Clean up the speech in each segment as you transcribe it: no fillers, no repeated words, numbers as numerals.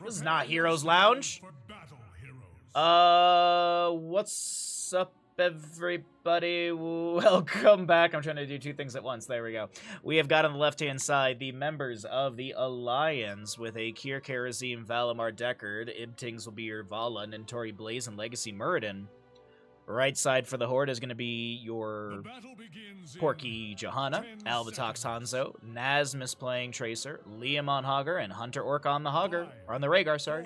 This is not Heroes Lounge. What's up, everybody? Welcome back. I'm trying to do two things at once. There we go. We have got on the left-hand side the members of the Alliance with a Kier Karazim, Valimar Deckard. Ibtings will be your Vala, Nintori Blaze, and Legacy Muradin. Right side for the Horde is going to be your Porky Johanna, Albatox Hanzo, Nazmus playing Tracer, Liam on Hogger, and Hunter Orc on the Hogger, or on the Rhaegar, sorry.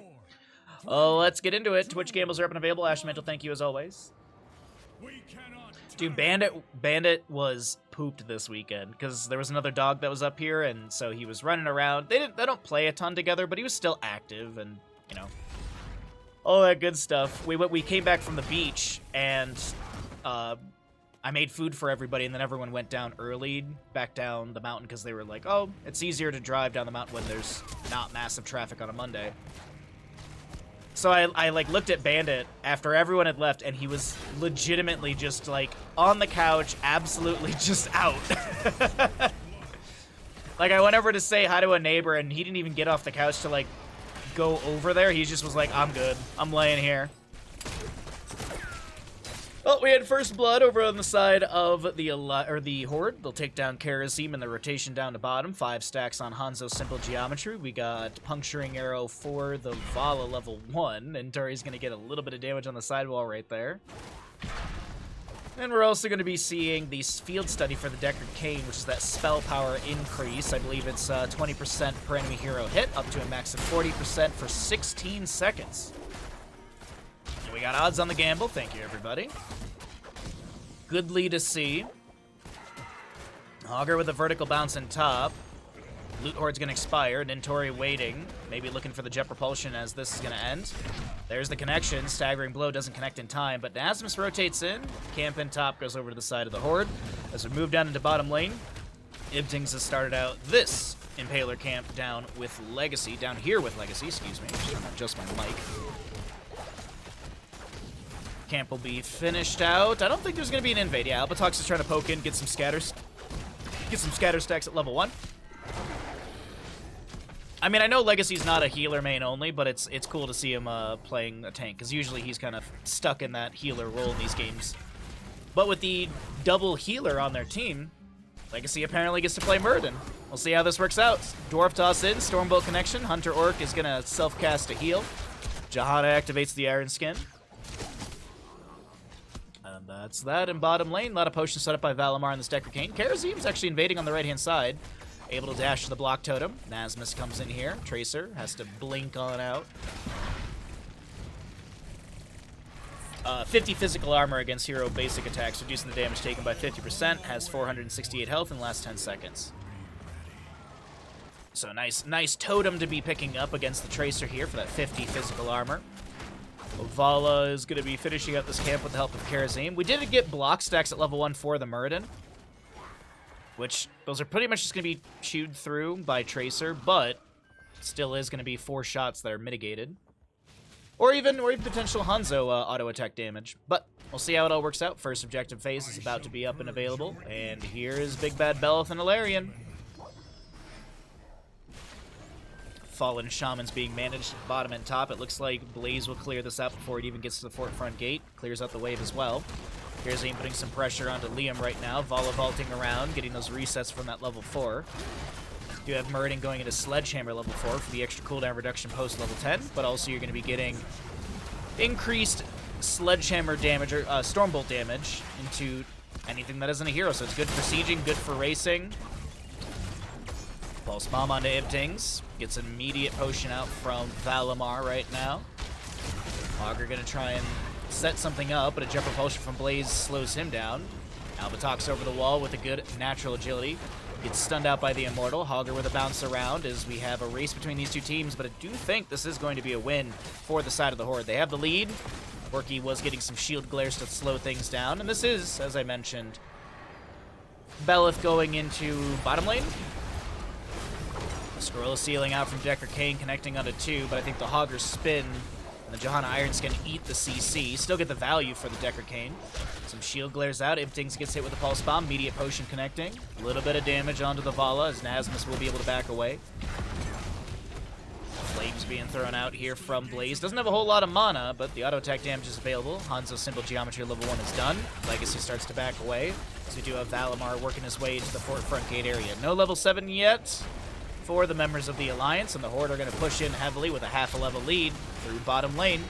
Let's get into it. Twitch gambles are up and available. Ash Mental, thank you as always. Dude, Bandit was pooped this weekend because there was another dog that was up here, and so he was running around. They don't play a ton together, but he was still active, and you know, all that good stuff. We came back from the beach, and I made food for everybody, and then everyone went down early, back down the mountain, because they were like, oh, it's easier to drive down the mountain when there's not massive traffic on a Monday. So I like looked at Bandit after everyone had left, and he was legitimately just like on the couch, absolutely just out. Like I went over to say hi to a neighbor, and he didn't even get off the couch to like go over there. He just was like, I'm good. I'm laying here. Well, we had first blood over on the side of the Horde. They'll take down Karazim in the rotation down to bottom. 5 stacks on Hanzo's Simple Geometry. We got Puncturing Arrow for the Vala level 1. And Turi's going to get a little bit of damage on the sidewall right there. And we're also going to be seeing the field study for the Deckard Cain, which is that spell power increase. I believe it's 20% per enemy hero hit, up to a max of 40% for 16 seconds. And we got odds on the gamble. Thank you, everybody. Goodly to see. Hogger with a vertical bounce in top. Loot Horde's gonna expire. Nintori waiting. Maybe looking for the jet propulsion as this is gonna end. There's the connection. Staggering blow doesn't connect in time, but Nazmus rotates in. Camp in top goes over to the side of the Horde. As we move down into bottom lane, Ibtings has started out this Impaler camp down with Legacy. Down here with Legacy, excuse me. I'm gonna adjust my mic. Camp will be finished out. I don't think there's going to be an invade. Yeah, Albatox is trying to poke in, get some scatter stacks at level 1. I mean, I know Legacy's not a healer main only, but it's cool to see him playing a tank, because usually he's kind of stuck in that healer role in these games. But with the double healer on their team, Legacy apparently gets to play Muradin. We'll see how this works out. Dwarf toss in, Stormbolt connection. Hunter Orc is going to self-cast a heal. Johanna activates the Iron Skin. That's that in bottom lane. A lot of potions set up by Valimar and this Deckard Cain. Karazim's actually invading on the right-hand side. Able to dash to the block totem. Nazmus comes in here. Tracer has to blink on out. 50 physical armor against hero basic attacks, reducing the damage taken by 50%. Has 468 health in the last 10 seconds. So nice totem to be picking up against the Tracer here for that 50 physical armor. Vala is going to be finishing up this camp with the help of Karazim. We did get block stacks at level 1 for the Muradin, which those are pretty much just going to be chewed through by Tracer, but still is going to be 4 shots that are mitigated. Or even potential Hanzo auto attack damage. But we'll see how it all works out. First objective phase is about to be up and available. And here is Big Bad Belith and Ilarion. Fallen Shamans being managed bottom and top. It looks like Blaze will clear this out before it even gets to the fort front gate. Clears out the wave as well. Here's Aim putting some pressure onto Liam right now. Vala vaulting around, getting those resets from that level 4. You have Muradin going into Sledgehammer level 4 for the extra cooldown reduction post level 10, but also you're going to be getting increased Sledgehammer damage, or Stormbolt damage into anything that isn't a hero. So it's good for sieging, good for racing. Pulse Bomb onto Ibtings. Gets an immediate potion out from Valimar right now. Hogger gonna try and set something up, but a jet propulsion from Blaze slows him down. Albatox over the wall with a good natural agility. Gets stunned out by the Immortal. Hogger with a bounce around as we have a race between these two teams, but I do think this is going to be a win for the side of the Horde. They have the lead. Porky was getting some shield glares to slow things down, and this is, as I mentioned, Belith going into bottom lane. Scroll is sealing out from Deckard Cain, connecting onto 2, but I think the Hogger spin and the Johanna Irons can eat the CC. Still get the value for the Deckard Cain. Some shield glares out. Ibtings gets hit with a pulse bomb. Immediate potion connecting. A little bit of damage onto the Vala as Nazmus will be able to back away. being thrown out here from Blaze. Doesn't have a whole lot of mana, but the auto attack damage is available. Hanzo's Simple Geometry level 1 is done. Legacy starts to back away. So we do have Valimar working his way into the fort front gate area. No level 7 yet for the members of the Alliance, and the Horde are going to push in heavily with a half a level lead through bottom lane.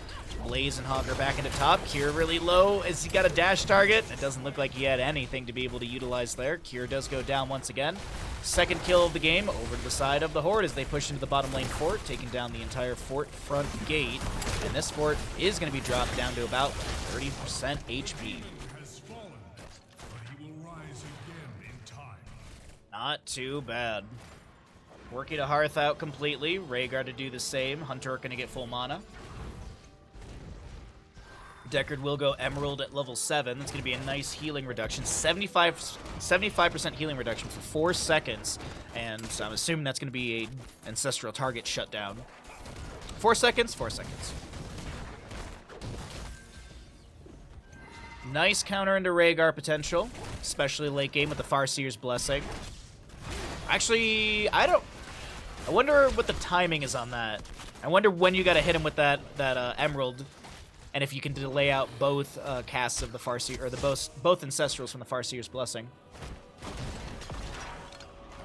Blaze and Hog are back into top. Cure really low as he got a dash target. It doesn't look like he had anything to be able to utilize there. Cure does go down once again. Second kill of the game over to the side of the Horde as they push into the bottom lane fort, taking down the entire fort front gate. And this fort is going to be dropped down to about 30% HP. Not too bad. Working a Hearth out completely. Rhaegar to do the same. Hunter going to get full mana. Deckard will go Emerald at level 7. That's going to be a nice healing reduction. 75% healing reduction for 4 seconds. And I'm assuming that's going to be a Ancestral target shutdown. 4 seconds? 4 seconds. Nice counter into Rhaegar potential. Especially late game with the Farseer's Blessing. Actually, I wonder what the timing is on that. I wonder when you got to hit him with that Emerald. And if you can delay out both casts of the Farseer, or both Ancestrals from the Farseer's Blessing.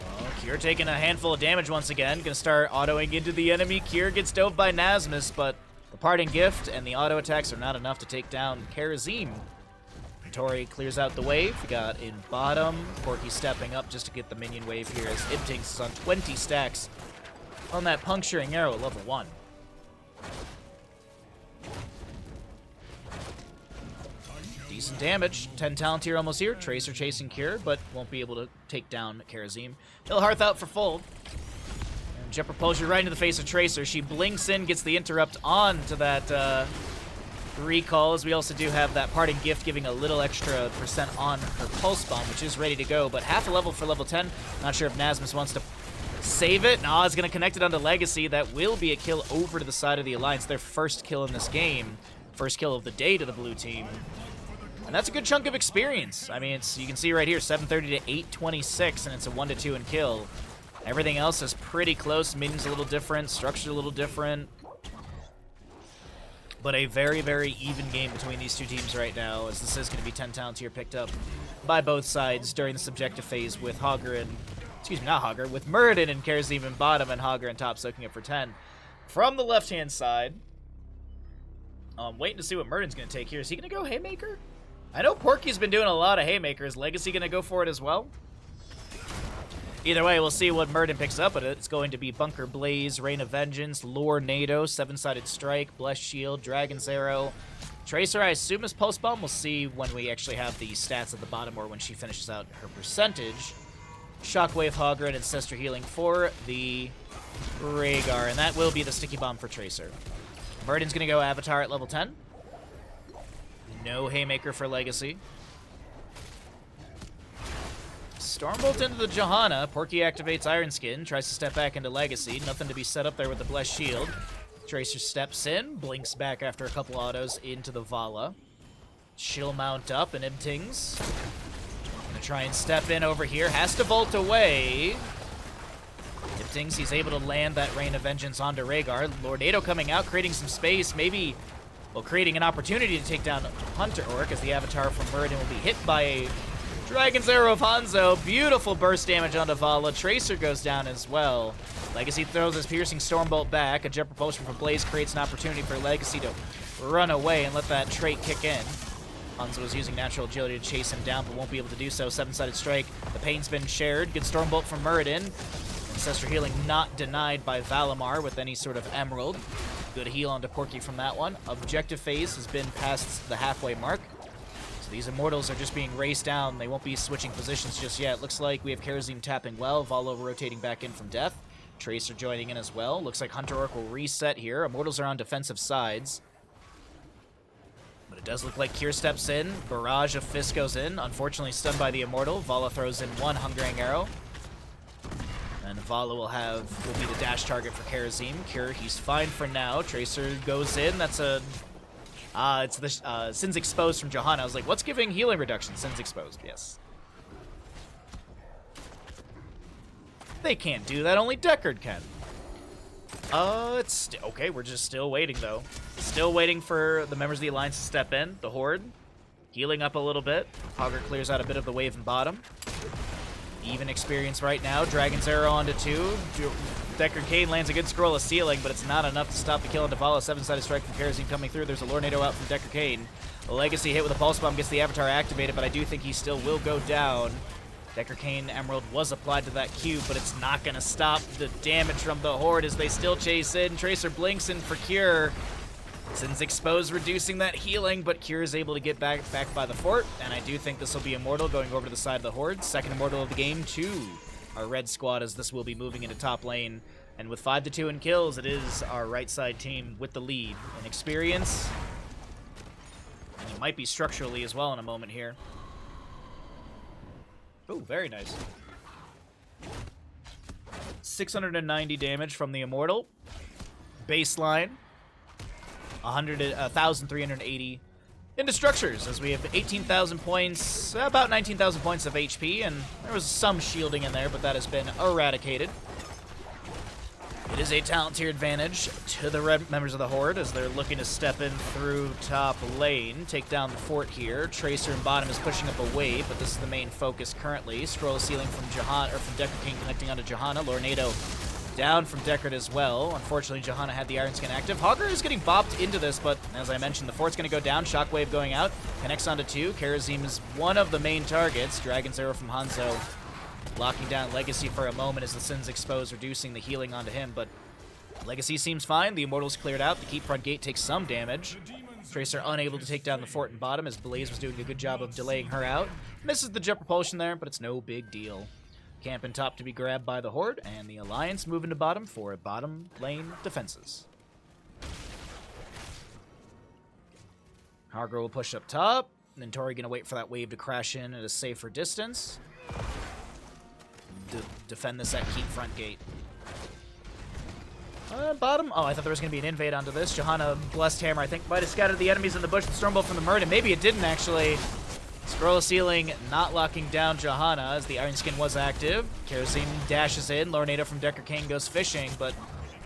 Oh, Cure taking a handful of damage once again. Gonna start autoing into the enemy. Cure gets dove by Nasmus, but the Parting Gift and the auto attacks are not enough to take down Karazim. Tori clears out the wave. We got in bottom. Porky stepping up just to get the minion wave here as Ibtings is on 20 stacks on that Puncturing Arrow at level 1. Decent damage. 10 talent here almost here. Tracer chasing Cure, but won't be able to take down Karazim. He'll Hearth out for full. And Jet Propulsion right into the face of Tracer. She blinks in, gets the interrupt on to that recall, as we also do have that Parting Gift giving a little extra percent on her Pulse Bomb, which is ready to go, but half a level for level 10. Not sure if Nasmus wants to save it. No, it's going to connect it onto Legacy. That will be a kill over to the side of the Alliance. Their first kill in this game. First kill of the day to the blue team. And that's a good chunk of experience. I mean, you can see right here, 730 to 826, and it's a 1-2 in kill. Everything else is pretty close. Minions a little different, structure a little different. But a very, very even game between these two teams right now, as this is going to be 10 talents here picked up by both sides during the subjective phase with Hogger and, excuse me, not Hogger, with Muradin and Karazim in bottom and Hogger and top soaking up for 10. From the left-hand side, waiting to see what Muradin's going to take here. Is he going to go Haymaker? I know Porky's been doing a lot of Haymakers. Legacy going to go for it as well? Either way, we'll see what Muradin picks up, but it's going to be Bunker Blaze, Rain of Vengeance, Lure NATO, 7-sided Strike, Blessed Shield, Dragon's Arrow. Tracer, I assume, is Pulse Bomb. We'll see when we actually have the stats at the bottom or when she finishes out her percentage. Shockwave, Hogger, and Ancestor Healing for the Rhaegar, and that will be the Sticky Bomb for Tracer. Muradin's going to go Avatar at level 10. No Haymaker for Legacy. Stormbolt into the Johanna. Porky activates Iron Skin. Tries to step back into Legacy. Nothing to be set up there with the Blessed Shield. Tracer steps in. Blinks back after a couple autos into the Vala. She'll mount up and Ibtings. Gonna try and step in over here. Has to vault away. Ibtings, he's able to land that Rain of Vengeance onto Rhaegar. Lordado coming out, creating some space. Maybe... well, creating an opportunity to take down Hunter Orc as the Avatar from Muradin will be hit by a Dragon's Arrow of Hanzo. Beautiful burst damage onto Vala. Tracer goes down as well. Legacy throws his Piercing Stormbolt back. A Jet Propulsion from Blaze creates an opportunity for Legacy to run away and let that trait kick in. Hanzo is using Natural Agility to chase him down, but won't be able to do so. 7-sided Strike. The pain's been shared. Good Stormbolt from Muradin. Ancestor Healing not denied by Valimar with any sort of Emerald. Good heal onto Porky from that one. Objective phase has been past the halfway mark. So these Immortals are just being raced down. They won't be switching positions just yet. Looks like we have Karazim tapping well. Valo rotating back in from death. Tracer joining in as well. Looks like Hunter Orc will reset here. Immortals are on defensive sides. But it does look like Cure steps in. Barrage of Fist goes in. Unfortunately stunned by the Immortal. Vala throws in one Hungering Arrow. And Vala will be the dash target for Karazim. Cure, he's fine for now. Tracer goes in. That's a... it's the Sin's Exposed from Johanna. I was like, what's giving healing reduction? Sin's Exposed, yes. They can't do that. Only Deckard can. It's okay. We're just still waiting, though. Still waiting for the members of the Alliance to step in. The Horde healing up a little bit. Hogger clears out a bit of the wave in bottom. Even experience right now. Dragon's Arrow onto 2. Deckard Cain lands a good scroll of ceiling, but it's not enough to stop the kill on Davala. 7-sided strike from Kerosene coming through. There's a Lornado out from Deckard Cain. A Legacy hit with a Pulse Bomb gets the Avatar activated, but I do think he still will go down. Deckard Cain Emerald was applied to that cube, but it's not going to stop the damage from the Horde as they still chase in. Tracer blinks in for Cure. Sin's exposed, reducing that healing, but Cure is able to get back by the fort, and I do think this will be Immortal going over to the side of the Horde. Second Immortal of the game to our red squad, as this will be moving into top lane. And with 5-2 in kills, it is our right side team with the lead in experience. And it might be structurally as well in a moment here. Oh, very nice. 690 damage from the Immortal. Baseline. 1,380 into structures, as we have 18,000 points, about 19,000 points of HP, and there was some shielding in there, but that has been eradicated. It is a talent tier advantage to the red members of the Horde as they're looking to step in through top lane, take down the fort here. Tracer in bottom is pushing up a wave, but this is the main focus currently. Scroll ceiling from Deckard King connecting onto Johanna. Lornado down from Deckard as well. Unfortunately, Johanna had the Iron Skin active. Hogger is getting bopped into this, but as I mentioned, the fort's going to go down. Shockwave going out. Connects onto 2. Kerosene is one of the main targets. Dragon's Arrow from Hanzo locking down Legacy for a moment as the Sin's exposed, reducing the healing onto him, but Legacy seems fine. The Immortal's cleared out. The Keep Front Gate takes some damage. Tracer unable to take down the fort in bottom as Blaze was doing a good job of delaying her out. Misses the jet propulsion there, but it's no big deal. Camp in top to be grabbed by the Horde, and the Alliance moving to bottom for bottom lane defenses. Harger will push up top, and then Tori gonna wait for that wave to crash in at a safer distance. Defend this at Keep Front Gate. Bottom? Oh, I thought there was going to be an invade onto this. Johanna Blessed Hammer, I think, might have scattered the enemies in the bush. The Stormbolt from the Murd, and maybe it didn't, actually. Scroll of Ceiling not locking down Johanna as the Iron Skin was active. Kerosene dashes in. Lornado from Deckard King goes fishing, but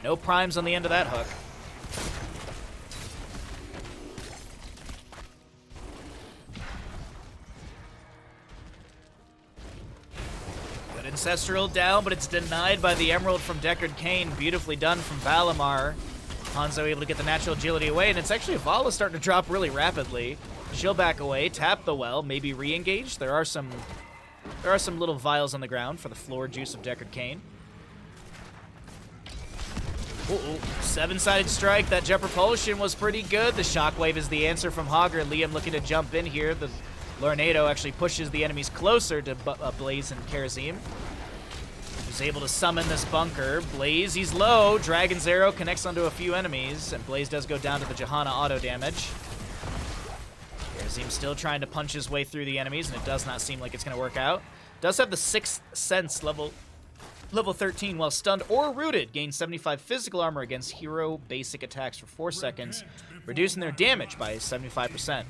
no primes on the end of that hook. Ancestral down, but it's denied by the Emerald from Deckard Cain. Beautifully done from Valimar. Hanzo able to get the natural agility away, and it's actually Vala starting to drop really rapidly. She'll back away, tap the well, maybe re-engage. There are some little vials on the ground for the floor juice of Deckard Cain. Uh-oh. 7-sided strike. That jet propulsion was pretty good. The shockwave is the answer from Hogger. Liam looking to jump in here. The Lornado actually pushes the enemies closer to Blaze and Kerosene. He's able to summon this bunker. Blaze, he's low. Dragon's Arrow connects onto a few enemies, and Blaze does go down to the Johanna auto damage. Kerosene still trying to punch his way through the enemies, and it does not seem like it's going to work out. Does have the 6th Sense level 13 while stunned or rooted. Gains 75 physical armor against hero basic attacks for 4 seconds, reducing their damage by 75%.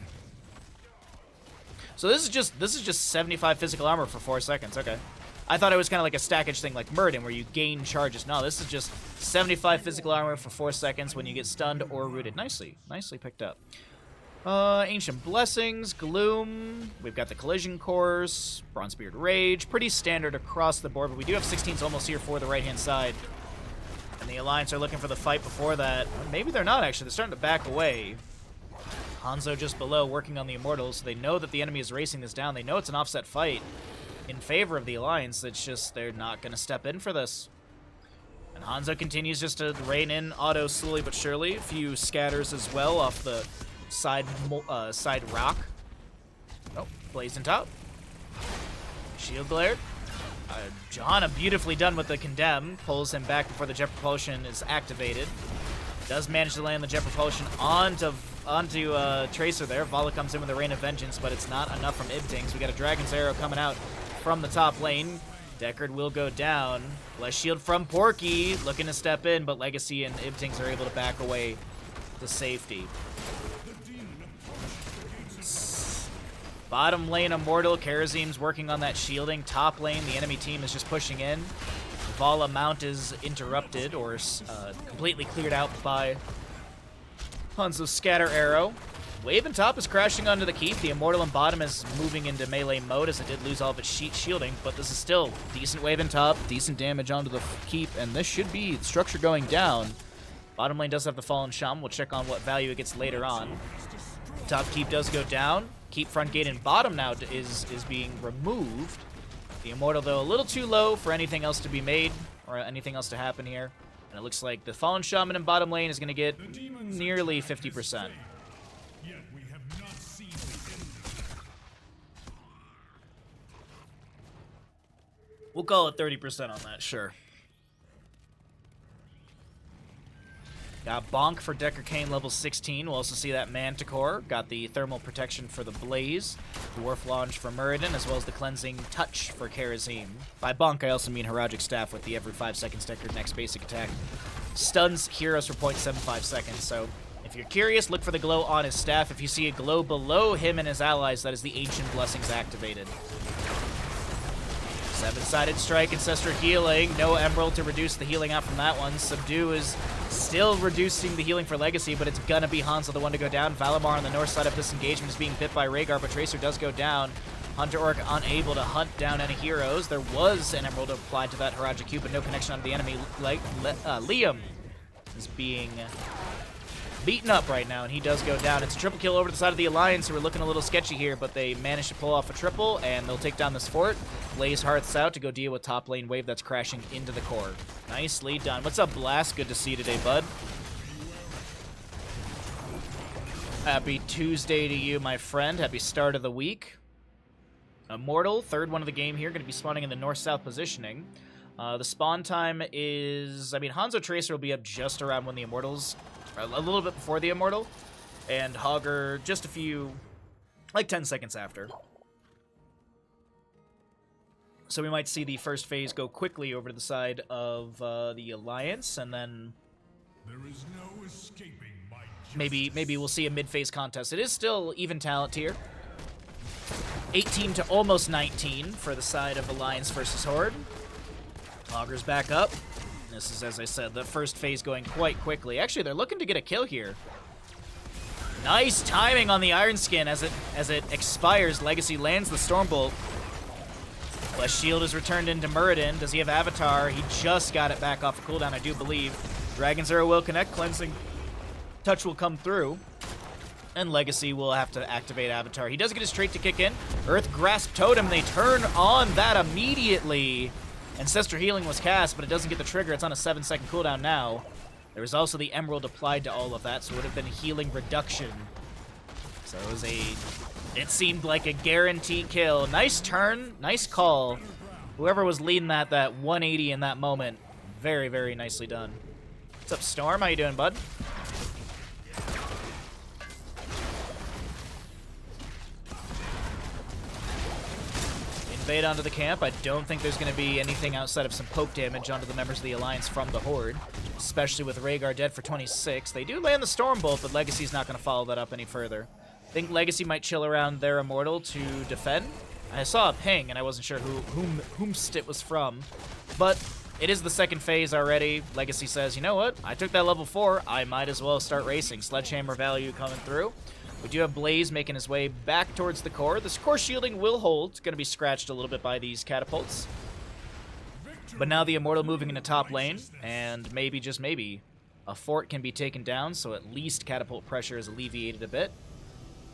So this is just 75 physical armor for 4 seconds. Okay. I thought it was kind of like a stackage thing like Murden where you gain charges. No, this is just 75 physical armor for 4 seconds when you get stunned or rooted. Nicely picked up. Ancient Blessings, Gloom. We've got the Collision Course, Bronzebeard Rage. Pretty standard across the board, but we do have 16s almost here for the right-hand side. And the Alliance are looking for the fight before that. Maybe they're not, actually. They're starting to back away. Hanzo just below working on the Immortals. They know that the enemy is racing this down. They know it's an offset fight in favor of the Alliance. It's just they're not going to step in for this. And Hanzo continues just to rain in auto slowly but surely. A few scatters as well off the side rock. Oh, blazing top. Shield glare. Johanna beautifully done with the condemn. Pulls him back before the jet propulsion is activated. Does manage to land the jet propulsion onto Tracer there. Vala comes in with a Rain of Vengeance, but it's not enough from Ibtings. We got a Dragon's Arrow coming out from the top lane. Deckard will go down. Blessed Shield from Porky, looking to step in, but Legacy and Ibtings are able to back away to safety. Bottom lane Immortal, Kerazine's working on that shielding. Top lane, the enemy team is just pushing in. Vala Mount is interrupted or completely cleared out by Hanzo's Scatter Arrow. Wave and top is crashing onto the keep. The Immortal in bottom is moving into melee mode as it did lose all of its shielding, but this is still decent wave and top, decent damage onto the keep, and this should be structure going down. Bottom lane does have the Fallen Shaman. We'll check on what value it gets later on. Top keep does go down. Keep front gate in bottom now is being removed. The Immortal, though, a little too low for anything else to be made or anything else to happen here. And it looks like the Fallen Shaman in bottom lane is going to get nearly 50%. We'll call it 30% on that, sure. Got Bonk for Decker Kane level 16. We'll also see that Manticore. Got the thermal protection for the Blaze. Dwarf Launch for Muradin, as well as the Cleansing Touch for Karazim. By Bonk, I also mean Haragic Staff with the every 5 seconds Decker next basic attack. Stuns heroes for 0.75 seconds, so if you're curious, look for the glow on his staff. If you see a glow below him and his allies, that is the Ancient Blessings activated. 7-sided strike, Ancestral Healing. No Emerald to reduce the healing out from that one. Subdue is still reducing the healing for Legacy, but it's gonna be Hanzo the one to go down. Valimar on the north side of this engagement is being bit by Rhaegar, but Tracer does go down. Hunter Orc unable to hunt down any heroes. There was an Emerald applied to that Harajuku Cube, but no connection onto the enemy. Liam is being beaten up right now, and he does go down. It's a triple kill over the side of the Alliance, who are looking a little sketchy here, but they managed to pull off a triple, and they'll take down this fort. Blaze Hearths out to go deal with top lane wave that's crashing into the core. Nicely done. What's up, Blast? Good to see you today, bud. Happy Tuesday to you, my friend. Happy start of the week. Immortal, third one of the game here, going to be spawning in the north-south positioning. The spawn time is... I mean, Hanzo Tracer will be up just around when the Immortals... a little bit before the Immortal, and Hogger just a few, like 10 seconds after. So we might see the first phase go quickly over to the side of the Alliance, and then there is no escaping my justice. Maybe we'll see a mid-phase contest. It is still even talent tier. 18 to almost 19 for the side of Alliance versus Horde. Hogger's back up. This is, as I said, the first phase going quite quickly. Actually, they're looking to get a kill here. Nice timing on the Iron Skin as it expires. Legacy lands the Stormbolt. Blessed Shield is returned into Muradin. Does he have Avatar? He just got it back off the cooldown, I do believe. Dragon's Arrow will connect. Cleansing Touch will come through. And Legacy will have to activate Avatar. He does get his trait to kick in. Earth Grasp Totem. They turn on that immediately. Ancestral Healing was cast, but it doesn't get the trigger. It's on a 7-second cooldown now. There was also the Emerald applied to all of that, so it would have been healing reduction. So it was it seemed like a guaranteed kill. Nice turn, nice call. Whoever was leading that 180 in that moment, very, very nicely done. What's up, Storm? How you doing, bud? Invade onto the camp. I don't think there's going to be anything outside of some poke damage onto the members of the Alliance from the Horde, especially with Rhaegar dead for 26. They do land the Stormbolt, but Legacy's not going to follow that up any further. I think Legacy might chill around their Immortal to defend. I saw a ping, and I wasn't sure whomst it was from, but it is the second phase already. Legacy says, you know what? I took that level 4. I might as well start racing. Sledgehammer value coming through. We do have Blaze making his way back towards the core. This core shielding will hold. It's going to be scratched a little bit by these catapults. But now the Immortal moving into top lane, and maybe, just maybe, a fort can be taken down, so at least catapult pressure is alleviated a bit.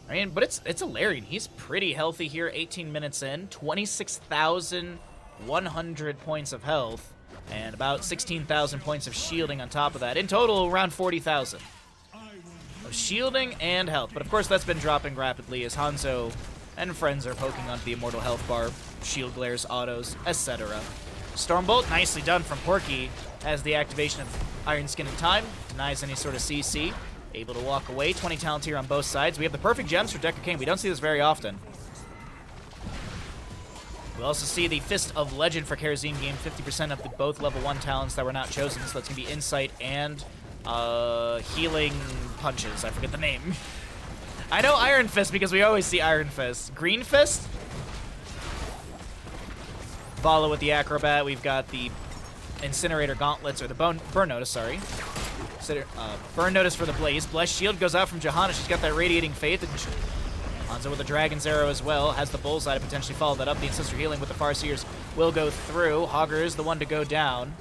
I mean, but it's a Larian. He's pretty healthy here, 18 minutes in, 26,100 points of health, and about 16,000 points of shielding on top of that. In total, around 40,000. Shielding and health, but of course that's been dropping rapidly as Hanzo and friends are poking onto the Immortal health bar, shield glares, autos, etc. Stormbolt, nicely done from Porky, as the activation of Iron Skin in time, denies any sort of CC, able to walk away. 20 talent here on both sides. We have the perfect gems for Decker King. We don't see this very often. We'll also see the Fist of Legend for Karazim gain 50% of the both level 1 talents that were not chosen, so that's going to be Insight and healing punches. I forget the name. I know Iron Fist because we always see Iron Fist. Green Fist? Follow with the Acrobat. We've got the Incinerator Gauntlets, or the Burn Notice, sorry. Burn Notice for the Blaze. Blessed Shield goes out from Johanna. She's got that Radiating Faith. And Hanzo with the Dragon's Arrow as well. Has the Bullseye to potentially follow that up. The Ancestor Healing with the Farseers will go through. Hogger is the one to go down.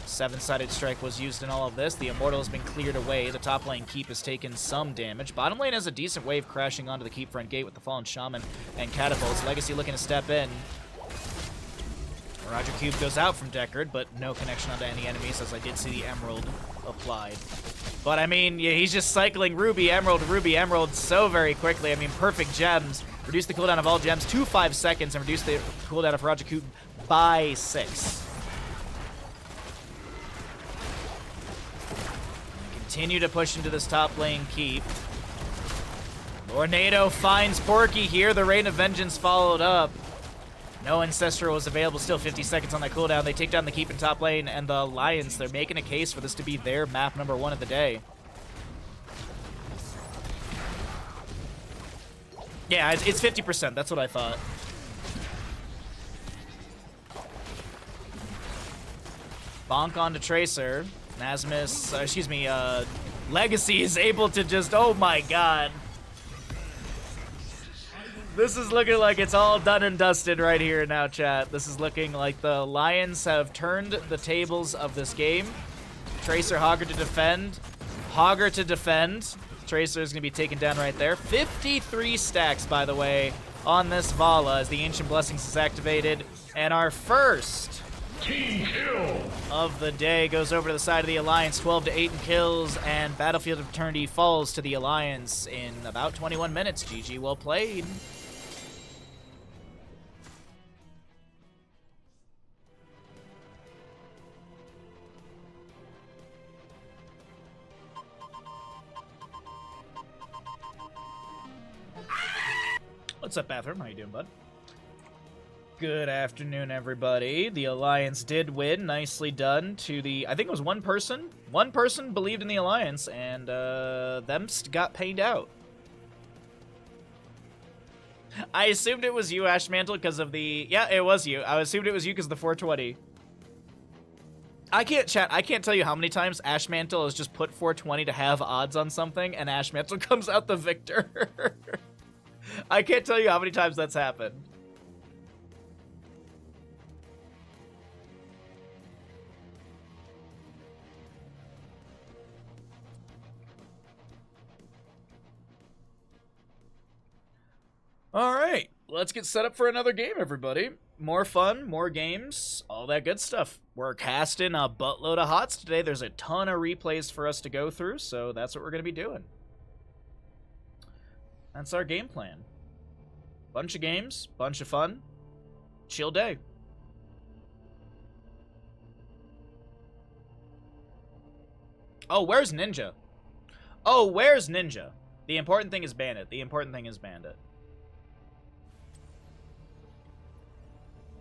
7-sided strike was used in all of this. The Immortal has been cleared away. The top lane keep has taken some damage. Bottom lane has a decent wave crashing onto the keep front gate with the Fallen Shaman and Catapults. Legacy looking to step in. Roger Cube goes out from Deckard, but no connection onto any enemies, as I did see the Emerald applied. But I mean, yeah, he's just cycling Ruby Emerald so very quickly. I mean, perfect gems. Reduce the cooldown of all gems to 5 seconds and reduce the cooldown of Roger Cube by 6. Continue to push into this top lane keep. Tornado finds Porky here. The Rain of Vengeance followed up. No Ancestral was available. Still 50 seconds on that cooldown. They take down the keep in top lane, and the Alliance, they're making a case for this to be their map number 1 of the day. Yeah, it's 50%. That's what I thought. Bonk onto Tracer. Legacy is able to just, oh my god. This is looking like it's all done and dusted right here now, chat. This is looking like the Lions have turned the tables of this game. Tracer, Hogger to defend. Hogger to defend. Tracer is going to be taken down right there. 53 stacks, by the way, on this Vala as the Ancient Blessings is activated. And our first team kill of the day goes over to the side of the Alliance. 12-8 in kills, and Battlefield of Eternity falls to the Alliance in about 21 minutes. GG, well played. What's up, Bathroom? How you doing, bud? Good afternoon, everybody. The Alliance did win. Nicely done to the... I think it was one person. One person believed in the Alliance, and them got paid out. I assumed it was you, Ashmantle, because of the... Yeah, it was you. I assumed it was you because of the 420. I can't tell you how many times Ashmantle has just put 420 to have odds on something, and Ashmantle comes out the victor. I can't tell you how many times that's happened. All right, let's get set up for another game, everybody. More fun, more games, all that good stuff. We're casting a buttload of HOTS today. There's a ton of replays for us to go through, so that's what we're going to be doing. That's our game plan. Bunch of games, bunch of fun, chill day. Oh, where's Ninja? Oh, where's Ninja? The important thing is Bandit. The important thing is Bandit.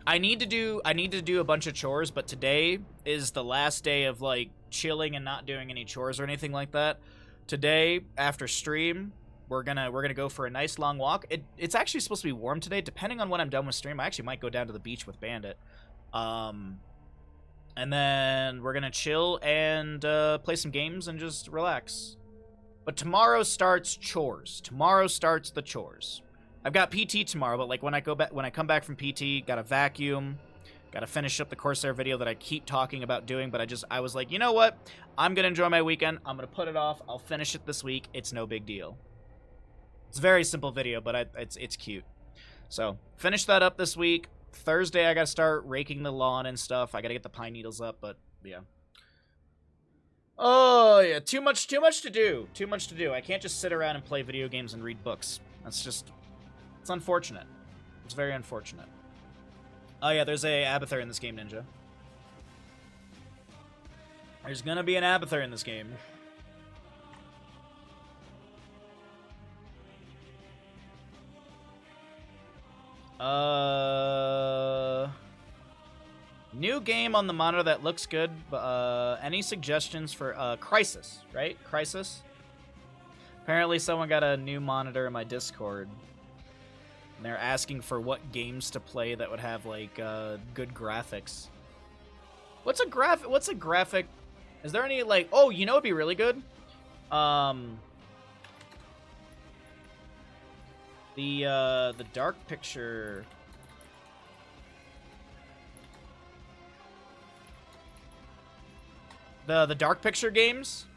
I need to do a bunch of chores, but today is the last day of like chilling and not doing any chores or anything like that. Today, after stream, we're gonna go for a nice long walk. It's actually supposed to be warm today. Depending on when I'm done with stream, I actually might go down to the beach with Bandit. And then we're gonna chill and play some games and just relax. But tomorrow starts chores. Tomorrow starts the chores. I've got PT tomorrow, but like when I come back from PT, gotta vacuum, gotta finish up the Corsair video that I keep talking about doing, but I was like, you know what? I'm gonna enjoy my weekend. I'm gonna put it off. I'll finish it this week. It's no big deal. It's a very simple video, but it's cute. So finish that up this week. Thursday, I gotta start raking the lawn and stuff. I gotta get the pine needles up, but yeah. Oh yeah, too much to do. Too much to do. I can't just sit around and play video games and read books. That's just... It's unfortunate. It's very unfortunate. Oh yeah, there's a Abathur in this game, Ninja. There's gonna be an Abathur in this game. New game on the monitor that looks good. Any suggestions for Crisis, right? Crisis? Apparently someone got a new monitor in my Discord. And they're asking for what games to play that would have, like, good graphics. What's a graphic? Is there any, like... Oh, you know what'd be really good? The dark picture... The dark picture games?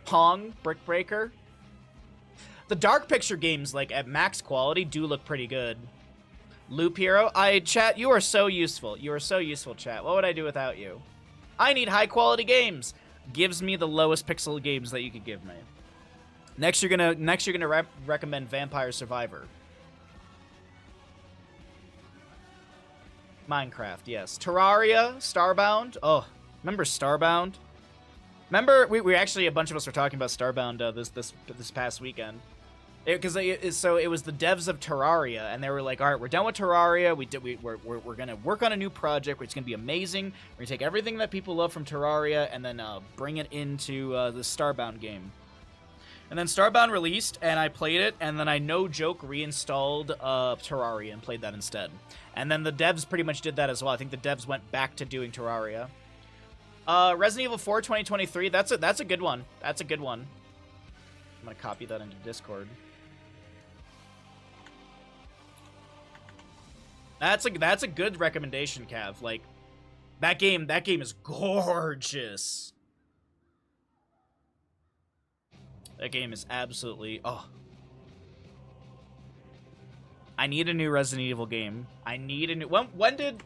Pong, Brick Breaker. The dark picture games, like, at max quality, do look pretty good. Loop Hero. Chat, you are so useful. You are so useful, chat. What would I do without you? I need high-quality games. Gives me the lowest pixel games that you could give me. Next, you're gonna recommend Vampire Survivor. Minecraft, yes. Terraria, Starbound. Oh, remember Starbound? Remember, we actually, a bunch of us were talking about Starbound this past weekend. Because it was the devs of Terraria, and they were like, all right, we're done with Terraria. We're gonna work on a new project, which is gonna be amazing. We're gonna take everything that people love from Terraria and then bring it into the Starbound game. And then Starbound released, and I played it, and then I no joke reinstalled Terraria and played that instead. And then the devs pretty much did that as well. I think the devs went back to doing Terraria. Resident Evil 4 2023. That's a good one. That's a good one. I'm gonna copy that into Discord. That's a good recommendation, Cav. Like, that game is gorgeous. That game is absolutely, oh. I need a new Resident Evil game. I need a new, when did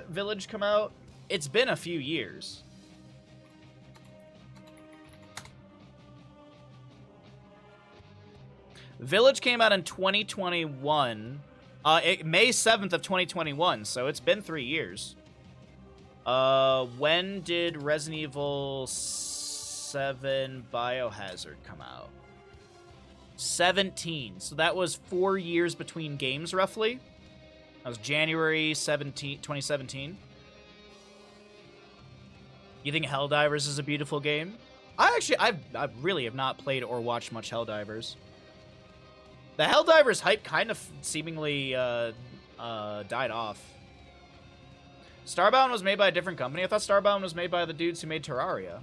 Village come out? It's been a few years. Village came out in 2021. May 7th of 2021, so it's been 3 years. When did Resident Evil 7 Biohazard come out? 17. So that was 4 years between games, roughly. That was January 17, 2017. You think Helldivers is a beautiful game? I really have not played or watched much Helldivers. The Helldivers hype kind of seemingly died off. Starbound was made by a different company. I thought Starbound was made by the dudes who made Terraria.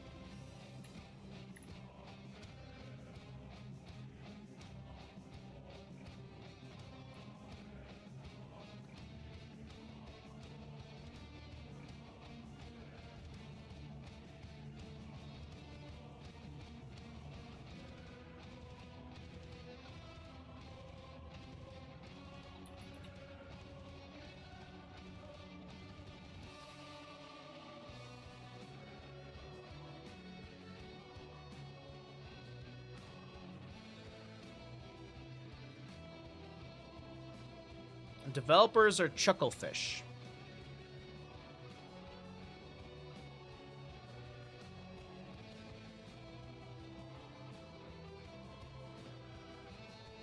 Developers are Chucklefish.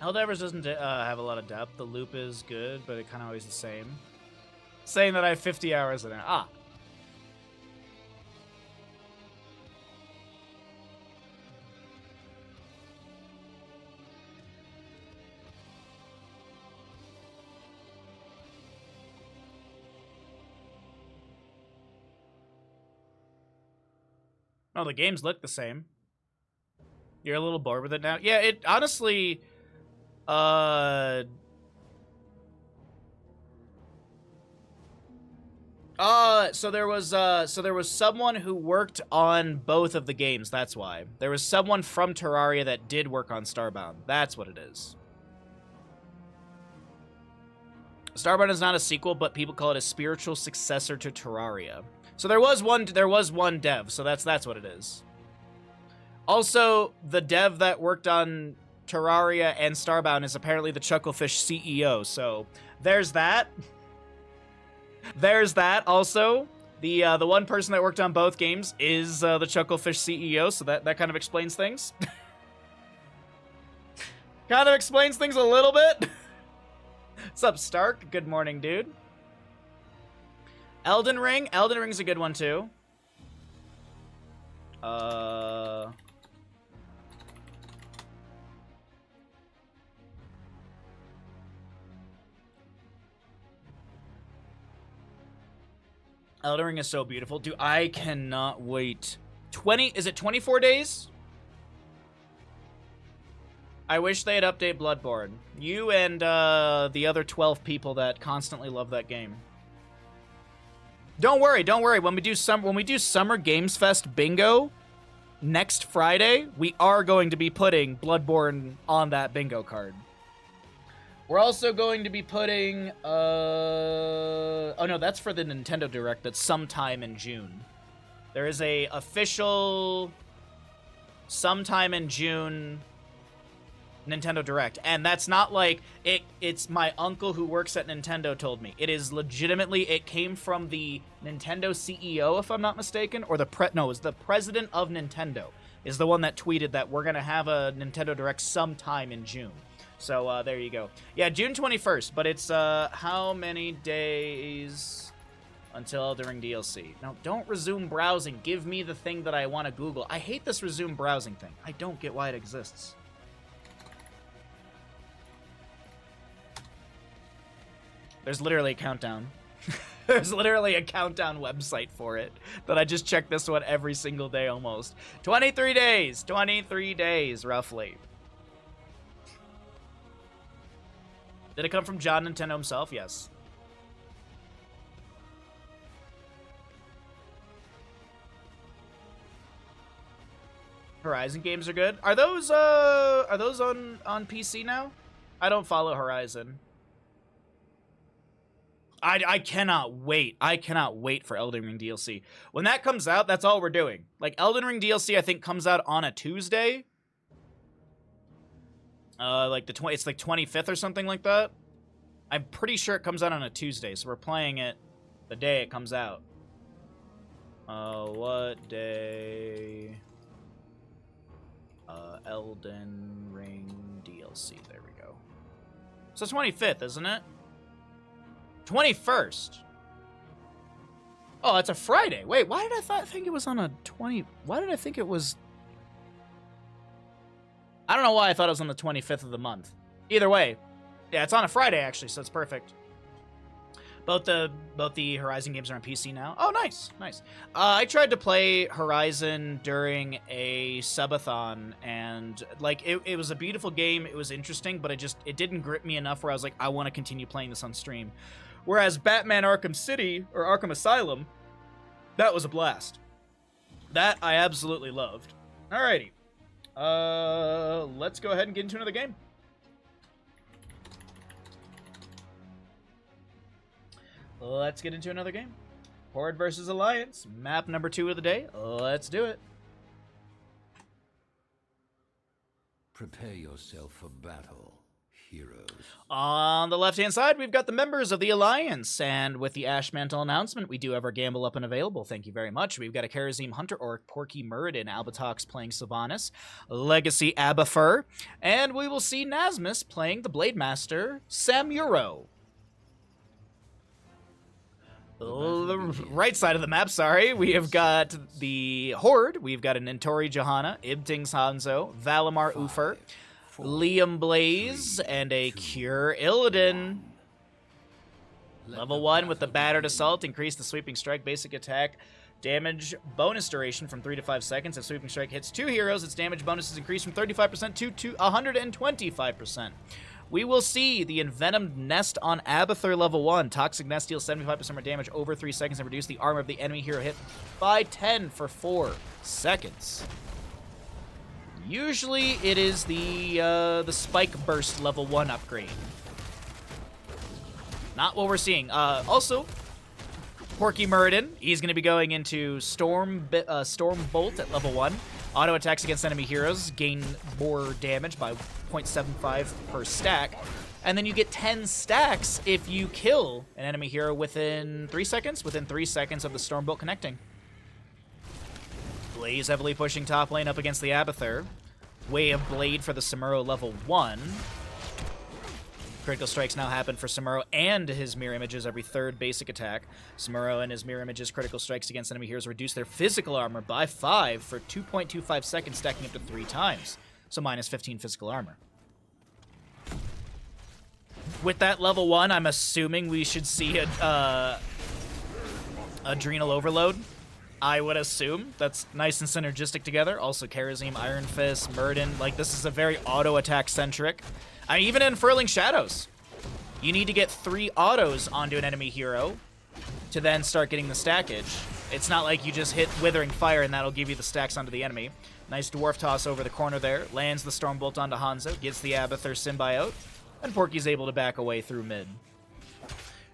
Helldivers doesn't have a lot of depth. The loop is good, but it kind of always the same. Saying that I have 50 hours in it. Ah. Oh, the games look the same. You're a little bored with it now? Yeah, it honestly... So there was someone who worked on both of the games, that's why. There was someone from Terraria that did work on Starbound. That's what it is. Starbound is not a sequel, but people call it a spiritual successor to Terraria. So there was one dev, so that's what it is. Also, the dev that worked on Terraria and Starbound is apparently the Chucklefish CEO, so there's that. There's that also. The one person that worked on both games is the Chucklefish CEO, so that kind of explains things. Kind of explains things a little bit. What's up, Stark? Good morning, dude. Elden Ring. Elden Ring's a good one, too. Elden Ring is so beautiful. Dude, I cannot wait. Is it 24 days? I wish they'd update Bloodborne. You and the other 12 people that constantly love that game. Don't worry, don't worry. When we do Summer Games Fest bingo next Friday, we are going to be putting Bloodborne on that bingo card. We're also going to be putting oh no, that's for the Nintendo Direct. That's sometime in June. There is a official sometime in June Nintendo Direct, and that's not like it's my uncle who works at Nintendo told me. It is legitimately, it came from the Nintendo CEO, if I'm not mistaken, or it was the president of Nintendo is the one that tweeted that we're gonna have a Nintendo Direct sometime in June. So there you go. Yeah, June 21st, but it's how many days until Elden Ring DLC? Now, don't resume browsing. Give me the thing that I want to Google. I hate this resume browsing thing. I don't get why it exists. There's literally a countdown. There's literally a countdown website for it that I just check this one every single day almost. 23 days! 23 days, roughly. Did it come from John Nintendo himself? Yes. Horizon games are good. Are those on PC now? I don't follow Horizon. I cannot wait. I cannot wait for Elden Ring DLC. When that comes out, that's all we're doing. Like, Elden Ring DLC, I think, comes out on a Tuesday. Like, it's like 25th or something like that. I'm pretty sure it comes out on a Tuesday, so we're playing it the day it comes out. What day? Elden Ring DLC. There we go. So 25th, isn't it? 21st. Oh, it's a Friday. Wait, why did I think it was on a 20? Why did I think it was? I don't know why I thought it was on the 25th of the month. Either way, yeah, it's on a Friday actually, so it's perfect. Both the Horizon games are on PC now. Oh, nice, nice. I tried to play Horizon during a subathon, and like it was a beautiful game. It was interesting, but it didn't grip me enough where I was like, I want to continue playing this on stream. Whereas Batman Arkham City or Arkham Asylum, that was a blast. That I absolutely loved. Alrighty, let's go ahead and get into another game. Let's get into another game. Horde versus Alliance, map number 2 of the day. Let's do it. Prepare yourself for battle, heroes. On the left-hand side, we've got the members of the Alliance, and with the Ash Mantle announcement, we do have our gamble up and available. Thank you very much. We've got a Karazim Hunter Orc, Porky Muradin, Albatox playing Sylvanas, Legacy Abathur, and we will see Nasmus playing the Blade Master, Samuro. The right side of the map, sorry, we have got the Horde. We've got an Intori Johanna, Ibting Hanzo, Valimar Ufer, Liam Blaze, and a Cure Illidan. Level 1 with the Battered Assault. Increase the Sweeping Strike basic attack damage bonus duration from 3 to 5 seconds. If Sweeping Strike hits 2 heroes, its damage bonus is increased from 35% to 125%. We will see the Envenomed Nest on Abathur level 1. Toxic Nest deals 75% more damage over 3 seconds and reduce the armor of the enemy hero hit by 10 for 4 seconds. Usually it is the Spike Burst level 1 upgrade. Not what we're seeing. Also, Porky Muradin, he's going to be going into Storm Bolt at level 1. Auto attacks against enemy heroes gain more damage by 0.75 per stack. And then you get 10 stacks if you kill an enemy hero within 3 seconds? Within 3 seconds of the Stormbolt connecting. Blaze heavily pushing top lane up against the Abathur. Way of Blade for the Samuro level 1. Critical strikes now happen for Samuro and his mirror images every 3rd basic attack. Samuro and his mirror images critical strikes against enemy heroes reduce their physical armor by 5 for 2.25 seconds, stacking up to 3 times. So minus 15 physical armor. With that level 1, I'm assuming we should see a Adrenal Overload, I would assume. That's nice and synergistic together. Also Karazim, Iron Fist, Murden. Like, this is a very auto-attack centric. Even in Furling Shadows, you need to get 3 autos onto an enemy hero to then start getting the stackage. It's not like you just hit Withering Fire and that'll give you the stacks onto the enemy. Nice Dwarf Toss over the corner there. Lands the Stormbolt onto Hanzo. Gets the Abathur Symbiote. And Porky's able to back away through mid.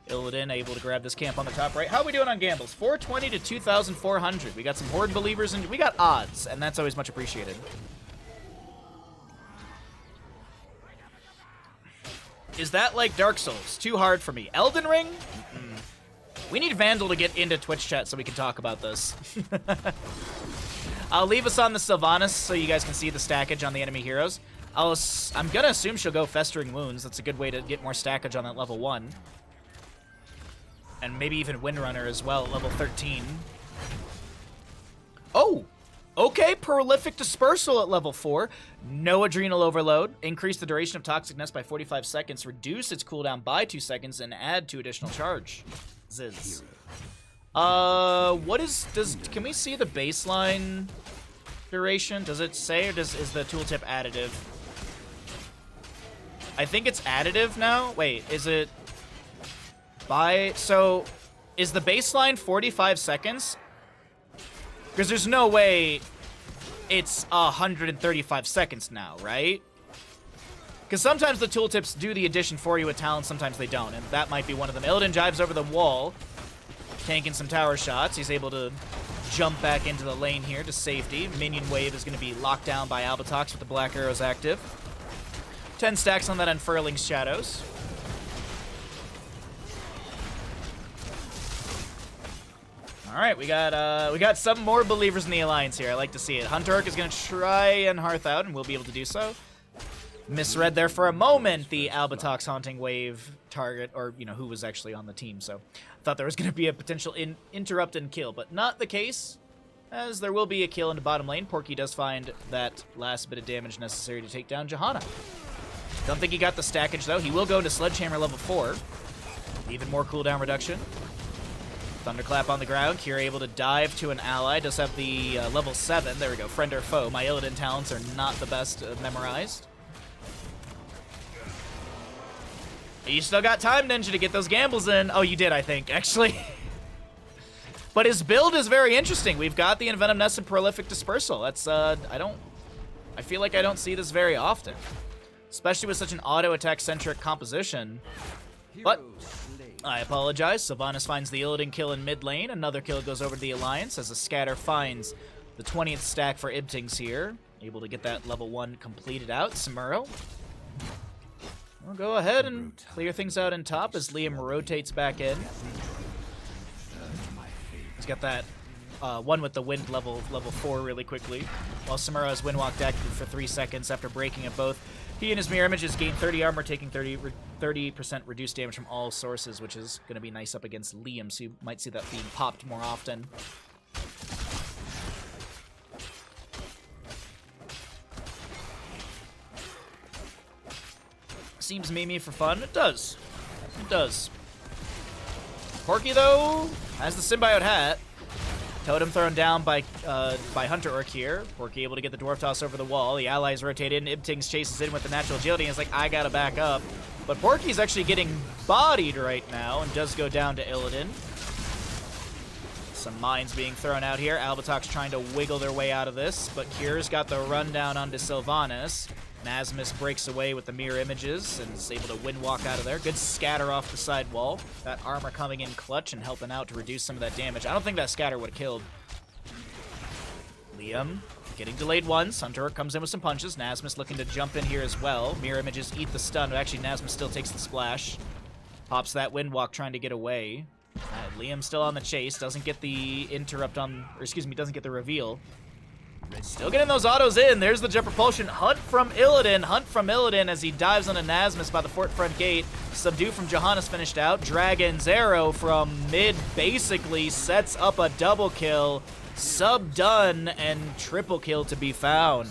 Illidan able to grab this camp on the top right. How are we doing on gambles? 420 to 2,400. We got some Horde believers and we got odds, and that's always much appreciated. Is that like Dark Souls? Too hard for me. Elden Ring? We need Vandal to get into Twitch chat so we can talk about this. I'll leave us on the Sylvanas so you guys can see the stackage on the enemy heroes. I'm gonna assume she'll go Festering Wounds. That's a good way to get more stackage on that level 1. And maybe even Windrunner as well at level 13. Oh! Okay, Prolific Dispersal at level 4. No Adrenal Overload. Increase the duration of Toxic Nest by 45 seconds. Reduce its cooldown by 2 seconds and add 2 additional charge. Ziz. Can we see the baseline duration? Does it say, or is the tooltip additive? I think it's additive now. Wait, is it so is the baseline 45 seconds? Because there's no way it's 135 seconds now, right? Because sometimes the tooltips do the addition for you with talent, sometimes they don't, and that might be one of them. Illidan jives over the wall, tanking some tower shots. He's able to jump back into the lane here to safety. Minion wave is going to be locked down by Albatox with the black arrows active. 10 stacks on that Unfurling Shadows. All right, we got some more believers in the Alliance here. I like to see it. Hunter is going to try and Hearth out, and we'll be able to do so. Misread there for a moment the Albatox Haunting Wave target, or, you know, who was actually on the team, so I thought there was going to be a potential interrupt and kill, but not the case, as there will be a kill into bottom lane. Porky does find that last bit of damage necessary to take down Johanna. Don't think he got the stackage, though. He will go into Sledgehammer level 4. Even more cooldown reduction. Thunderclap on the ground. Kira able to dive to an ally. Does have the level 7. There we go. Friend or foe. My Illidan talents are not the best memorized. You still got time, Ninja, to get those gambles in. Oh, you did, I think, actually. But his build is very interesting. We've got the Envenom Nest and Prolific Dispersal. That's, I feel like I don't see this very often. Especially with such an auto-attack-centric composition. But I apologize. Sylvanas finds the Illidan kill in mid lane. Another kill goes over to the Alliance as the Scatter finds the 20th stack for Ibtings here. Able to get that level 1 completed out. Samuro. We'll go ahead and clear things out in top as Liam rotates back in. He's got that one with the wind level 4 really quickly. While Samuro has Windwalk active for 3 seconds after breaking at both. He and his mirror images gain 30 armor, taking 30% reduced damage from all sources, which is going to be nice up against Liam, so you might see that being popped more often. Seems memey for fun. It does. It does. Porky, though, has the Symbiote hat. Totem thrown down by Hunter Orc here. Porky able to get the Dwarf Toss over the wall. The allies rotate in. Ibtings chases in with the natural agility and is like, I gotta back up. But Porky's actually getting bodied right now and does go down to Illidan. Some mines being thrown out here. Albatox trying to wiggle their way out of this, but Kier's got the rundown onto Sylvanas. Nasmus breaks away with the mirror images and is able to Windwalk out of there. Good scatter off the side wall. That armor coming in clutch and helping out to reduce some of that damage. I don't think that scatter would have killed. Liam getting delayed once. Hunter comes in with some punches. Nasmus looking to jump in here as well. Mirror images eat the stun, but actually Nasmus still takes the splash. Pops that Windwalk trying to get away. Liam still on the chase. Doesn't get the interrupt on, or excuse me, doesn't get the reveal. Still getting those autos in. There's the jet propulsion. Hunt from Illidan as he dives onto Nasmus by the fort front gate. Subdue from Johannes finished out. Dragon's Arrow from mid basically sets up a double kill. Sub done and triple kill to be found.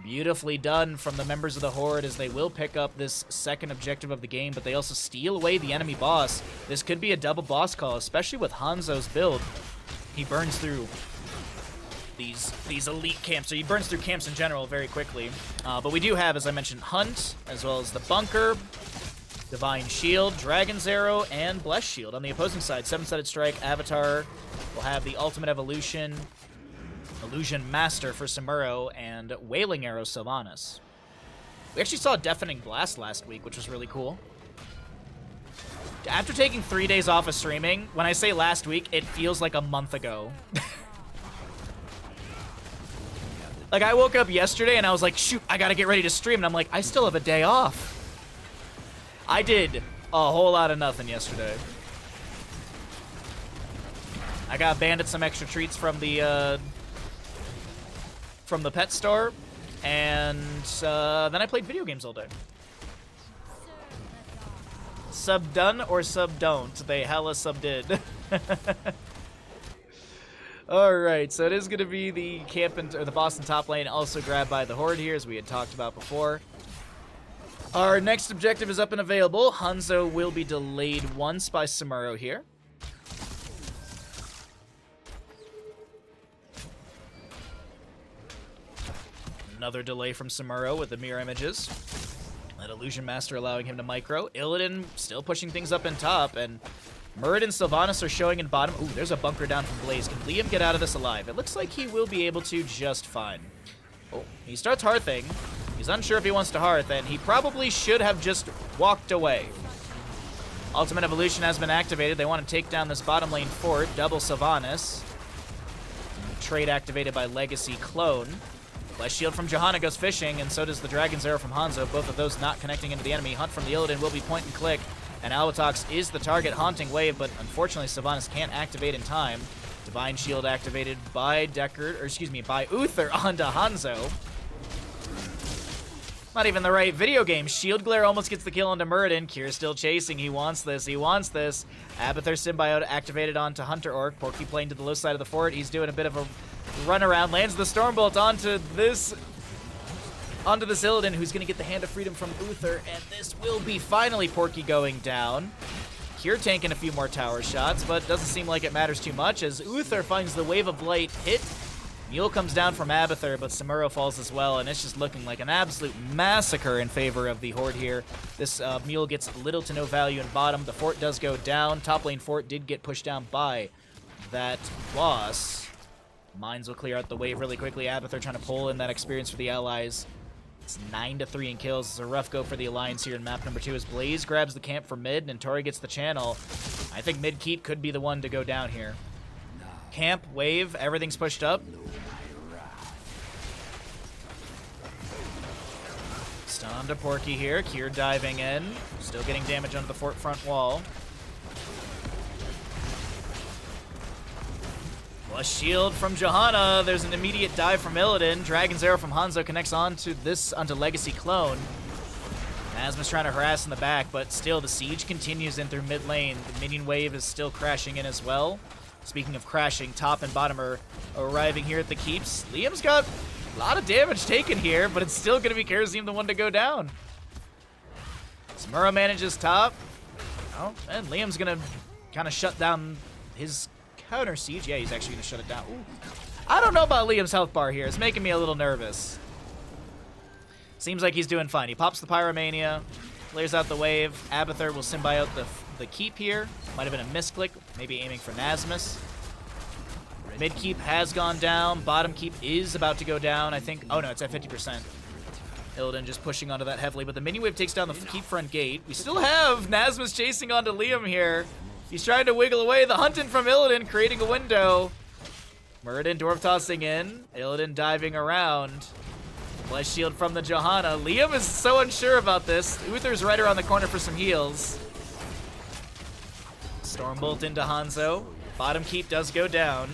Beautifully done from the members of the Horde as they will pick up this second objective of the game, but they also steal away the enemy boss. This could be a double boss call, especially with Hanzo's build. He burns through these elite camps, so he burns through camps in general very quickly. But we do have, as I mentioned, Hunt, as well as the Bunker, Divine Shield, Dragon's Arrow, and Blessed Shield. On the opposing side, 7-sided Strike, Avatar will have the Ultimate Evolution, Illusion Master for Samuro, and Wailing Arrow Sylvanas. We actually saw Deafening Blast last week, which was really cool. After taking 3 days off of streaming, when I say last week, it feels like a month ago. Like, I woke up yesterday and I was like, shoot, I gotta get ready to stream. And I'm like, I still have a day off. I did a whole lot of nothing yesterday. I got banded some extra treats from the pet store, and then I played video games all day. Sub done or sub don't? They hella sub did. Alright, so it is going to be the or the Boston top lane, also grabbed by the Horde here, as we had talked about before. Our next objective is up and available. Hanzo will be delayed once by Samuro here. Another delay from Samuro with the mirror images. That Illusion Master allowing him to micro. Illidan still pushing things up in top, and Murid and Sylvanas are showing in bottom. Ooh, there's a bunker down from Blaze. Can Liam get out of this alive? It looks like he will be able to just fine. Oh, he starts hearthing. He's unsure if he wants to hearth, and he probably should have just walked away. Ultimate Evolution has been activated. They want to take down this bottom lane fort. Double Sylvanas. Trade activated by Legacy Clone. Blessed Shield from Johanna goes fishing, and so does the Dragon's Arrow from Hanzo. Both of those not connecting into the enemy. Hunt from the Illidan will be point and click, and Alatox is the target haunting wave, but unfortunately Sylvanas can't activate in time. Divine Shield activated by by Uther onto Hanzo. Not even the right video game. Shield Glare almost gets the kill onto Muradin. Kyr's still chasing. He wants this. He wants this. Abathur Symbiote activated onto Hunter Orc. Porky playing to the low side of the fort. He's doing a bit of a run around. Lands the Stormbolt onto this Illidan, who's going to get the Hand of Freedom from Uther. And this will be finally Porky going down. Kyr tanking a few more tower shots, but doesn't seem like it matters too much as Uther finds the Wave of Light hit. Mule comes down from Abathur, but Samuro falls as well, and it's just looking like an absolute massacre in favor of the Horde here. This Mule gets little to no value in bottom. The fort does go down. Top lane fort did get pushed down by that boss. Mines will clear out the wave really quickly. Abathur trying to pull in that experience for the allies. It's 9-3 in kills. It's a rough go for the Alliance here in map number 2 as Blaze grabs the camp for mid and Tori gets the channel. I think mid keep could be the one to go down here. Camp, wave, everything's pushed up. Stun to Porky here. Kyr diving in. Still getting damage onto the fort front wall. Plus shield from Johanna. There's an immediate dive from Illidan. Dragon's Arrow from Hanzo connects onto Legacy Clone. Nasma's trying to harass in the back, but still the siege continues in through mid lane. The minion wave is still crashing in as well. Speaking of crashing, top and bottom are arriving here at the keeps. Liam's got a lot of damage taken here, but it's still going to be Kharazim the one to go down. Samuro manages top. Oh, and Liam's going to kind of shut down his counter siege. Yeah, he's actually going to shut it down. Ooh. I don't know about Liam's health bar here. It's making me a little nervous. Seems like he's doing fine. He pops the Pyromania, clears out the wave. Abathur will symbiote the keep here. Might have been a misclick, maybe aiming for Nasmus. Mid keep has gone down. Bottom keep is about to go down, I think. Oh no, it's at 50%. Illidan just pushing onto that heavily, but the mini wave takes down the keep front gate. We still have Nasmus chasing onto Liam here. He's trying to wiggle away. The hunting from Illidan, creating a window. Muradin dwarf tossing in. Illidan diving around. Blessed shield from the Johanna. Liam is so unsure about this. Uther's right around the corner for some heals. Stormbolt into Hanzo. Bottom keep does go down.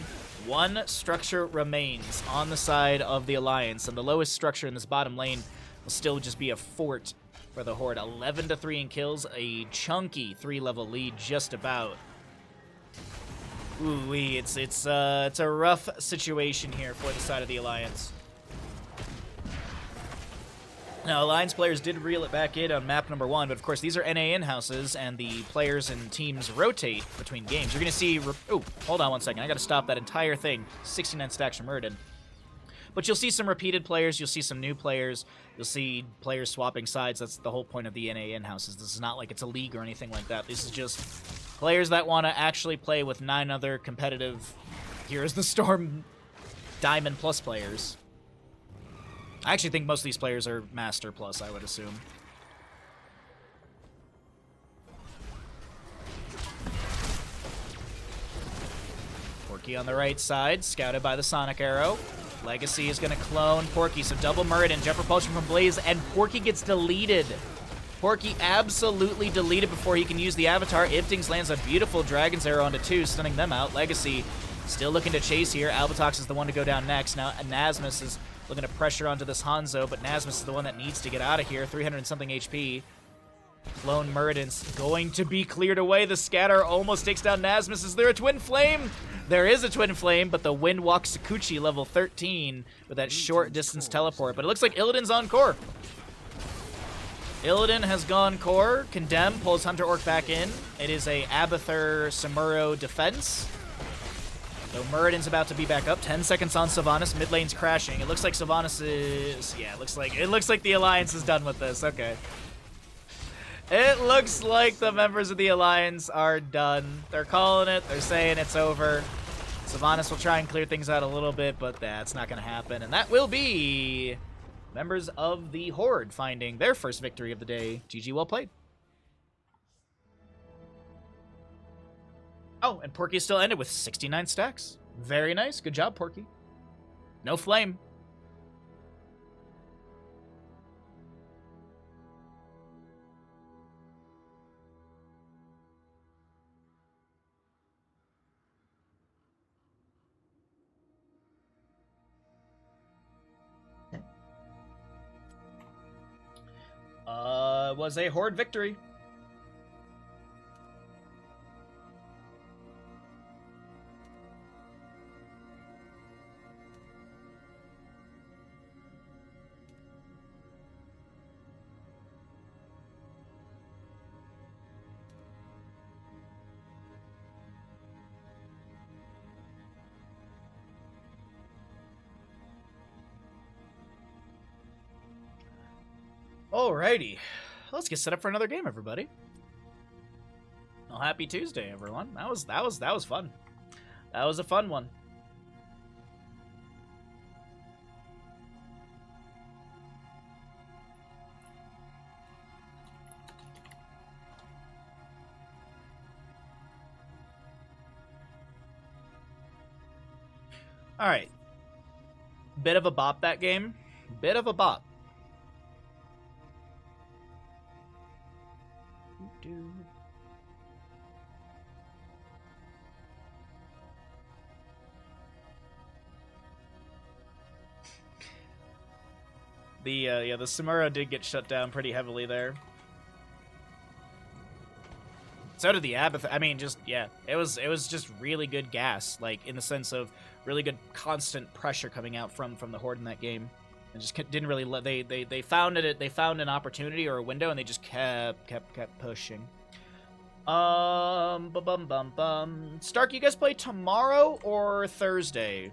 One structure remains on the side of the Alliance, and the lowest structure in this bottom lane will still just be a fort for the Horde. 11-3 in kills, a chunky 3-level lead just about. Ooh-wee, it's a rough situation here for the side of the Alliance. Now, Alliance players did reel it back in on map number 1, but of course these are NA in-houses, and the players and teams rotate between games. You're going to see... Oh, hold on one second. I got to stop that entire thing. 69 stacks from Muradin. But you'll see some repeated players. You'll see some new players. You'll see players swapping sides. That's the whole point of the NA in-houses. This is not like it's a league or anything like that. This is just players that want to actually play with 9 other competitive Here's the Storm Diamond Plus players. I actually think most of these players are Master Plus, I would assume. Porky on the right side, scouted by the Sonic Arrow. Legacy is going to clone Porky, so double Muradin, Jet Propulsion from Blaze, and Porky gets deleted. Porky absolutely deleted before he can use the Avatar. Iftings lands a beautiful Dragon's Arrow onto 2, stunning them out. Legacy still looking to chase here. Albatox is the one to go down next. Now Nasmus is looking to pressure onto this Hanzo, but Nasmus is the one that needs to get out of here. 300-something HP. Lone Muradin's going to be cleared away. The scatter almost takes down Nasmus. Is there a Twin Flame? There is a Twin Flame, but the Windwalk Sakuchi level 13 with that short distance teleport. But it looks like Illidan's on core. Illidan has gone core. Condemn pulls Hunter Orc back in. It is a Abathur Samuro defense. So Muradin's about to be back up. 10 seconds on Sylvanas. Mid lane's crashing. It looks like Sylvanas is... Yeah, it looks like the Alliance is done with this. Okay. It looks like the members of the Alliance are done. They're calling it. They're saying it's over. Sylvanas will try and clear things out a little bit, but that's not going to happen. And that will be members of the Horde finding their first victory of the day. GG, well played. Oh, and Porky still ended with 69 stacks. Very nice. Good job, Porky. No flame. Was a Horde victory. Alrighty. Let's get set up for another game, everybody. Well, happy Tuesday, everyone. That was fun. That was a fun one. All right. Bit of a bop that game. Bit of a bop. The Samuro did get shut down pretty heavily there. So did the Abathur. I mean, just yeah, it was just really good gas, like in the sense of really good constant pressure coming out from the Horde in that game, and just didn't really let they found it. They found an opportunity or a window, and they just kept pushing. Stark, you guys play tomorrow or Thursday?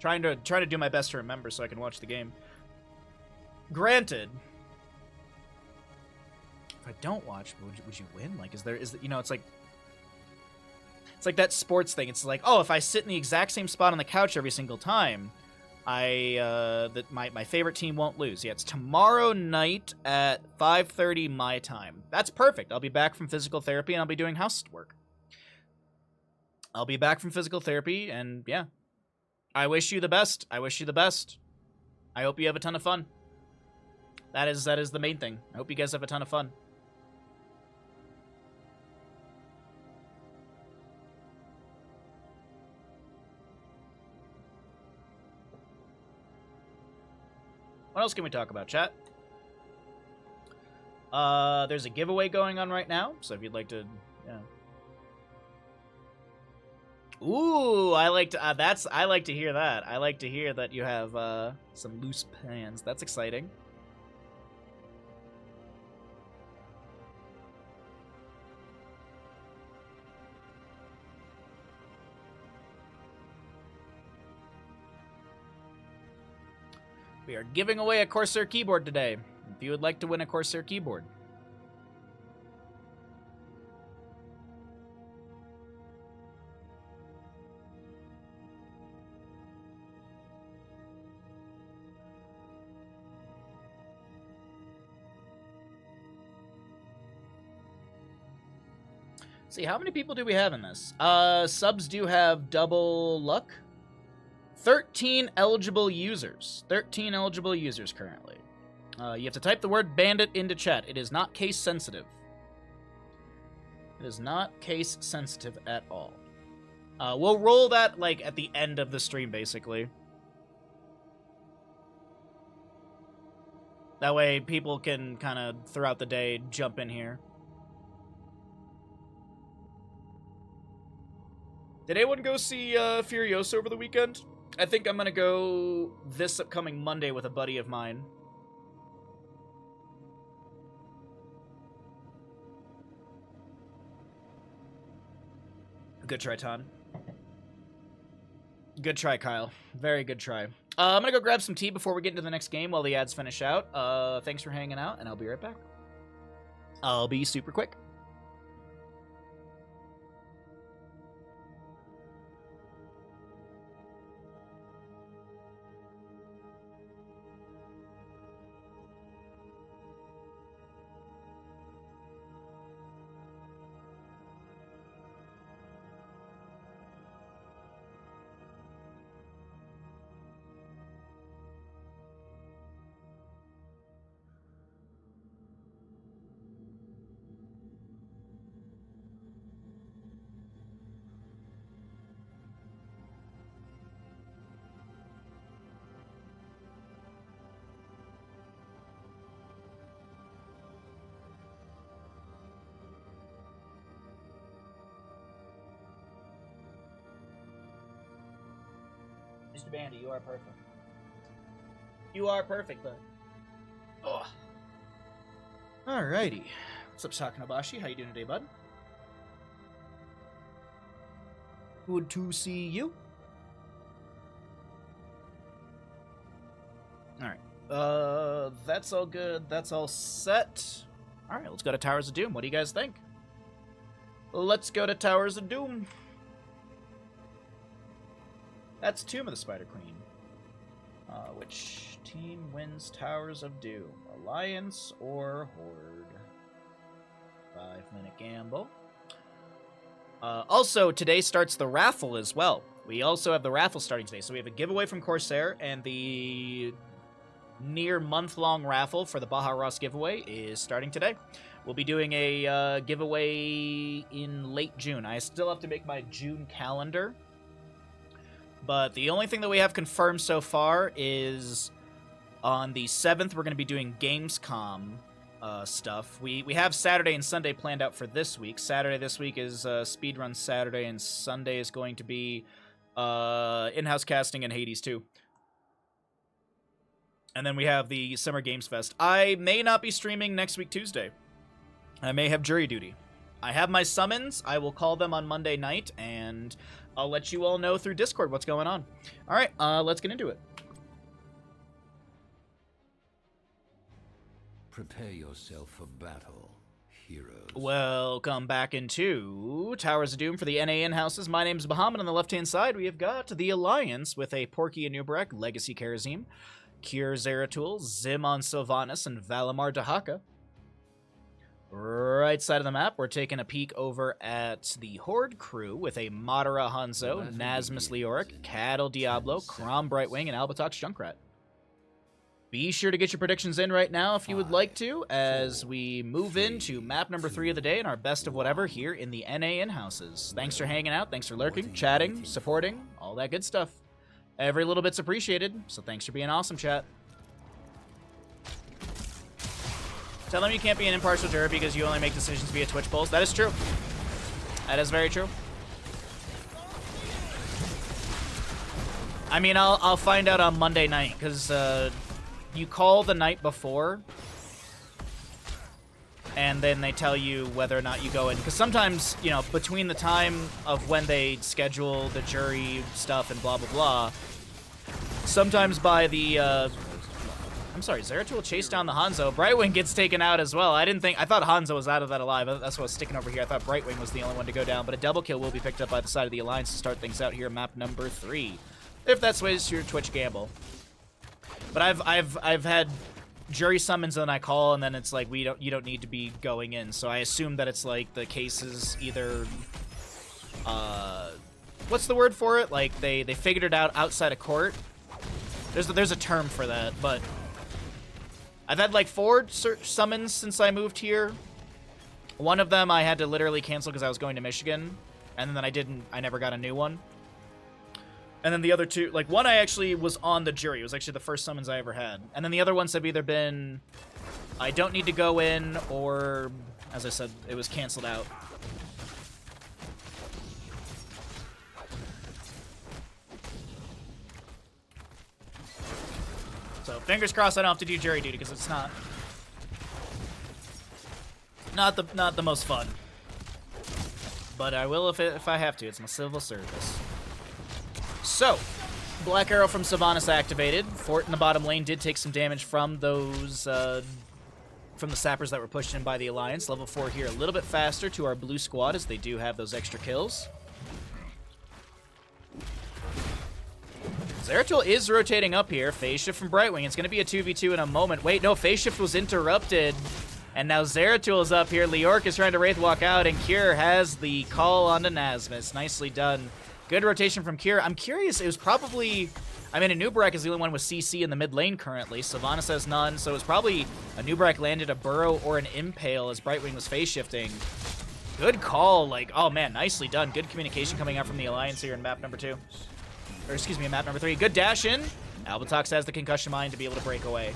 Trying to do my best to remember so I can watch the game. Granted, if I don't watch, would you win? Like, you know, it's like that sports thing. It's like, oh, if I sit in the exact same spot on the couch every single time, my favorite team won't lose. Yeah, it's tomorrow night at 5:30 my time. That's perfect. I'll be back from physical therapy and I'll be doing housework. I'll be back from physical therapy and yeah. I wish you the best. I wish you the best. I hope you have a ton of fun. That is the main thing. I hope you guys have a ton of fun. What else can we talk about, chat? There's a giveaway going on right now, so if you'd like to, yeah. Ooh, I like to I like to hear that. I like to hear that you have some loose plans. That's exciting. We are giving away a Corsair keyboard today. If you would like to win a Corsair keyboard. See, how many people do we have in this? Subs do have double luck. 13 eligible users. 13 eligible users currently. You have to type the word bandit into chat. It is not case sensitive. It is not case sensitive at all. We'll roll that, like, at the end of the stream, basically. That way people can kind of, throughout the day, jump in here. Did anyone go see Furiosa over the weekend? I think I'm gonna go this upcoming Monday with a buddy of mine. Good try, Ton. Good try, Kyle. Very good try. I'm gonna go grab some tea before we get into the next game while the ads finish out. Thanks for hanging out, and I'll be right back. I'll be super quick. Mr. Bandy, you are perfect. You are perfect, bud. Oh. Alrighty. What's up, Sakanabashi? How you doing today, bud? Good to see you. Alright. That's all good. That's all set. Alright, let's go to Towers of Doom. What do you guys think? Let's go to Towers of Doom. That's Tomb of the Spider Queen. Which team wins Towers of Doom? Alliance or Horde? 5-minute gamble. Also, today starts the raffle as well. We also have the raffle starting today. So we have a giveaway from Corsair, and the near month-long raffle for the Baja Ross giveaway is starting today. We'll be doing a giveaway in late June. I still have to make my June calendar. But the only thing that we have confirmed so far is on the 7th, we're going to be doing Gamescom stuff. We have Saturday and Sunday planned out for this week. Saturday this week is Speedrun Saturday, and Sunday is going to be in-house casting and Hades 2. And then we have the Summer Games Fest. I may not be streaming next week Tuesday. I may have jury duty. I have my summons. I will call them on Monday night, and I'll let you all know through Discord what's going on. All right, let's get into it. Prepare yourself for battle, heroes. Welcome back into Towers of Doom for the NA in-houses. My name is Bahamut. On the left-hand side, we have got the Alliance with a Porky Anubarak, Legacy Karazim, Kier Zeratul, Zimon Sylvanas, and Valimar Dahaka. Right side of the map, we're taking a peek over at the Horde crew with a Madara Hanzo, Nazmus Leoric, Cattle Diablo, Crom Brightwing, and Albatox Junkrat. Be sure to get your predictions in right now if you would like to, as we move into map number 3 of the day and our best of whatever here in the NA in-houses. Thanks for hanging out, thanks for lurking, chatting, supporting, all that good stuff. Every little bit's appreciated, so thanks for being awesome, chat. Tell them you can't be an impartial juror because you only make decisions via Twitch polls. That is true. That is very true. I mean, I'll find out on Monday night, because you call the night before, and then they tell you whether or not you go in. Because sometimes, you know, between the time of when they schedule the jury stuff and blah, blah, blah, sometimes by the, I'm sorry, Zeratul chased down the Hanzo. Brightwing gets taken out as well. I thought Hanzo was out of that alive. That's what I was sticking over here. I thought Brightwing was the only one to go down, but a double kill will be picked up by the side of the Alliance to start things out here, map number 3. If that sways your Twitch gamble. But I've had jury summons and then I call, and then it's like you don't need to be going in. So I assume that it's like the case is either what's the word for it? Like they figured it out outside of court. There's a term for that, but I've had like 4 summons since I moved here. One of them I had to literally cancel because I was going to Michigan, and then I never got a new one. And then the other 2, like one I actually was on the jury. It was actually the first summons I ever had. And then the other ones have either been, I don't need to go in, or, as I said, it was canceled out. So fingers crossed I don't have to do jury duty, because it's not the most fun. But I will if I have to. It's my civil service. So, Black Arrow from Sylvanas activated. Fort in the bottom lane did take some damage from those, from the sappers that were pushed in by the Alliance. Level 4 here a little bit faster to our blue squad, as they do have those extra kills. Zeratul is rotating up here. Phase shift from Brightwing. It's going to be a 2v2 in a moment. Wait, no, phase shift was interrupted. And now Zeratul is up here. Leorc is trying to Wraith walk out, and Cure has the call onto Nasmus. Nicely done. Good rotation from Cure. I'm curious, it was probably, I mean, a Nubarak is the only one with CC in the mid lane currently. Sylvanas has none, so it was probably a Nubarak landed a Burrow or an Impale as Brightwing was phase shifting. Good call, like, oh man, nicely done. Good communication coming out from the Alliance here in map number 2. Or excuse me, map number 3. Good dash in. Albatox has the concussion mine to be able to break away.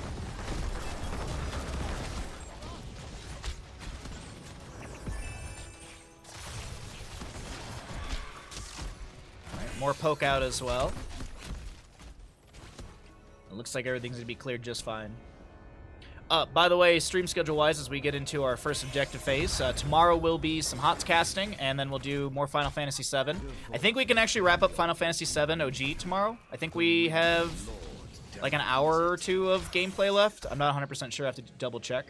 More poke out as well. It looks like everything's going to be cleared just fine. By the way, stream schedule-wise, as we get into our first objective phase, tomorrow will be some HOTS casting, and then we'll do more Final Fantasy VII. I think we can actually wrap up Final Fantasy VII OG tomorrow. I think we have like an hour or 2 of gameplay left. I'm not 100% sure. I have to double-check.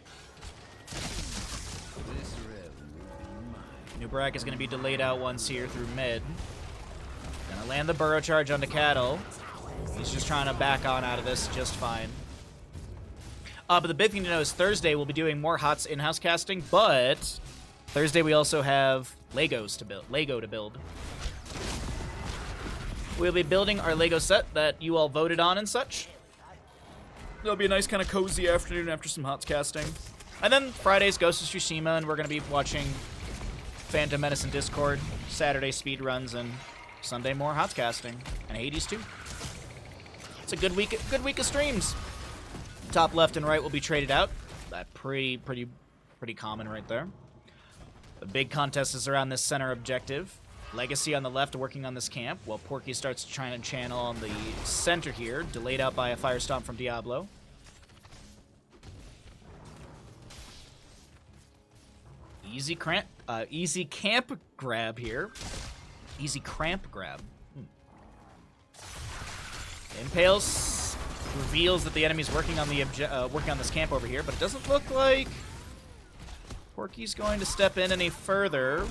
Nubarak is going to be delayed out once here through mid. Gonna land the burrow charge onto Cattle. He's just trying to back on out of this just fine. But the big thing to know is Thursday we'll be doing more HOTS in-house casting, but Thursday we also have Lego to build. We'll be building our Lego set that you all voted on and such. It'll be a nice kind of cozy afternoon after some HOTS casting. And then Friday's Ghost of Tsushima, and we're gonna be watching Phantom Menace in Discord, Saturday speedruns, and Sunday more HOTS casting, and Hades too. It's a good week of streams. Top left and right will be traded out. That pretty common right there. The big contest is around this center objective. Legacy on the left working on this camp, while Porky starts trying to channel on the center here, delayed out by a Fire Stomp from Diablo. Easy camp grab here. Easy cramp grab. Impales reveals that the enemy's working on this camp over here, but it doesn't look like Porky's going to step in any further.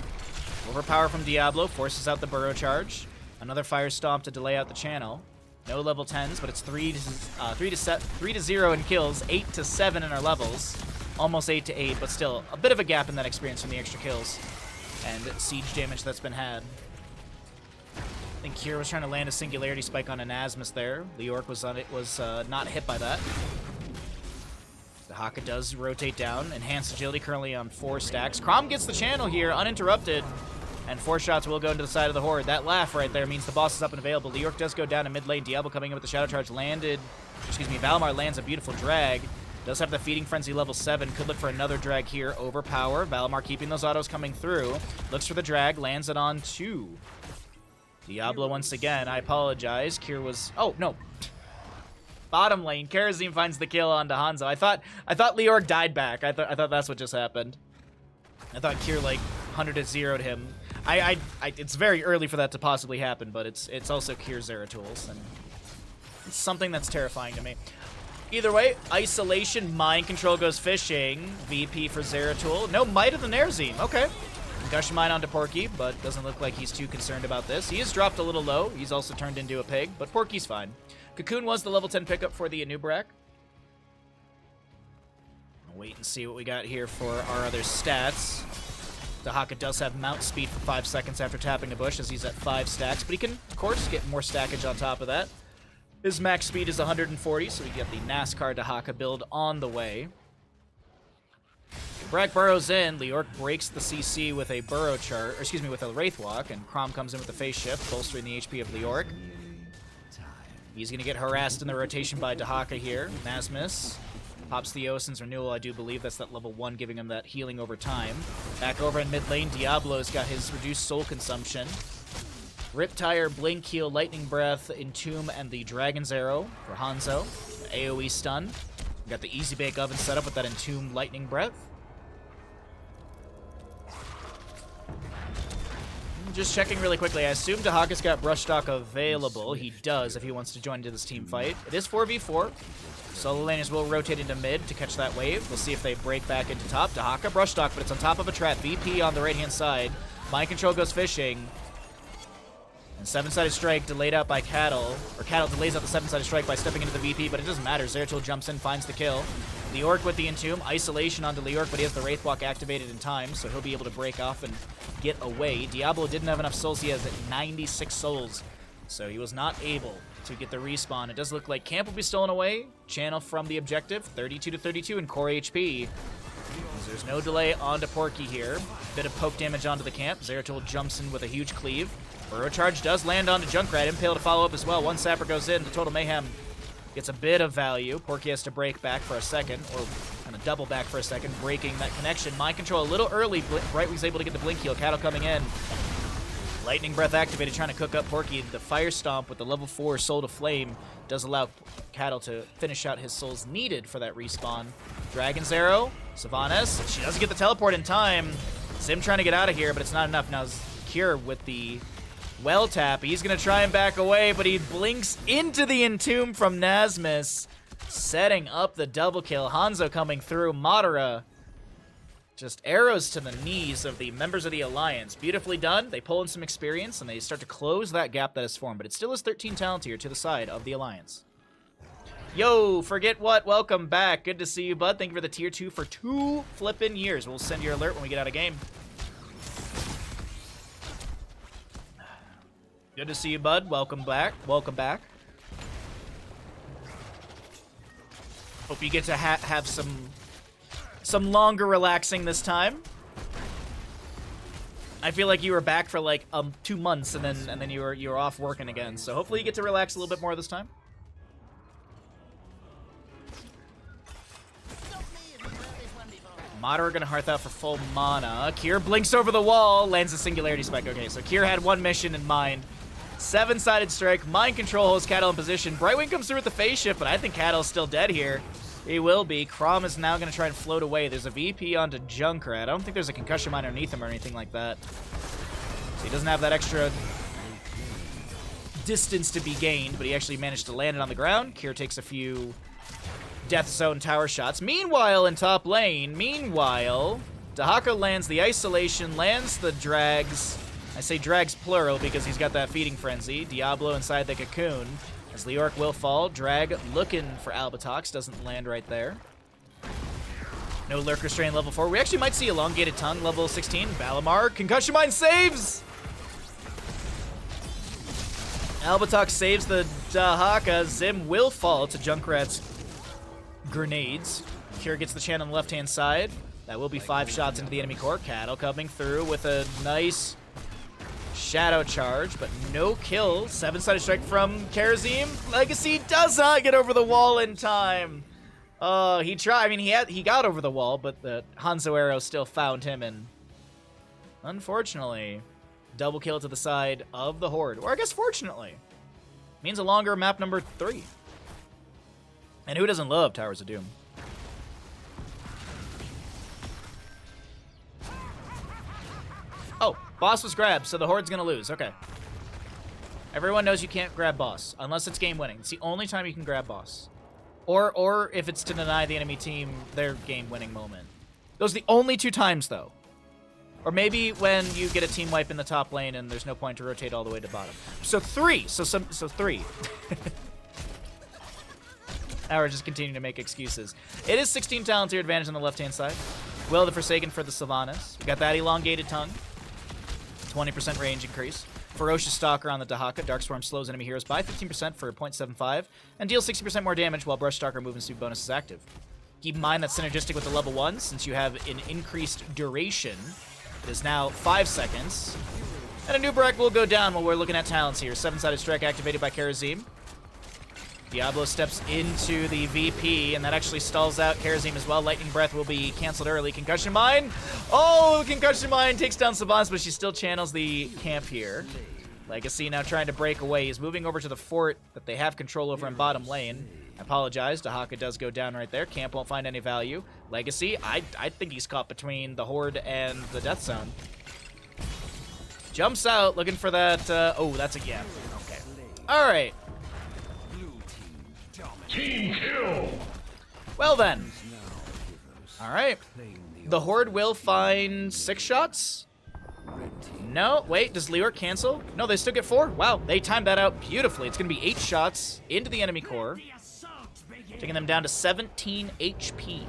Overpower from Diablo forces out the burrow charge. Another Fire Stomp to delay out the channel. No level 10s, but it's 3 to 0 in kills, 8 to 7 in our levels. Almost 8 to 8, but still a bit of a gap in that experience from the extra kills and siege damage that's been had. I think Kira was trying to land a Singularity Spike on Anasmus there. Leorc was not hit by that. The Haka does rotate down. Enhanced Agility currently on 4 stacks. Crom gets the channel here, uninterrupted. And 4 shots will go into the side of the Horde. That laugh right there means the boss is up and available. Leorc does go down to mid lane. Diablo coming in with the Shadow Charge Valimar lands a beautiful drag. Does have the Feeding Frenzy level 7. Could look for another drag here. Overpower. Valimar keeping those autos coming through. Looks for the drag. Lands it on 2. Diablo once again. I apologize. Kier was... Oh, no. Bottom lane. Karazim finds the kill onto Hanzo. I thought Leorg died back. I thought that's what just happened. I thought Kier, like, 100-0'd him. It's very early for that to possibly happen, but it's also Kier Zeratools, and it's something that's terrifying to me. Either way, Isolation, Mind Control goes fishing. VP for Zeratool. No Might of the Nerzim. Okay. Concussion Mine onto Porky, but doesn't look like he's too concerned about this. He is dropped a little low. He's also turned into a pig, but Porky's fine. Cocoon was the level 10 pickup for the Anubrak. Wait and see what we got here for our other stats. Dahaka does have mount speed for 5 seconds after tapping the bush as he's at 5 stacks, but he can, of course, get more stackage on top of that. His max speed is 140, so we get the NASCAR Dahaka build on the way. Brack burrows in. Leork breaks the CC with a burrow chart, or excuse me, with a Wraithwalk, and Crom comes in with a phase shift, bolstering the HP of Leork. He's going to get harassed in the rotation by Dahaka here. Nasmus pops the Osin's Renewal, I do believe. That's that level 1, giving him that healing over time. Back over in mid lane, Diablo's got his reduced soul consumption. Riptire, Blink Heal, Lightning Breath, Entomb, and the Dragon's Arrow for Hanzo. AoE stun. We got the Easy Bake Oven set up with that Entomb Lightning Breath. Just checking really quickly. I assume Dahaka's got Brushstock available. He does if he wants to join into this team fight. It is 4v4. Solo laners will rotate into mid to catch that wave. We'll see if they break back into top. Dahaka Brushstock, but it's on top of a trap. VP on the right-hand side. Mind Control goes fishing. And 7-sided strike delayed out by Cattle. Or Cattle delays out the 7-sided strike by stepping into the VP, but it doesn't matter. Zeratul jumps in, finds the kill. Leork with the Entomb. Isolation onto Leork, but he has the Wraithwalk activated in time, so he'll be able to break off and get away. Diablo didn't have enough souls. He has 96 souls, so he was not able to get the respawn. It does look like camp will be stolen away. Channel from the objective, 32-32 in core HP. There's no delay onto Porky here. Bit of poke damage onto the camp. Zeratul jumps in with a huge cleave. Burrow Charge does land onto Junkrat. Impale to follow up as well. One Sapper goes in. The Total Mayhem gets a bit of value. Porky has to break back for a second, or kind of double back for a second, breaking that connection. Mind Control a little early. Brightwing's able to get the Blink Heal. Cattle coming in. Lightning Breath activated, trying to cook up Porky. The Fire Stomp with the level 4 Soul to Flame does allow Cattle to finish out his souls needed for that respawn. Dragon's Arrow, Sylvanas. She doesn't get the teleport in time. Zim trying to get out of here, but it's not enough. Now Cure with the well tap. He's going to try and back away, but he blinks into the Entomb from Nasmus, setting up the double kill. Hanzo coming through. Madara, just arrows to the knees of the members of the Alliance. Beautifully done. They pull in some experience, and they start to close that gap that has formed, but it still is 13 talent here to the side of the Alliance. Yo, forget what? Welcome back. Good to see you, bud. Thank you for the tier 2 for 2 flippin' years. We'll send your alert when we get out of game. Good to see you, bud. Welcome back. Welcome back. Hope you get to have some longer relaxing this time. I feel like you were back for like 2 months, and then you were off working again. So hopefully you get to relax a little bit more this time. Madara gonna Hearth out for full mana. Kier blinks over the wall, lands a Singularity Spike. Okay, so Kier had one mission in mind. 7-sided strike, Mind Control holds Cattle in position. Brightwing comes through with the phase shift, but I think Cattle's still dead here. He will be. Crom is now gonna try and float away. There's a VP onto Junkrat. I don't think there's a concussion mine underneath him or anything like that. So he doesn't have that extra distance to be gained, but he actually managed to land it on the ground. Kier takes a few Death Zone tower shots. Meanwhile, in top lane, Dahaka lands the Isolation, lands the Drags. I say Drags plural because he's got that Feeding Frenzy. Diablo inside the Cocoon. As Leork will fall, Drag looking for Albatox, doesn't land right there. No Lurk Restraint level 4. We actually might see Elongated Tongue level 16. Valimar, Concussion Mine saves! Albatox saves the Dahaka. Zim will fall to Junkrat's grenades. Cure gets the channel on the left-hand side. That will be 5 shots into the enemy core. Cattle coming through with a nice Shadow Charge, but no kill. 7-sided strike from Karazim. Legacy does not get over the wall in time. He tried. I mean, he got over the wall, but the Hanzo arrow still found him, and unfortunately, double kill to the side of the Horde. Or I guess fortunately. Means a longer map number 3. And who doesn't love Towers of Doom? Oh, boss was grabbed, so the Horde's gonna lose. Okay. Everyone knows you can't grab boss, unless it's game winning. It's the only time you can grab boss. Or if it's to deny the enemy team their game winning moment. Those are the only 2 times, though. Or maybe when you get a team wipe in the top lane and there's no point to rotate all the way to bottom. So 3. So 3. Now we're just continuing to make excuses. It is 16 talent to your advantage on the left-hand side. Will the Forsaken for the Sylvanas. We got that elongated tongue. 20% range increase. Ferocious Stalker on the Dahaka. Darkstorm slows enemy heroes by 15% for 0.75 and deals 60% more damage while Brush Stalker movement speed bonus is active. Keep in mind that's synergistic with the level 1 since you have an increased duration. It is now 5 seconds. And a new Nubarak will go down while we're looking at talents here. 7-sided strike activated by Karazim. Diablo steps into the VP, and that actually stalls out Karazim as well. Lightning Breath will be canceled early. Concussion Mine! Oh, Concussion Mine takes down Savans, but she still channels the camp here. Legacy now trying to break away. He's moving over to the fort that they have control over in bottom lane. I apologize. Dahaka does go down right there. Camp won't find any value. Legacy, I think he's caught between the Horde and the Death Zone. Jumps out, looking for that. Oh, that's a gap. Okay. All right. Team kill! Well then. All right. The Horde will find 6 shots. No, wait, does Leoric cancel? No, they still get 4. Wow, they timed that out beautifully. It's going to be 8 shots into the enemy core, taking them down to 17 HP.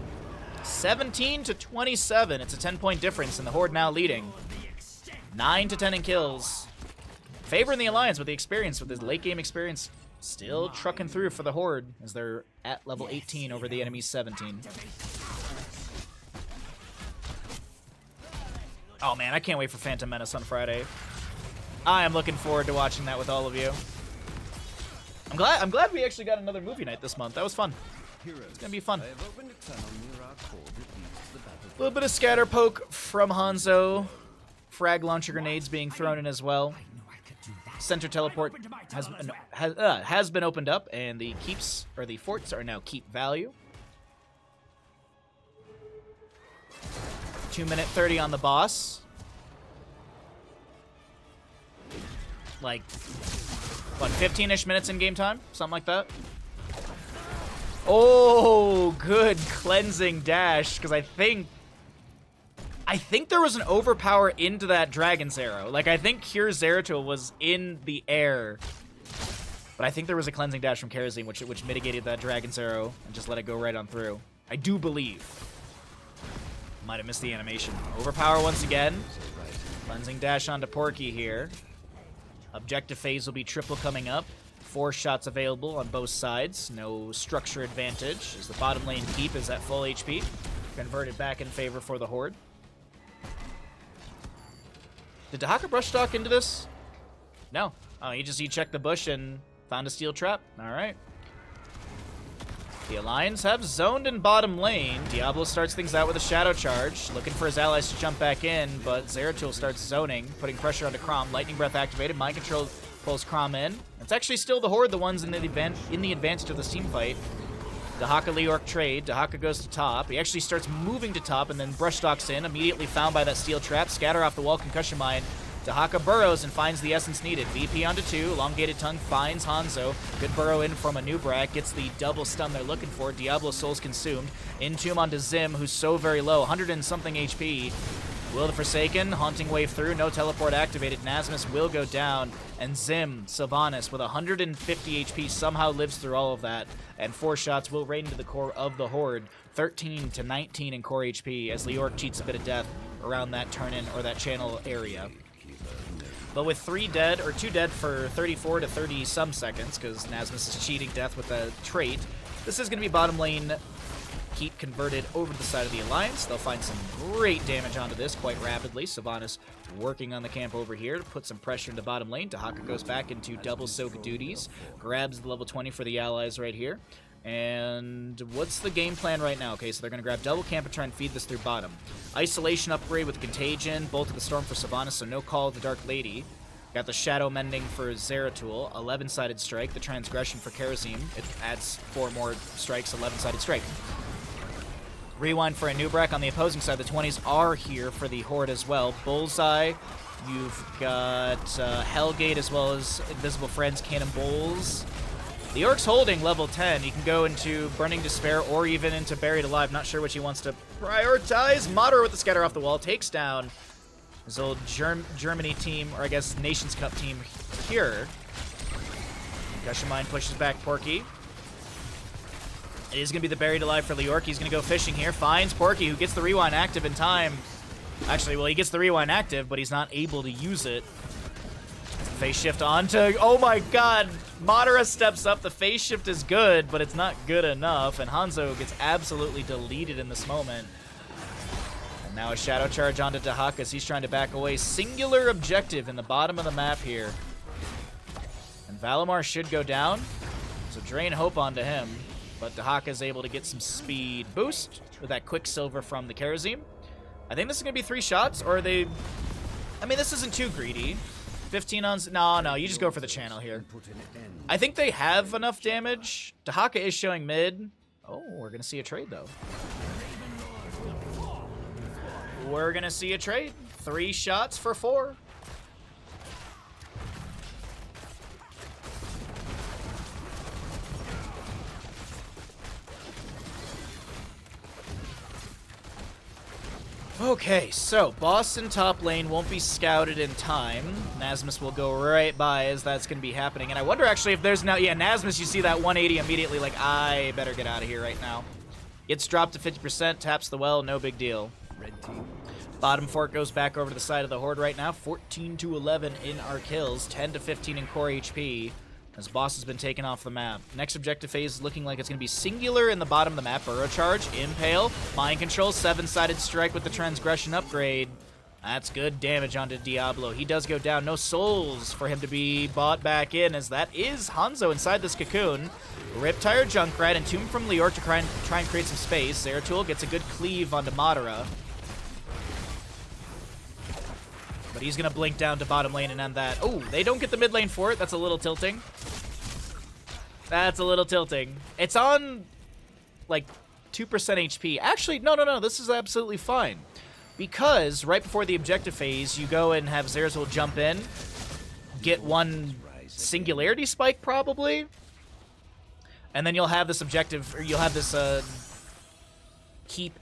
17 to 27. It's a 10-point difference, and the Horde now leading. 9 to 10 in kills. Favoring the Alliance with the experience, with his late-game experience. Still trucking through for the Horde as they're at level 18 over the enemy's 17. Oh man, I can't wait for Phantom Menace on Friday. I am looking forward to watching that with all of you. I'm glad we actually got another movie night this month. That was fun. It's gonna be fun. A little bit of scatter poke from Hanzo. Frag launcher grenades being thrown in as well. Center teleport has been opened up, and the keeps or the forts are now keep value. 2-minute 30 on the boss. Like, what, 15-ish minutes in game time? Something like that. Oh, good cleansing dash, because I think there was an overpower into that Dragon's Arrow. Like, I think Cure Zeratul was in the air. But I think there was a cleansing dash from Karazim, which mitigated that Dragon's Arrow and just let it go right on through. I do believe. Might have missed the animation. Overpower once again. Cleansing dash onto Porky here. Objective phase will be triple coming up. 4 shots available on both sides. No structure advantage, as the bottom lane keep is at full HP. Converted back in favor for the Horde. Did Dahaka brush stalk into this? No. Oh, he checked the bush and found a steel trap. All right. The Alliance have zoned in bottom lane. Diablo starts things out with a Shadow Charge, looking for his allies to jump back in, but Zeratul starts zoning, putting pressure onto Chrom. Lightning Breath activated. Mind Control pulls Chrom in. It's actually still the Horde, the ones in the advantage of this team fight. Dahaka Leoric trade. Dahaka goes to top. He actually starts moving to top and then brush stalks in, immediately found by that steel trap. Scatter off the wall, concussion mine. Dahaka burrows and finds the essence needed. VP onto 2. Elongated tongue finds Hanzo. Good burrow in from a Nubarak. Gets the double stun they're looking for. Diablo Soul's consumed. Entomb onto Zim, who's so very low. 100 and something HP. Will the Forsaken, haunting wave through, no teleport activated. Nasmus will go down, and Zim, Sylvanas, with 150 HP, somehow lives through all of that, and 4 shots will raid into the core of the Horde. 13 to 19 in core HP, as Leoric cheats a bit of death around that turn-in or that channel area. But with 3 dead, or 2 dead for 34 to 30-some seconds, because Nasmus is cheating death with a trait, this is going to be bottom lane keep converted over to the side of the Alliance. They'll find some great damage onto this quite rapidly. Sylvanas working on the camp over here to put some pressure into bottom lane. Dahaka goes back into double soak duties. Grabs the level 20 for the allies right here. And what's the game plan right now? Okay, so they're going to grab double camp and try and feed this through bottom. Isolation upgrade with Contagion, Bolt of the Storm for Sylvanas, so no Call of the Dark Lady. Got the Shadow Mending for Zeratul, 11-sided strike, the Transgression for Karazim. It adds 4 more strikes, 11-sided strike. Rewind for Anubrak on the opposing side. The 20s are here for the Horde as well. Bullseye, you've got Hellgate as well as Invisible Friends, Cannonballs. The Orc's holding level 10. He can go into Burning Despair or even into Buried Alive. Not sure which he wants to prioritize. Madara with the Scatter off the wall takes down his old Germany team, or I guess Nations Cup team here. Gushing Mind pushes back Porky. It is going to be the Buried Alive for Leorc. He's going to go fishing here. Finds Porky, who gets the Rewind active in time. Actually, well, he gets the Rewind active, but he's not able to use it. Phase shift onto... Oh my god! Madara steps up. The phase shift is good, but it's not good enough. And Hanzo gets absolutely deleted in this moment. And now a Shadow Charge onto Dahaka as he's trying to back away. Singular objective in the bottom of the map here. And Valimar should go down. So Drain Hope onto him. But Dahaka is able to get some speed boost with that Quicksilver from the Karazim. I think this is going to be 3 shots, or are they... I mean, this isn't too greedy. 15 on... No, you just go for the channel here. I think they have enough damage. Dahaka is showing mid. Oh, we're going to see a trade, though. We're going to see a trade. 3 shots for 4. Okay, so Boston top lane won't be scouted in time. Nasmus will go right by as that's going to be happening. And I wonder actually if there's now... Yeah, Nasmus, you see that 180 immediately, like, I better get out of here right now. Gets dropped to 50%, taps the well, no big deal. Red team. Bottom fork goes back over to the side of the Horde right now. 14 to 11 in our kills, 10 to 15 in core HP. As boss has been taken off the map. Next objective phase is looking like it's going to be singular in the bottom of the map. Burrow Charge, Impale, Mind Control, 7-sided strike with the Transgression upgrade. That's good damage onto Diablo. He does go down. No souls for him to be bought back in, as that is Hanzo inside this cocoon. Riptire, Junkrat, and Tomb from Leorc to try and create some space. Zeratul gets a good cleave onto Madara. But he's going to blink down to bottom lane and end that. Oh, they don't get the mid lane for it. That's a little tilting. That's a little tilting. It's on, like, 2% HP. Actually, no. This is absolutely fine. Because right before the objective phase, you go and have Zeratul jump in, get 1 Singularity Spike, probably. And then you'll have this objective, or you'll have this keep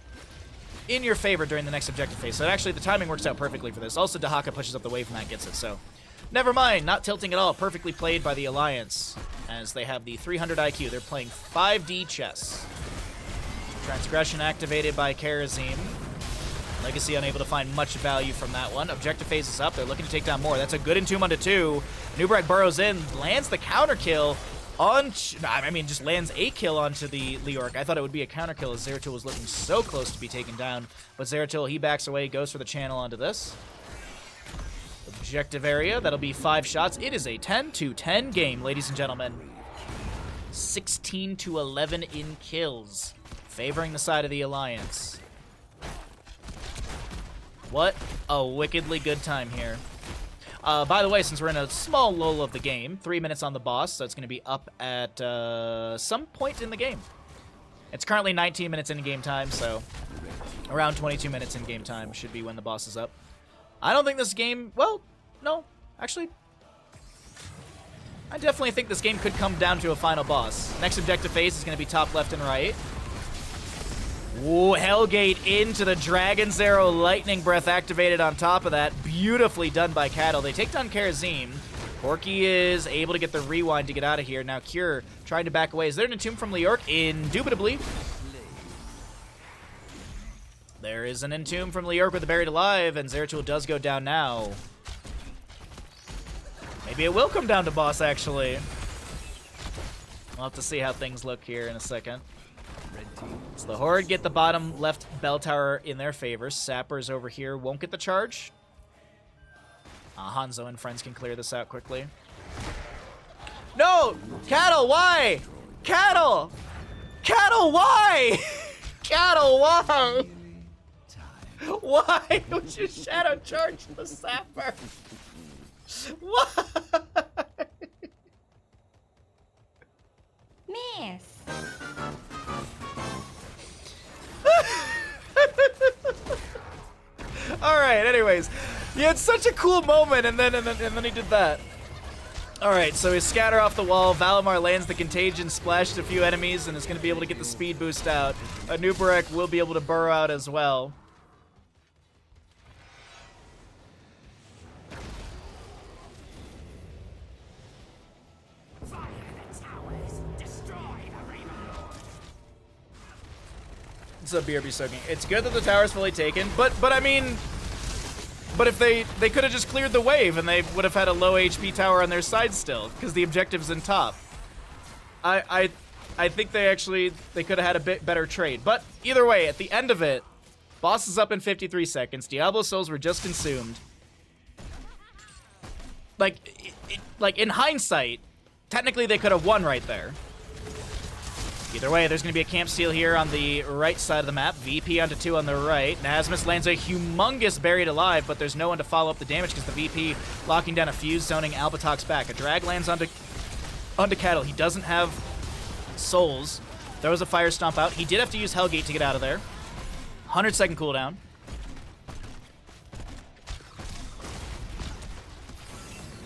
in your favor during the next objective phase. So actually, the timing works out perfectly for this. Also, Dahaka pushes up the wave and that gets it, so... Never mind, not tilting at all. Perfectly played by the Alliance, as they have the 300 IQ. They're playing 5D chess. Transgression activated by Karazim. Legacy unable to find much value from that one. Objective phase is up. They're looking to take down more. That's a good Entomb onto 2. Nubrak burrows in, lands the counter kill. Just lands a kill onto the Leorc. I thought it would be a counter kill as Zeratul was looking so close to be taken down. But Zeratul, he backs away, goes for the channel onto this. Objective area, that'll be 5 shots. It is a 10 to 10 game, ladies and gentlemen. 16 to 11 in kills, favoring the side of the Alliance. What a wickedly good time here. By the way, since we're in a small lull of the game, 3 minutes on the boss, so it's going to be up at some point in the game. It's currently 19 minutes in game time, so around 22 minutes in game time should be when the boss is up. I don't think this game... Well, no. Actually, I definitely think this game could come down to a final boss. Next objective phase is going to be top left and right. Ooh, Hellgate into the Dragon's Arrow, Lightning Breath activated on top of that. Beautifully done by Cattle. They take down Karazim. Porky is able to get the rewind to get out of here. Now Cure trying to back away. Is there an Entomb from Leorc? Indubitably. There is an Entomb from Leorc with the Buried Alive, and Zeratul does go down now. Maybe it will come down to boss, actually. We'll have to see how things look here in a second. So the Horde get the bottom left bell tower in their favor. Sappers over here won't get the charge. Hanzo and friends can clear this out quickly. No! Cattle, why? Cattle! Cattle, why? Cattle, why? Why would you shadow charge the sapper? Why? Miss. All right. Anyways, you had such a cool moment, and then he did that. All right. So he scatter off the wall. Valimar lands the contagion, splashed a few enemies, and is going to be able to get the speed boost out. Anubarak will be able to burrow out as well. What's up, BRB soaking? It's good that the tower's fully taken, but I mean, but if they could have just cleared the wave and they would have had a low HP tower on their side still, because the objective's in top. I think they could have had a bit better trade. But either way, at the end of it, boss is up in 53 seconds. Diablo souls were just consumed. Like in hindsight, technically they could have won right there. Either way, there's going to be a camp steal here on the right side of the map. VP onto 2 on the right. Nasmus lands a humongous buried alive, but there's no one to follow up the damage because the VP locking down a fuse, zoning Albatox back. A drag lands onto Cattle. He doesn't have souls. Throws a fire stomp out. He did have to use Hellgate to get out of there. 100-second cooldown.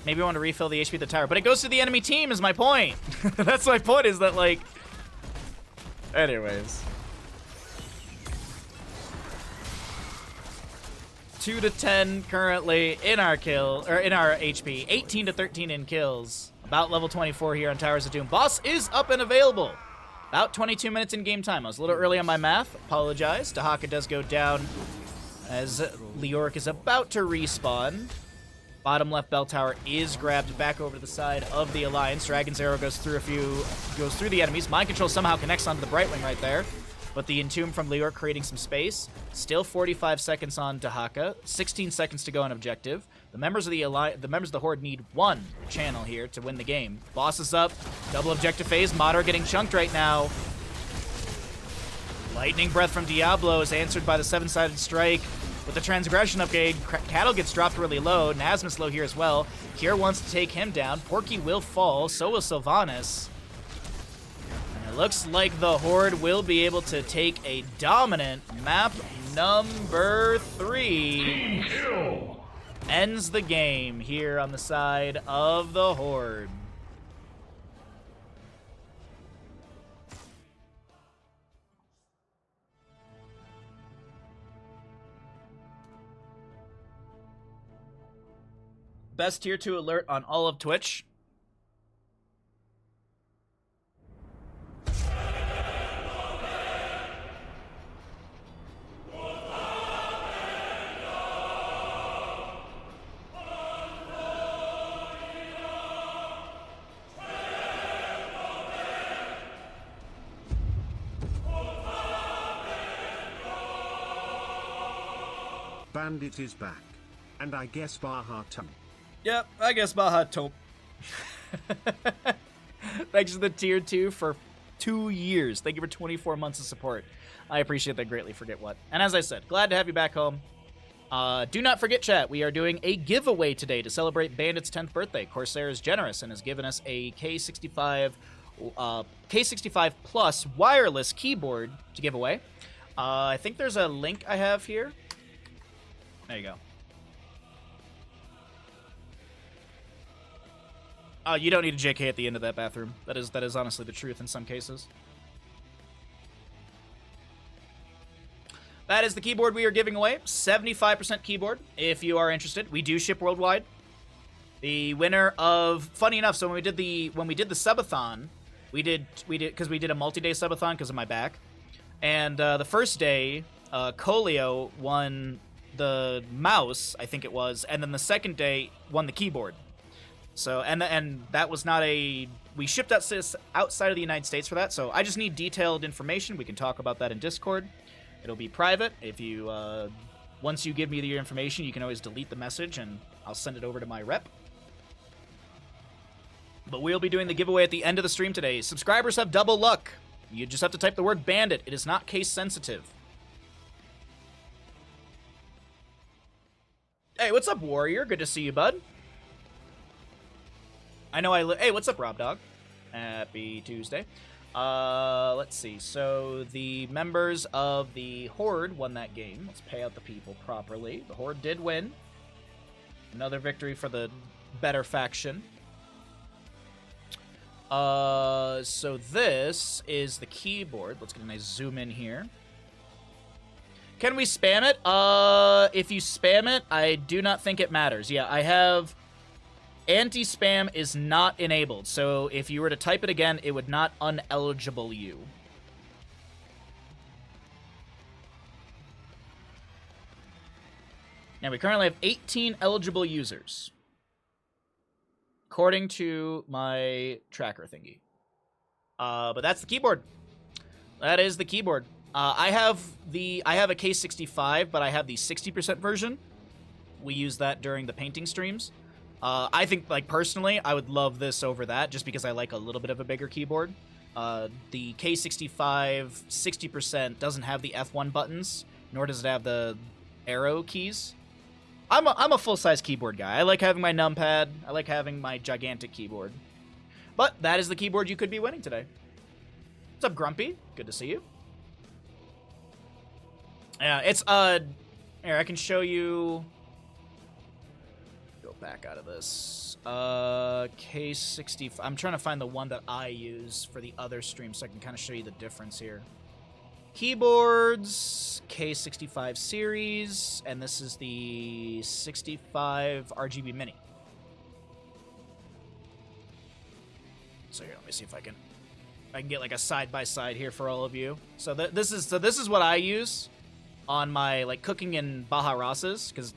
Maybe I want to refill the HP of the tower, but it goes to the enemy team is my point. That's my point, is that, like... Anyways. 2 to 10 currently in our HP. 18 to 13 in kills. About level 24 here on Towers of Doom. Boss is up and available. About 22 minutes in game time. I was a little early on my math. Apologize. Dahaka does go down as Leoric is about to respawn. Bottom left bell tower is grabbed back over to the side of the Alliance. Dragon's Arrow goes through the enemies. Mind Control somehow connects onto the Brightwing right there. But the Entomb from Leoric creating some space. Still 45 seconds on Dahaka. 16 seconds to go on objective. The members of the Horde need one channel here to win the game. Boss is up. Double objective phase. Madara getting chunked right now. Lightning Breath from Diablo is answered by the 7-sided strike. With the Transgression upgrade, Cattle gets dropped really low. Nasmus low here as well. Kier wants to take him down. Porky will fall. So will Sylvanas. And it looks like the Horde will be able to take a dominant map number 3. Ends the game here on the side of the Horde. Best tier 2 alert on all of Twitch. Bandit is back. And I guess Bahamut. Yep, I guess Bahamut. Thanks to the tier 2 for 2 years. Thank you for 24 months of support. I appreciate that greatly. Forget what. And as I said, glad to have you back home. Do not forget, chat, we are doing a giveaway today to celebrate Bandit's 10th birthday. Corsair is generous and has given us a K65 Plus wireless keyboard to give away. I think there's a link I have here. There you go. You don't need a JK at the end of that bathroom. That is honestly the truth in some cases. That is the keyboard we are giving away. 75% keyboard, if you are interested. We do ship worldwide. The winner of, funny enough, so when we did the subathon, we did a multi-day subathon because of my back. And the first day, Colio won the mouse, I think it was, and then the second day won the keyboard. So, and that was not we shipped outside of the United States for that, so I just need detailed information. We can talk about that in Discord. It'll be private. If you, once you give me your information, you can always delete the message, and I'll send it over to my rep. But we'll be doing the giveaway at the end of the stream today. Subscribers have double luck. You just have to type the word bandit. It is not case sensitive. Hey, what's up, Warrior? Good to see you, bud. I know Hey, what's up, Rob Dog? Happy Tuesday. Let's see. So the members of the Horde won that game. Let's pay out the people properly. The Horde did win. Another victory for the better faction. So this is the keyboard. Let's get a nice zoom in here. Can we spam it? If you spam it, I do not think it matters. Yeah, I have... Anti-spam is not enabled, so if you were to type it again, it would not uneligible you. Now, we currently have 18 eligible users, according to my tracker thingy. But that's the keyboard. That is the keyboard. I have a K65, but I have the 60% version. We use that during the painting streams. I think, like, personally, I would love this over that, just because I like a little bit of a bigger keyboard. The K65 60% doesn't have the F1 buttons, nor does it have the arrow keys. I'm a full-size keyboard guy. I like having my numpad. I like having my gigantic keyboard. But that is the keyboard you could be winning today. What's up, Grumpy? Good to see you. Yeah, it's, here, I can show you... Back out of this. K60. I'm trying to find the one that I use for the other stream so I can kind of show you the difference here. Keyboards, K65 series, and this is the 65 RGB Mini. So here, let me see if I can get like a side by side here for all of you. So this is what I use on my, like, cooking in Baharasas, because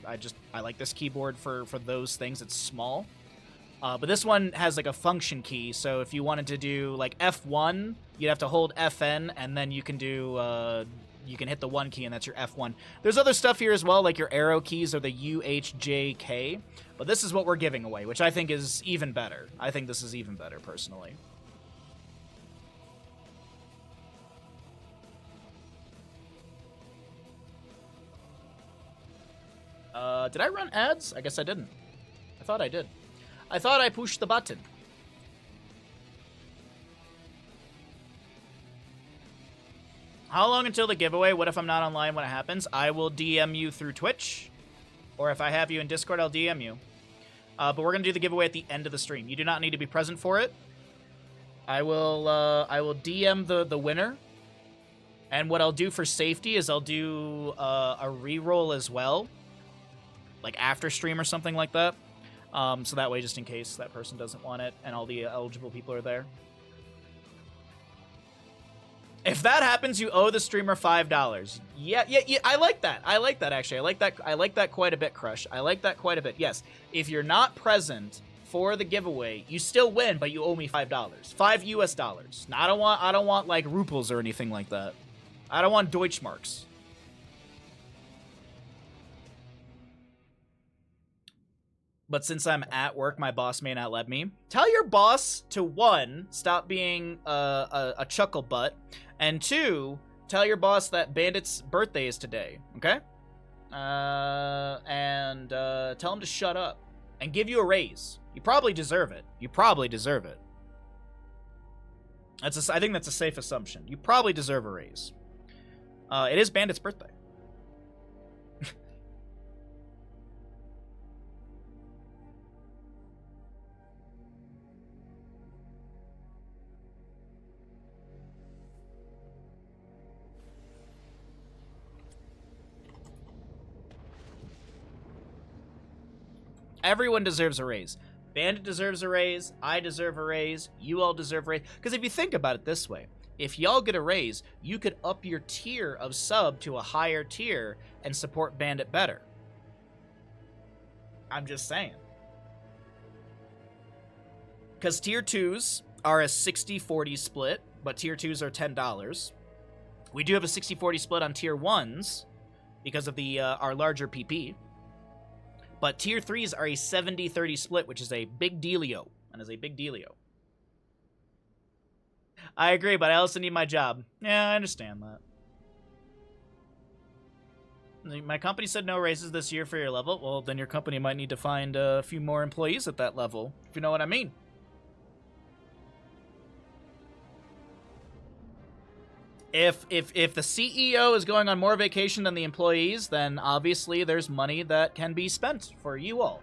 I like this keyboard for those things. It's small. But this one has, like, a function key, so if you wanted to do, like, F1, you'd have to hold FN, and then you can do, you can hit the 1 key, and that's your F1. There's other stuff here as well, like your arrow keys are the U, H, J, K, but this is what we're giving away, which I think is even better. I think this is even better, personally. Did I run ads? I guess I didn't. I thought I did. I thought I pushed the button. How long until the giveaway? What if I'm not online when it happens? I will DM you through Twitch. Or if I have you in Discord, I'll DM you. But we're going to do the giveaway at the end of the stream. You do not need to be present for it. I will DM the winner. And what I'll do for safety is I'll do a reroll as well. Like after stream or something like that. So that way, just in case that person doesn't want it and all the eligible people are there. If that happens, you owe the streamer $5. Yeah, I like that. I like that, actually. I like that quite a bit, Crush. I like that quite a bit. Yes, if you're not present for the giveaway, you still win, but you owe me $5. $5 US. Now, I don't want like ruples or anything like that. I don't want Deutschmarks. But since I'm at work, my boss may not let me. Tell your boss to, 1, stop being a chuckle butt, and 2, tell your boss that Bandit's birthday is today, okay? And tell him to shut up and give you a raise. You probably deserve it. You probably deserve it. I think that's a safe assumption. You probably deserve a raise. It is Bandit's birthday. Everyone deserves a raise. Bandit deserves a raise. I deserve a raise. You all deserve a raise. Because if you think about it this way, if y'all get a raise, you could up your tier of sub to a higher tier and support Bandit better. I'm just saying. Because tier 2s are a 60-40 split, but tier 2s are $10. We do have a 60-40 split on tier 1s because of the our larger PP. But tier 3s are a 70-30 split, which is a big dealio. And is a big dealio. I agree, but I also need my job. Yeah, I understand that. My company said no raises this year for your level. Well, then your company might need to find a few more employees at that level, if you know what I mean. If the CEO is going on more vacation than the employees, then obviously there's money that can be spent for you all.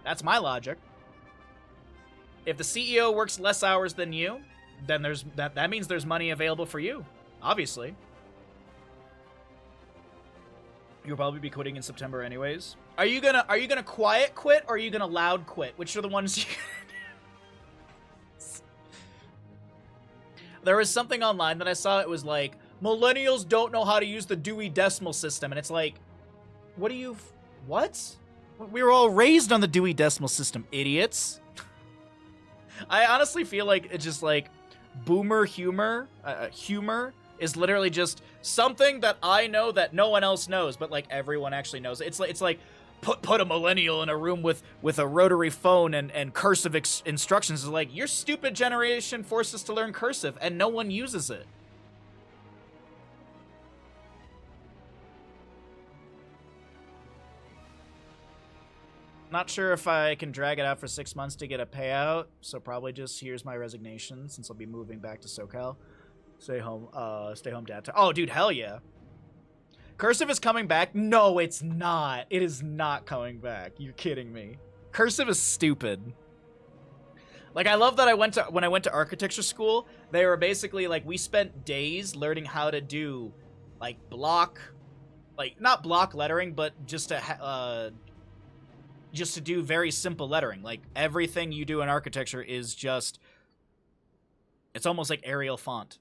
That's my logic. If the CEO works less hours than you, then that means there's money available for you, obviously. You'll probably be quitting in September anyways. Are you gonna quiet quit or are you gonna loud quit? Which are the ones you There was something online that I saw. It was like, millennials don't know how to use the Dewey Decimal System. And it's like, what? We were all raised on the Dewey Decimal System, idiots. I honestly feel like it's just like boomer humor. Humor is literally just something that I know that no one else knows, but like everyone actually knows. It's like put a millennial in a room with a rotary phone and cursive instructions. Is like, your stupid generation forced us to learn cursive and no one uses it. Not sure if I can drag it out for 6 months to get a payout, so probably just here's my resignation since I'll be moving back to SoCal. Stay home, dad. Oh, dude, hell yeah. Cursive is coming back? No, it's not. It is not coming back. You're kidding me. Cursive is stupid. Like, I love that when I went to architecture school, they were basically like, we spent days learning how to do like not block lettering, but just to do very simple lettering. Like, everything you do in architecture is just, it's almost like Arial font.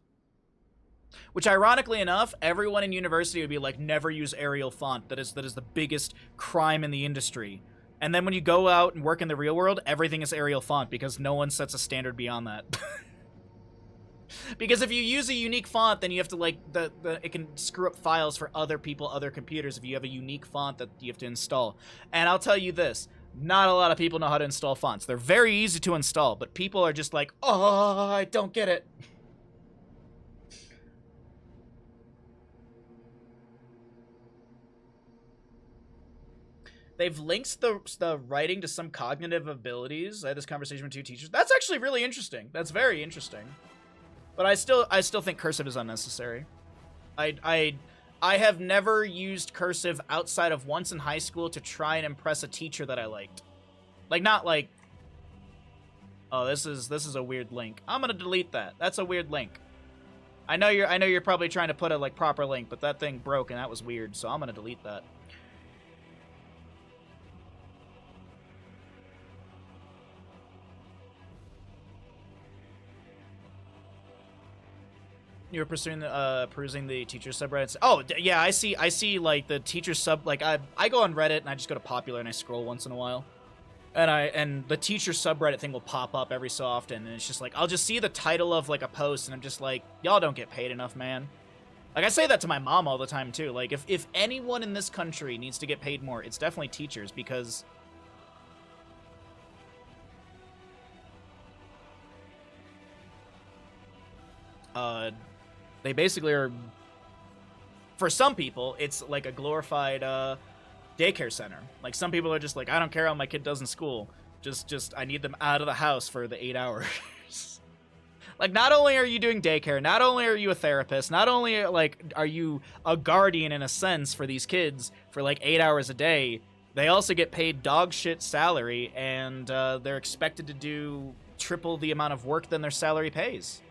Which, ironically enough, everyone in university would be like, never use Arial font. That is the biggest crime in the industry. And then when you go out and work in the real world, everything is Arial font because no one sets a standard beyond that. Because if you use a unique font, then you have to, like, it can screw up files for other people, other computers, if you have a unique font that you have to install. And I'll tell you this, not a lot of people know how to install fonts. They're very easy to install, but people are just like, oh, I don't get it. They've linked the writing to some cognitive abilities. I had this conversation with 2 teachers. That's actually really interesting. That's very interesting. But I still think cursive is unnecessary. I have never used cursive outside of once in high school to try and impress a teacher that I liked. Like, not like, oh, this is a weird link. I'm gonna delete that. That's a weird link. I know you're probably trying to put a like proper link, but that thing broke and that was weird, so I'm gonna delete that. You were perusing the teacher subreddits. Oh, yeah, I see like the teacher sub, like I go on Reddit and I just go to popular and I scroll once in a while. And the teacher subreddit thing will pop up every so often, and it's just like, I'll just see the title of like a post and I'm just like, y'all don't get paid enough, man. Like, I say that to my mom all the time too. Like, if anyone in this country needs to get paid more, it's definitely teachers, because they basically are, for some people, it's like a glorified daycare center. Like, some people are just like, I don't care how my kid does in school. Just I need them out of the house for the 8 hours. Like, not only are you doing daycare, not only are you a therapist, not only like are you a guardian in a sense for these kids for like 8 hours a day, they also get paid dog shit salary, and they're expected to do triple the amount of work than their salary pays.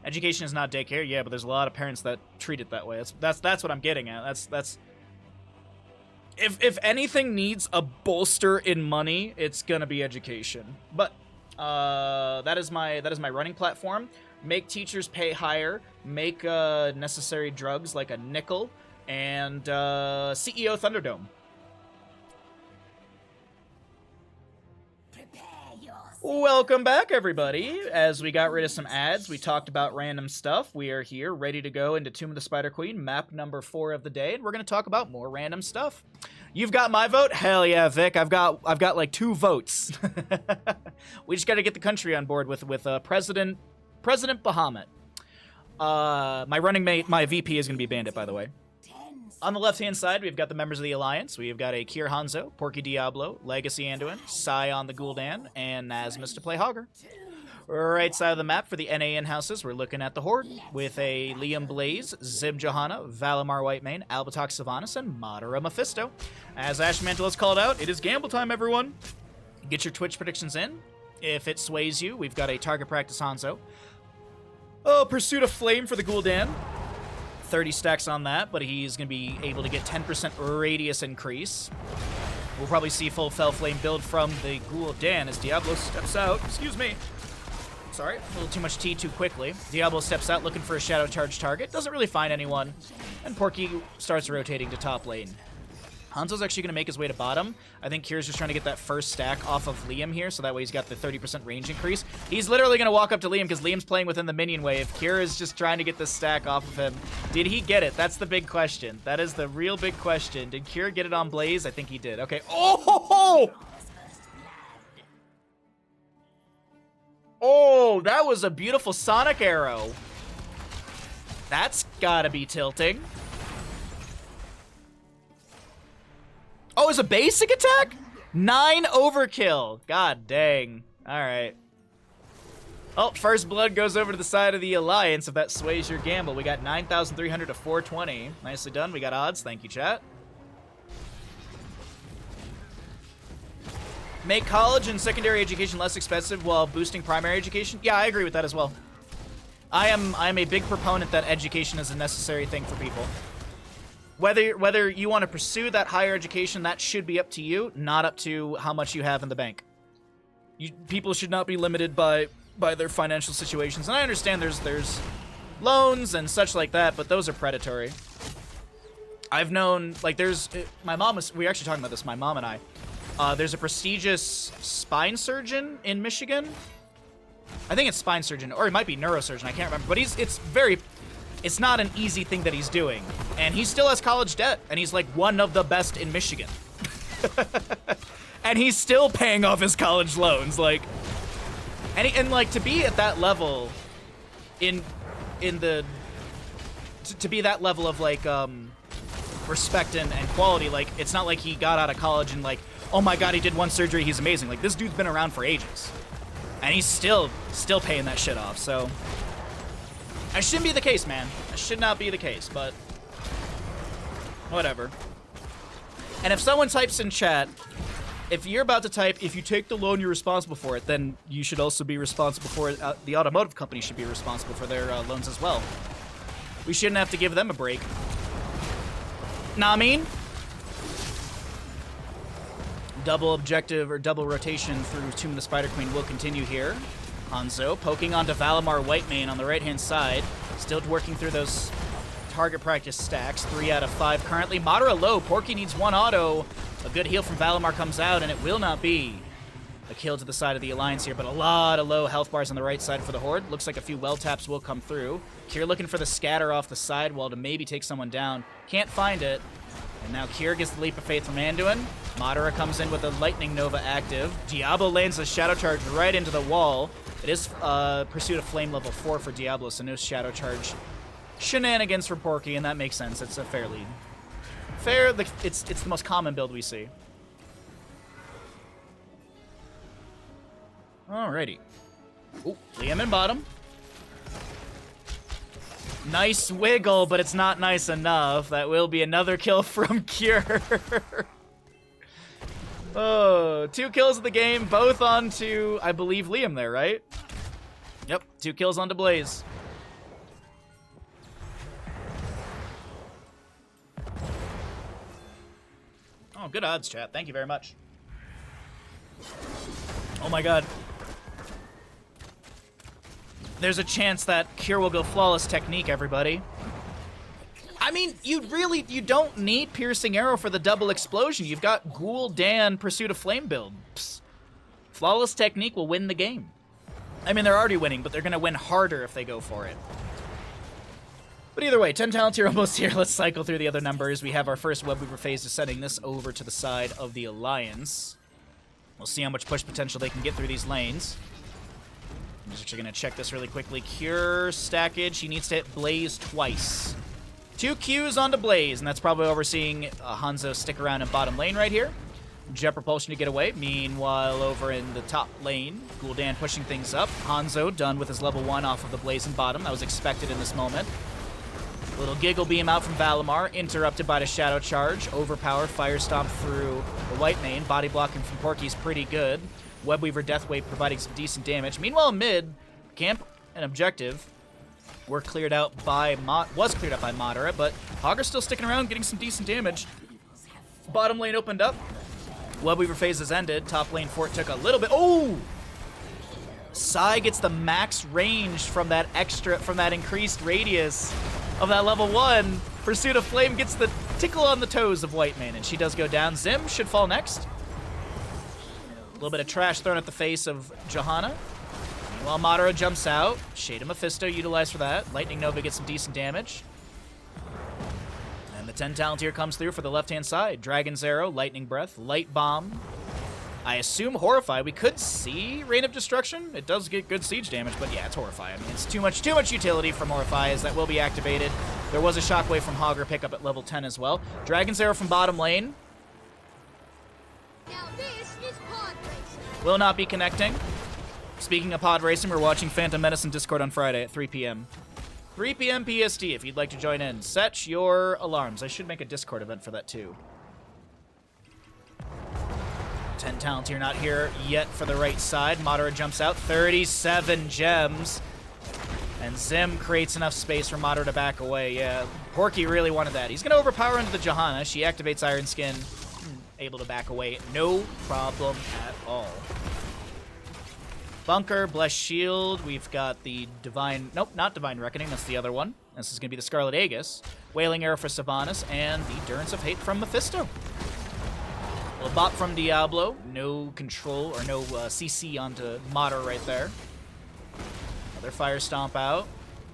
Education is not daycare, yeah, but there's a lot of parents that treat it that way. That's what I'm getting at. That's if anything needs a bolster in money, it's gonna be education. But that is my running platform. Make teachers pay higher. Make necessary drugs like a nickel, and CEO Thunderdome. Welcome back, everybody. As we got rid of some ads, we talked about random stuff. We are here, ready to go into Tomb of the Spider Queen, map number 4 of the day, and we're going to talk about more random stuff. You've got my vote? Hell yeah, Vic. I've got like 2 votes. We just got to get the country on board with President Bahamut. My running mate, my VP is going to be Bandit, by the way. On the left-hand side, we've got the members of the Alliance. We've got a Kier Hanzo, Porky Diablo, Legacy Anduin, Scion the Gul'dan, and Nasmus to play Hogger. Right side of the map for the NA in-houses, we're looking at the Horde with a Liam Blaze, Zib Johanna, Valimar Whitemane, Albatox Sylvanas, and Madara Mephisto. As Ash Mantle has called out, it is gamble time, everyone. Get your Twitch predictions in. If it sways you, we've got a Target Practice Hanzo. Oh, Pursuit of Flame for the Gul'dan. 30 stacks on that, but he's going to be able to get 10% radius increase. We'll probably see full Fell Flame build from the Gul'dan as Diablo steps out. Excuse me. Sorry, a little too much tea too quickly. Diablo steps out looking for a Shadow Charge target. Doesn't really find anyone. And Porky starts rotating to top lane. Hanzo's actually going to make his way to bottom. I think Kier's just trying to get that first stack off of Liam here, so that way he's got the 30% range increase. He's literally going to walk up to Liam because Liam's playing within the minion wave. Kier is just trying to get this stack off of him. Did he get it? That's the big question. That is the real big question. Did Kier get it on Blaze? I think he did. Okay. Oh! Oh, that was a beautiful Sonic arrow. That's gotta be tilting. Oh, it's a basic attack? 9 overkill. God dang. Alright. Oh, first blood goes over to the side of the Alliance if that sways your gamble. We got 9,300 to 420. Nicely done. We got odds. Thank you, chat. Make college and secondary education less expensive while boosting primary education? Yeah, I agree with that as well. I am a big proponent that education is a necessary thing for people. Whether you want to pursue that higher education, that should be up to you, not up to how much you have in the bank. People should not be limited by their financial situations. And I understand there's loans and such like that, but those are predatory. I've known, like, we were actually talking about this, my mom and I. There's a prestigious spine surgeon in Michigan. I think it's spine surgeon, or it might be neurosurgeon, I can't remember. But it's not an easy thing that he's doing. And he still has college debt, and he's like one of the best in Michigan. And he's still paying off his college loans, like, and like to be at that level to be that level of like respect and quality, like it's not like he got out of college and like, oh my god, he did one surgery, he's amazing. Like, this dude's been around for ages. And he's still paying that shit off, so. That shouldn't be the case, man. That should not be the case, but whatever. And if someone types in chat, if you're about to type, if you take the loan, you're responsible for it, then you should also be responsible for it. The automotive company should be responsible for their loans as well. We shouldn't have to give them a break. Nah, I mean? Double objective or double rotation through Tomb of the Spider Queen will continue here. Hanzo poking onto Valimar Whitemane on the right-hand side. Still working through those target practice stacks. 3 out of 5 currently. Madara low. Porky needs 1 auto. A good heal from Valimar comes out, and it will not be a kill to the side of the Alliance here, but a lot of low health bars on the right side for the Horde. Looks like a few well taps will come through. Kier looking for the scatter off the sidewall to maybe take someone down. Can't find it. And now Kier gets the leap of faith from Anduin. Madara comes in with a Lightning Nova active. Diablo lands a Shadow Charge right into the wall. It is Pursuit of Flame level 4 for Diablo, so no Shadow Charge shenanigans for Porky, and that makes sense. It's a fair lead. It's the most common build we see. Alrighty. Ooh, Liam in bottom. Nice wiggle, but it's not nice enough. That will be another kill from Kier. Oh, 2 kills of the game, both onto, I believe, Liam there, right? Yep, 2 kills onto Blaze. Oh, good odds, chat. Thank you very much. Oh my god. There's a chance that Kier will go flawless technique, everybody. I mean, you don't need Piercing Arrow for the double explosion. You've got Gul'dan Pursuit of Flame build. Psst. Flawless technique will win the game. I mean, they're already winning, but they're going to win harder if they go for it. But either way, 10 talents here, almost here. Let's cycle through the other numbers. We have our first Web Weaver phase, sending this over to the side of the Alliance. We'll see how much push potential they can get through these lanes. I'm just actually going to check this really quickly. Cure stackage. He needs to hit Blaze twice. 2 Qs onto Blaze, and that's probably why we're seeing Hanzo stick around in bottom lane right here. Jet Propulsion to get away. Meanwhile, over in the top lane, Gul'dan pushing things up. Hanzo done with his level 1 off of the Blaze in bottom. That was expected in this moment. Little Giggle Beam out from Valimar, interrupted by the Shadow Charge. Overpower, Fire Stomp through the white main. Body blocking from Porky's pretty good. Webweaver Deathwave providing some decent damage. Meanwhile, mid, camp and objective were cleared out by Madara, but Hogger's still sticking around, getting some decent damage. Bottom lane opened up. Webweaver phase has ended. Top lane fort took a little bit. Oh! Sai gets the max range from that increased radius of that level 1. Pursuit of Flame gets the tickle on the toes of Whitemane, and she does go down. Zim should fall next. A little bit of trash thrown at the face of Johanna. Meanwhile, Madara jumps out. Shade of Mephisto utilized for that. Lightning Nova gets some decent damage. And the 10 talent here comes through for the left-hand side. Dragon's Arrow, Lightning Breath, Light Bomb. I assume Horrify. We could see Rain of Destruction. It does get good siege damage, but yeah, it's Horrify. I mean, it's too much utility from Horrify, as that will be activated. There was a Shockwave from Hogger pickup at level 10 as well. Dragon's Arrow from bottom lane. Now this is pod racing. Will not be connecting. Speaking of pod racing, we're watching Phantom Menace in Discord on Friday at 3 p.m. 3 p.m. PST if you'd like to join in. Set your alarms. I should make a Discord event for that too. 10 talents here, not here yet for the right side. Madara jumps out. 37 gems. And Zim creates enough space for Madara to back away. Yeah, Porky really wanted that. He's going to overpower into the Johanna. She activates Iron Skin. Able to back away. No problem at all. Bunker, Blessed Shield. We've got the Divine... Nope, not Divine Reckoning. That's the other one. This is going to be the Scarlet Aegis. Wailing Arrow for Sylvanas. And the Durance of Hate from Mephisto. A little bop from Diablo. No control or no CC onto Madara right there. Another Fire Stomp out.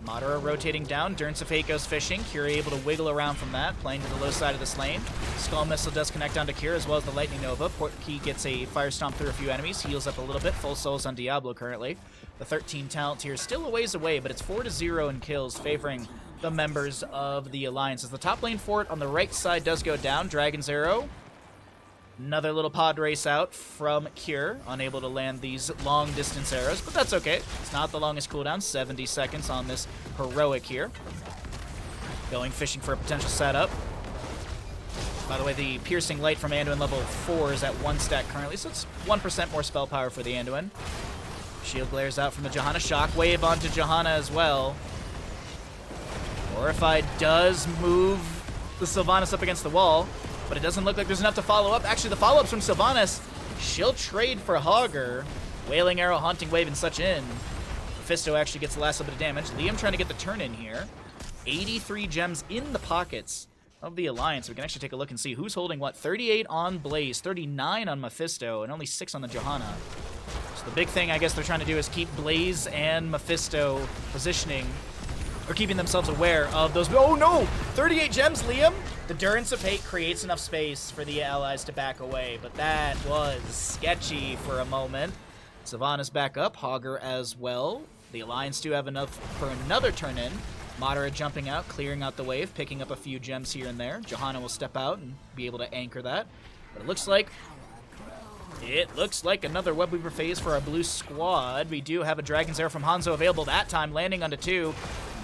Madara rotating down. Durance of Hate goes fishing. Cure able to wiggle around from that, playing to the low side of this lane. Skull Missile does connect onto Cure, as well as the Lightning Nova. Portkey gets a Fire Stomp through a few enemies. Heals up a little bit. Full souls on Diablo currently. The 13 talent here still a ways away, but it's 4-0 in kills, favoring the members of the Alliance. As the top lane fort on the right side does go down. Dragon's Arrow. Another little pod race out from Cure, unable to land these long-distance arrows, but that's okay. It's not the longest cooldown, 70 seconds on this heroic here. Going fishing for a potential setup. By the way, the Piercing Light from Anduin level 4 is at 1 stack currently, so it's 1% more spell power for the Anduin. Shield glares out from the Johanna. Shockwave onto Johanna as well. Horrified does move the Sylvanas up against the wall, but it doesn't look like there's enough to follow up. Actually, the follow-ups from Sylvanas, she'll trade for Hogger. Wailing Arrow, Haunting Wave, and such in. Mephisto actually gets the last little bit of damage. Liam trying to get the turn in here. 83 gems in the pockets of the Alliance. We can actually take a look and see who's holding what. 38 on Blaze, 39 on Mephisto, and only 6 on the Johanna. So the big thing I guess they're trying to do is keep Blaze and Mephisto positioning, or keeping themselves aware of those. Oh no! 38 gems, Liam! The Durance of Hate creates enough space for the allies to back away, but that was sketchy for a moment. Sylvanas back up, Hogger as well. The Alliance do have enough for another turn in. Madara jumping out, clearing out the wave, picking up a few gems here and there. Johanna will step out and be able to anchor that. But it looks like another Webweaver phase for our blue squad. We do have a Dragon's Arrow from Hanzo available that time, landing onto 2.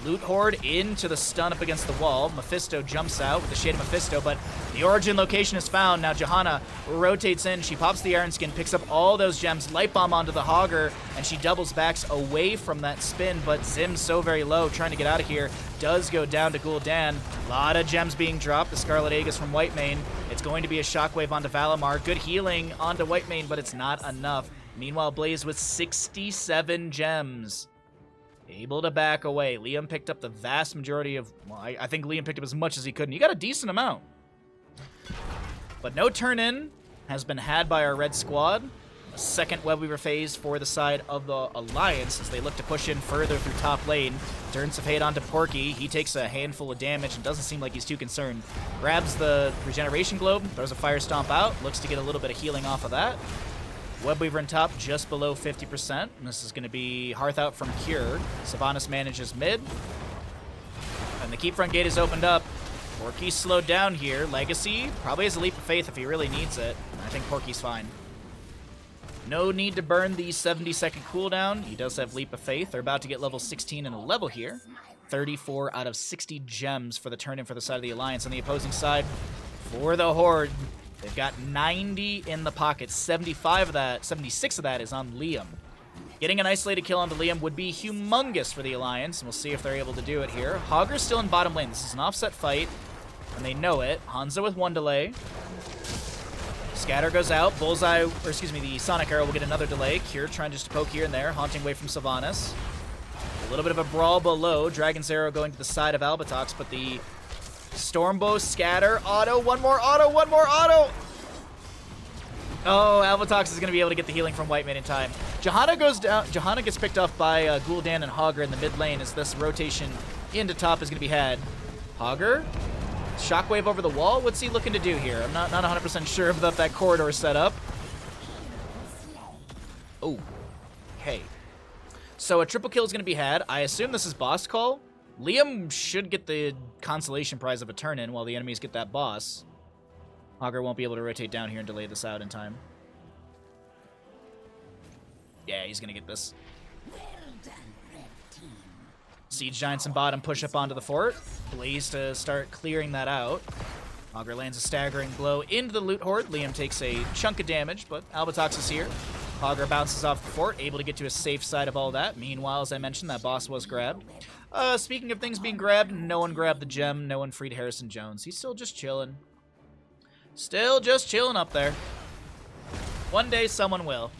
Loot Horde into the stun up against the wall. Mephisto jumps out with the Shade of Mephisto, but the origin location is found. Now Johanna rotates in. She pops the Iron Skin, picks up all those gems, Light Bomb onto the Hogger, and she doubles backs away from that spin, but Zim's so very low, trying to get out of here. Does go down to Gul'dan. A lot of gems being dropped. The Scarlet Aegis from Whitemane. It's going to be a Shockwave onto Valimar. Good healing onto Whitemane, but it's not enough. Meanwhile, Blaze with 67 gems. Able to back away. Liam picked up the vast majority of... Well, I think Liam picked up as much as he could, and he got a decent amount. But no turn-in has been had by our red squad. second Web Weaver phase for the side of the Alliance as they look to push in further through top lane. Turns of Hate onto Porky. He takes a handful of damage and doesn't seem like he's too concerned. Grabs the Regeneration Globe, throws a Fire Stomp out, looks to get a little bit of healing off of that. Web Weaver in top just below 50%. And this is going to be Hearth out from Cure. Sylvanas manages mid. And the Keep Front Gate is opened up. Porky's slowed down here. Legacy probably has a Leap of Faith if he really needs it. I think Porky's fine. No need to burn the 70-second cooldown. He does have Leap of Faith. They're about to get level 16 and a level here. 34 out of 60 gems for the turn-in for the side of the Alliance. On the opposing side, for the Horde, they've got 90 in the pocket. 76 of that is on Liam. Getting an isolated kill onto Liam would be humongous for the Alliance, and we'll see if they're able to do it here. Hogger's still in bottom lane. This is an offset fight, and they know it. Hanzo with one delay. Scatter goes out. Bullseye, or excuse me, the Sonic Arrow will get another delay. Cure trying just to poke here and there, haunting away from Sylvanas. A little bit of a brawl below. Dragon's Arrow going to the side of Albatox, but the Stormbow Scatter, auto, one more auto, one more auto! Oh, Albatox is going to be able to get the healing from White Mane in time. Johanna goes down. Johanna gets picked off by Gul'dan and Hogger in the mid lane as this rotation into top is going to be had. Hogger, Shockwave over the wall. What's he looking to do here? I'm not 100% sure of that corridor setup. Oh, okay. So a triple kill is going to be had. I assume this is boss call. Liam should get the consolation prize of a turn-in while the enemies get that boss. Hogger won't be able to rotate down here and delay this out in time. Yeah, he's going to get this. Siege Giants in bottom push up onto the fort. Blaze to start clearing that out. Hogger lands a staggering blow into the Loot Horde. Liam takes a chunk of damage, but Albatox is here. Hogger bounces off the fort, able to get to a safe side of all that. Meanwhile, as I mentioned, that boss was grabbed. Speaking of things being grabbed, no one grabbed the gem. No one freed Harrison Jones. He's still just chilling. Still just chilling up there. One day, someone will.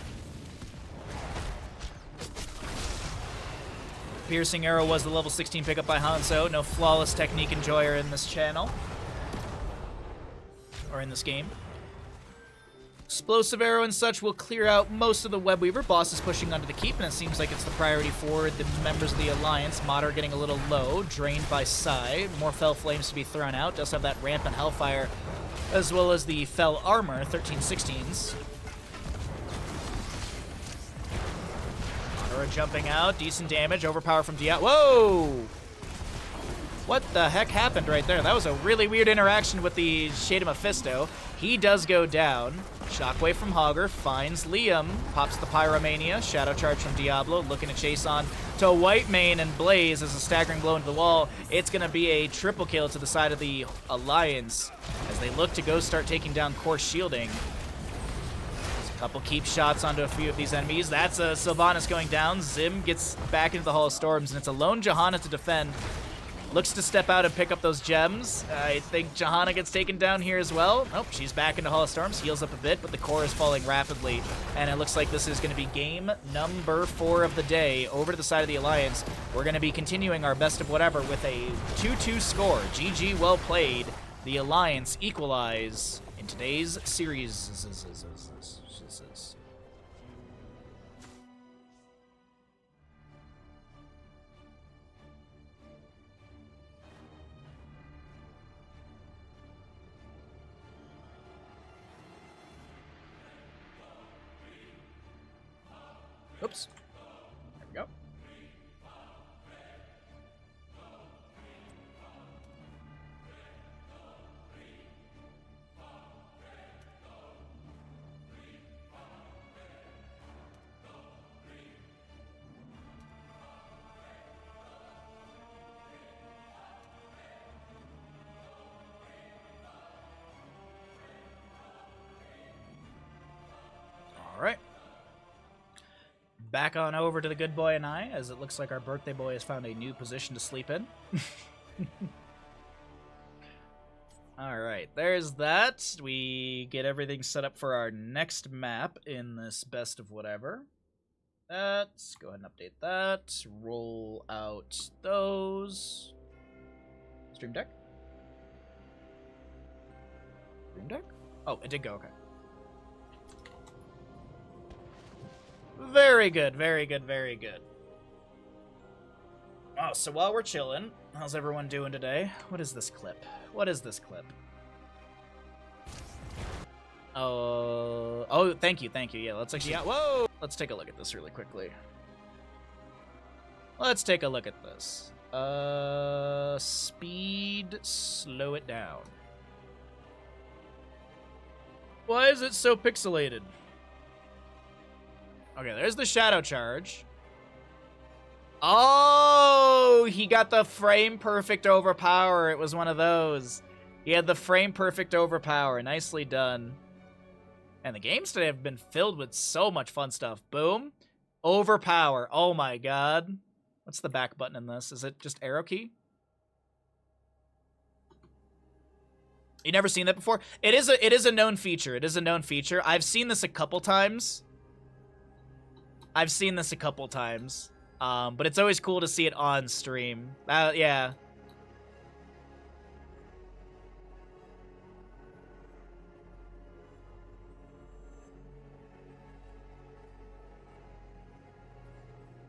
Piercing Arrow was the level 16 pickup by Hanzo. No flawless technique enjoyer in this channel. Or in this game. Explosive Arrow and such will clear out most of the Web Weaver. Boss is pushing onto the keep, and it seems like it's the priority for the members of the Alliance. Mater getting a little low, drained by Psy. More Fell Flames to be thrown out. Does have that Rampant Hellfire, as well as the Fell Armor, 1316s. Mater jumping out, decent damage, overpower from Dia. Whoa! What the heck happened right there? That was a really weird interaction with the Shade of Mephisto. He does go down. Shockwave from Hogger finds Liam. Pops the Pyromania. Shadow Charge from Diablo. Looking to chase on to White Mane and Blaze as a staggering blow into the wall. It's going to be a triple kill to the side of the Alliance as they look to go start taking down core shielding. A couple keep shots onto a few of these enemies. That's a Sylvanas going down. Zim gets back into the Hall of Storms, and it's a lone Johanna to defend. Looks to step out and pick up those gems. I think Johanna gets taken down here as well. Nope, she's back into Hall of Storms, heals up a bit, but the core is falling rapidly. And it looks like this is going to be game number 4 of the day. Over to the side of the Alliance, we're going to be continuing our best of whatever with a 2-2 score. GG, well played. The Alliance equalize in today's series. Oops. There we go. All right. Back on over to the good boy and I, as it looks like our birthday boy has found a new position to sleep in. Alright, there's that. We get everything set up for our next map in this best of whatever. Let's go ahead and update that. Roll out those. Stream Deck? Stream Deck? Oh, it did go, okay. Very good, very good, very good. Oh, so while we're chilling, how's everyone doing today? What is this clip? What is this clip? Oh, thank you. Yeah, let's actually... Whoa! Let's take a look at this really quickly. Let's take a look at this. Speed, slow it down. Why is it so pixelated? Okay, there's the shadow charge. Oh, he got the frame perfect overpower. It was one of those. He had the frame perfect overpower. Nicely done. And the games today have been filled with so much fun stuff. Boom. Overpower. Oh my god. What's the back button in this? Is it just arrow key? You never seen that before? It is a known feature. It is a known feature. I've seen this a couple times. But it's always cool to see it on stream. Yeah.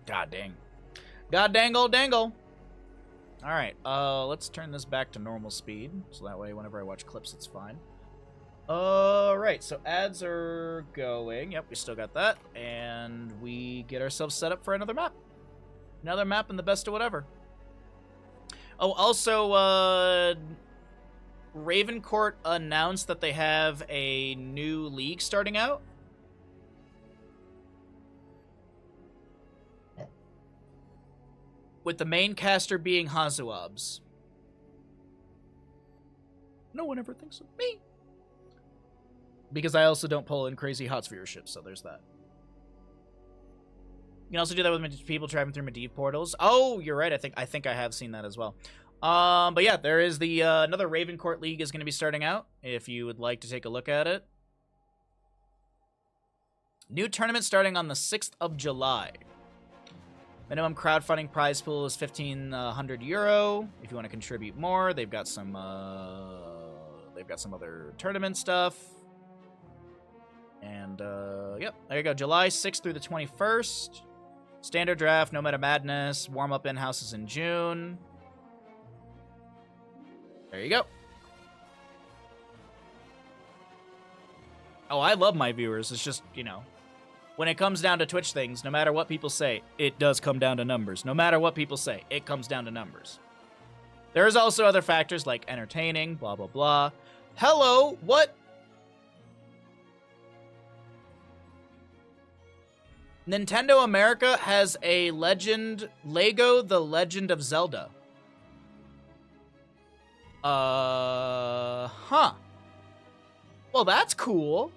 God dang. God dangle dangle. Alright, let's turn this back to normal speed. So that way whenever I watch clips, it's fine. Alright, so ads are going. Yep, we still got that. And we get ourselves set up for another map. Another map in the best of whatever. Oh, also, Ravencourt announced that they have a new league starting out. With the main caster being Hazuabs. No one ever thinks of me. Because I also don't pull in crazy HOTS viewership, so there's that. You can also do that with people traveling through Medivh portals. Oh, you're right. I think I have seen that as well. But yeah, there is the another Ravencourt League is going to be starting out. If you would like to take a look at it. New tournament starting on the 6th of July. Minimum crowdfunding prize pool is €1,500. If you want to contribute more, they've got some other tournament stuff. And yep, there you go. July 6th through the 21st. Standard draft, No Meta Madness, warm up in houses in June. There you go. Oh, I love my viewers. It's just, you know, when it comes down to Twitch things, no matter what people say, it does come down to numbers. No matter what people say, it comes down to numbers. There's also other factors like entertaining, blah, blah, blah. Hello, what? Nintendo America has a Lego The Legend of Zelda. Huh. Well, that's cool.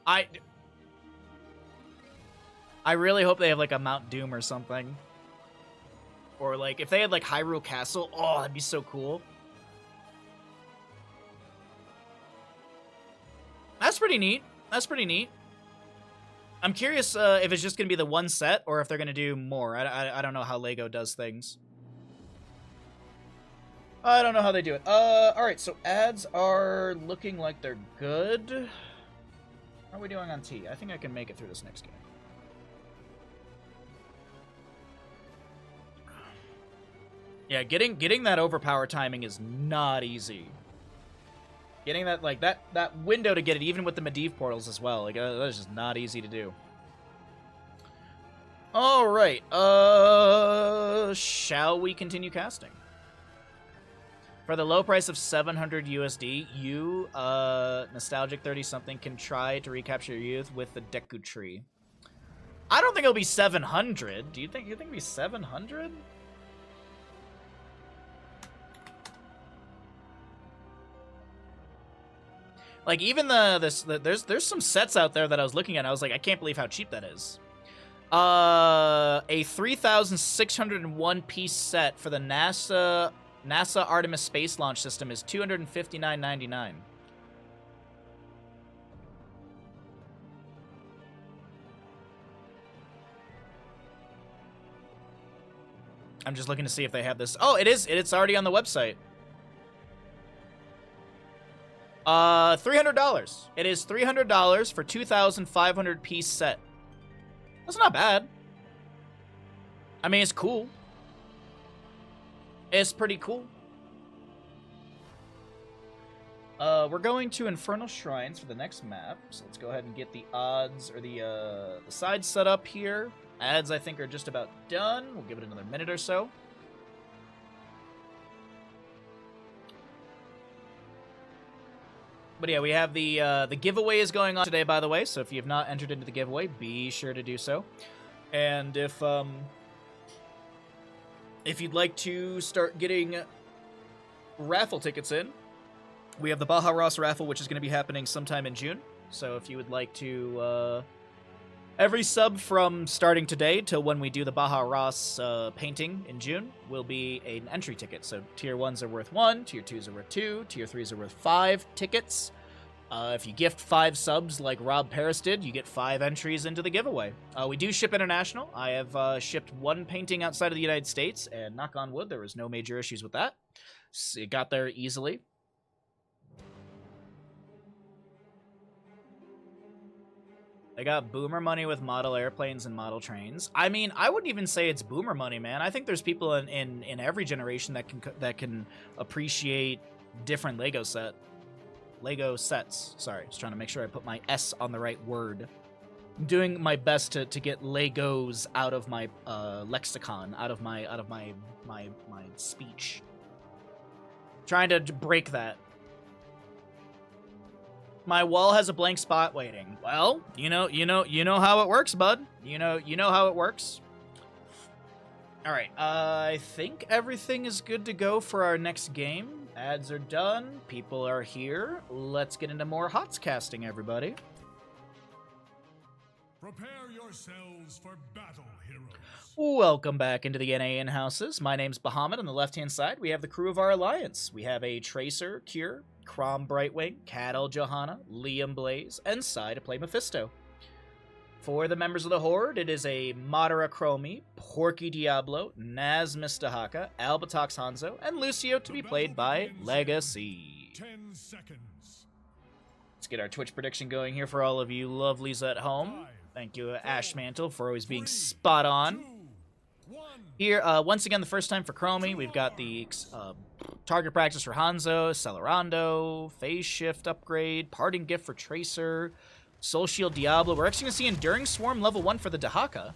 I really hope they have, like, a Mount Doom or something. Or, like, if they had, like, Hyrule Castle, oh, that'd be so cool. That's pretty neat. That's pretty neat. I'm curious if it's just going to be the one set or if they're going to do more. I don't know how LEGO does things. I don't know how they do it. Alright, so ads are looking like they're good. How are we doing on T? I think I can make it through this next game. Yeah, getting that overpower timing is not easy. Getting that, like, that window to get it, even with the Medivh portals as well, like, that's just not easy to do. Alright, shall we continue casting? For the low price of 700 USD, you, nostalgic 30-something, can try to recapture your youth with the Deku Tree. I don't think it'll be 700. Do you think it'll be 700? Like, even there's some sets out there that I was looking at, and I was like, I can't believe how cheap that is. A 3,601 piece set for the NASA Artemis Space Launch System is $259.99. I'm just looking to see if they have this. Oh, it is. It's already on the website. $300. It is $300 for 2,500 piece set. That's not bad. I mean, it's cool. It's pretty cool. We're going to Infernal Shrines for the next map, so let's go ahead and get the odds, or the side set up here. Ads, I think, are just about done. We'll give it another minute or so. But yeah, we have the giveaway is going on today, by the way, so if you have not entered into the giveaway, be sure to do so. And if you'd like to start getting raffle tickets in, we have the Baja Ross raffle, which is going to be happening sometime in June. So if you would like to, every sub from starting today till when we do the Baja Ross painting in June will be an entry ticket. So tier 1s are worth 1, tier 2s are worth 2, tier 3s are worth 5 tickets. If you gift 5 subs like Rob Paris did, you get 5 entries into the giveaway. We do ship international. I have shipped 1 painting outside of the United States, and knock on wood, there was no major issues with that. So it got there easily. They got boomer money with model airplanes and model trains. I mean, I wouldn't even say it's boomer money, man. I think there's people in every generation that can appreciate different Lego sets. Sorry, just trying to make sure I put my S on the right word. I'm doing my best to get Legos out of my lexicon, out of my speech. Trying to break that. My wall has a blank spot waiting. Well, you know how it works, bud. You know how it works. All right, I think everything is good to go for our next game. Ads are done. People are here. Let's get into more HOTS casting, everybody. Prepare yourselves for battle, heroes. Welcome back into the NA in-houses. My name's Bahamut. On the left-hand side, we have the crew of our alliance. We have a Tracer, Cure, Crom Brightwing, Cattle Johanna, Liam Blaze, and Sai to play Mephisto. For the members of the Horde, it is a Madara Chromie, Porky Diablo, Naz Mistahaka, Albatox Hanzo, and Lucio to be played by Legacy. 10 seconds. Let's get our Twitch prediction going here for all of you lovelies at home. Thank you, Ashmantle, for always being spot on. Here, once again, the first time for Chromie, we've got the target practice for Hanzo, Celerando, Phase Shift upgrade, Parting Gift for Tracer, Soul Shield Diablo. We're actually going to see Enduring Swarm level 1 for the Dahaka.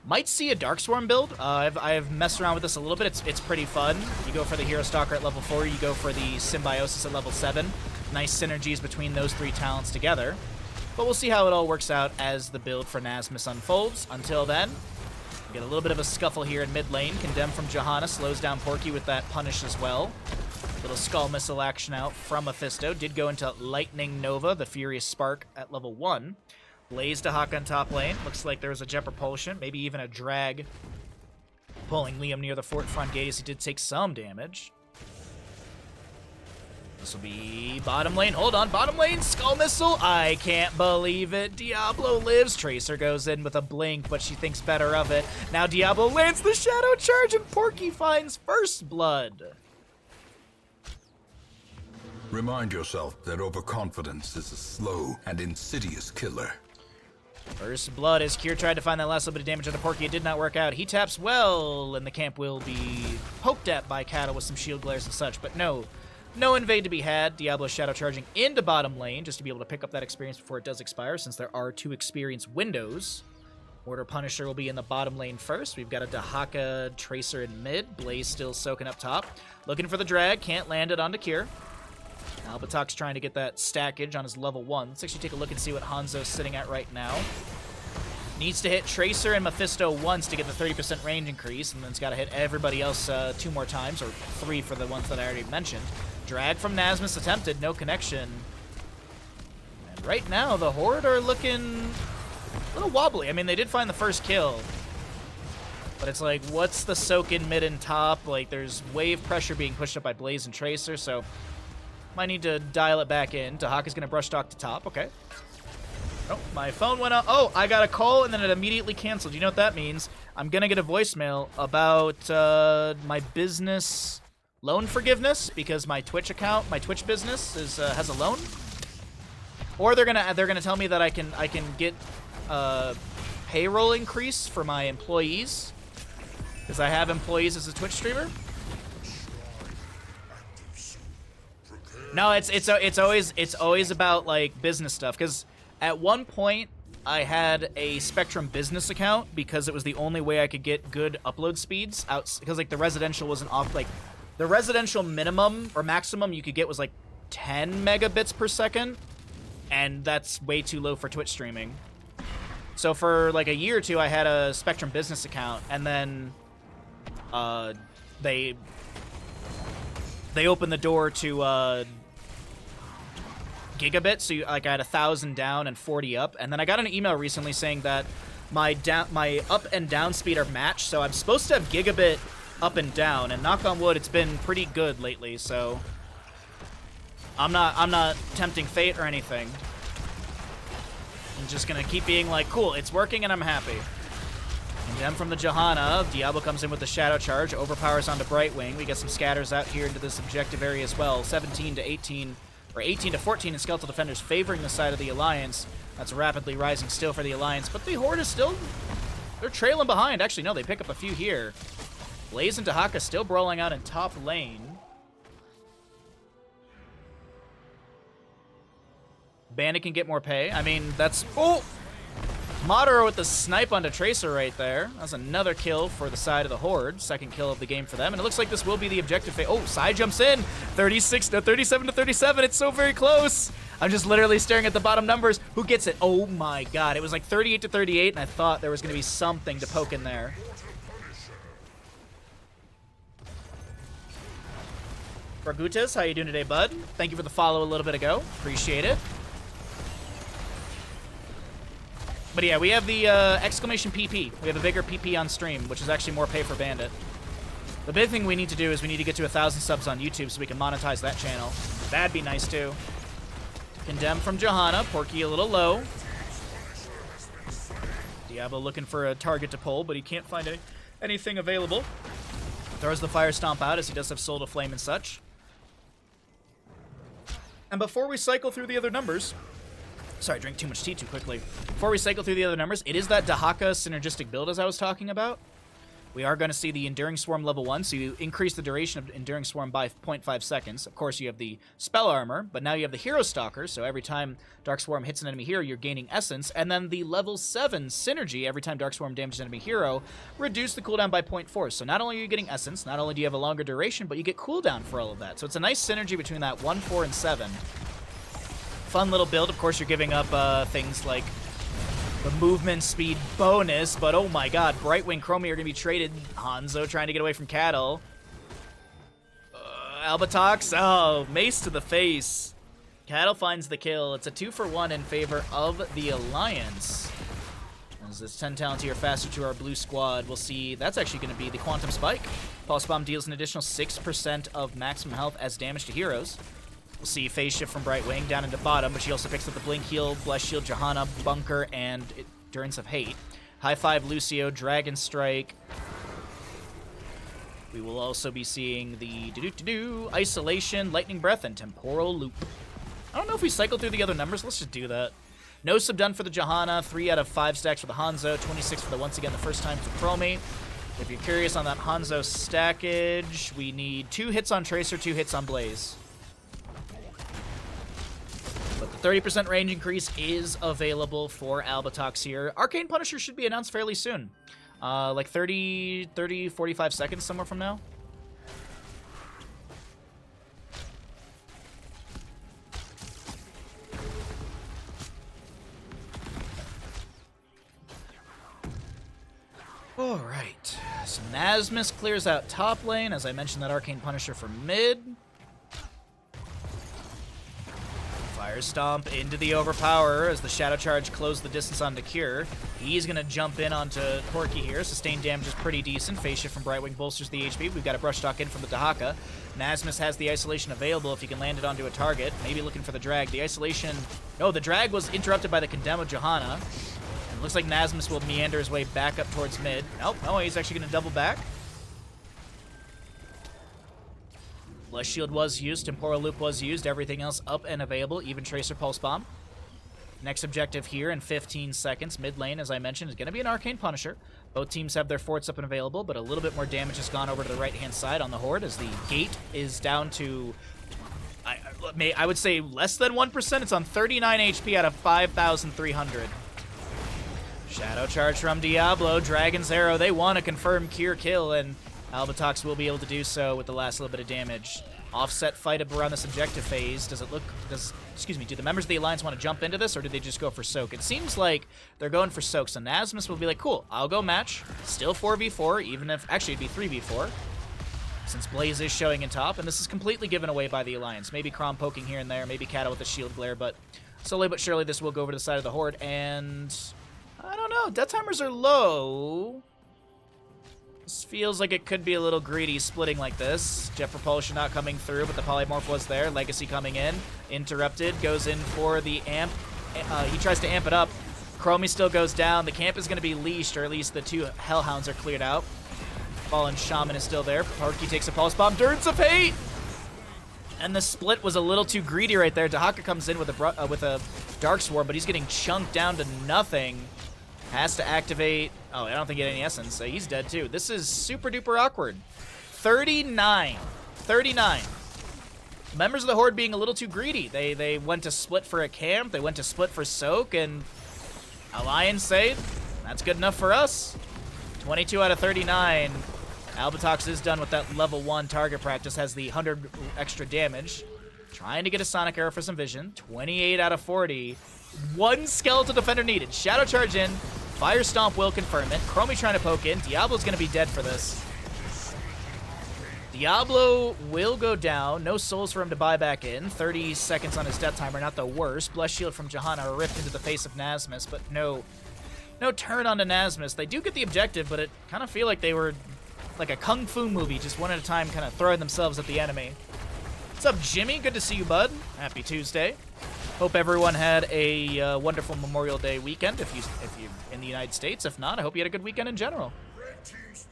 Might see a Dark Swarm build. I've messed around with this a little bit. It's pretty fun. You go for the Hero Stalker at level 4, you go for the Symbiosis at level 7. Nice synergies between those 3 talents together. But we'll see how it all works out as the build for Nazmus unfolds. Until then, get a little bit of a scuffle here in mid lane. Condemn from Johanna slows down Porky with that punish as well. Little Skull Missile action out from Mephisto. Did go into Lightning Nova, the Furious Spark at level 1. Blaze Dahaka in top lane. Looks like there was a Jet Propulsion, maybe even a drag. Pulling Liam near the fort front gate as he did take some damage. This will be bottom lane. Hold on, bottom lane. Skull Missile. I can't believe it. Diablo lives. Tracer goes in with a blink, but she thinks better of it. Now Diablo lands the Shadow Charge, and Porky finds first blood. Remind yourself that overconfidence is a slow and insidious killer. First blood as Cure tried to find that last little bit of damage on the Porky. It did not work out. He taps well, and the camp will be poked at by Cattle with some shield glares and such, but no invade to be had. Diablo Shadow charging into bottom lane just to be able to pick up that experience before it does expire, since there are 2 experience windows. Order Punisher will be in the bottom lane first. We've got a Dahaka Tracer in mid. Blaze still soaking up top. Looking for the drag. Can't land it onto Cure. Albatox trying to get that stackage on his level 1. Let's actually take a look and see what Hanzo's sitting at right now. Needs to hit Tracer and Mephisto once to get the 30% range increase, and then it's got to hit everybody else 2 more times, or 3 for the ones that I already mentioned. Drag from Nazmus attempted, no connection. And right now, the Horde are looking a little wobbly. I mean, they did find the first kill, but it's like, what's the soak in mid and top? Like, there's wave pressure being pushed up by Blaze and Tracer, so might need to dial it back in. Dahaka's going to brush talk to top. Okay. Oh, my phone went out. Oh, I got a call, and then it immediately canceled. You know what that means? I'm going to get a voicemail about my business loan forgiveness because my Twitch account, my Twitch business is has a loan, or they're gonna tell me that I can get payroll increase for my employees because I have employees as a Twitch streamer. No, it's always about like business stuff because at one point I had a Spectrum business account because it was the only way I could get good upload speeds out because like the residential wasn't off like the residential minimum or maximum you could get was like 10 megabits per second, and that's way too low for Twitch streaming. So for like a year or two I had a Spectrum business account, and then they opened the door to gigabit, so like I had 1,000 down and 40 up, and then I got an email recently saying that my up and down speed are matched, so I'm supposed to have gigabit up and down, and knock on wood, it's been pretty good lately, so I'm not tempting fate or anything. I'm just gonna keep being like, cool, it's working and I'm happy. Condemned from the Johanna. Diablo comes in with the Shadow Charge, overpowers onto Brightwing. We get some scatters out here into this objective area as well. 17 to 18, or 18 to 14 in Skeletal Defenders favoring the side of the Alliance. That's rapidly rising still for the Alliance, but the Horde is still, they're trailing behind. Actually, no, they pick up a few here. Blaze and Dahaka still brawling out in top lane. Bandit can get more pay. I mean, that's... Oh! Madara with the snipe onto Tracer right there. That's another kill for the side of the Horde. Second kill of the game for them. And it looks like this will be the objective phase. Oh, Side jumps in. 36 to 37 to 37. It's so very close. I'm just literally staring at the bottom numbers. Who gets it? Oh my god. It was like 38 to 38, and I thought there was going to be something to poke in there. Bargutes, how you doing today, bud? Thank you for the follow a little bit ago. Appreciate it. But yeah, we have the exclamation PP. We have a bigger PP on stream, which is actually more pay for Bandit. The big thing we need to do is we need to get to 1,000 subs on YouTube so we can monetize that channel. That'd be nice too. Condemned from Johanna. Porky a little low. Diablo looking for a target to pull, but he can't find anything available. Throws the Fire Stomp out as he does have Soul to Flame and such. And before we cycle through the other numbers... Sorry, I drank too much tea too quickly. Before we cycle through the other numbers, it is that Dahaka synergistic build as I was talking about. We are going to see the Enduring Swarm level 1, so you increase the duration of Enduring Swarm by 0.5 seconds. Of course, you have the Spell Armor, but now you have the Hero Stalker, so every time Dark Swarm hits an enemy hero, you're gaining Essence. And then the level 7 Synergy, every time Dark Swarm damages an enemy hero, reduce the cooldown by 0.4. So not only are you getting Essence, not only do you have a longer duration, but you get cooldown for all of that. So it's a nice synergy between that 1, 4, and 7. Fun little build. Of course, you're giving up things like the movement speed bonus, but oh my god, Brightwing Chromie are going to be traded. Hanzo trying to get away from Cattle. Albatox, oh, mace to the face. Cattle finds the kill. It's a 2-for-1 in favor of the Alliance. As this 10 talent here faster to our blue squad, we'll see that's actually going to be the Quantum Spike. Pulse Bomb deals an additional 6% of maximum health as damage to heroes. We'll see phase shift from Brightwing down into bottom, but she also picks up the Blink Heal, Blessed Shield, Johanna, Bunker, and Endurance of Hate. High Five, Lucio, Dragon Strike. We will also be seeing the Isolation, Lightning Breath, and Temporal Loop. I don't know if we cycle through the other numbers. Let's just do that. No sub done for the Johanna, 3 out of 5 stacks for the Hanzo, 26 for the, once again, the first time for Chromie. If you're curious on that Hanzo stackage, we need 2 hits on Tracer, 2 hits on Blaze. But the 30% range increase is available for Albatox here. Arcane Punisher should be announced fairly soon. Like 30, 45 seconds somewhere from now. Alright, so Nasmus clears out top lane, as I mentioned that Arcane Punisher for mid. Fire Stomp into the Overpower as the Shadow Charge closed the distance onto Cure. He's going to jump in onto Porky here. Sustained damage is pretty decent. Phase Shift from Brightwing bolsters the HP. We've got a Brush Talk in from the Dahaka. Nasmus has the Isolation available if he can land it onto a target. Maybe looking for the Drag. The Isolation... No, the Drag was interrupted by the Condemn of Johanna. And looks like Nasmus will meander his way back up towards mid. Nope, no, he's actually going to double back. Bless Shield was used, Temporal Loop was used, everything else up and available, even Tracer Pulse Bomb. Next objective here in 15 seconds, mid lane, as I mentioned, is going to be an Arcane Punisher. Both teams have their forts up and available, but a little bit more damage has gone over to the right-hand side on the Horde as the gate is down to, I would say, less than 1%. It's on 39 HP out of 5,300. Shadow Charge from Diablo, Dragon's Arrow. They want to confirm Cure Kill, and Albatox will be able to do so with the last little bit of damage. Offset fight up around this objective phase. Does it look, do the members of the Alliance want to jump into this, or do they just go for Soak? It seems like they're going for Soak, so Nasmus will be like, cool, I'll go match. Still 4v4, even if, actually it'd be 3v4, since Blaze is showing in top, and this is completely given away by the Alliance. Maybe Chrom poking here and there, maybe Kato with a shield glare, but slowly but surely this will go over to the side of the Horde, and I don't know, death timers are low. This feels like it could be a little greedy splitting like this. Jet Propulsion not coming through, but the Polymorph was there. Legacy coming in. Interrupted. Goes in for the amp. He tries to amp it up. Chromie still goes down. The camp is going to be leashed, or at least the two Hellhounds are cleared out. Fallen Shaman is still there. Parky takes a Pulse Bomb. Durance of Hate! And the split was a little too greedy right there. Dahaka comes in with a Dark Sword, but he's getting chunked down to nothing. Has to activate. Oh, I don't think he had any essence, so he's dead too. This is super duper awkward. 39. 39. Members of the Horde being a little too greedy. They went to split for a camp. They went to split for Soak, and Alliance say, that's good enough for us. 22 out of 39. Albatox is done with that level 1 target practice. Has the 100 extra damage. Trying to get a Sonic Arrow for some vision. 28 out of 40. One Skeletal Defender needed. Shadow Charge in. Fire Stomp will confirm it. Chromie trying to poke in. Diablo's going to be dead for this. Diablo will go down. No souls for him to buy back in. 30 seconds on his death timer, not the worst. Bless Shield from Johanna ripped into the face of Nasmus, but no turn onto Nasmus. They do get the objective, but it kind of feel like they were like a kung fu movie, just one at a time, kind of throwing themselves at the enemy. What's up, Jimmy? Good to see you, bud. Happy Tuesday. Hope everyone had a wonderful Memorial Day weekend if you in the United States. If not, I hope you had a good weekend in general.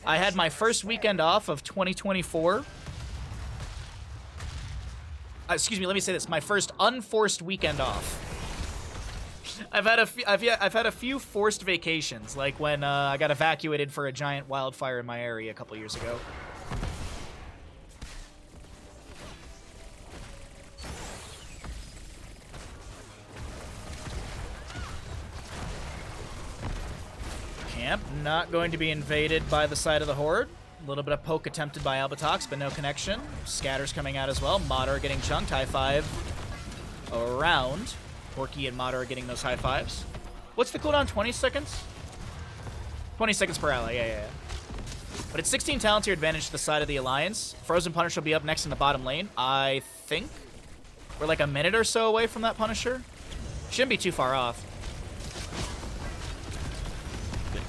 I had my first weekend off of 2024. Excuse me, let me say this. My first unforced weekend off. I've had a few forced vacations, like when I got evacuated for a giant wildfire in my area a couple years ago. Camp not going to be invaded by the side of the Horde. A little bit of poke attempted by Albatox, but no connection. Scatter's coming out as well. Modder getting chunked. High five around. Porky and Modder are getting those high fives. What's the cooldown? 20 seconds? 20 seconds per ally. Yeah. But it's 16 talents here, advantage to the side of the Alliance. Frozen Punisher will be up next in the bottom lane. I think we're like a minute or so away from that Punisher. Shouldn't be too far off.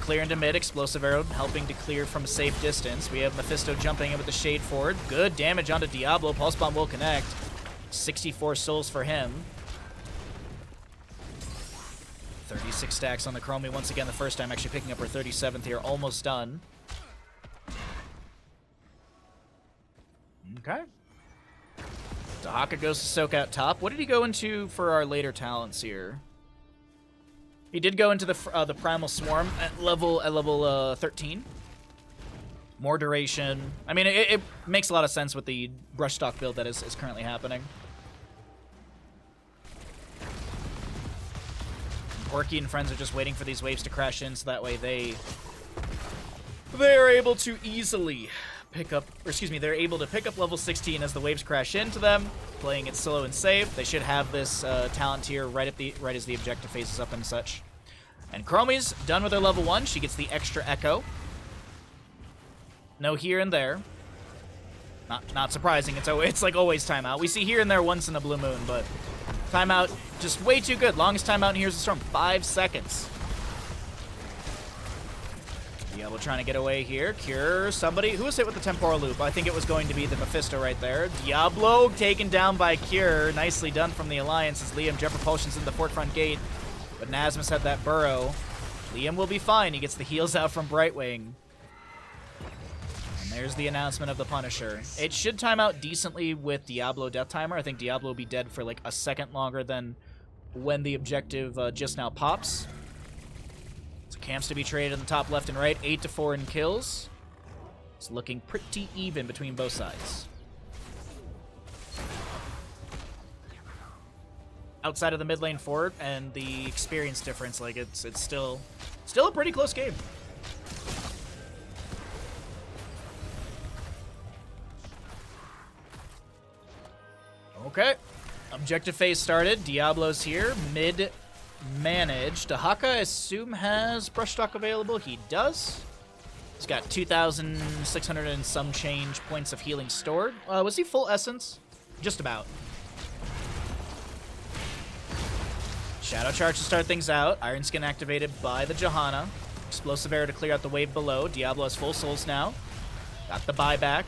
Clear into mid, Explosive Arrow helping to clear from a safe distance. We have Mephisto jumping in with the Shade Forward. Good damage onto Diablo. Pulse Bomb will connect. 64 souls for him. 36 stacks on the Chromie once again the first time, actually picking up her 37th here. Almost done. Okay. Dahaka goes to soak out top. What did he go into for our later talents here? He did go into the Primal Swarm at level 13. More duration. I mean, it makes a lot of sense with the Brushstock build that is currently happening. Orky and friends are just waiting for these waves to crash in, so that way they are able to easily pick up, or excuse me, they're able to pick up level 16 as the waves crash into them, playing it slow and safe. They should have this talent tier right as the objective phase is up and such. And Chromie's done with her level 1. She gets the extra echo. No here and there. Not surprising. It's like always timeout. We see here and there once in a blue moon, but timeout just way too good. Longest timeout in Here's the Storm, 5 seconds. Diablo trying to get away here. Cure somebody. Who was hit with the Temporal Loop? I think it was going to be the Mephisto right there. Diablo taken down by Cure. Nicely done from the Alliance as Liam jet propulsions in the fort front gate. But Nasmus had that burrow. Liam will be fine. He gets the heals out from Brightwing. And There's the announcement of the Punisher. It should time out decently with Diablo Death Timer. I think Diablo will be dead for like a second longer than when the objective just now pops. So camps to be traded in the top left and right. 8-4 in kills. It's looking pretty even between both sides. Outside of the mid lane fort and the experience difference, like it's still a pretty close game. Okay, objective phase started. Diablo's here. Mid managed. Dahaka, I assume, has brush stock available. He does. He's got 2,600 and some change points of healing stored. Was he full essence? Just about. Shadow Charge to start things out. Iron Skin activated by the Johanna. Explosive Arrow to clear out the wave below. Diablo has full souls now. Got the buyback.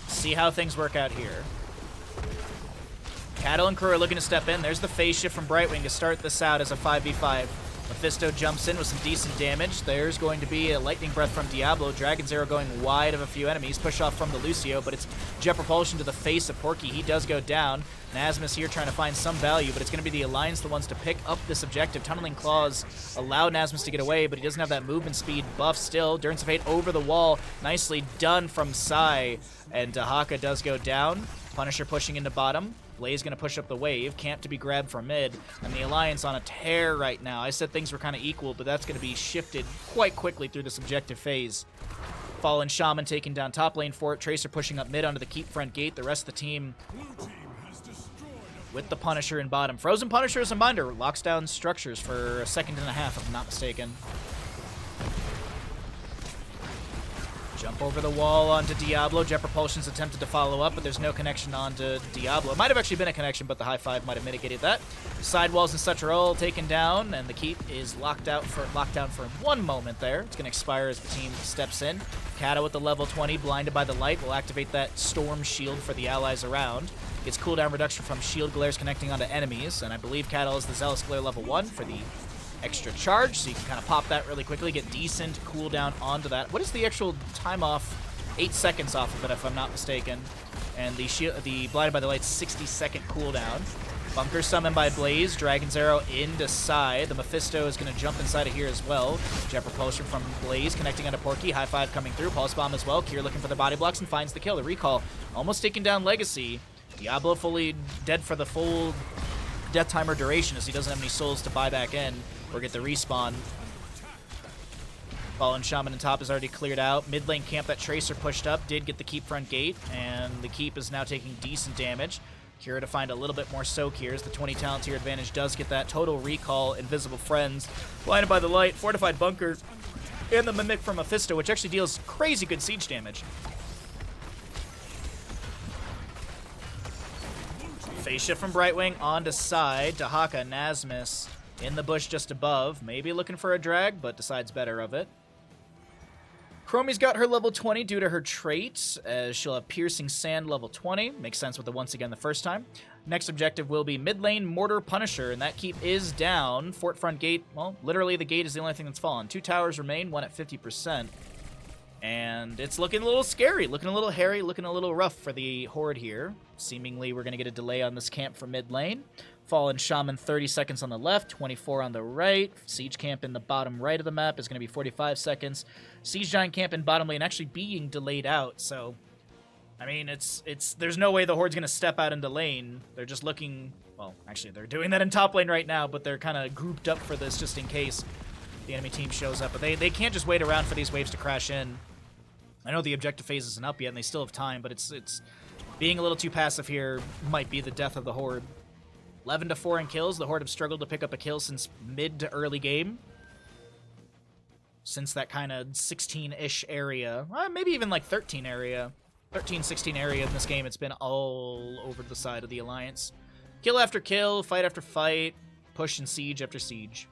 See how things work out here. Cattle and crew are looking to step in. There's the phase shift from Brightwing to start this out as a 5v5. Mephisto jumps in with some decent damage. There's going to be a Lightning Breath from Diablo. Dragon's Arrow going wide of a few enemies. Push off from the Lucio, but it's Jet Propulsion to the face of Porky. He does go down. Nasmus here trying to find some value, but it's going to be the Alliance the ones to pick up this objective. Tunneling Claws allow Nasmus to get away, but he doesn't have that movement speed buff still. Durance of Fate over the wall. Nicely done from Sai, and Dahaka does go down. Punisher pushing into bottom. Blaze going to push up the wave. Camp to be grabbed from mid. And the Alliance on a tear right now. I said things were kind of equal, but that's going to be shifted quite quickly through this objective phase. Fallen Shaman taking down top lane fort. Tracer pushing up mid onto the keep front gate. The rest of the team with the Punisher in bottom. Frozen Punisher as a binder. Locks down structures for a second and a half, if I'm not mistaken. Jump over the wall onto Diablo. Jet Propulsion's attempted to follow up, but there's no connection onto Diablo. It might have actually been a connection, but the high five might have mitigated that. Sidewalls and such are all taken down, and the keep is locked down for 1 moment there. It's going to expire as the team steps in. Kata with the level 20, blinded by the light, will activate that storm shield for the allies around. Gets cooldown reduction from shield glares connecting onto enemies, and I believe Kata is the Zealous Glare level 1 for the extra charge, so you can kind of pop that really quickly, get decent cooldown onto that. What is the actual time off? 8 seconds off of it, if I'm not mistaken. And the Blinded by the Light's 60-second cooldown. Bunker summoned by Blaze. Dragon's Arrow into Sai. The Mephisto is going to jump inside of here as well. Jet Propulsion from Blaze connecting onto Porky. High five coming through. Pulse Bomb as well. Kier looking for the body blocks and finds the kill. The recall almost taking down Legacy. Diablo fully dead for the full death timer duration as he doesn't have any souls to buy back in or get the respawn. Fallen Shaman and top is already cleared out. Mid lane camp that Tracer pushed up did get the keep front gate, and the keep is now taking decent damage. Kira to find a little bit more soak here as the 20 talent tier advantage does get that. Total recall, Invisible Friends, Blinded by the Light, Fortified Bunker, and the Mimic from Mephisto, which actually deals crazy good siege damage. Phase shift from Brightwing onto side. Dahaka, Nasmus in the bush just above. Maybe looking for a drag, but decides better of it. Chromie's got her level 20 due to her traits, as she'll have Piercing Sand level 20. Makes sense with the once again the first time. Next objective will be mid lane Mortar Punisher, and that keep is down. Fort front gate, well, literally the gate is the only thing that's fallen. 2 towers remain, one at 50%. And it's looking a little scary, looking a little hairy, looking a little rough for the Horde here. Seemingly, we're going to get a delay on this camp for mid lane. Fallen Shaman, 30 seconds on the left, 24 on the right. Siege camp in the bottom right of the map is going to be 45 seconds. Siege Giant camp in bottom lane actually being delayed out, so... I mean, there's no way the Horde's going to step out into lane. They're just looking... Well, actually, they're doing that in top lane right now, but they're kind of grouped up for this just in case the enemy team shows up. But they can't just wait around for these waves to crash in. I know the objective phase isn't up yet, and they still have time, but it's being a little too passive here might be the death of the Horde. 11-4 in kills. The Horde have struggled to pick up a kill since mid to early game. Since that kind of 16-ish area. Maybe even like 13 area. 13, 16 area in this game. It's been all over the side of the Alliance. Kill after kill, fight after fight, push and siege after siege.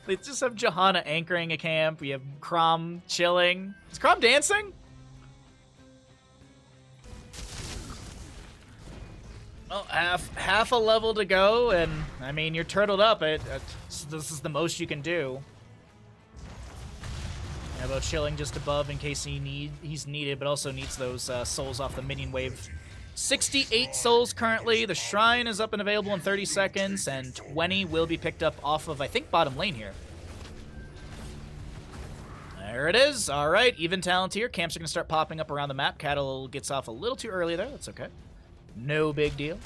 They just have Johanna anchoring a camp. We have Crom chilling. Is Crom dancing? Well, half a level to go, and I mean, you're turtled up. So this is the most you can do. Diablo chilling just above in case he's needed, but also needs those souls off the minion wave. 68 souls currently. The shrine is up and available in 30 seconds, and 20 will be picked up off of, I think, bottom lane here. There it is. All right, even talent here. Camps are going to start popping up around the map. Cattle gets off a little too early there. That's okay. No big deal.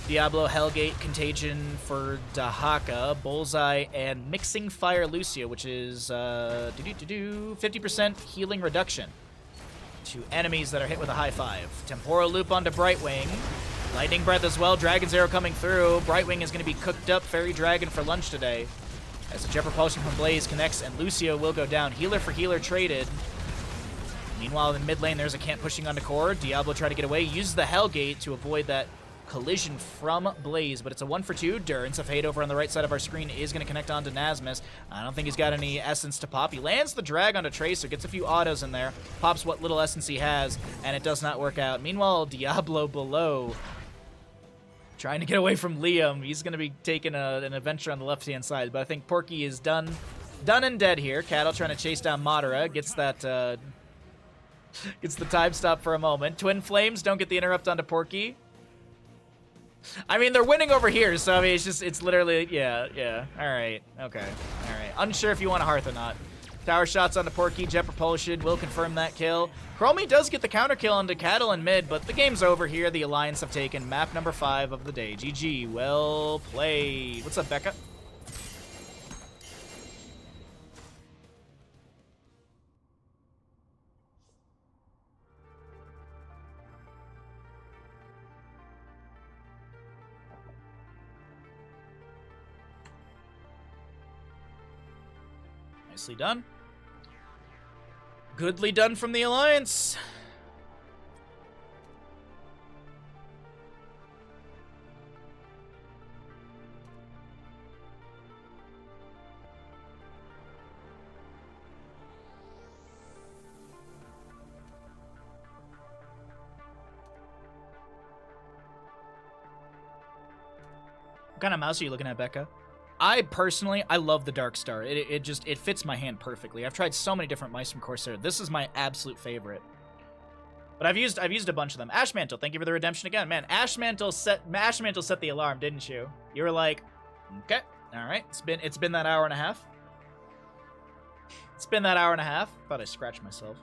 Diablo, Hellgate, Contagion for Dahaka, Bullseye, and Mixing Fire Lucio, which is 50% healing reduction to enemies that are hit with a high 5. Temporal Loop onto Brightwing. Lightning Breath as well. Dragon's Arrow coming through. Brightwing is going to be cooked up. Fairy Dragon for lunch today. As the Jet Propulsion from Blaze connects, and Lucio will go down. Healer for healer traded. Meanwhile, in mid lane, there's a camp pushing onto core. Diablo tried to get away. Uses the Hellgate to avoid that collision from Blaze, but it's a 1-for-2. Durance of Hate over on the right side of our screen is going to connect onto Nasmus. I don't think he's got any essence to pop. He lands the drag onto Tracer, gets a few autos in there, pops what little essence he has, and it does not work out. Meanwhile, Diablo below, trying to get away from Liam. He's going to be taking an adventure on the left-hand side, but I think Porky is done and dead here. Cattle trying to chase down Madara, gets that, gets the time stop for a moment. Twin Flames don't get the interrupt onto Porky. I mean, they're winning over here, so I mean, it's literally, yeah. All right, okay, all right. Unsure if you want a Hearth or not. Tower shots onto Porky, Jet Propulsion will confirm that kill. Chromie does get the counter kill onto Cattle in mid, but the game's over here. The Alliance have taken map number 5 of the day. GG, well played. What's up, Becca? Nicely done. Goodly done from the Alliance. What kind of mouse are you looking at, Becca? I personally love the Dark Star. It fits my hand perfectly. I've tried so many different mice from Corsair. This is my absolute favorite. But I've used a bunch of them. Ashmantle, thank you for the redemption again. Man, Ashmantle set the alarm, didn't you? You were like, okay, all right. It's been that hour and a half. It's been that hour and a half. Thought I scratched myself.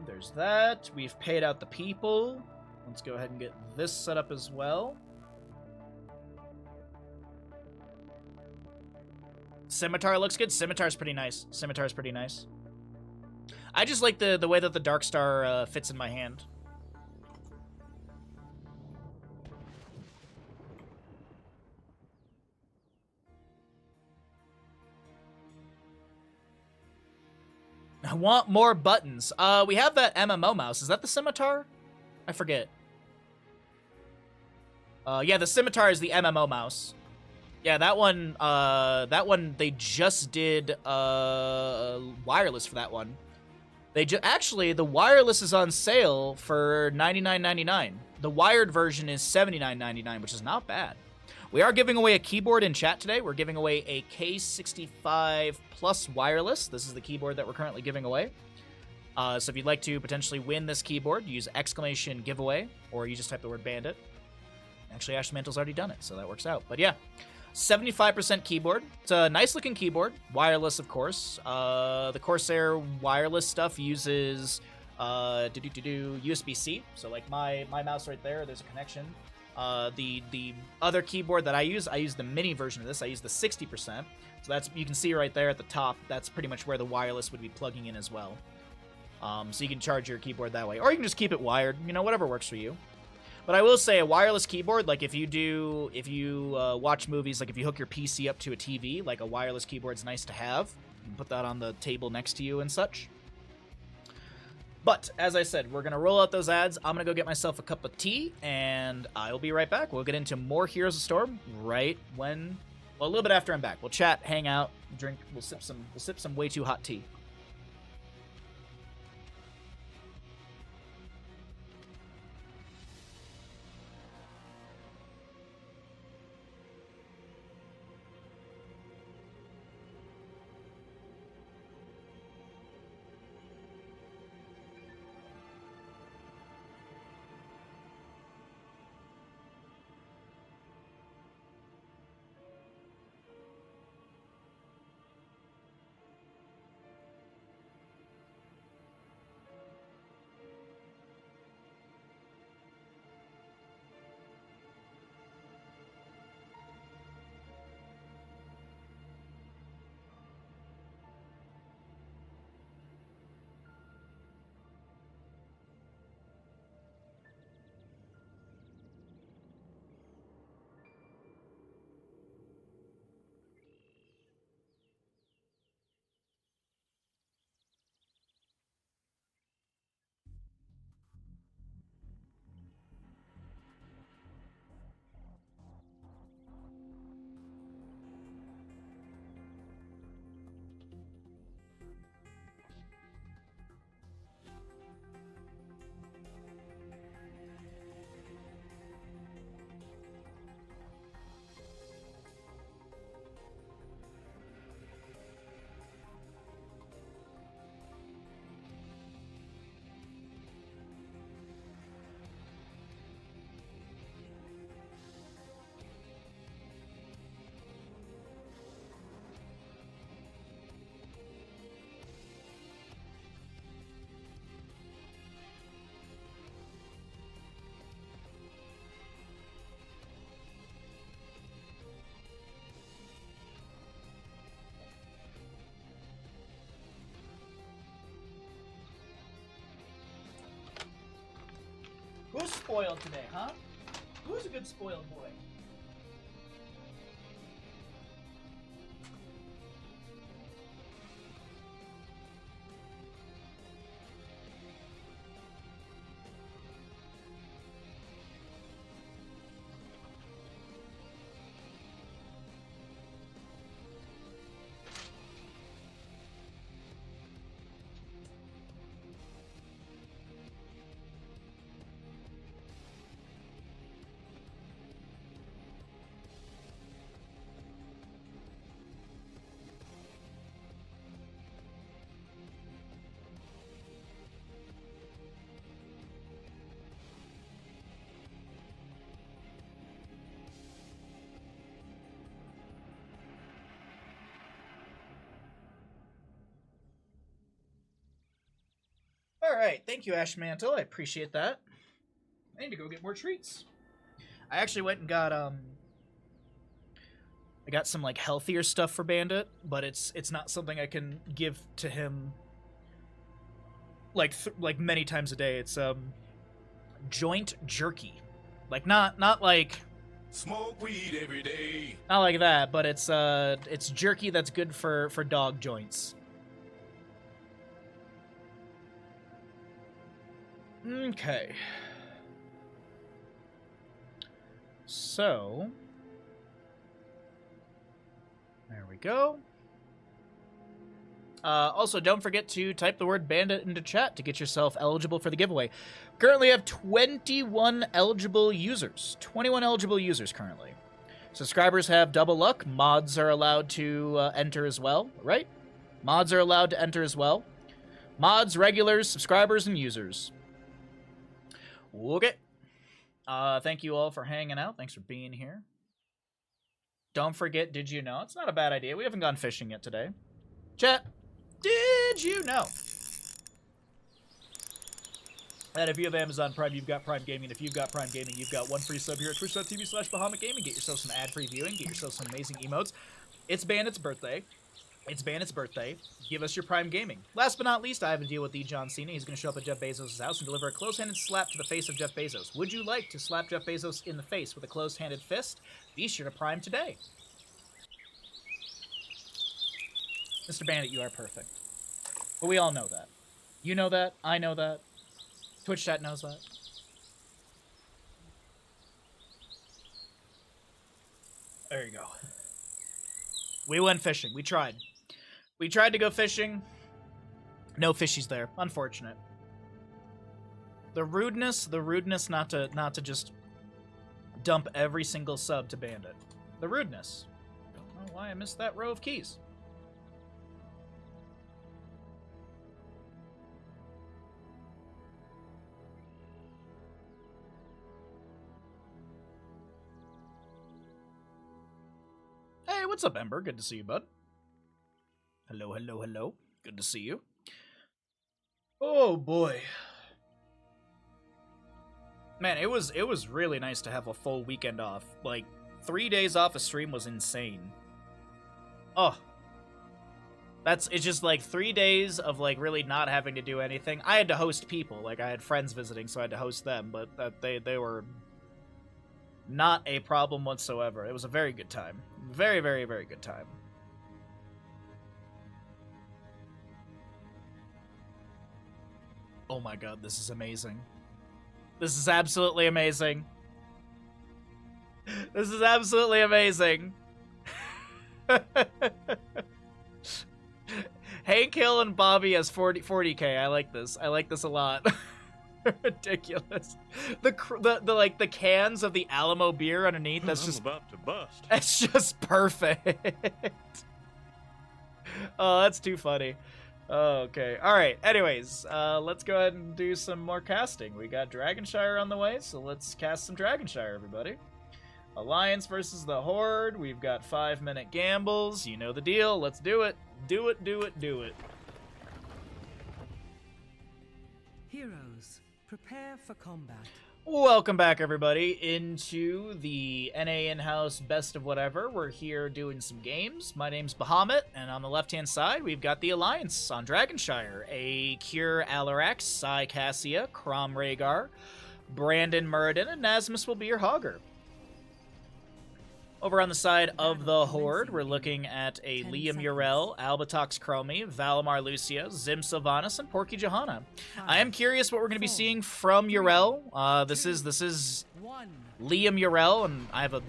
There's that. We've paid out the people. Let's go ahead and get this set up as well. Scimitar looks good. Scimitar's pretty nice. Scimitar's pretty nice. I just like the way that the Dark Star fits in my hand. I want more buttons. We have that MMO mouse. Is that the Scimitar? I forget. Yeah, the Scimitar is the MMO mouse. Yeah, that one they just did wireless for that one. Actually, the wireless is on sale for $99.99. The wired version is $79.99, which is not bad. We are giving away a keyboard in chat today. We're giving away a K65 Plus wireless. This is the keyboard that we're currently giving away. So if you'd like to potentially win this keyboard, use exclamation giveaway, or you just type the word bandit. Actually, Ashmantle's already done it, so that works out. But yeah, 75% keyboard. It's a nice looking keyboard. Wireless, of course. The Corsair wireless stuff uses USB-C. So like my mouse right there, there's a connection. The other keyboard that I use the mini version of this. I use the 60%. So that's, you can see right there at the top, that's pretty much where the wireless would be plugging in as well. So you can charge your keyboard that way. Or you can just keep it wired, you know, whatever works for you. But I will say a wireless keyboard, like if you watch movies, like if you hook your PC up to a TV, like a wireless keyboard's nice to have. You can put that on the table next to you and such. But, as I said, we're going to roll out those ads. I'm going to go get myself a cup of tea, and I'll be right back. We'll get into more Heroes of Storm right when, well, a little bit after I'm back. We'll chat, hang out, drink, we'll sip some way too hot tea. spoiled today, huh? Who's a good spoiled boy? All right, thank you, Ash Mantle. I appreciate that. I need to go get more treats. I actually went and got I got some like healthier stuff for Bandit, but it's not something I can give to him like many times a day. It's joint jerky, like not like smoke weed every day. Not like that, but it's jerky that's good for dog joints. Okay. So, there we go. Also, don't forget to type the word bandit into chat to get yourself eligible for the giveaway. Currently have 21 eligible users. 21 eligible users currently. Subscribers have double luck. Mods are allowed to enter as well, right? Mods are allowed to enter as well. Mods, regulars, subscribers, and users. Okay. Thank you all for hanging out. Thanks for being here. Don't forget, did you know? It's not a bad idea. We haven't gone fishing yet today. Chat, did you know that if you have Amazon Prime, you've got Prime Gaming. If you've got Prime Gaming, you've got one free sub here at twitch.tv/Bahamut Gaming. Get yourself some ad-free viewing. Get yourself some amazing emotes. It's Bandit's birthday. It's Bandit's birthday. Give us your Prime Gaming. Last but not least, I have a deal with the John Cena. He's going to show up at Jeff Bezos' house and deliver a close-handed slap to the face of Jeff Bezos. Would you like to slap Jeff Bezos in the face with a close-handed fist? Be sure to Prime today. Mr. Bandit, you are perfect. But we all know that. You know that. I know that. Twitch chat knows that. There you go. We went fishing. We tried. We tried to go fishing. No fishies there. Unfortunate. The rudeness not to just dump every single sub to Bandit. The rudeness. Don't know why I missed that row of keys. Hey, what's up, Ember? Good to see you, bud. Hello, hello, hello. Good to see you. Oh boy. Man, it was really nice to have a full weekend off. Like 3 days off a stream was insane. Oh. It's just like 3 days of like really not having to do anything. I had to host people, like I had friends visiting, so I had to host them, but they were not a problem whatsoever. It was a very good time. Very, very, very good time. Oh my god, this is amazing. This is absolutely amazing. This is absolutely amazing. Hank Hill and Bobby as 40K. I like this. I like this a lot. Ridiculous. The like the cans of the Alamo beer underneath. That's just about to bust. That's just perfect. Oh, that's too funny. Oh, okay. All right. Anyways, let's go ahead and do some more casting. We got Dragonshire on the way, so let's cast some Dragonshire, everybody. Alliance versus the Horde. We've got 5-minute gambles. You know the deal. Let's do it. Do it, do it, do it. Heroes, prepare for combat. Welcome back, everybody, into the NA in-house best of whatever. We're here doing some games. My name's Bahamut, and on the left-hand side, we've got the Alliance on Dragonshire. A Cure Alarax, Sai Cassia, Crom Rhaegar, Brandon Muradin, and Nasmus will be your Hogger. Over on the side of the Horde, we're looking at a Liam Yrel, Albatox Chromie, Valimar Lucio, Zim Sylvanas, and Porky Johanna. I am curious what we're going to be seeing from Yrel. This is Liam Yrel, and I have a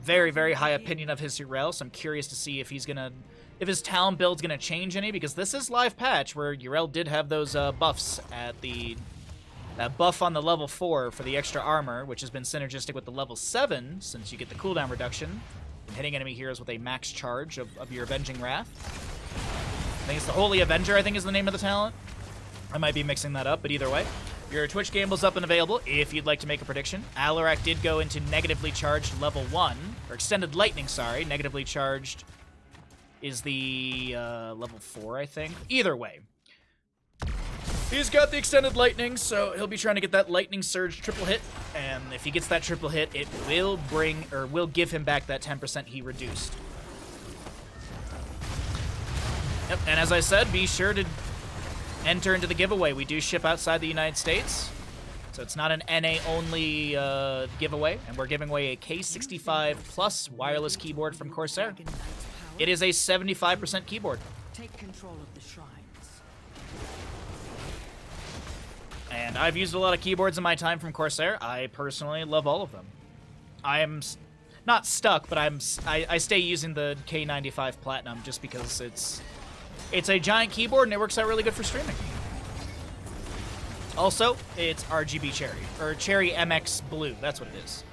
very, very high opinion of his Yrel, so I'm curious to see if he's going to... if his talent build's going to change any, because this is live patch, where Yrel did have those buffs at the... that buff on the level 4 for the extra armor, which has been synergistic with the level 7, since you get the cooldown reduction. And hitting enemy heroes with a max charge of your Avenging Wrath. I think it's the Holy Avenger, I think is the name of the talent. I might be mixing that up, but either way. Your Twitch Gamble's up and available if you'd like to make a prediction. Alarak did go into negatively charged level 1, or Extended Lightning, sorry. Negatively charged is the level 4, I think. Either way. He's got the Extended Lightning, so he'll be trying to get that Lightning Surge triple hit, and if he gets that triple hit, it will will give him back that 10% he reduced. Yep, and as I said, be sure to enter into the giveaway. We do ship outside the United States, so it's not an NA-only giveaway, and we're giving away a K65 Plus wireless keyboard from Corsair. It is a 75% keyboard. Take control of the shrines. And I've used a lot of keyboards in my time from Corsair. I personally love all of them. I am not stuck, but I stay using the K95 Platinum just because it's a giant keyboard and it works out really good for streaming. Also, it's RGB Cherry, or Cherry MX Blue. That's what it is.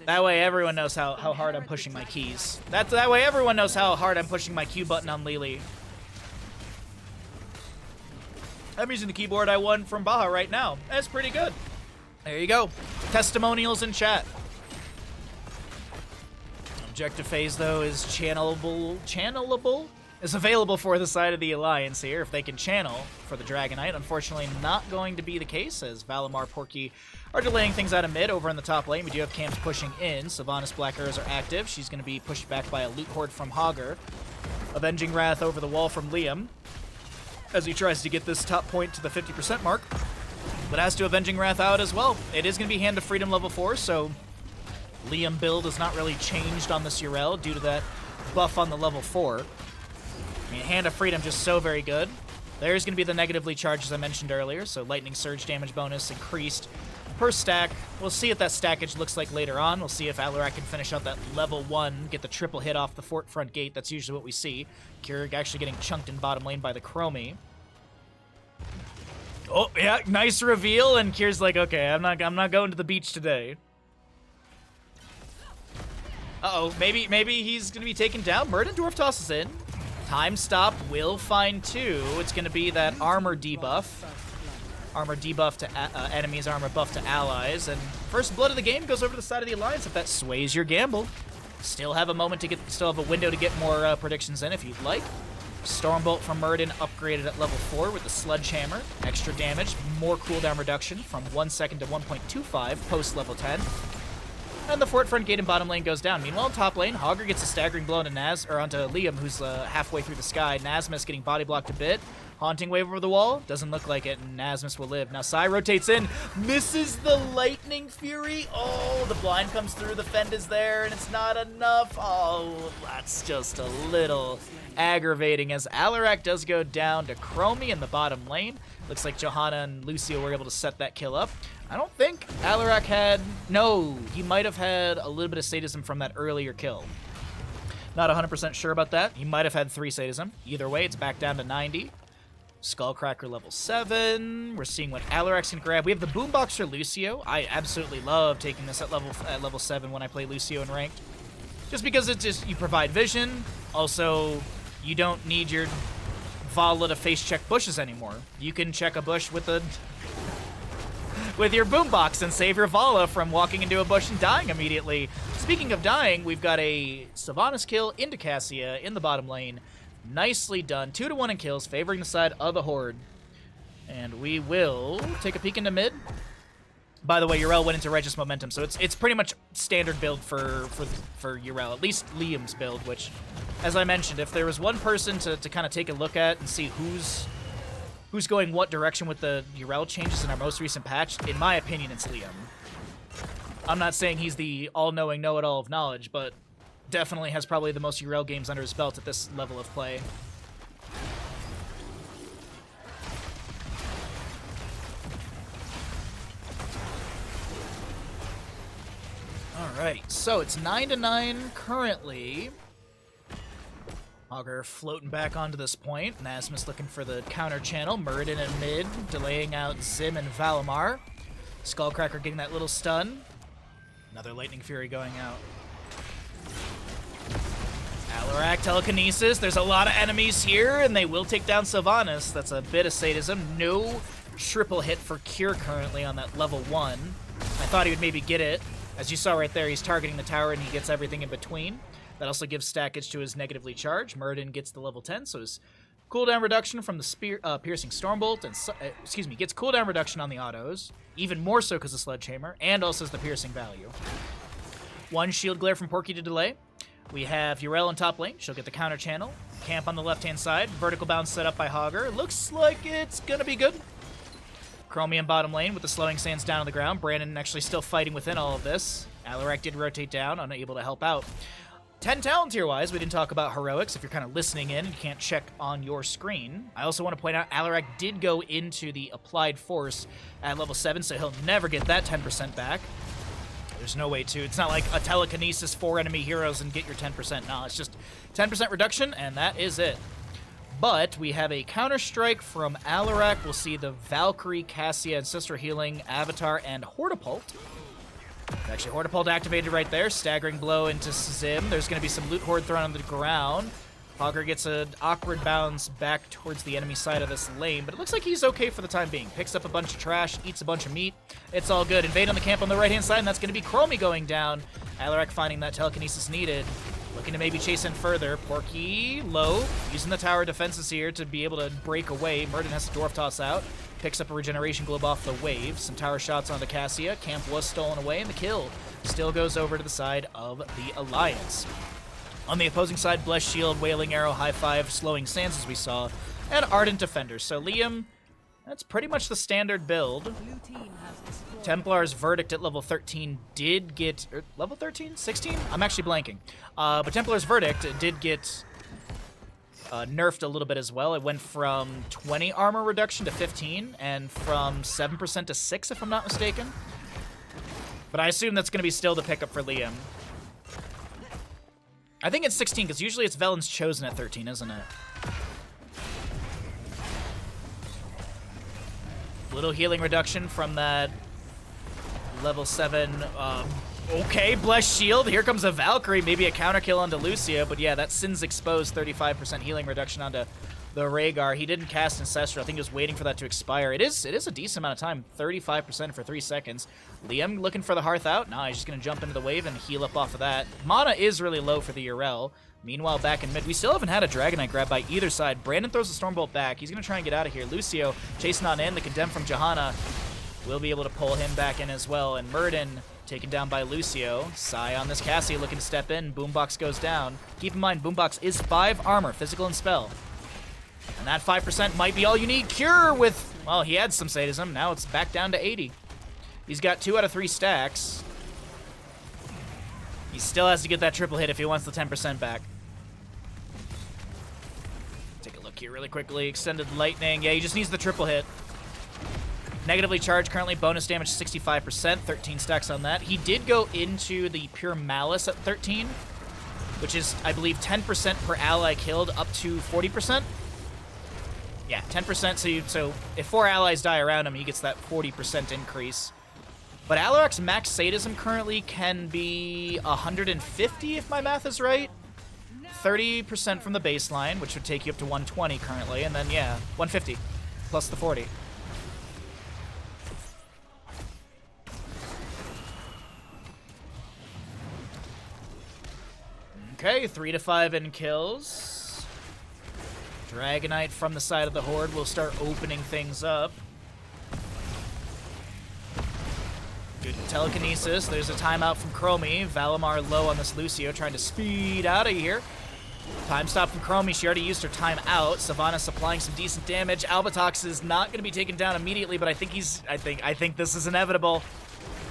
That way everyone knows how hard I'm pushing my keys. That way everyone knows how hard I'm pushing my Q button on Lily. I'm using the keyboard I won from Baja right now. That's pretty good. There you go. Testimonials in chat. Objective phase, though, is channelable? Is available for the side of the Alliance here, if they can channel for the Dragonite. Unfortunately, not going to be the case, as Valimar, Porky are delaying things out of mid. Over in the top lane, we do have camps pushing in. Sylvanas Black Arrows are active. She's going to be pushed back by a Loot Horde from Hogger. Avenging Wrath over the wall from Liam, as he tries to get this top point to the 50% mark, but has to Avenging Wrath out as well. It is going to be Hand of Freedom level 4, so Liam build has not really changed on this Yrel due to that buff on the level 4. I mean, Hand of Freedom just so very good. There's going to be the negatively charged, as I mentioned earlier, so Lightning Surge damage bonus increased per stack. We'll see what that stackage looks like later on. We'll see if Alarak can finish out that level 1, get the triple hit off the fort front gate. That's usually what we see. Keurig actually getting chunked in bottom lane by the Chromie. Oh, yeah, nice reveal, and Kier's like, okay, I'm not going to the beach today. Uh-oh, maybe he's going to be taken down. Murden Dwarf tosses in. Time stop will find 2. It's going to be that armor debuff. Armor debuff to enemies, armor buff to allies, and first blood of the game goes over to the side of the Alliance if that sways your gamble. Still have a moment to still have a window to get more predictions in if you'd like. Stormbolt from Murden upgraded at level 4 with the Sledgehammer. Extra damage, more cooldown reduction from 1 second to 1.25 post level 10. And the fort front gate in bottom lane goes down. Meanwhile, in top lane, Hogger gets a staggering blow onto onto Liam, who's halfway through the sky. Nasmus getting body blocked a bit. Haunting wave over the wall. Doesn't look like it, and Nasmus will live. Now Sai rotates in. Misses the Lightning Fury. Oh, the blind comes through. The fend is there, and it's not enough. Oh, that's just a little aggravating, as Alarak does go down to Chromie in the bottom lane. Looks like Johanna and Lucio were able to set that kill up. I don't think Alarak had... No, he might have had a little bit of sadism from that earlier kill. Not 100% sure about that. He might have had 3 sadism. Either way, it's back down to 90. Skullcracker level 7. We're seeing what Alarak's can grab. We have the boombox for Lucio. I absolutely love taking this at level 7 when I play Lucio in ranked. Just because it's just, you provide vision. Also, you don't need your Vala to face check bushes anymore. You can check a bush with a... with your boombox and save your Vala from walking into a bush and dying immediately. Speaking of dying, we've got a Sylvanas kill into Cassia in the bottom lane. Nicely done. 2-1 in kills, favoring the side of the Horde. And we will take a peek into mid. By the way, Yrel went into Regis Momentum, so it's pretty much standard build for Yrel, at least Liam's build, which, as I mentioned, if there was one person to kind of take a look at and see who's who's going what direction with the Yrel changes in our most recent patch, in my opinion, it's Liam. I'm not saying he's the all-knowing know-it-all of knowledge, but definitely has probably the most Yrel games under his belt at this level of play. Alright, so it's 9-9 currently. Augur floating back onto this point. Nasmus looking for the counter channel. Muradin in mid, delaying out Zim and Valimar. Skullcracker getting that little stun. Another Lightning Fury going out. Alarak, Telekinesis. There's a lot of enemies here, and they will take down Sylvanas. That's a bit of sadism. No triple hit for Cure currently on that level 1. I thought he would maybe get it. As you saw right there, he's targeting the tower, and he gets everything in between. That also gives stackage to his negatively charged. Muradin gets the level 10, so his cooldown reduction from the spear, piercing Stormbolt, and gets cooldown reduction on the autos, even more so because of Sledgehammer, and also has the piercing value. One shield glare from Porky to delay. We have Yrel in top lane. She'll get the counter channel. Camp on the left-hand side. Vertical bounce set up by Augur. Looks like it's gonna be good. Chromium bottom lane with the slowing sands down on the ground. Brandon actually still fighting within all of this. Alarak did rotate down, unable to help out. 10 talent tier-wise, we didn't talk about heroics. If you're kind of listening in, you can't check on your screen. I also want to point out Alarak did go into the applied force at level 7, so he'll never get that 10% back. There's no way to. It's not like a telekinesis 4 enemy heroes and get your 10%. No, it's just 10% reduction, and that is it. But we have a counter-strike from Alarak. We'll see the Valkyrie, Cassia, Ancestral Healing, Avatar, and Hortipult. Actually, Hortipult activated right there. Staggering blow into Zim. There's going to be some loot horde thrown on the ground. Augur gets an awkward bounce back towards the enemy side of this lane, but it looks like he's okay for the time being. Picks up a bunch of trash, eats a bunch of meat. It's all good. Invade on the camp on the right-hand side, and that's going to be Chromie going down. Alarak finding that telekinesis needed. Looking to maybe chase in further. Porky low, using the tower defenses here to be able to break away. Muradin has to dwarf toss out. Picks up a regeneration globe off the wave. Some tower shots onto Cassia. Camp was stolen away, and the kill still goes over to the side of the Alliance. On the opposing side, Blessed Shield, Wailing Arrow, High Five, Slowing Sands as we saw, and Ardent Defender. So Liam, that's pretty much the standard build. Templar's Verdict at level 13 did get... level 13? 16? I'm actually blanking. But Templar's Verdict did get nerfed a little bit as well. It went from 20 armor reduction to 15, and from 7% to 6, if I'm not mistaken. But I assume that's going to be still the pickup for Liam. I think it's 16, because usually it's Velen's Chosen at 13, isn't it? Little healing reduction from that level 7. Okay, Blessed Shield. Here comes a Valkyrie. Maybe a counter kill onto Lucio. But yeah, that Sin's Exposed 35% healing reduction onto the Rhaegar. He didn't cast Ancestral. I think he was waiting for that to expire. It is a decent amount of time. 35% for 3 seconds. Liam looking for the Hearth out. Nah, he's just going to jump into the wave and heal up off of that. Mana is really low for the Yrel. Meanwhile, back in mid, we still haven't had a Dragonite grab by either side. Brandon throws the Stormbolt back. He's going to try and get out of here. Lucio chasing on in. The Condemn from Johanna will be able to pull him back in as well. And Muradin taken down by Lucio. Sai on this Cassie looking to step in. Boombox goes down. Keep in mind, Boombox is 5 armor, physical and spell. And that 5% might be all you need. Cure with, well, he had some sadism. Now it's back down to 80. He's got 2 out of 3 stacks. He still has to get that triple hit if he wants the 10% back. Take a look here really quickly. Extended Lightning. Yeah, he just needs the triple hit. Negatively charged currently. Bonus damage 65%. 13 stacks on that. He did go into the Pure Malice at 13, which is, I believe, 10% per ally killed up to 40%. Yeah, 10%. So if 4 allies die around him, he gets that 40% increase. But Alarak's max sadism currently can be 150, if my math is right. 30% from the baseline, which would take you up to 120 currently. And then, yeah, 150 plus the 40. Okay, 3 to 5 in kills. Dragonite from the side of the Horde will start opening things up. Good telekinesis. There's a timeout from Chromie. Valimar low on this Lucio, trying to speed out of here. Time stop from Chromie. She already used her time out. Sylvanas supplying some decent damage. Albatox is not going to be taken down immediately, but I think this is inevitable.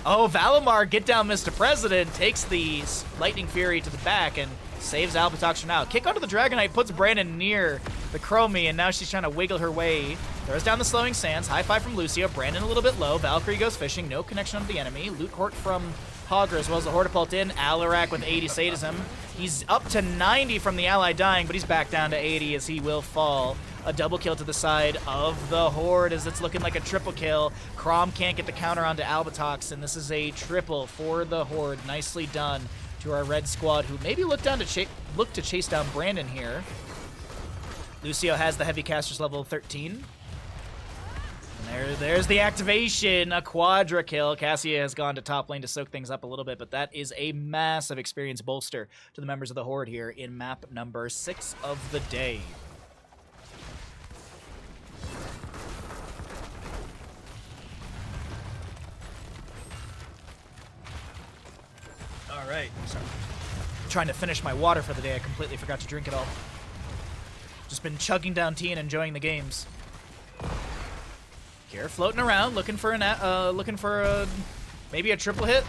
Oh, Valimar, get down, Mr. President, takes the Lightning Fury to the back and saves Albatox for now. Kick onto the Dragonite puts Brandon near the Chromie, and now she's trying to wiggle her way. Throws down the Slowing Sands. High five from Lucio. Brandon a little bit low. Valkyrie goes fishing. No connection onto the enemy. Loot Hort from Hogger as well as the Hortipult in. Alarak with 80 sadism. He's up to 90 from the ally dying, but he's back down to 80 as he will fall. A double kill to the side of the Horde as it's looking like a triple kill. Crom can't get the counter onto Albatox, and this is a triple for the Horde. Nicely done to our red squad, who maybe look to chase down Brandon here. Lucio has the heavy casters level 13. And there's the activation, a quadra kill. Cassia has gone to top lane to soak things up a little bit, but that is a massive experience bolster to the members of the Horde here in map number 6 of the day. All right, sorry. I'm trying to finish my water for the day. I completely forgot to drink it all. Just been chugging down tea and enjoying the games. Kier floating around, looking for maybe a triple hit.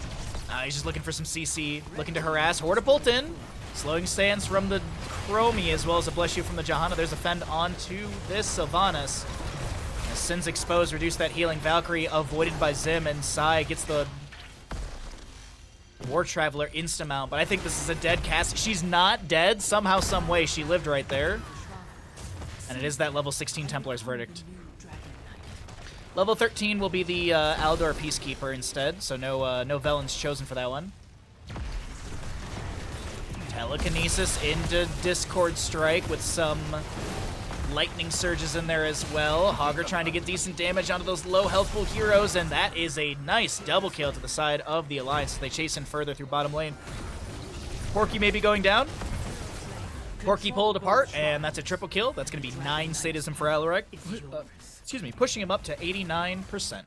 He's just looking for some CC, looking to harass. Hortipult in, slowing stance from the Chromie as well as a bless you from the Johanna. There's a fend onto this Sylvanas. As Sin's exposed, reduce that healing. Valkyrie avoided by Zim, and Sai gets the War Traveler insta-mount, but I think this is a dead Cassie. She's not dead. Somehow, some way, she lived right there. And it is that level 16 Templar's verdict. Level 13 will be the Aldor Peacekeeper instead, so no Velen's chosen for that one. Telekinesis into Discord Strike with some lightning surges in there as well. Hogger trying to get decent damage onto those low healthful heroes, and that is a nice double kill to the side of the Alliance. They chase in further through bottom lane. Porky may be going down. Porky pulled apart, and that's a triple kill. That's going to be 9 sadism for Alarak. Pushing him up to 89%.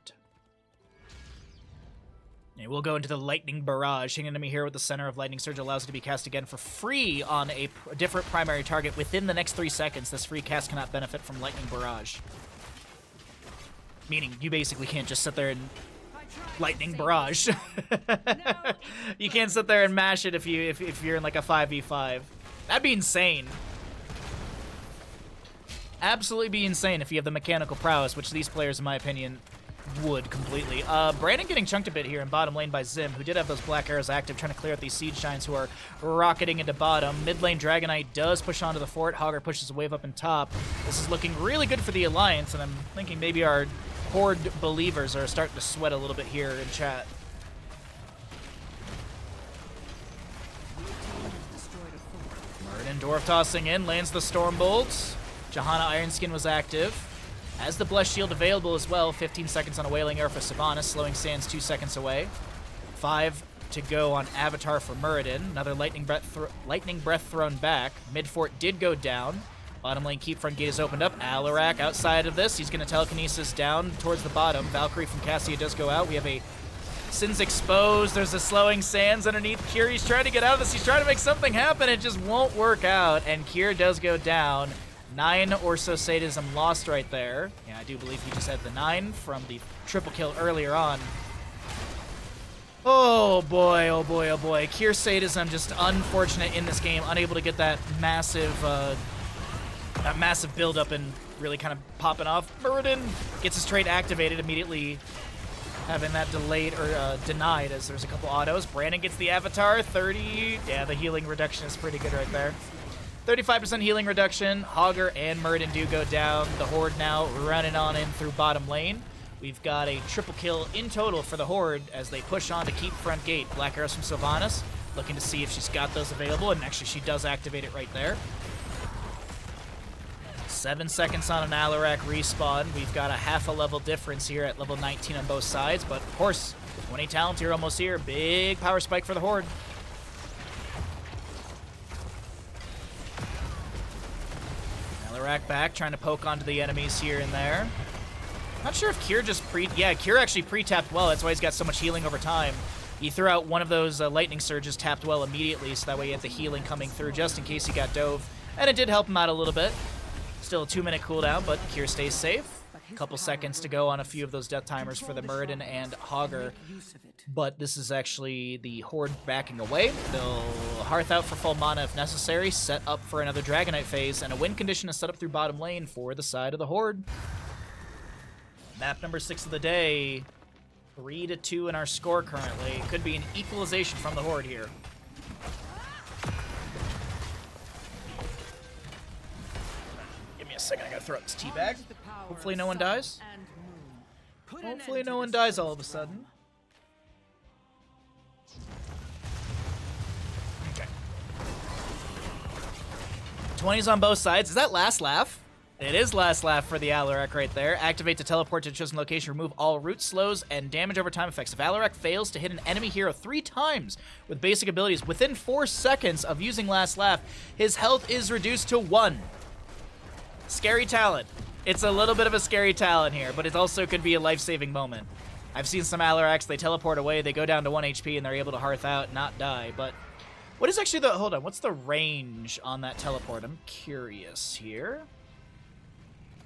And we'll go into the Lightning Barrage. Hanging enemy here with the Center of Lightning Surge allows it to be cast again for free on a different primary target within the next 3 seconds. This free cast cannot benefit from Lightning Barrage. Meaning you basically can't just sit there and Lightning Barrage. You can't sit there and mash it if you're in like a 5v5. That'd be insane. Absolutely be insane if you have the mechanical prowess, which these players, in my opinion, would completely. Brandon getting chunked a bit here in bottom lane by Zim, who did have those black arrows active, trying to clear out these Siege Giants who are rocketing into bottom. Mid lane Dragonite does push onto the fort. Hogger pushes a wave up in top. This is looking really good for the Alliance, and I'm thinking maybe our Horde believers are starting to sweat a little bit here in chat. Murden Dwarf tossing in, lands the Stormbolt. Johanna Ironskin was active. Has the Blessed Shield available as well. 15 seconds on a Wailing Arrow for Sylvanas. Slowing Sands 2 seconds away. 5 to go on Avatar for Muradin. Another Lightning Breath thrown back. Mid fort did go down. Bottom lane Keep Front Gate is opened up. Alarak outside of this. He's going to Telekinesis down towards the bottom. Valkyrie from Cassia does go out. We have a Sin's exposed. There's a Slowing Sands underneath Kier. He's trying to get out of this. He's trying to make something happen. It just won't work out. And Kier does go down. 9 or so sadism lost right there. Yeah, I do believe he just had the 9 from the triple kill earlier on. Oh boy, oh boy, oh boy. Kier sadism just unfortunate in this game. Unable to get that massive build-up and really kind of popping off. Muradin gets his trait activated, immediately having that delayed or denied as there's a couple autos. Brandon gets the Avatar, 30. Yeah, the healing reduction is pretty good right there. 35% healing reduction. Hogger and Muradin do go down. The Horde now running on in through bottom lane. We've got a triple kill in total for the Horde as they push on to Keep Front Gate. Black arrows from Sylvanas, looking to see if she's got those available, and actually she does activate it right there. 7 seconds on an Alarak respawn. We've got a half a level difference here at level 19 on both sides, but of course, 20 talent here almost here. Big power spike for the Horde. Alarak back, trying to poke onto the enemies here and there. Not sure if Kier just Kier actually pre-tapped well. That's why he's got so much healing over time. He threw out one of those lightning surges, tapped well immediately, so that way he had the healing coming through just in case he got dove. And it did help him out a little bit. Still a 2-minute cooldown, but Kier stays safe. A couple seconds to go on a few of those death timers for the Muradin and Hogger. But this is actually the Horde backing away. They'll Hearth out for full mana if necessary, set up for another Dragonite phase, and a win condition is set up through bottom lane for the side of the Horde. Map number 6 of the day. 3-2 in our score currently. Could be an equalization from the Horde here. Give me a second, I gotta throw up this teabag. Hopefully no one dies. Hopefully no one dies all of a sudden. Okay. 20s on both sides. Is that last laugh? It is last laugh for the Alarak right there. Activate to teleport to a chosen location, remove all root slows and damage over time effects. If Alarak fails to hit an enemy hero 3 times with basic abilities within 4 seconds of using last laugh, his health is reduced to 1. Scary talent. It's a little bit of a scary talent here, but it also could be a life-saving moment. I've seen some Alaraks, they teleport away, they go down to 1 HP, and they're able to Hearth out, not die, but... What is actually the... Hold on, what's the range on that teleport? I'm curious here.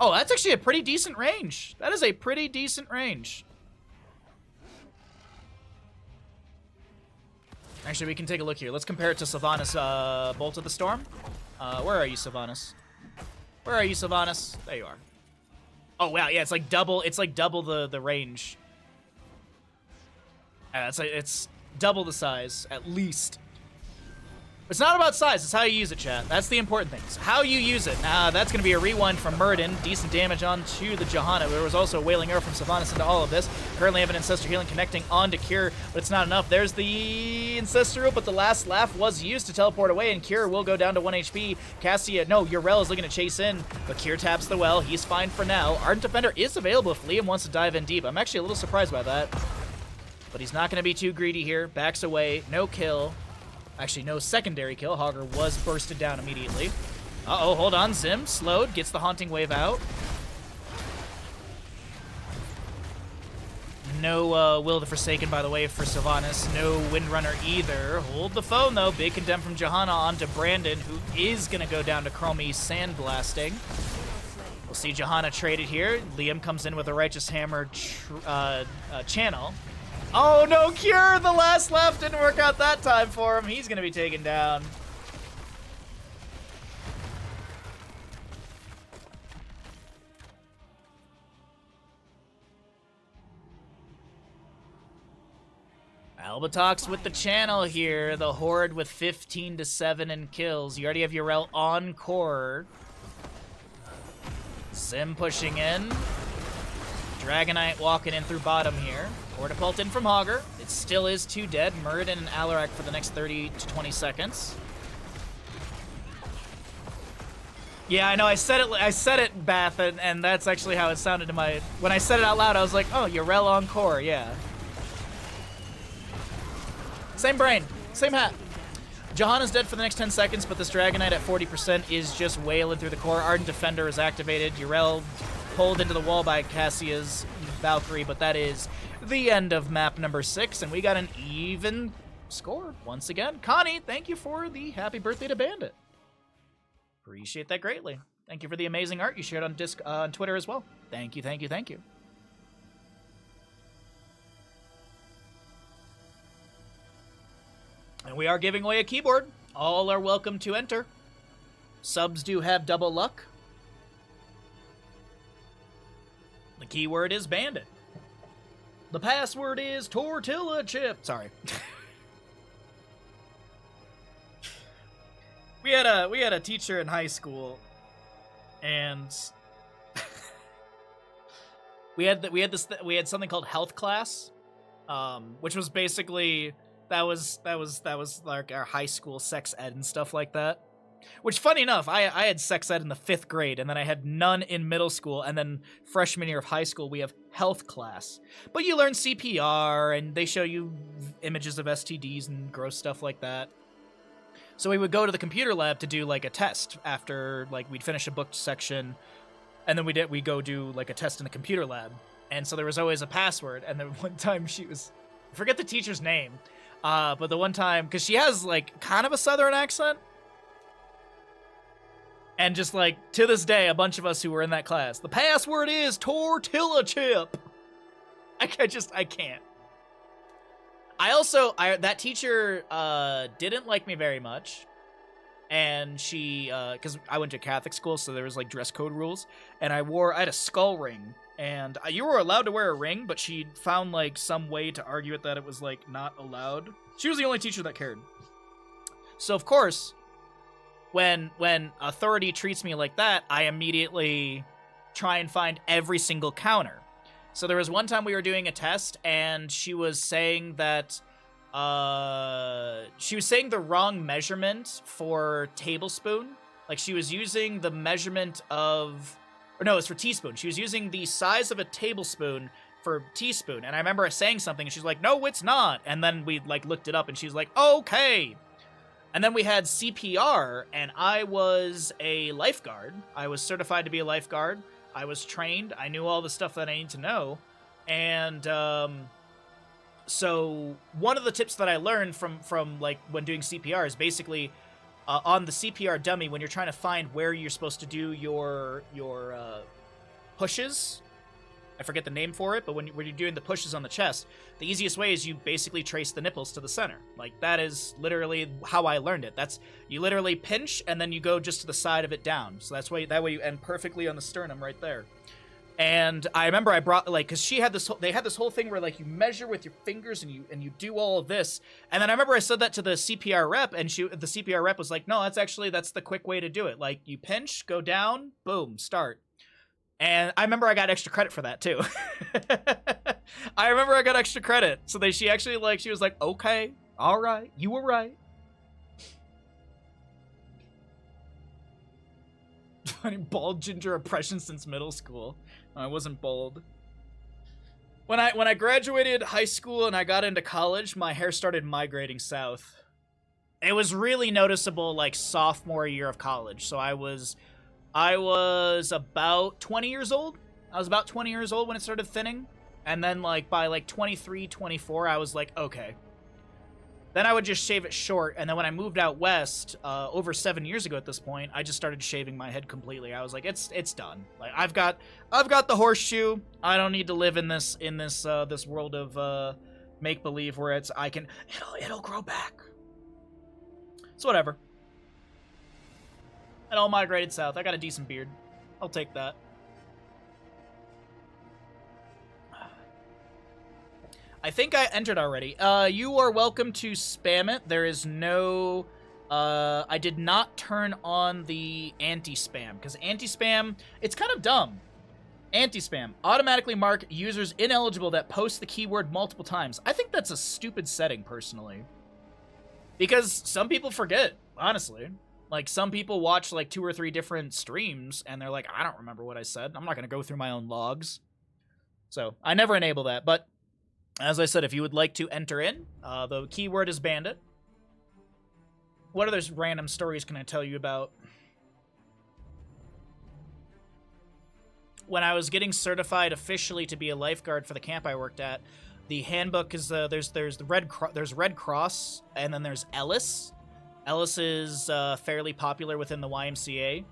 Oh, that's actually a pretty decent range. That is a pretty decent range. Actually, we can take a look here. Let's compare it to Sylvanas' Bolt of the Storm. Where are you, Sylvanas? Where are you, Sylvanas? There you are. Oh wow, yeah, it's like double the range. It's double the size, at least. It's not about size, it's how you use it, chat. That's the important thing. It's how you use it. Now, that's going to be a rewind from Muradin. Decent damage onto the Johanna. There was also a Wailing Arrow from Sylvanas into all of this. Currently have an Ancestor Healing connecting onto Cure, but it's not enough. There's the Ancestor, but the last laugh was used to teleport away, and Cure will go down to 1 HP. Yrel is looking to chase in, but Cure taps the well. He's fine for now. Ardent Defender is available if Liam wants to dive in deep. I'm actually a little surprised by that. But he's not going to be too greedy here. Backs away. No kill. Actually, no secondary kill. Hogger was bursted down immediately. Uh-oh, hold on. Zim slowed. Gets the Haunting Wave out. No Will the Forsaken, by the way, for Sylvanas. No Windrunner either. Hold the phone, though. Big condemn from Johanna onto Brandon, who is going to go down to Chromie Sandblasting. We'll see Johanna traded here. Liam comes in with a Righteous Hammer channel. Oh, no, Cure! The last laugh didn't work out that time for him. He's going to be taken down. Albatox with the channel here. The Horde with 15-7 in kills. You already have Yrel on core. Zim pushing in. Dragonite walking in through bottom here. Hortipult in from Hogger. It still is 2 dead. Muradin and Alarak for the next 30 to 20 seconds. Yeah, I know. I said it, Bath, and that's actually how it sounded to my... When I said it out loud, I was like, oh, Yrel on core, yeah. Same brain. Same hat. Johanna's dead for the next 10 seconds, but this Dragonite at 40% is just wailing through the core. Ardent Defender is activated. Yrel pulled into the wall by Cassia's Valkyrie, but that is the end of map number 6, and we got an even score once again. Connie, thank you for the happy birthday to Bandit. Appreciate that greatly. Thank you for the amazing art you shared on Twitter as well. Thank you, thank you, thank you. And we are giving away a keyboard. All are welcome to enter. Subs do have double luck. The keyword is Bandit. The password is Tortilla Chip. Sorry. We had a teacher in high school, and we had something called health class, which was basically that was like our high school sex ed and stuff like that. Which, funny enough, I had sex ed in the 5th grade, and then I had none in middle school, and then freshman year of high school, we have health class. But you learn CPR, and they show you images of STDs and gross stuff like that. So we would go to the computer lab to do, like, a test after, like, we'd finish a booked section, and then we'd go do, like, a test in the computer lab. And so there was always a password, and then one time she was forget the teacher's name, but the one time, because she has, like, kind of a southern accent. And just, like, to this day, a bunch of us who were in that class, the password is tortilla chip. I can't. That teacher didn't like me very much. And she, because I went to Catholic school, so there was, like, dress code rules. And I had a skull ring. And you were allowed to wear a ring, but she found, like, some way to argue it that it was, like, not allowed. She was the only teacher that cared. So, of course, when authority treats me like that, I immediately try and find every single counter. So there was one time we were doing a test, and she was saying that she was saying the wrong measurement for tablespoon. Like, she was using the measurement of, or no, it's for teaspoon. She was using the size of a tablespoon for teaspoon. And I remember saying something, and she's like, no, it's not. And then we, like, looked it up, and she's like, okay. And then we had CPR, and I was a lifeguard. I was certified to be a lifeguard. I was trained. I knew all the stuff that I need to know. And so one of the tips that I learned from like when doing CPR is basically on the CPR dummy, when you're trying to find where you're supposed to do your pushes. I forget the name for it, but when you're doing the pushes on the chest, the easiest way is you basically trace the nipples to the center. Like, that is literally how I learned it. That's, you literally pinch, and then you go just to the side of it down. So that way you end perfectly on the sternum right there. And I remember I brought, like, because they had this whole thing where, like, you measure with your fingers and you do all of this. And then I remember I said that to the CPR rep, and the CPR rep was like, no, that's the quick way to do it. Like, you pinch, go down, boom, start. And I remember I got extra credit for that, too. I remember I got extra credit. So she actually, like, she was like, okay, all right, you were right. Bald ginger oppression since middle school. I wasn't bald. When I graduated high school and I got into college, my hair started migrating south. It was really noticeable, like, sophomore year of college. So I was about 20 years old. I was about 20 years old when it started thinning. And then, like, by, like, 23, 24, I was like, okay. Then I would just shave it short. And then when I moved out west, over 7 years ago at this point, I just started shaving my head completely. I was like, it's done. Like, I've got the horseshoe. I don't need to live in this world of make-believe where it'll grow back. So whatever. It all migrated south. I got a decent beard. I'll take that. I think I entered already. You are welcome to spam it. There is no... I did not turn on the anti-spam, because anti-spam, it's kind of dumb. Anti-spam. Automatically mark users ineligible that post the keyword multiple times. I think that's a stupid setting, personally. Because some people forget, honestly. Like, some people watch, like, 2 or 3 different streams, and they're like, I don't remember what I said. I'm not going to go through my own logs. So, I never enable that. But, as I said, if you would like to enter in, the keyword is bandit. What other random stories can I tell you about? When I was getting certified officially to be a lifeguard for the camp I worked at, the handbook is, there's Red Cross, and then there's Ellis. Ellis is fairly popular within the YMCA,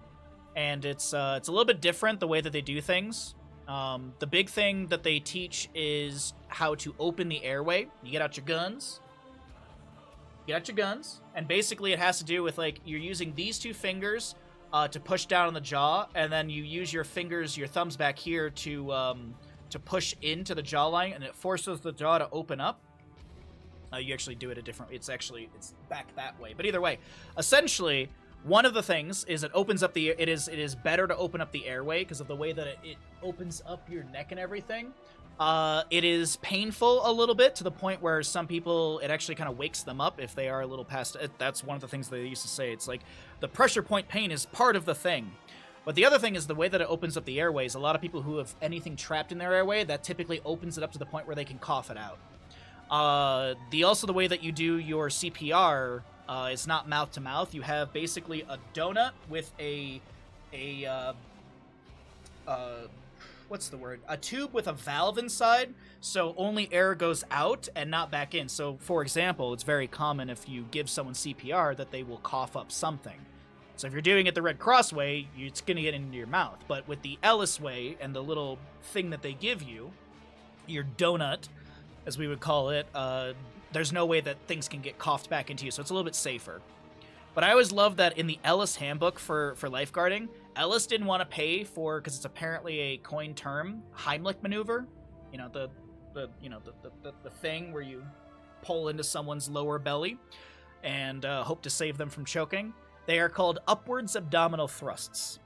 and it's a little bit different the way that they do things. The big thing that they teach is how to open the airway. You get out your guns. And basically it has to do with, like, you're using these 2 fingers to push down on the jaw, and then you use your fingers, your thumbs back here to push into the jawline, and it forces the jaw to open up. You actually do it a different... It's back that way. But either way, essentially, one of the things is it opens up the... It is better to open up the airway because of the way that it opens up your neck and everything. It is painful a little bit to the point where some people, it actually kind of wakes them up if they are a little past... That's one of the things they used to say. It's like the pressure point pain is part of the thing. But the other thing is the way that it opens up the airways. A lot of people who have anything trapped in their airway, that typically opens it up to the point where they can cough it out. The way that you do your CPR is not mouth to mouth. You have basically a donut with a what's the word? A tube with a valve inside, so only air goes out and not back in. So, for example, it's very common if you give someone CPR that they will cough up something. So if you're doing it the Red Cross way, it's going to get into your mouth. But with the Ellis way and the little thing that they give you, your donut, as we would call it, there's no way that things can get coughed back into you, so it's a little bit safer. But I always love that in the Ellis handbook for lifeguarding, Ellis didn't want to pay for, because it's apparently a coined term, Heimlich maneuver. You know, the thing where you pull into someone's lower belly and hope to save them from choking. They are called upwards abdominal thrusts.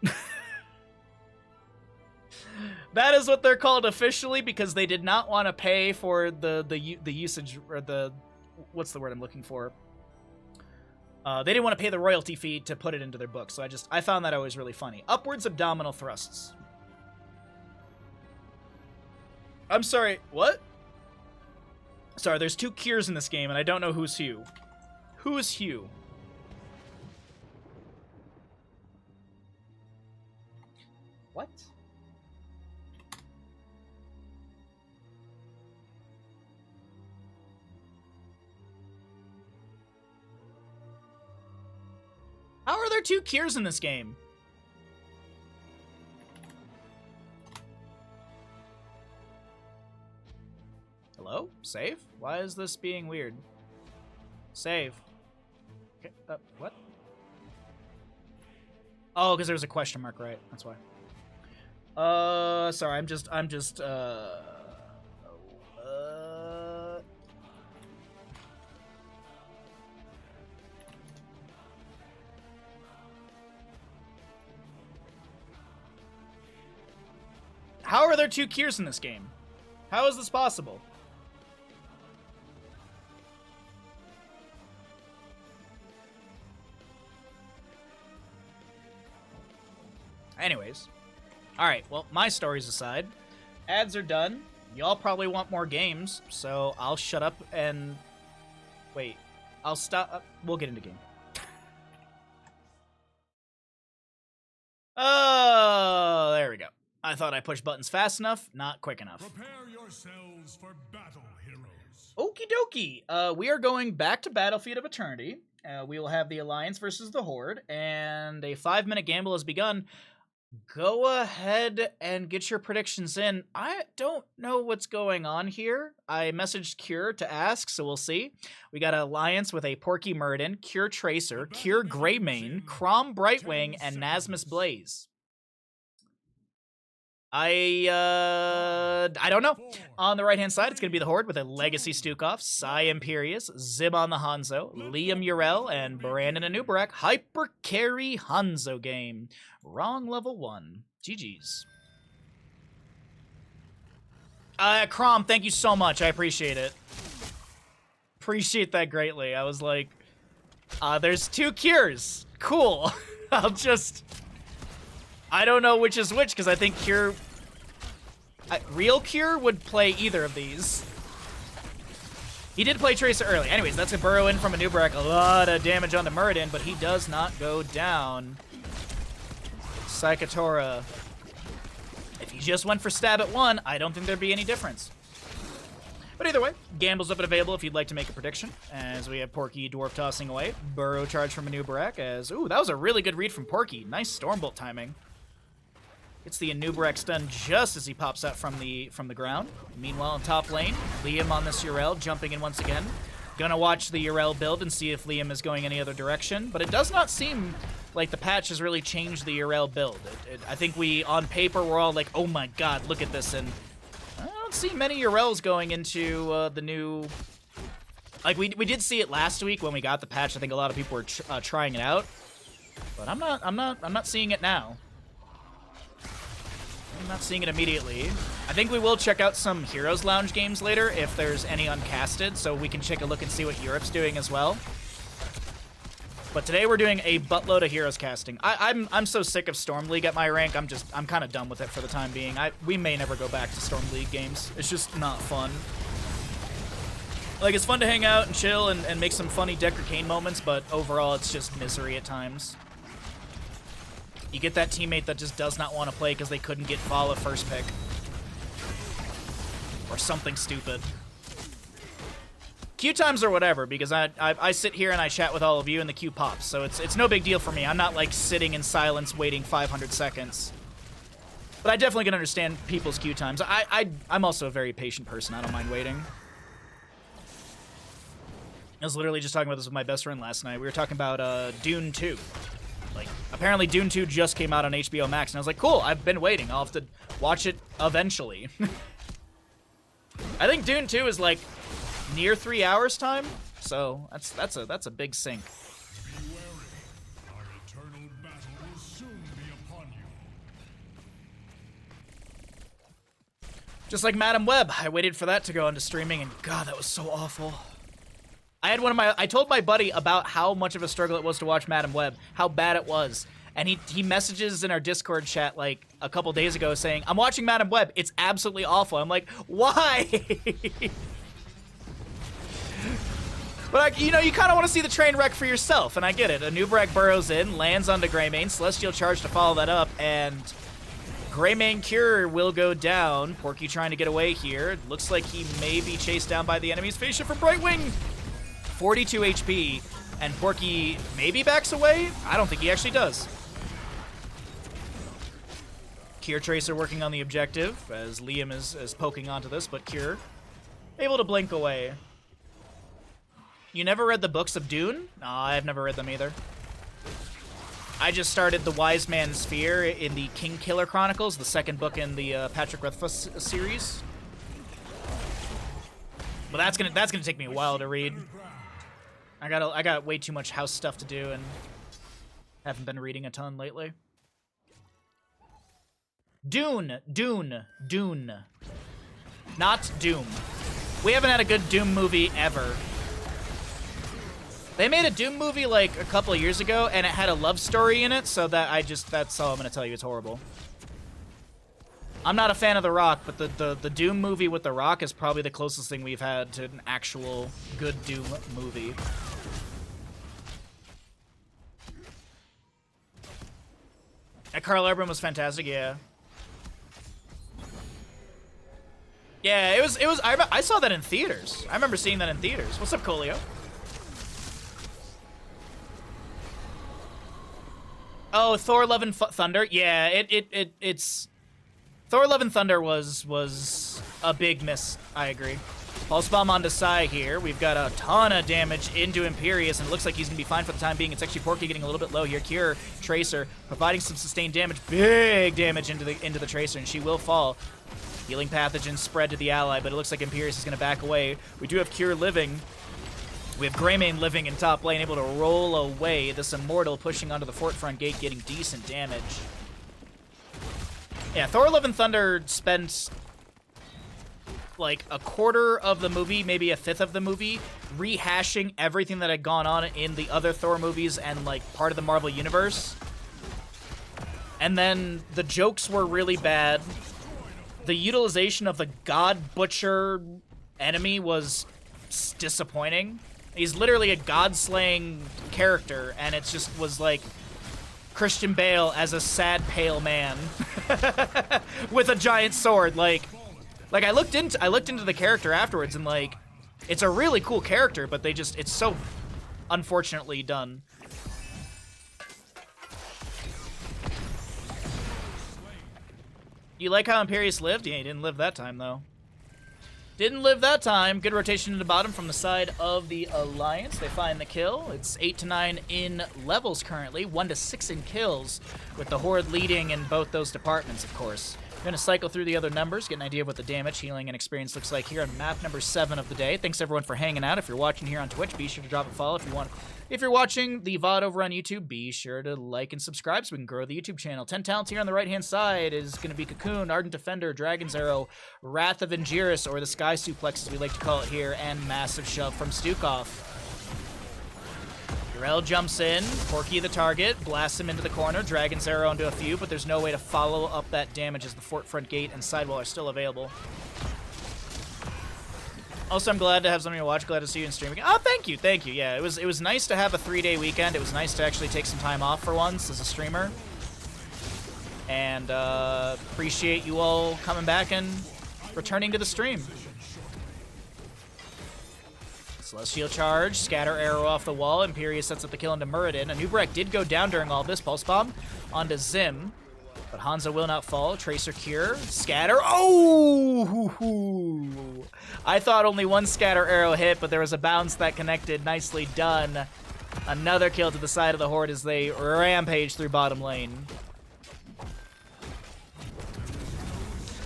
That is what they're called officially, because they did not want to pay for the usage, or the, what's the word I'm looking for? They didn't want to pay the royalty fee to put it into their book, so I found that always really funny. Upwards abdominal thrusts. I'm sorry, what? Sorry, there's 2 Kiers in this game, and I don't know who's who. Who is Hugh? What? How are there 2 Kiers in this game? Hello? Save? Why is this being weird? Save. Okay, what? Oh, because there was a question mark, right? That's why. Sorry, I'm just, How are there 2 Kiers in this game? How is this possible? Anyways. Alright, well, my stories aside, ads are done. Y'all probably want more games, so I'll shut up and... Wait. I'll stop... we'll get into game. Oh, there we go. I thought I pushed buttons fast enough, not quick enough. Prepare yourselves for battle, heroes. Okie dokie. We are going back to Battlefield of Eternity. We will have the Alliance versus the Horde, and a 5-minute gamble has begun. Go ahead and get your predictions in. I don't know what's going on here. I messaged Cure to ask, so we'll see. We got an Alliance with a Porky Murden, Cure Tracer, Cure Greymane, Crom Brightwing, and Nasmus Blaze. I don't know. On the right-hand side, it's going to be the Horde with a Legacy Stukov, Psy Imperius, Zibon the Hanzo, Liam Urel, and Brandon Anubarak. Hyper Carry Hanzo game. Wrong level 1. GG's. Crom, thank you so much. I appreciate it. Appreciate that greatly. I was like, there's 2 Cures. Cool. I don't know which is which, because I think Cure... Real Cure would play either of these. He did play Tracer early. Anyways, that's a burrow in from a Nubarak. A lot of damage onto Muradin, but he does not go down. Psychotora. If he just went for stab at 1, I don't think there'd be any difference. But either way, Gamble's up and available if you'd like to make a prediction, as we have Porky Dwarf tossing away. Burrow charge from a Nubarak as... Ooh, that was a really good read from Porky. Nice Stormbolt timing. It's the Anubarak stun just as he pops out from the ground. Meanwhile, in top lane, Liam on this Urel, jumping in once again. Gonna watch the Urel build and see if Liam is going any other direction, but it does not seem like the patch has really changed the Urel build. I think on paper, we're all like, oh my god, look at this, and I don't see many Urels going into the new... Like, we did see it last week when we got the patch. I think a lot of people were trying it out, but I'm not seeing it now. I'm not seeing it immediately. I think we will check out some Heroes Lounge games later if there's any uncasted, so we can take a look and see what Europe's doing as well. But today we're doing a buttload of Heroes casting. I'm so sick of Storm League at my rank. I'm kind of done with it for the time being. We may never go back to Storm League games. It's just not fun. Like, it's fun to hang out and chill and make some funny Decker Kane moments, but overall it's just misery at times. You get that teammate that just does not want to play because they couldn't get Vala first pick. or something stupid. Queue times or whatever, because I sit here and I chat with all of you and the queue pops, so it's no big deal for me. I'm not like sitting in silence waiting 500 seconds. But I definitely can understand people's queue times. I'm also a very patient person. I don't mind waiting. I was literally just talking about this with my best friend last night. We were talking about Dune 2. Like, apparently Dune 2 just came out on HBO Max, and I was like, cool, I've been waiting. I'll have to watch it eventually. I think Dune 2 is like near 3 hours time, so that's a big sink. Be wary. Our eternal battle will soon be upon you. Just like Madam Web, I waited for that to go into streaming, and God, that was so awful. I told my buddy about how much of a struggle it was to watch Madam Web, how bad it was. And he messages in our Discord chat like a couple days ago saying, I'm watching Madam Web, it's absolutely awful. I'm like, why? But you know, you kind of want to see the train wreck for yourself, and I get it. Anubarak burrows in, lands onto Greymane, Celestial Charge to follow that up, and Greymane Cure will go down. Porky trying to get away here. Looks like he may be chased down by the enemy's face shift from Brightwing. 42 HP, and Porky maybe backs away? I don't think he actually does. Cure Tracer working on the objective, as Liam is poking onto this, but Cure able to blink away. You never read the books of Dune? No, I've never read them either. I just started The Wise Man's Sphere in the King Killer Chronicles, the second book in the Patrick Rothfuss series. But that's gonna take me a while to read. I got way too much house stuff to do and haven't been reading a ton lately. Dune. Not Doom. We haven't had a good Doom movie ever. They made a Doom movie like a couple of years ago and it had a love story in it, so that's all I'm gonna tell you, it's horrible. I'm not a fan of The Rock, but the Doom movie with The Rock is probably the closest thing we've had to an actual good Doom movie. And Carl Urban was fantastic, yeah. Yeah, it was. I saw that in theaters. I remember seeing that in theaters. What's up, Colio? Oh, Thor: Love and Thunder. Yeah, it's. Thor: Love and Thunder was a big miss. I agree. Pulse Bomb on Desai here. We've got a ton of damage into Imperius, and it looks like he's going to be fine for the time being. It's actually Porky getting a little bit low here. Cure Tracer providing some sustained damage. Big damage into the Tracer, and she will fall. Healing Pathogen spread to the ally, but it looks like Imperius is going to back away. We do have Cure living. We have Greymane living in top lane, able to roll away. This Immortal pushing onto the fort front gate, getting decent damage. Yeah, Thor: Love and Thunder spent like a quarter of the movie, maybe a fifth of the movie, rehashing everything that had gone on in the other Thor movies and like part of the Marvel Universe. And then the jokes were really bad. The utilization of the God Butcher enemy was disappointing. He's literally a god-slaying character, and it just was like Christian Bale as a sad, pale man with a giant sword. Like I looked into the character afterwards, and like, it's a really cool character, but it's so unfortunately done. You like how Imperius lived? Yeah, he didn't live that time though. Didn't live that time. Good rotation to the bottom from the side of the Alliance. They find the kill. It's 8 to 9 in levels currently. 1 to 6 in kills, with the Horde leading in both those departments, of course. I'm going to cycle through the other numbers, get an idea of what the damage, healing, and experience looks like here on map number 7 of the day. Thanks everyone for hanging out. If you're watching here on Twitch, be sure to drop a follow if you want. If you're watching the VOD over on YouTube, be sure to like and subscribe so we can grow the YouTube channel. 10 talents here on the right-hand side is going to be Cocoon, Ardent Defender, Dragon's Arrow, Wrath of Angiris, or the Sky Suplex as we like to call it here, and Massive Shove from Stukov. Urel jumps in, Porky the target, blasts him into the corner, Dragon's Arrow into a few, but there's no way to follow up that damage as the fort front gate and sidewall are still available. Also, I'm glad to have something to watch. Glad to see you in stream again. Oh, thank you, thank you. Yeah, it was nice to have a 3-day weekend. It was nice to actually take some time off for once as a streamer. And appreciate you all coming back and returning to the stream. Celestial Charge, Scatter Arrow off the wall. Imperius sets up the kill into Muradin. Anubarak did go down during all this. Pulse Bomb onto Zim. But Hanzo will not fall. Tracer Cure. Scatter. Oh! I thought only one Scatter Arrow hit, but there was a bounce that connected. Nicely done. Another kill to the side of the Horde as they rampage through bottom lane.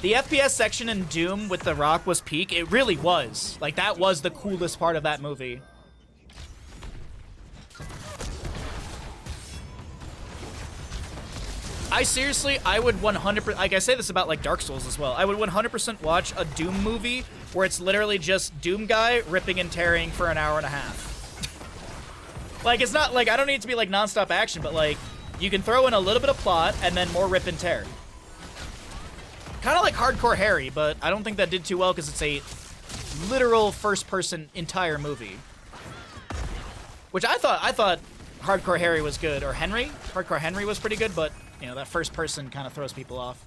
The FPS section in Doom with the Rock was peak. It really was. Like, that was the coolest part of that movie. I would 100%, like I say this about like Dark Souls as well, I would 100% watch a Doom movie where it's literally just Doom guy ripping and tearing for an hour and a half. Like, it's not like, I don't need it to be like nonstop action, but like, you can throw in a little bit of plot and then more rip and tear. Kind of like Hardcore Harry, but I don't think that did too well because it's a literal first-person entire movie. Which I thought Hardcore Harry was good, or Henry. Hardcore Henry was pretty good, but you know, that first person kind of throws people off.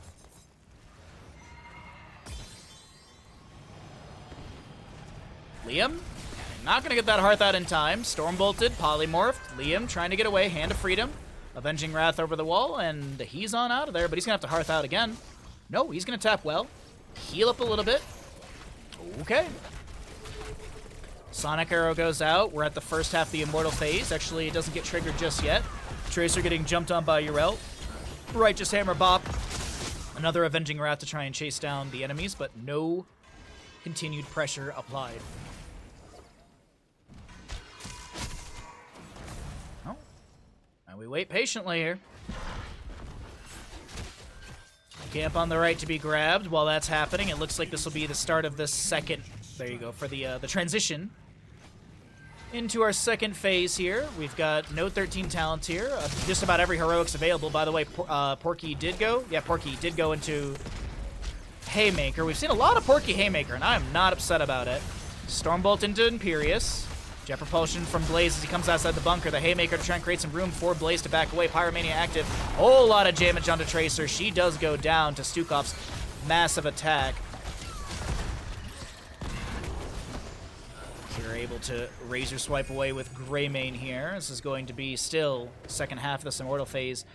Liam, not gonna get that Hearth out in time. Storm bolted, polymorphed. Liam trying to get away, Hand of Freedom. Avenging Wrath over the wall, and he's on out of there, but he's gonna have to Hearth out again. No, he's gonna tap well. Heal up a little bit. Okay. Sonic Arrow goes out. We're at the first half of the Immortal phase. Actually, it doesn't get triggered just yet. Tracer getting jumped on by Yrel. Righteous Hammer Bop. Another Avenging Wrath to try and chase down the enemies, but no continued pressure applied. Oh. And we wait patiently here. Camp on the right to be grabbed. While that's happening, it looks like this will be the start of the second. There you go, for the transition into our second phase here. We've got no 13 talents here. Just about every heroic's available. By the way, Porky did go. Yeah, Porky did go into Haymaker. We've seen a lot of Porky Haymaker, and I am not upset about it. Stormbolt into Imperius. Jet Propulsion from Blaze as he comes outside the bunker. The Haymaker to try and create some room for Blaze to back away. Pyromania active. Whole lot of damage onto Tracer. She does go down to Stukov's massive attack. You're able to Razor Swipe away with Greymane here. This is going to be still second half of this Immortal phase.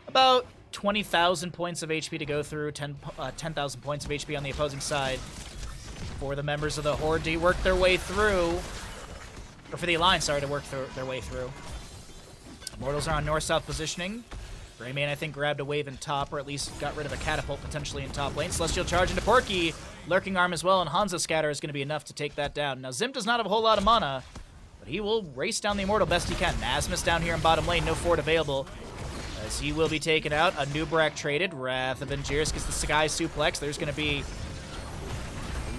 About 20,000 points of HP to go through. 10,000 points of HP on the opposing side for the members of the Horde to work their way through. Or for the Alliance, sorry, to work their way through. Immortals are on north-south positioning. Greymane, I think, grabbed a wave in top, or at least got rid of a catapult potentially in top lane. Celestial Charge into Porky. Lurking Arm as well, and Hanzo Scatter is going to be enough to take that down. Now, Zim does not have a whole lot of mana, but he will race down the Immortal best he can. Nasmus down here in bottom lane, no Ford available, as he will be taken out. Anubarak traded. Wrath of Angiris gets the Sky Suplex. There's going to be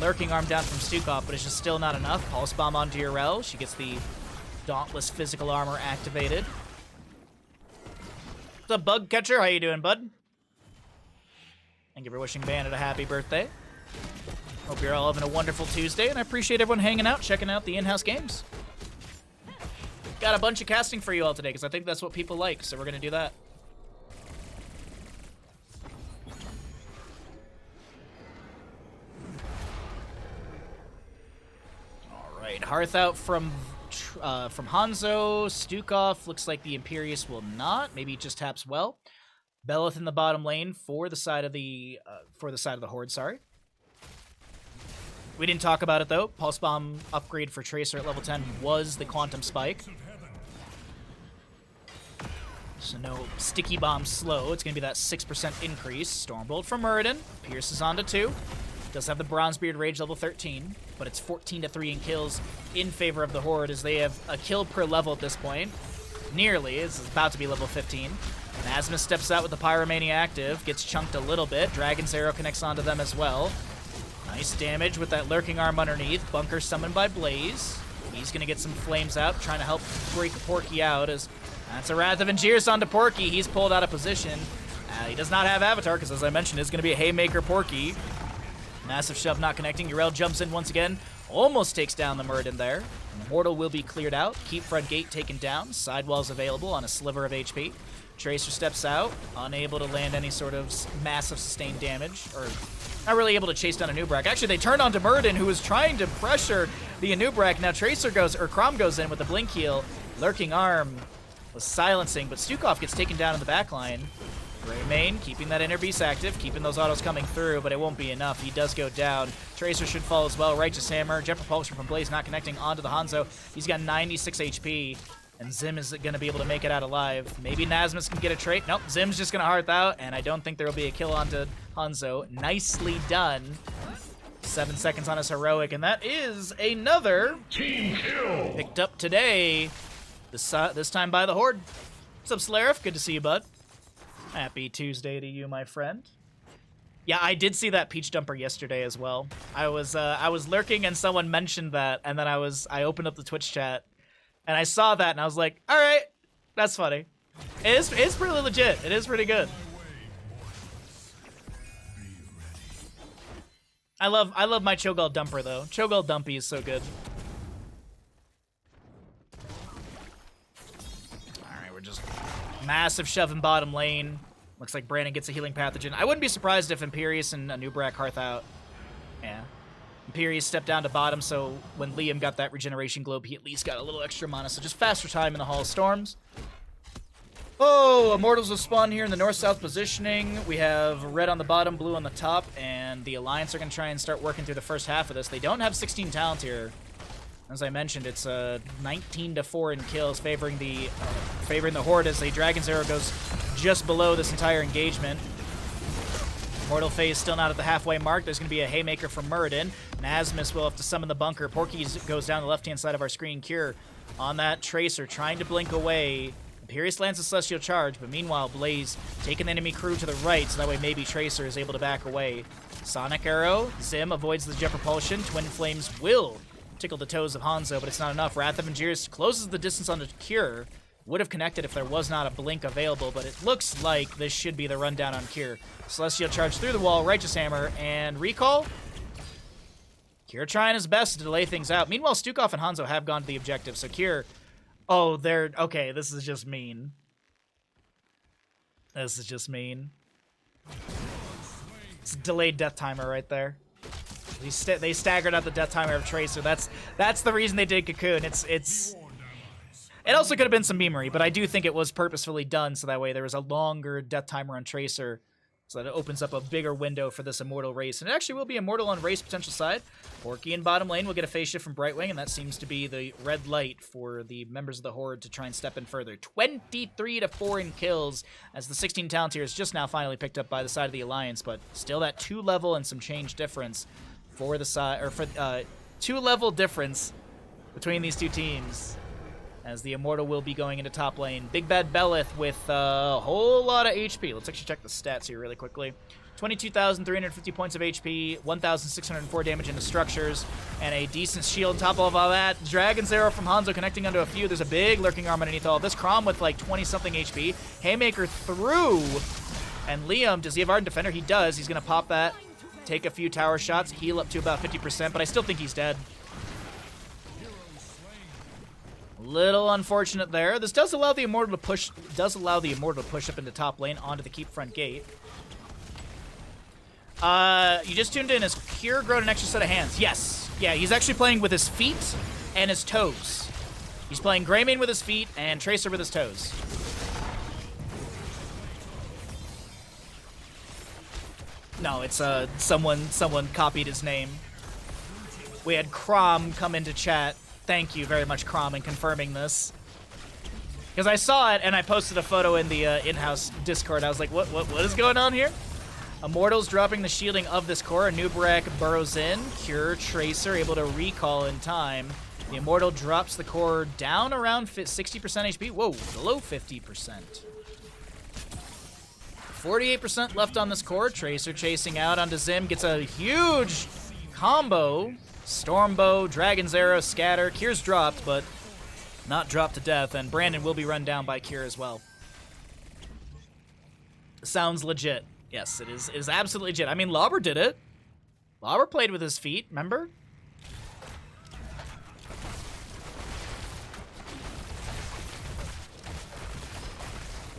Lurking Arm down from Stukov, but it's just still not enough. Pulse Bomb onto Yrel. She gets the Dauntless Physical Armor activated. What's up, Bug Catcher? How you doing, bud? Thank you for wishing Bandit a happy birthday. Hope you're all having a wonderful Tuesday, and I appreciate everyone hanging out, checking out the in-house games. Got a bunch of casting for you all today, because I think that's what people like, so we're going to do that. Alright, Hearth out from Hanzo. Stukov looks like the Imperius will not. Maybe it just taps well. Belith in the bottom lane for the side of the Horde, sorry. We didn't talk about it, though. Pulse Bomb upgrade for Tracer at level 10 was the Quantum Spike. So no Sticky Bomb slow. It's going to be that 6% increase. Stormbolt from Muradin. Pierces onto 2. Does have the Bronzebeard Rage level 13, but it's 14-3 in kills in favor of the Horde, as they have a kill per level at this point. Nearly. It's about to be level 15. Nasmus steps out with the Pyromania active. Gets chunked a little bit. Dragon's Arrow connects onto them as well. Nice damage with that Lurking Arm underneath. Bunker summoned by Blaze. He's going to get some flames out, trying to help break Porky out. As that's a Wrath of Angiris onto Porky. He's pulled out of position. He does not have Avatar, because as I mentioned, it's going to be a Haymaker Porky. Massive shove not connecting. Yrel jumps in once again. Almost takes down the Muradin there. Immortal will be cleared out. Keep front gate taken down. Sidewalls available on a sliver of HP. Tracer steps out, unable to land any sort of massive sustained damage, or not really able to chase down Anubrak. Actually, they turned onto Murden, who was trying to pressure the Anubrak. Now Tracer goes, or Crom goes in with the blink heal. Lurking Arm was silencing, but Stukov gets taken down in the back line. Greymane keeping that inner beast active, keeping those autos coming through, but it won't be enough. He does go down. Tracer should fall as well. Righteous Hammer, Jet Propulsion from Blaze not connecting onto the Hanzo. He's got 96 HP. And Zim is going to be able to make it out alive. Maybe Nasmus can get a trait. Nope, Zim's just going to hearth out, and I don't think there will be a kill onto Hanzo. Nicely done. 7 seconds on his heroic, and that is another team kill. Picked up today. This time by the Horde. What's up, Slarif? Good to see you, bud. Happy Tuesday to you, my friend. Yeah, I did see that Peach Dumper yesterday as well. I was lurking, and someone mentioned that, and then I opened up the Twitch chat. And I saw that, and I was like, all right, that's funny. It's pretty legit. It is pretty good. I love my Cho'Gall Dumper, though. Cho'Gall Dumpy is so good. All right, we're just massive shove in bottom lane. Looks like Brandon gets a healing pathogen. I wouldn't be surprised if Imperius and Anubrak hearth out. Yeah. Imperius stepped down to bottom, so when Liam got that regeneration globe, he at least got a little extra mana, so just faster time in the Hall of Storms. Oh, Immortals will spawn here in the north-south positioning. We have red on the bottom, blue on the top, and the Alliance are going to try and start working through the first half of this. They don't have 16 talent here. As I mentioned, it's 19-4 in kills, favoring the Horde as the Dragon's Arrow goes just below this entire engagement. Mortal Phase still not at the halfway mark. There's going to be a Haymaker from Muradin. Nasmus will have to summon the bunker. Porky goes down the left-hand side of our screen. Cure on that Tracer, trying to blink away. Imperius lands a Celestial Charge, but meanwhile, Blaze taking the enemy crew to the right, so that way maybe Tracer is able to back away. Sonic Arrow. Zim avoids the Jet Propulsion. Twin Flames will tickle the toes of Hanzo, but it's not enough. Wrath of Angiers closes the distance onto Cure. Would have connected if there was not a blink available, but it looks like this should be the rundown on Cure. Celestial Charge through the wall, Righteous Hammer, and Recall. Cure trying his best to delay things out. Meanwhile, Stukov and Hanzo have gone to the objective, so Cure... Oh, they're... Okay, this is just mean. This is just mean. It's a delayed death timer right there. They staggered out the death timer of Tracer. That's the reason they did Cocoon. It also could have been some memery, but I do think it was purposefully done so that way there was a longer death timer on Tracer, so that it opens up a bigger window for this Immortal race. And it actually will be Immortal on race potential side. Porky in bottom lane will get a phase shift from Brightwing, and that seems to be the red light for the members of the Horde to try and step in further. 23-4 in kills, as the 16 talent here is just now finally picked up by the side of the Alliance, but still that 2-level and some change difference for the side, or for 2-level difference between these two teams. As the Immortal will be going into top lane. Big Bad Belith with a whole lot of HP. Let's actually check the stats here really quickly. 22,350 points of HP, 1,604 damage into structures, and a decent shield on top of all that. Dragon's Arrow from Hanzo connecting onto a few. There's a big lurking arm underneath all this. Crom with like 20-something HP. Haymaker through. And Liam, does he have Ardent Defender? He does. He's going to pop that, take a few tower shots, heal up to about 50%, but I still think he's dead. Little unfortunate there. This does allow the Immortal to push. Up into top lane onto the keep front gate. You just tuned in. Has Cure grown an extra set of hands? Yes. Yeah, he's actually playing with his feet and his toes. He's playing Greymane with his feet and Tracer with his toes. No, it's someone copied his name. We had Crom come into chat. Thank you very much, Crom, in confirming this. Because I saw it, and I posted a photo in the in-house Discord. I was like, what is going on here? Immortals dropping the shielding of this core. Anubrak burrows in. Cure, Tracer, able to recall in time. The Immortal drops the core down around 60% HP. Whoa, below 50%. 48% left on this core. Tracer chasing out onto Zim. Gets a huge combo. Stormbow, Dragon's Arrow, Scatter. Cure's dropped, but not dropped to death, and Brandon will be run down by Cure as well. Sounds legit. Yes, it is absolutely legit. I mean, Lauber did it. Lauber played with his feet, remember?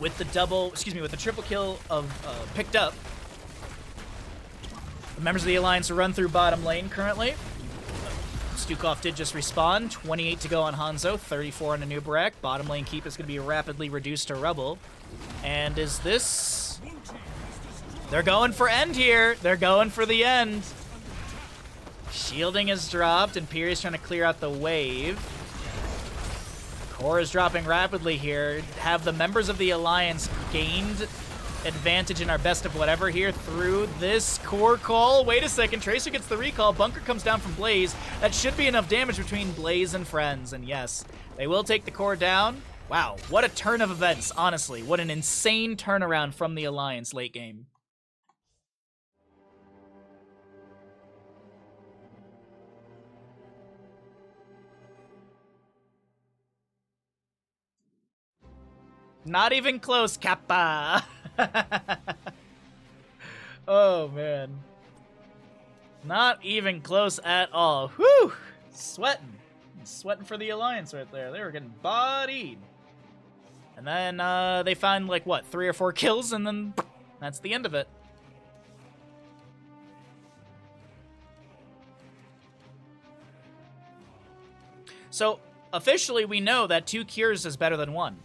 with the with the triple kill of picked up. The members of the Alliance run through bottom lane currently. Stukov did just respawn. 28 to go on Hanzo, 34 on Anubarak. Bottom lane keep is going to be rapidly reduced to rubble. And is this... They're going for end here. They're going for the end. Shielding is dropped, and Piri's trying to clear out the wave. Core is dropping rapidly here. Have the members of the Alliance gained advantage in our best of whatever here through this core call? Wait a second, Tracer gets the recall. Bunker comes down from Blaze. That should be enough damage between Blaze and friends, and yes, they will take the core down. Wow, what a turn of events, honestly. What an insane turnaround from the Alliance late game. Not even close, Kappa. Oh, man. Not even close at all. Whew! Sweating. Sweating for the Alliance right there. They were getting bodied. And then they find, like, what, 3 or 4 kills, and then that's the end of it. So, officially, we know that 2 cures is better than 1.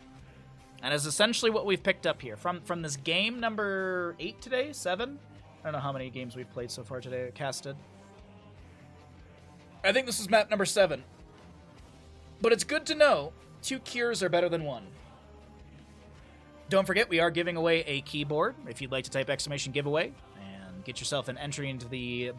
And is essentially what we've picked up here. From this game number 8 today? 7? I don't know how many games we've played so far today, casted. I think this is map number 7. But it's good to know 2 cures are better than 1. Don't forget, we are giving away a keyboard. If you'd like to type exclamation giveaway and get yourself an entry into the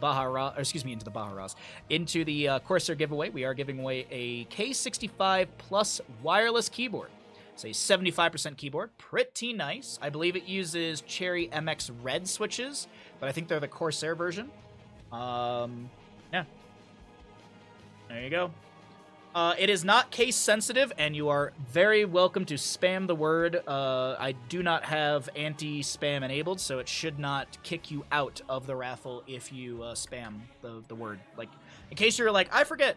into the Corsair giveaway, we are giving away a K65 Plus wireless keyboard. It's a 75% keyboard, pretty nice. I believe it uses Cherry MX Red switches, but I think they're the Corsair version. Yeah. There you go. It is not case sensitive, and you are very welcome to spam the word. I do not have anti-spam enabled, so it should not kick you out of the raffle if you spam the word. Like, in case you're like, I forget.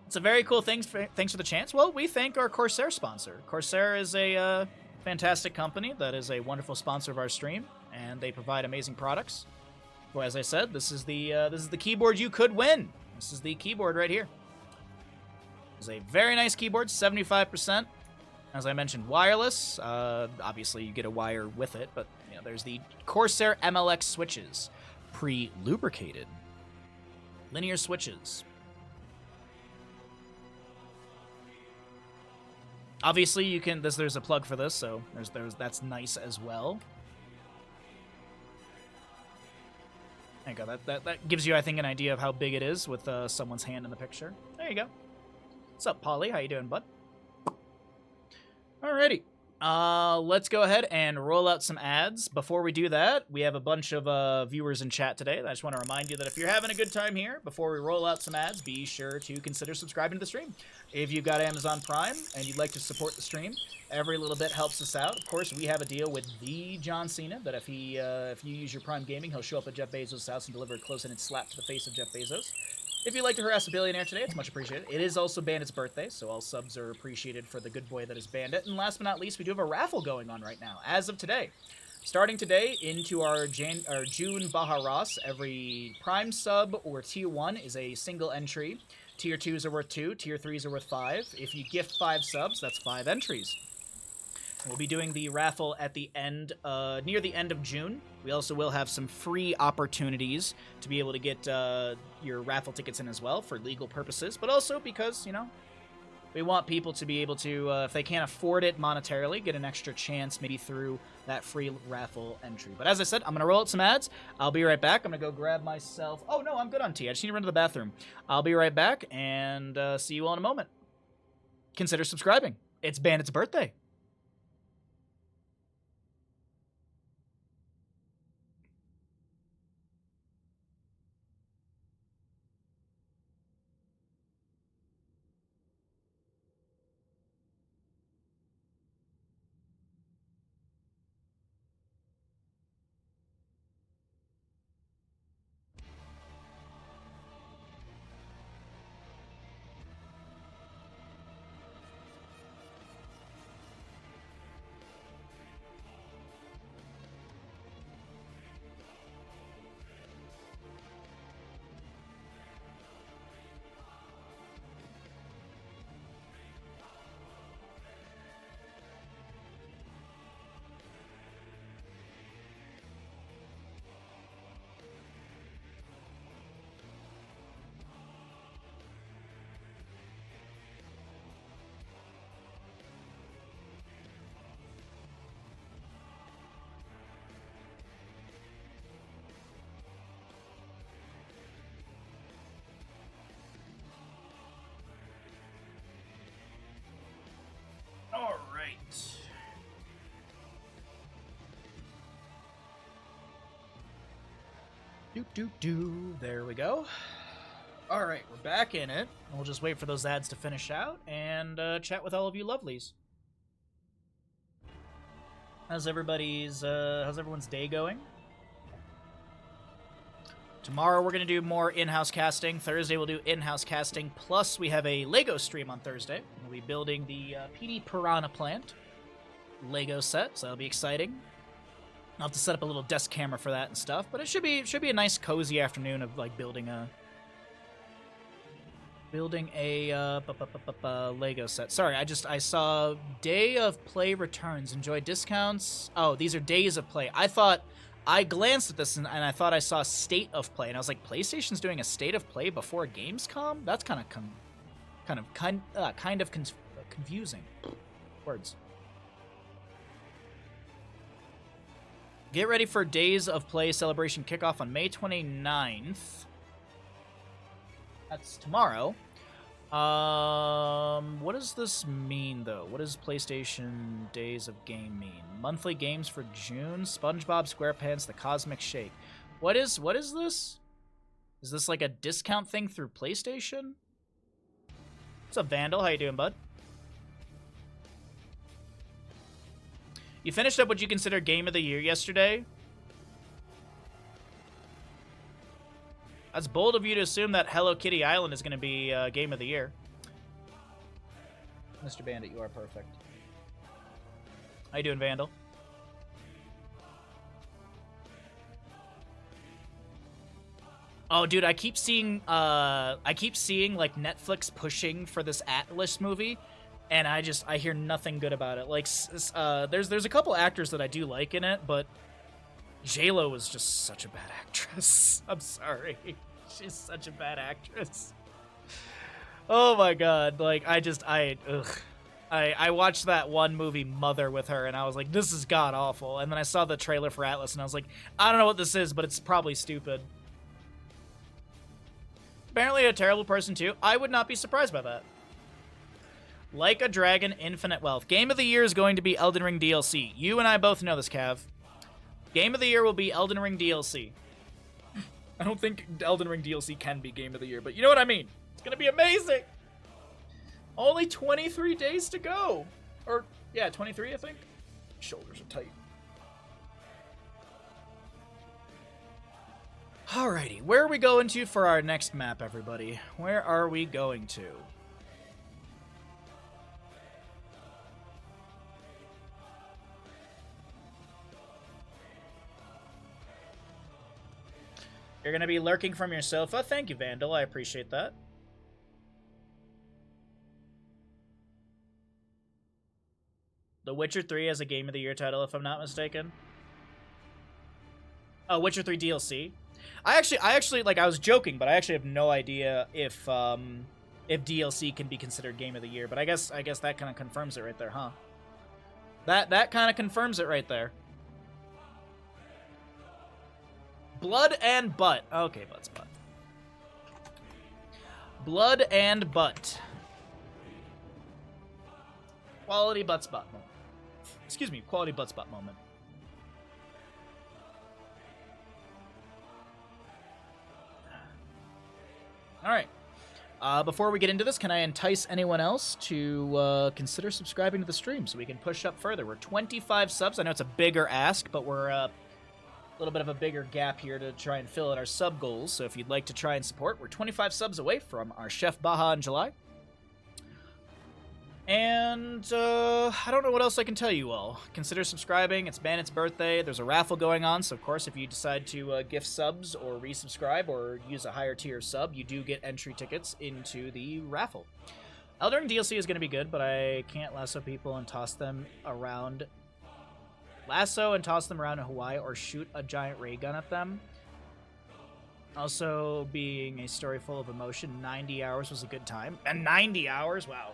It's a very cool thing. Thanks for the chance. Well, we thank our Corsair sponsor. Corsair is a fantastic company that is a wonderful sponsor of our stream, and they provide amazing products. Well, as I said, this is the keyboard you could win. This is the keyboard right here. It's a very nice keyboard, 75%. As I mentioned, wireless. Obviously, you get a wire with it, but you know, there's the Corsair MLX switches, pre-lubricated linear switches. Obviously, you can. There's a plug for this, so that's nice as well. There you go. That gives you, I think, an idea of how big it is with someone's hand in the picture. There you go. What's up, Polly? How you doing, bud? Alrighty. Let's go ahead and roll out some ads. Before we do that, we have a bunch of viewers in chat today. I just want to remind you that if you're having a good time here, before we roll out some ads, be sure to consider subscribing to the stream. If you've got Amazon Prime and you'd like to support the stream, every little bit helps us out. Of course, we have a deal with the John Cena that if you use your Prime Gaming, he'll show up at Jeff Bezos' house and deliver a close-in slap to the face of Jeff Bezos. If you'd like to harass a billionaire today, it's much appreciated. It is also Bandit's birthday, so all subs are appreciated for the good boy that is Bandit. And last but not least, we do have a raffle going on right now, as of today. Starting today into our June Baharas, every Prime sub or Tier 1 is a single entry. Tier 2s are worth 2, Tier 3s are worth 5. If you gift 5 subs, that's 5 entries. We'll be doing the raffle at the end, near the end of June. We also will have some free opportunities to be able to get your raffle tickets in as well for legal purposes, but also because, you know, we want people to be able to, if they can't afford it monetarily, get an extra chance maybe through that free raffle entry. But as I said, I'm going to roll out some ads. I'll be right back. I'm going to go grab myself... Oh, no, I'm good on tea. I just need to run to the bathroom. I'll be right back and see you all in a moment. Consider subscribing. It's Bandit's birthday. There we go. All right, we're back in it. We'll just wait for those ads to finish out and chat with all of you lovelies. How's everyone's day going? Tomorrow we're going to do more in-house casting. Thursday we'll do in-house casting. Plus we have a Lego stream on Thursday. We'll be building the PD Piranha plant Lego set, so that'll be exciting. I'll have to set up a little desk camera for that and stuff, but it should be a nice cozy afternoon of like building a Lego set. Sorry, I saw Day of Play returns. Enjoy discounts. Oh, these are days of play. I glanced at this and I thought I saw State of Play, and I was like, PlayStation's doing a State of Play before Gamescom? That's kind of confusing. Words. Get ready for Days of Play celebration kickoff on May 29th. That's tomorrow. What does this mean, though? What does PlayStation Days of Game mean? Monthly games for June? SpongeBob SquarePants, The Cosmic Shake. What is this? Is this like a discount thing through PlayStation? What's up, Vandal? How you doing, bud? You finished up what you consider Game of the Year yesterday? That's bold of you to assume that Hello Kitty Island is going to be Game of the Year. Mr. Bandit, you are perfect. How you doing, Vandal? Oh, dude, I keep seeing like Netflix pushing for this Atlas movie, and I hear nothing good about it. Like, there's a couple actors that I do like in it, but J-Lo was just such a bad actress. I'm sorry. She's such a bad actress. Oh my god. Like, I watched that one movie, Mother, with her, and I was like, this is god-awful. And then I saw the trailer for Atlas, and I was like, I don't know what this is, but it's probably stupid. Apparently a terrible person, too. I would not be surprised by that. Like a Dragon, Infinite Wealth. Game of the Year is going to be Elden Ring DLC. You and I both know this, Cav. Game of the Year will be Elden Ring DLC. I don't think Elden Ring DLC can be Game of the Year, but you know what I mean. It's going to be amazing. Only 23 days to go. Or, yeah, 23, I think. Shoulders are tight. Alrighty, where are we going to for our next map, everybody? Where are we going to? You're going to be lurking from your sofa? Thank you, Vandal. I appreciate that. The Witcher 3 has a Game of the Year title, if I'm not mistaken. Oh, Witcher 3 DLC. I actually, like, I was joking, but I actually have no idea if DLC can be considered Game of the Year. But I guess that kind of confirms it right there, huh? That kind of confirms it right there. Blood and butt. Okay, butt's butt. Blood and butt. Quality butt spot moment. Excuse me, quality butt spot moment. Alright. Before we get into this, can I entice anyone else to consider subscribing to the stream so we can push up further? We're 25 subs. I know it's a bigger ask, but we're a little bit of a bigger gap here to try and fill in our sub goals. So if you'd like to try and support, we're 25 subs away from our Chef Baja in July. And I don't know what else I can tell you all. Consider subscribing. It's Bandit's birthday. There's a raffle going on, so of course if you decide to gift subs or resubscribe or use a higher tier sub, you do get entry tickets into the raffle. Elden Ring DLC is going to be good, but I can't lasso people and toss them around. Lasso and toss them around in Hawaii or shoot a giant ray gun at them. Also, being a story full of emotion, 90 hours was a good time. And 90 hours? Wow.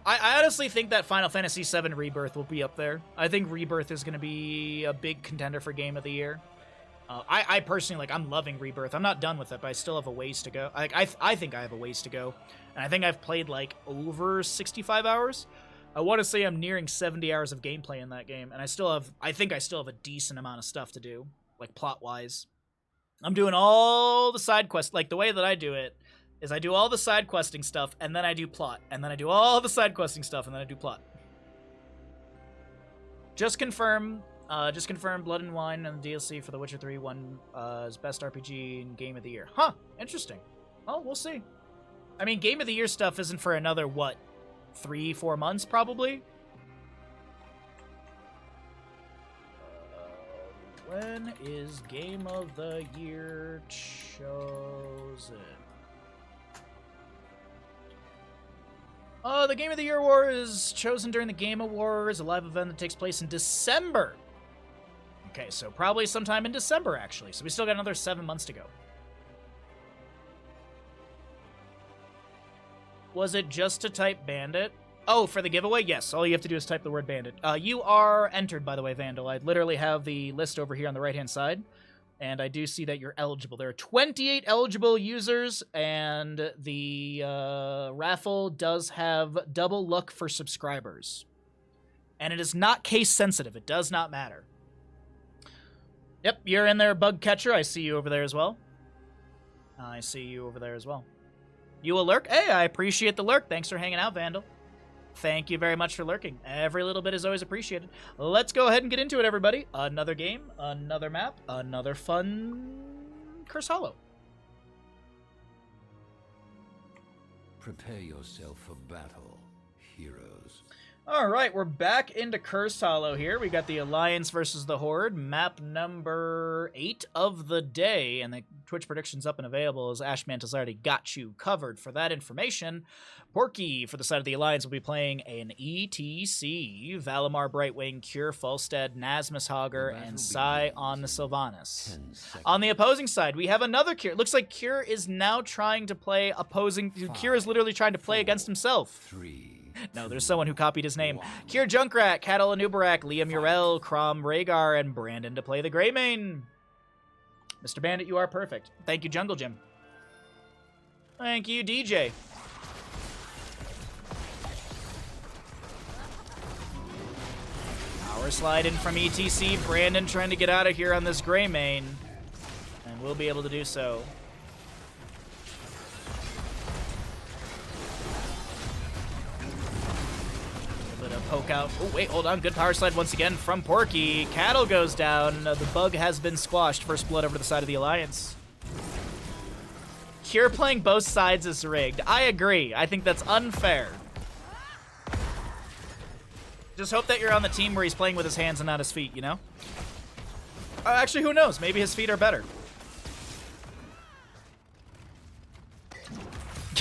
I honestly think that Final Fantasy VII Rebirth will be up there. I think Rebirth is going to be a big contender for Game of the Year. I personally, like, I'm loving Rebirth. I'm not done with it, but I still have a ways to go. I think I have a ways to go. And I think I've played, like, over 65 hours. I want to say I'm nearing 70 hours of gameplay in that game. And I think I still have a decent amount of stuff to do, like, plot-wise. I'm doing all the side quests. Like, the way that I do it is I do all the side questing stuff, and then I do plot. And then I do all the side questing stuff, and then I do plot. Just confirm Blood and Wine and the DLC for The Witcher 3 won as Best RPG and Game of the Year. Huh, interesting. Well, we'll see. I mean, Game of the Year stuff isn't for another, what, 3-4 months, probably? When is Game of the Year chosen? The Game of the Year award is chosen during the Game Awards, a live event that takes place in December. Okay, so probably sometime in December, actually. So we still got another 7 months to go. Was it just to type Bandit? Oh, for the giveaway? Yes, all you have to do is type the word Bandit. You are entered, by the way, Vandal. I literally have the list over here on the right-hand side, and I do see that you're eligible. There are 28 eligible users, and the raffle does have double luck for subscribers. And it is not case-sensitive. It does not matter. Yep, you're in there, Bug Catcher. I see you over there as well. I see you over there as well. You a lurk? Hey, I appreciate the lurk. Thanks for hanging out, Vandal. Thank you very much for lurking. Every little bit is always appreciated. Let's go ahead and get into it, everybody. Another game, another map, another fun Curse Hollow. Prepare yourself for battle, heroes. All right, we're back into Curse Hollow here. We got the Alliance versus the Horde, map number 8 of the day, and the Twitch predictions up and available as Ashmantel's already got you covered for that information. Porky, for the side of the Alliance, will be playing an ETC, Valimar Brightwing, Cure Falstad, Nasmus Hogger, and Sai on the Sylvanas. On the opposing side, we have another Cure. It looks like Cure is now trying to play opposing... Cure is literally trying to play against himself. No, there's someone who copied his name. Kier Junkrat, Cattle Anubarak, Liam Urel, Crom Rhaegar, and Brandon to play the Greymane. Mr. Bandit, you are perfect. Thank you, Jungle Jim. Thank you, DJ. Power slide in from ETC. Brandon trying to get out of here on this Greymane. And we'll be able to do so. Poke out. Oh, wait, hold on. Good power slide once again from Porky. Cattle goes down. The bug has been squashed. First blood over to the side of the Alliance. Cure playing both sides is rigged. I agree. I think that's unfair. Just hope that you're on the team where he's playing with his hands and not his feet, you know? Actually, who knows? Maybe his feet are better.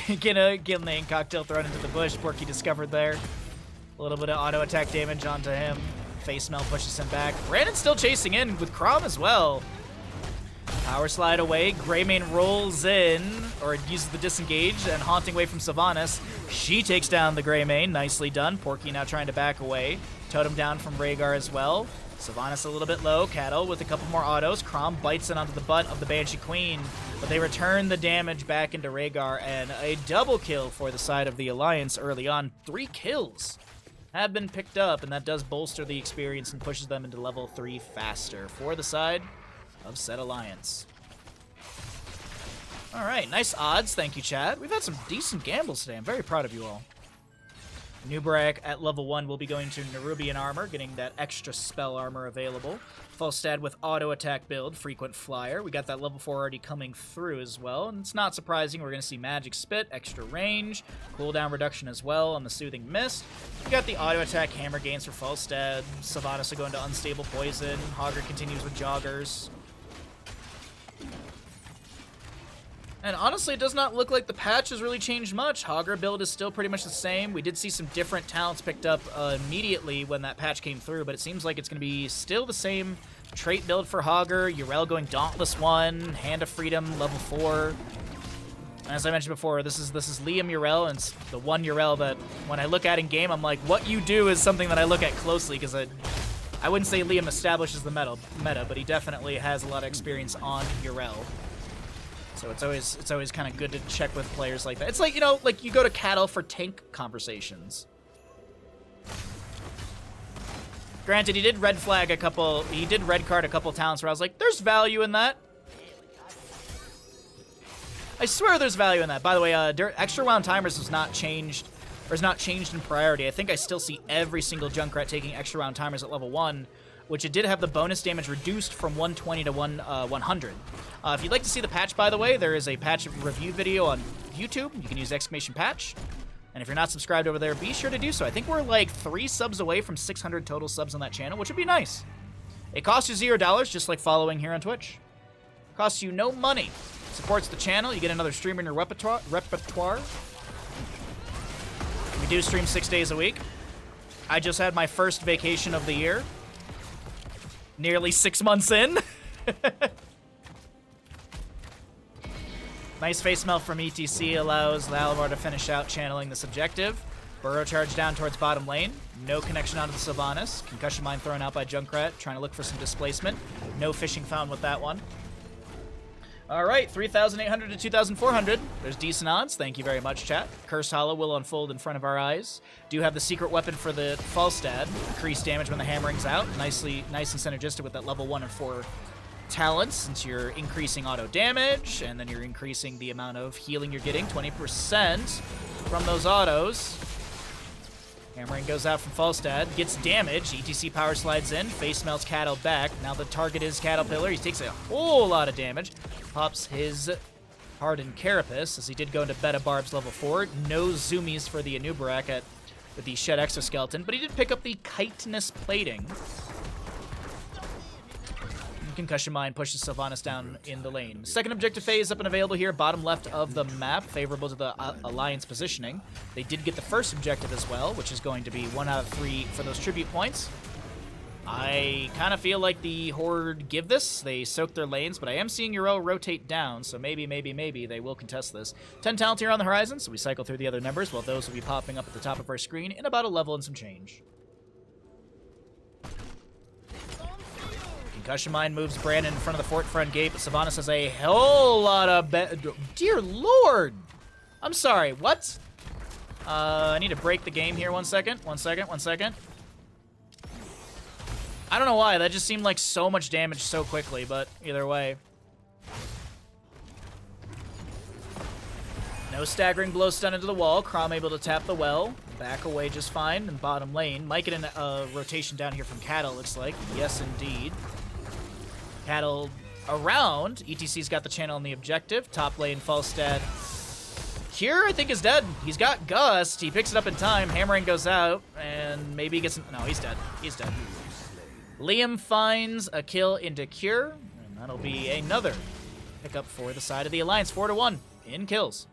Getting the ink cocktail thrown into the bush. Porky discovered there. A little bit of auto attack damage onto him. Face Melt pushes him back. Brandon's still chasing in with Crom as well. Power slide away. Greymane rolls in, or uses the disengage, and haunting away from Sylvanas. She takes down the Greymane. Nicely done. Porky now trying to back away. Totem down from Rhaegar as well. Sylvanas a little bit low. Cattle with a couple more autos. Crom bites it onto the butt of the Banshee Queen, but they return the damage back into Rhaegar, and a double kill for the side of the Alliance early on. 3 kills have been picked up, and that does bolster the experience and pushes them into level 3 faster for the side of said Alliance. All right, nice odds. Thank you, chat. We've had some decent gambles today. I'm very proud of you all. Nubarak at level 1 will be going to Nerubian armor, getting that extra spell armor available. Falstad with auto attack build, frequent flyer. We got that level 4 already coming through as well, and it's not surprising. We're going to see magic spit, extra range, cooldown reduction as well on the soothing mist. We got the auto attack hammer gains for Falstad. Sylvanas will go into unstable poison. Hogger continues with joggers. And honestly, it does not look like the patch has really changed much. Hogger build is still pretty much the same. We did see some different talents picked up immediately when that patch came through, but it seems like it's going to be still the same trait build for Hogger. Urel going Dauntless 1, Hand of Freedom, level 4. As I mentioned before, this is Liam Urel, and it's the one Urel that when I look at in game, I'm like, what you do is something that I look at closely, because I wouldn't say Liam establishes the meta, but he definitely has a lot of experience on Urel. So it's always kind of good to check with players like that. It's like, you know, like you go to Cattle for tank conversations. Granted, he did red card a couple talents where I was like, there's value in that. I swear there's value in that. By the way, extra round timers is not changed in priority. I think I still see every single Junkrat taking extra round timers at level 1, which it did have the bonus damage reduced from 120 to 100. If you'd like to see the patch, by the way, there is a patch review video on YouTube. You can use !patch. And if you're not subscribed over there, be sure to do so. I think we're like 3 subs away from 600 total subs on that channel, which would be nice. It costs you $0, just like following here on Twitch. Costs you no money. Supports the channel. You get another streamer in your repertoire. We do stream 6 days a week. I just had my first vacation of the year. Nearly 6 months in. Nice face melt from ETC allows Lalabar to finish out channeling this objective. Burrow charge down towards bottom lane. No connection onto the Sylvanas. Concussion Mine thrown out by Junkrat, trying to look for some displacement. No fishing found with that one. Alright, 3,800 to 2,400. There's decent odds. Thank you very much, chat. Curse Hollow will unfold in front of our eyes. Do have the secret weapon for the Falstad. Increased damage when the hammering's out. Nice and synergistic with that level 1 and 4 talents, since you're increasing auto damage, and then you're increasing the amount of healing you're getting, 20% from those autos. Hammering goes out from Falstad, gets damage, ETC power slides in, face melts Cattle back. Now the target is Caterpillar. He takes a whole lot of damage. Pops his Hardened Carapace, as he did go into Beta Barbs level 4. No zoomies for the Anubarak with the Shed Exoskeleton, but he did pick up the Chitinous Plating. Concussion Mine pushes Sylvanas down in the lane. Second objective phase up and available here, bottom left of the map, favorable to the Alliance positioning. They did get the first objective as well, which is going to be 1 out of 3 for those tribute points. I kind of feel like the Horde give this. They soak their lanes, but I am seeing Uro rotate down, so maybe they will contest this. 10 talent here on the horizon, so we cycle through the other numbers, while those will be popping up at the top of our screen in about a level and some change. Concussion Mine moves Brandon in front of the fort front gate, but Sylvanas has a whole lot of Dear Lord! I'm sorry, what? I need to break the game here. One second. I don't know why, that just seemed like so much damage so quickly, but either way. No staggering blow stun into the wall. Crom able to tap the well. Back away just fine in bottom lane. Might get a rotation down here from Cattle, looks like. Yes, indeed. Cattle around. ETC's got the channel on the objective. Top lane, Falstad. Cure, I think, is dead. He's got Gust. He picks it up in time. Hammering goes out, and maybe he gets... No, he's dead. He's dead. Liam finds a kill into Cure, and that'll be another pickup for the side of the Alliance. 4-1 in kills.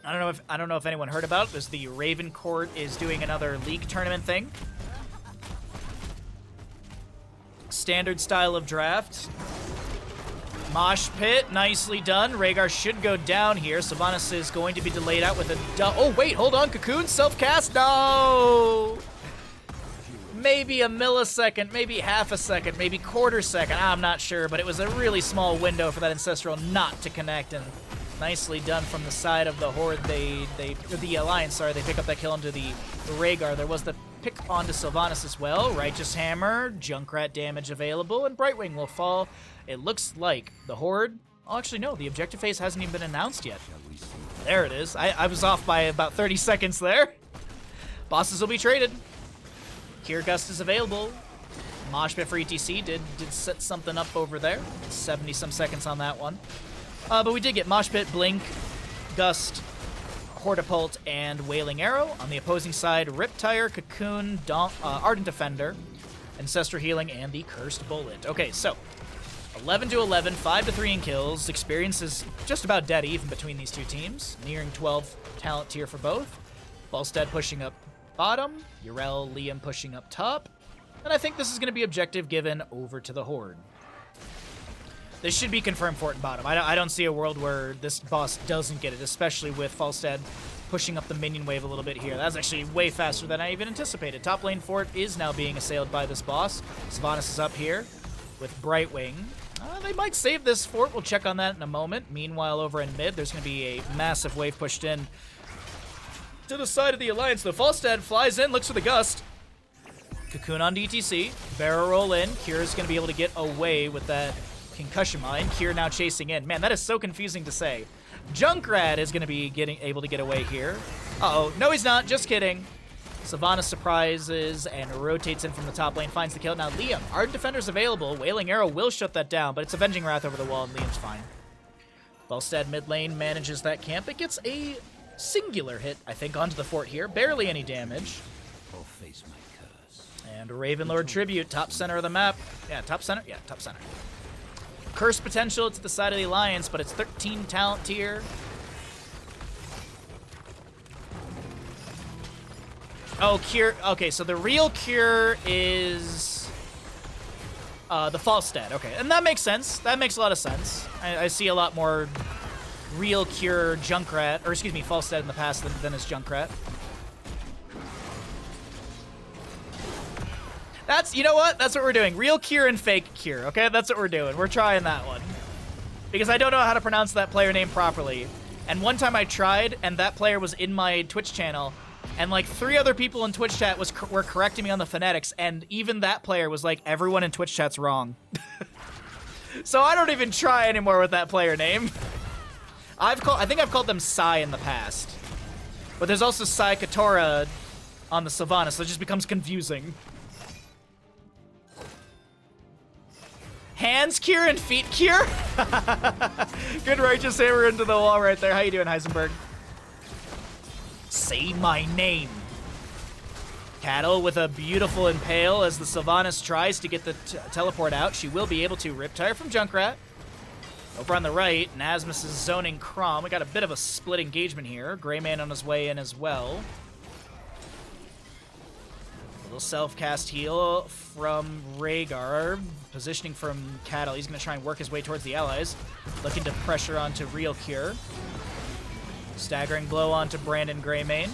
I don't know if anyone heard about it. There's the Raven Court is doing another league tournament thing. Standard style of draft. Mosh pit, nicely done. Rhaegar should go down here. Sylvanas is going to be delayed out with a... Oh, wait, hold on. Cocoon, self-cast? No! Maybe a millisecond, maybe half a second, maybe quarter second. I'm not sure, but it was a really small window for that Ancestral not to connect, and nicely done from the side of the Horde. The Alliance, sorry, they pick up that kill into the Rhaegar. There was the pick onto Sylvanas as well. Righteous Hammer, Junkrat damage available, and Brightwing will fall. It looks like the Horde... Oh, actually, no, the objective phase hasn't even been announced yet. There it is. I was off by about 30 seconds there. Bosses will be traded. Cure Gust is available. Mosh Pit for ETC did set something up over there. 70-some seconds on that one. But we did get Mosh Pit, Blink, Gust, Hortipult, and Wailing Arrow. On the opposing side, Riptire, Cocoon, Ardent Defender, Ancestral Healing, and the Cursed Bullet. Okay, so 11-11, 5-3 in kills. Experience is just about dead even between these two teams. Nearing 12 talent tier for both. Falstad pushing up bottom. Yrel, Liam pushing up top. And I think this is going to be objective given over to the Horde. This should be confirmed fort and bottom. I don't see a world where this boss doesn't get it, especially with Falstad pushing up the minion wave a little bit here. That's actually way faster than I even anticipated. Top lane fort is now being assailed by this boss. Sylvanas is up here with Brightwing. They might save this fort. We'll check on that in a moment. Meanwhile, over in mid, there's going to be a massive wave pushed in to the side of the Alliance. The Falstad flies in, looks for the Gust. Cocoon on DTC. Barrel roll in. Cure's going to be able to get away with that Concussion Mine. Kier now chasing in. Man, that is so confusing to say. Junkrat is going to be able to get away here. Uh-oh. No, he's not. Just kidding. Sylvanas surprises and rotates in from the top lane, finds the kill. Now Liam, Ardent Defender's available. Wailing Arrow will shut that down, but it's Avenging Wrath over the wall, and Liam's fine. Volstad mid lane manages that camp. It gets a singular hit, I think, onto the fort here. Barely any damage. Or face my curse. And Ravenlord Tribute, top center of the map. Yeah, top center? Yeah, top center. Curse potential to the side of the Alliance, but it's 13 talent tier. Oh, Cure. Okay, so the real Cure is the Falstad. Okay, and that makes sense. That makes a lot of sense. I see a lot more real Cure Junkrat, or excuse me, Falstad in the past than his Junkrat. That's, you know what? That's what we're doing. Real Cure and fake Cure, okay? That's what we're doing. We're trying that one. Because I don't know how to pronounce that player name properly. And one time I tried, and that player was in my Twitch channel, and like 3 other people in Twitch chat were correcting me on the phonetics, and even that player was like, everyone in Twitch chat's wrong. So I don't even try anymore with that player name. I think I've called them Sai in the past. But there's also Sai Katora on the Sylvanas, so it just becomes confusing. Hands cure and feet cure? Good righteous hammer into the wall right there. How you doing, Heisenberg? Say my name. Cattle with a beautiful impale as the Sylvanas tries to get the teleport out. She will be able to. Riptire from Junkrat. Over on the right, Nasmus is zoning Crom. We got a bit of a split engagement here. Greyman on his way in as well. Little self-cast heal from Rhaegar, positioning from Cattle. He's going to try and work his way towards the allies, looking to pressure onto Real Cure. Staggering blow onto Brandon Greymane.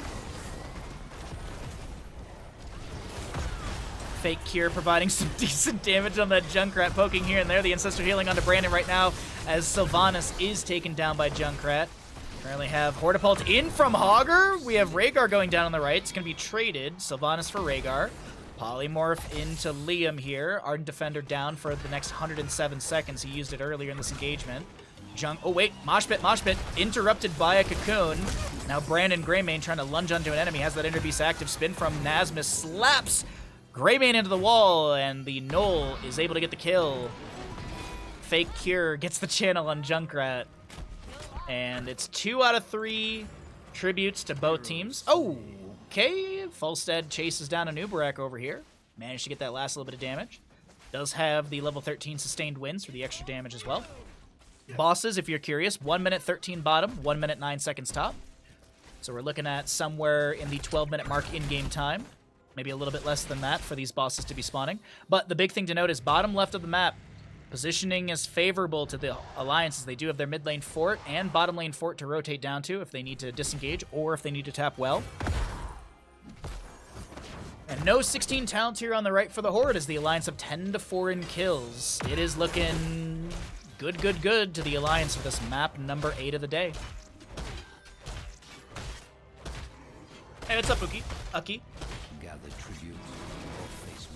Fake Cure providing some decent damage on that Junkrat, poking here and there. The Ancestor healing onto Brandon right now as Sylvanas is taken down by Junkrat. Currently have Hortipult in from Hogger. We have Rhaegar going down on the right. It's going to be traded. Sylvanas for Rhaegar. Polymorph into Liam here. Ardent Defender down for the next 107 seconds. He used it earlier in this engagement. Oh wait, Mosh Pit. Interrupted by a Cocoon. Now Brandon Greymane trying to lunge onto an enemy. Has that Inner Beast active. Spin from Nasmus. Slaps Greymane into the wall. And the Knoll is able to get the kill. Fake Cure gets the channel on Junkrat. And it's 2 out of 3 tributes to both teams. Oh, okay. Falstad chases down a Nubarak over here. Managed to get that last little bit of damage. Does have the level 13 sustained wins for the extra damage as well. Bosses, if you're curious, 1 minute 13 bottom, 1 minute 9 seconds top. So we're looking at somewhere in the 12-minute mark in-game time. Maybe a little bit less than that for these bosses to be spawning. But the big thing to note is bottom left of the map, positioning is favorable to the Alliances. They do have their mid lane fort and bottom lane fort to rotate down to if they need to disengage or if they need to tap well. And no 16 talent here on the right for the Horde as the Alliance have 10 to 4 in kills. It is looking good to the Alliance for this map number 8 of the day. Hey, what's up, Uki? Gather tribute or face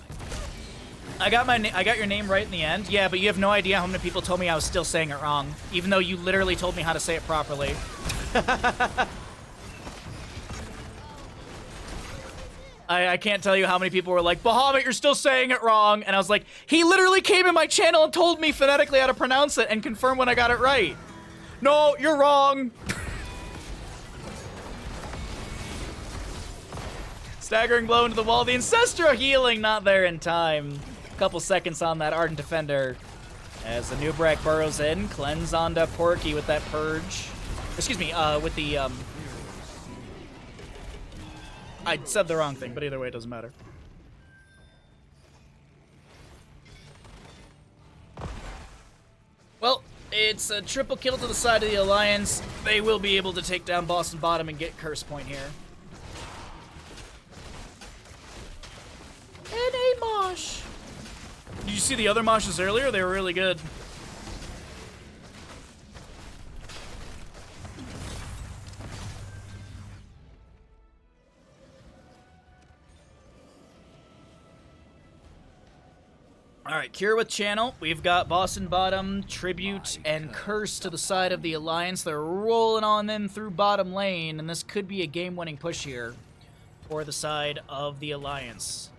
my I got your name right in the end. Yeah, but you have no idea how many people told me I was still saying it wrong, even though you literally told me how to say it properly. I can't tell you how many people were like, Bahamut, you're still saying it wrong. And I was like, he literally came in my channel and told me phonetically how to pronounce it and confirm when I got it right. No, you're wrong. Staggering blow into the wall. The Ancestral healing not there in time. Couple seconds on that Ardent Defender. As the Nubarak burrows in, cleanse onto Porky with that purge. Excuse me, with the, I said the wrong thing, but either way, it doesn't matter. Well, it's a triple kill to the side of the Alliance. They will be able to take down Boston Bottom and get Curse Point here. And a mosh. Did you see the other moshes earlier? They were really good. All right, Cure with Channel. We've got Boss and Bottom, Tribute, and Curse to the side of the Alliance. They're rolling on in through bottom lane, and this could be a game-winning push here for the side of the Alliance.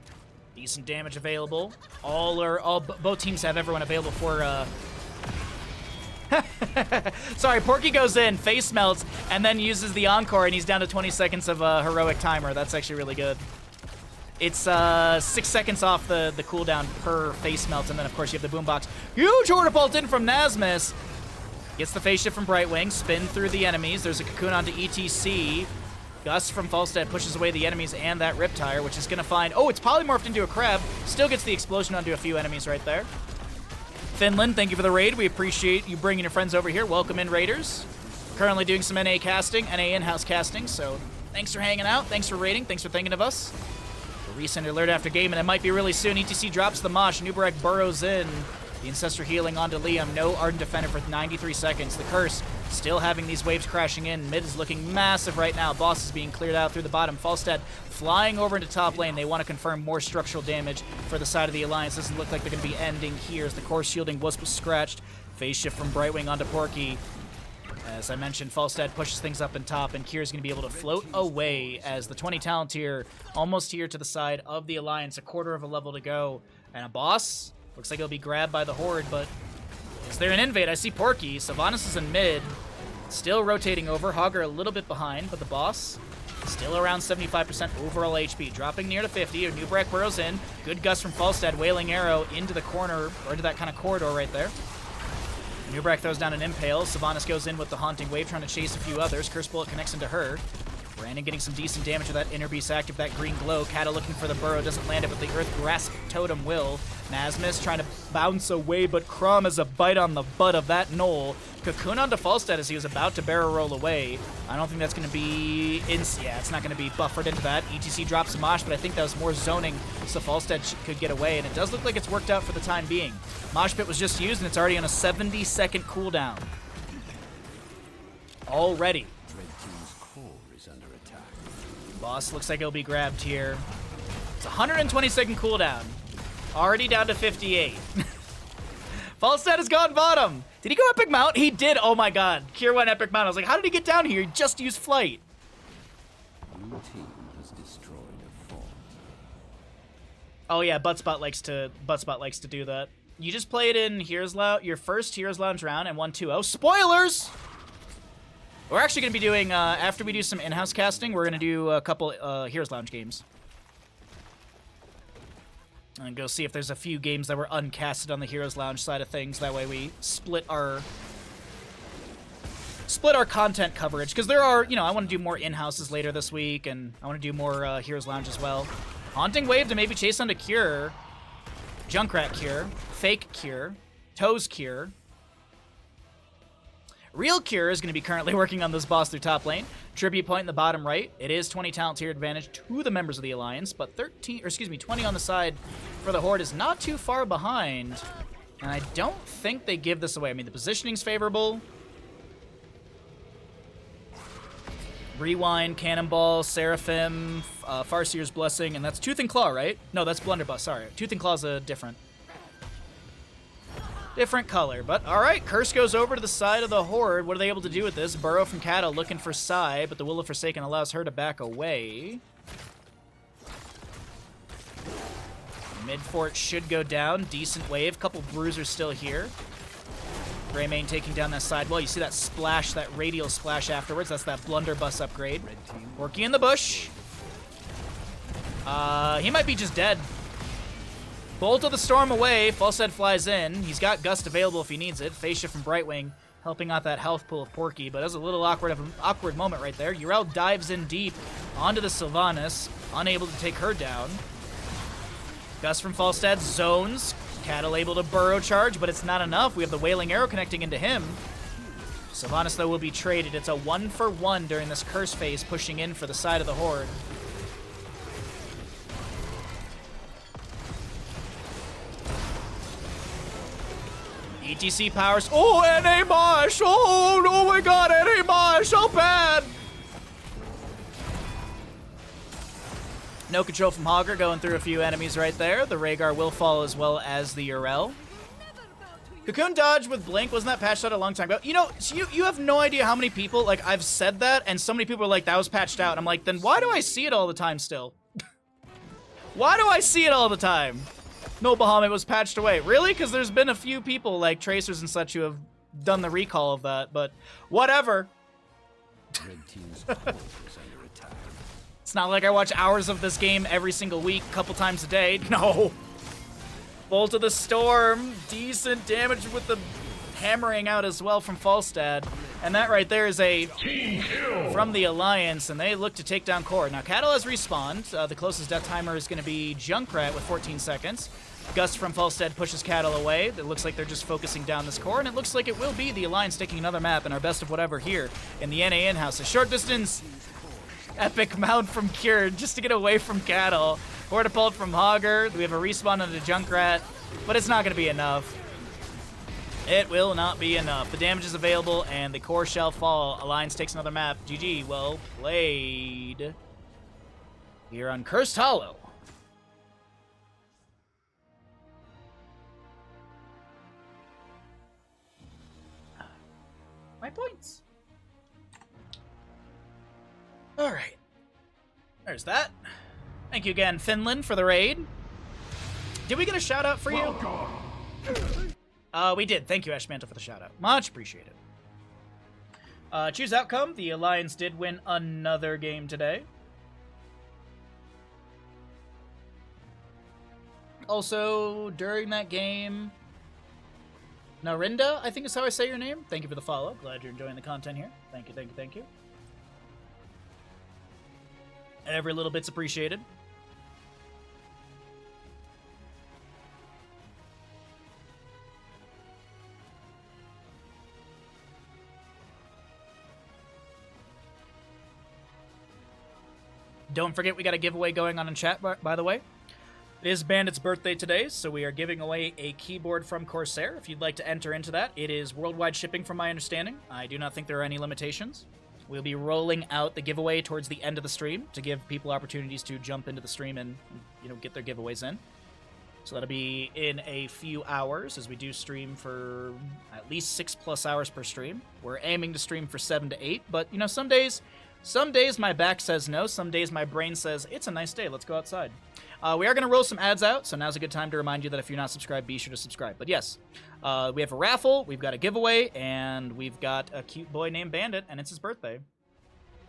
Decent damage available. Both teams have everyone available for. Sorry, Porky goes in, face melts, and then uses the Encore, and he's down to 20 seconds of a heroic timer. That's actually really good. It's 6 seconds off the cooldown per face melt, and then of course you have the boombox. Huge Horde bolt in from Nasmus. Gets the phase shift from Brightwing, spin through the enemies. There's a cocoon onto ETC. Gus from Falstad pushes away the enemies and that Riptire, which is gonna find, oh, it's polymorphed into a crab. Still gets the explosion onto a few enemies right there. Finland, thank you for the raid. We appreciate you bringing your friends over here. Welcome in, Raiders. Currently doing some NA casting, NA in-house casting, so thanks for hanging out, thanks for raiding, thanks for thinking of us. Recent alert after game, and it might be really soon. ETC drops the Mosh. Nubarek burrows in. The Ancestor healing onto Liam. No Ardent Defender for 93 seconds. The Curse still having these waves crashing in. Mid is looking massive right now. Boss is being cleared out through the bottom. Falstad flying over into top lane. They want to confirm more structural damage for the side of the Alliance. Doesn't look like they're going to be ending here as the core shielding was scratched. Phase shift from Brightwing onto Porky. As I mentioned, Falstad pushes things up in top, and Kier's going to be able to float away as the 20 talent tier almost here to the side of the Alliance. A quarter of a level to go. And a Boss looks like he'll be grabbed by the Horde, but is there an invade? I see Porky. Sylvanas is in mid. Still rotating over. Hogger a little bit behind, but the Boss still around 75% overall HP. Dropping near to 50. Nubarek burrows in. Good gust from Falstad. Wailing Arrow into the corner, or into that kind of corridor right there. Nubarek throws down an Impale. Sylvanas goes in with the Haunting Wave, trying to chase a few others. Curse Bullet connects into her. Brandon getting some decent damage with that Inner Beast active, that green glow. Kata looking for the burrow, doesn't land it, but the Earth Grasp Totem will. Nasmus trying to bounce away, but Crom has a bite on the butt of that Knoll. Cocoon onto Falstad as he was about to barrel roll away. I don't think that's going to be... Yeah, it's not going to be buffered into that. ETC drops a Mosh, but I think that was more zoning so Falstad could get away, and it does look like it's worked out for the time being. Mosh Pit was just used, and it's already on a 70-second cooldown. Already. Red Team's core is under attack. Boss looks like he'll be grabbed here. It's a 120-second cooldown. Already down to 58. Falstad has gone bottom. Did he go Epic Mount? He did. Oh my god. Kier went Epic Mount. I was like, how did he get down here? He just used Flight. Blue Team has destroyed a fort. Oh yeah, Buttspot likes to do that. You just played in Heroes Lounge, your first Heroes Lounge round, and won 2-0. Spoilers! We're actually going to be doing, after we do some in-house casting, we're going to do a couple Heroes Lounge games. And go see if there's a few games that were uncasted on the Heroes Lounge side of things. That way we split our content coverage. Because there are, I want to do more in-houses later this week, and I want to do more Heroes Lounge as well. Haunting Wave to maybe chase onto Cure. Junkrat Cure. Fake Cure. Toes Cure. Real Cure is going to be currently working on this boss through top lane. Tribute point in the bottom right. It is 20 talent tier advantage to the members of the Alliance, but 20 on the side for the Horde is not too far behind. And I don't think they give this away. I mean, the positioning's favorable. Rewind, Cannonball, Seraphim, Farseer's Blessing, and that's Tooth and Claw, right? No, that's Blunderbuss, sorry. Tooth and Claw's a different color, but all right. Curse goes over to the side of the Horde. What are they able to do with this? Burrow from Kata looking for Sai, but the Will of Forsaken allows her to back away. Mid fort should go down. Decent wave. Couple bruisers still here. Greymane taking down that side wall. You see that splash, that radial splash afterwards. That's that blunderbuss upgrade. Porky in the bush. He might be just dead. Bolt of the Storm away. Falstad flies in. He's got Gust available if he needs it. Phase shift from Brightwing, helping out that health pool of Porky, but that's a little awkward moment right there. Yrel dives in deep onto the Sylvanas, unable to take her down. Gust from Falstad zones. Cattle able to burrow charge, but it's not enough. We have the Wailing Arrow connecting into him. Sylvanas, though, will be traded. It's a 1-for-1 during this curse phase, pushing in for the side of the Horde. ETC powers. Oh, NA Mosh! Oh my god, NA Mosh! So bad! No control from Hogger, going through a few enemies right there. The Rhaegar will fall as well as the Urel. Cocoon dodge with Blink, wasn't that patched out a long time ago? You know, so you have no idea how many people, like, I've said that, and so many people are like, that was patched out. I'm like, then why do I see it all the time still? Why do I see it all the time? No, Bahamut was patched away. Really? Because there's been a few people, like Tracers and such, who have done the recall of that, but whatever. Red team's core is under attack. It's not like I watch hours of this game every single week, a couple times a day. No. Bolt of the Storm, decent damage with the hammering out as well from Falstad. And that right there is a from the Alliance, and they look to take down Core. Now, Cattle has respawned. The closest death timer is going to be Junkrat with 14 seconds. Gust from Falstad pushes Cattle away. It looks like they're just focusing down this Core, and it looks like it will be the Alliance taking another map in our best of whatever here in the NA in-house. A short distance epic mount from Cure just to get away from Cattle. Hortipult from Hogger. We have a respawn on the Junkrat, but it's not going to be enough. It will not be enough. The damage is available, and the Core shall fall. Alliance takes another map. GG, well played. Here on Cursed Hollow. My points. All right. There's that. Thank you again, Finland, for the raid. Did we get a shout out for you? We did. Thank you, Ashmantle, for the shout out. Much appreciated. Choose outcome. The Alliance did win another game today. Also, during that game, Narinda, I think is how I say your name. Thank you for the follow. Glad you're enjoying the content here. Thank you, thank you, thank you. Every little bit's appreciated. Don't forget we got a giveaway going on in chat, by the way. It is Bandit's birthday today, so we are giving away a keyboard from Corsair. If you'd like to enter into that, it is worldwide shipping from my understanding. I do not think there are any limitations. We'll be rolling out the giveaway towards the end of the stream to give people opportunities to jump into the stream and, you know, get their giveaways in. So that'll be in a few hours, as we do stream for at least 6+ hours per stream. We're aiming to stream for 7 to 8, but, you know, some days my back says no, some days my brain says, it's a nice day, let's go outside. We are going to roll some ads out, so now's a good time to remind you that if you're not subscribed, be sure to subscribe. But yes, we have a raffle, we've got a giveaway, and we've got a cute boy named Bandit, and it's his birthday.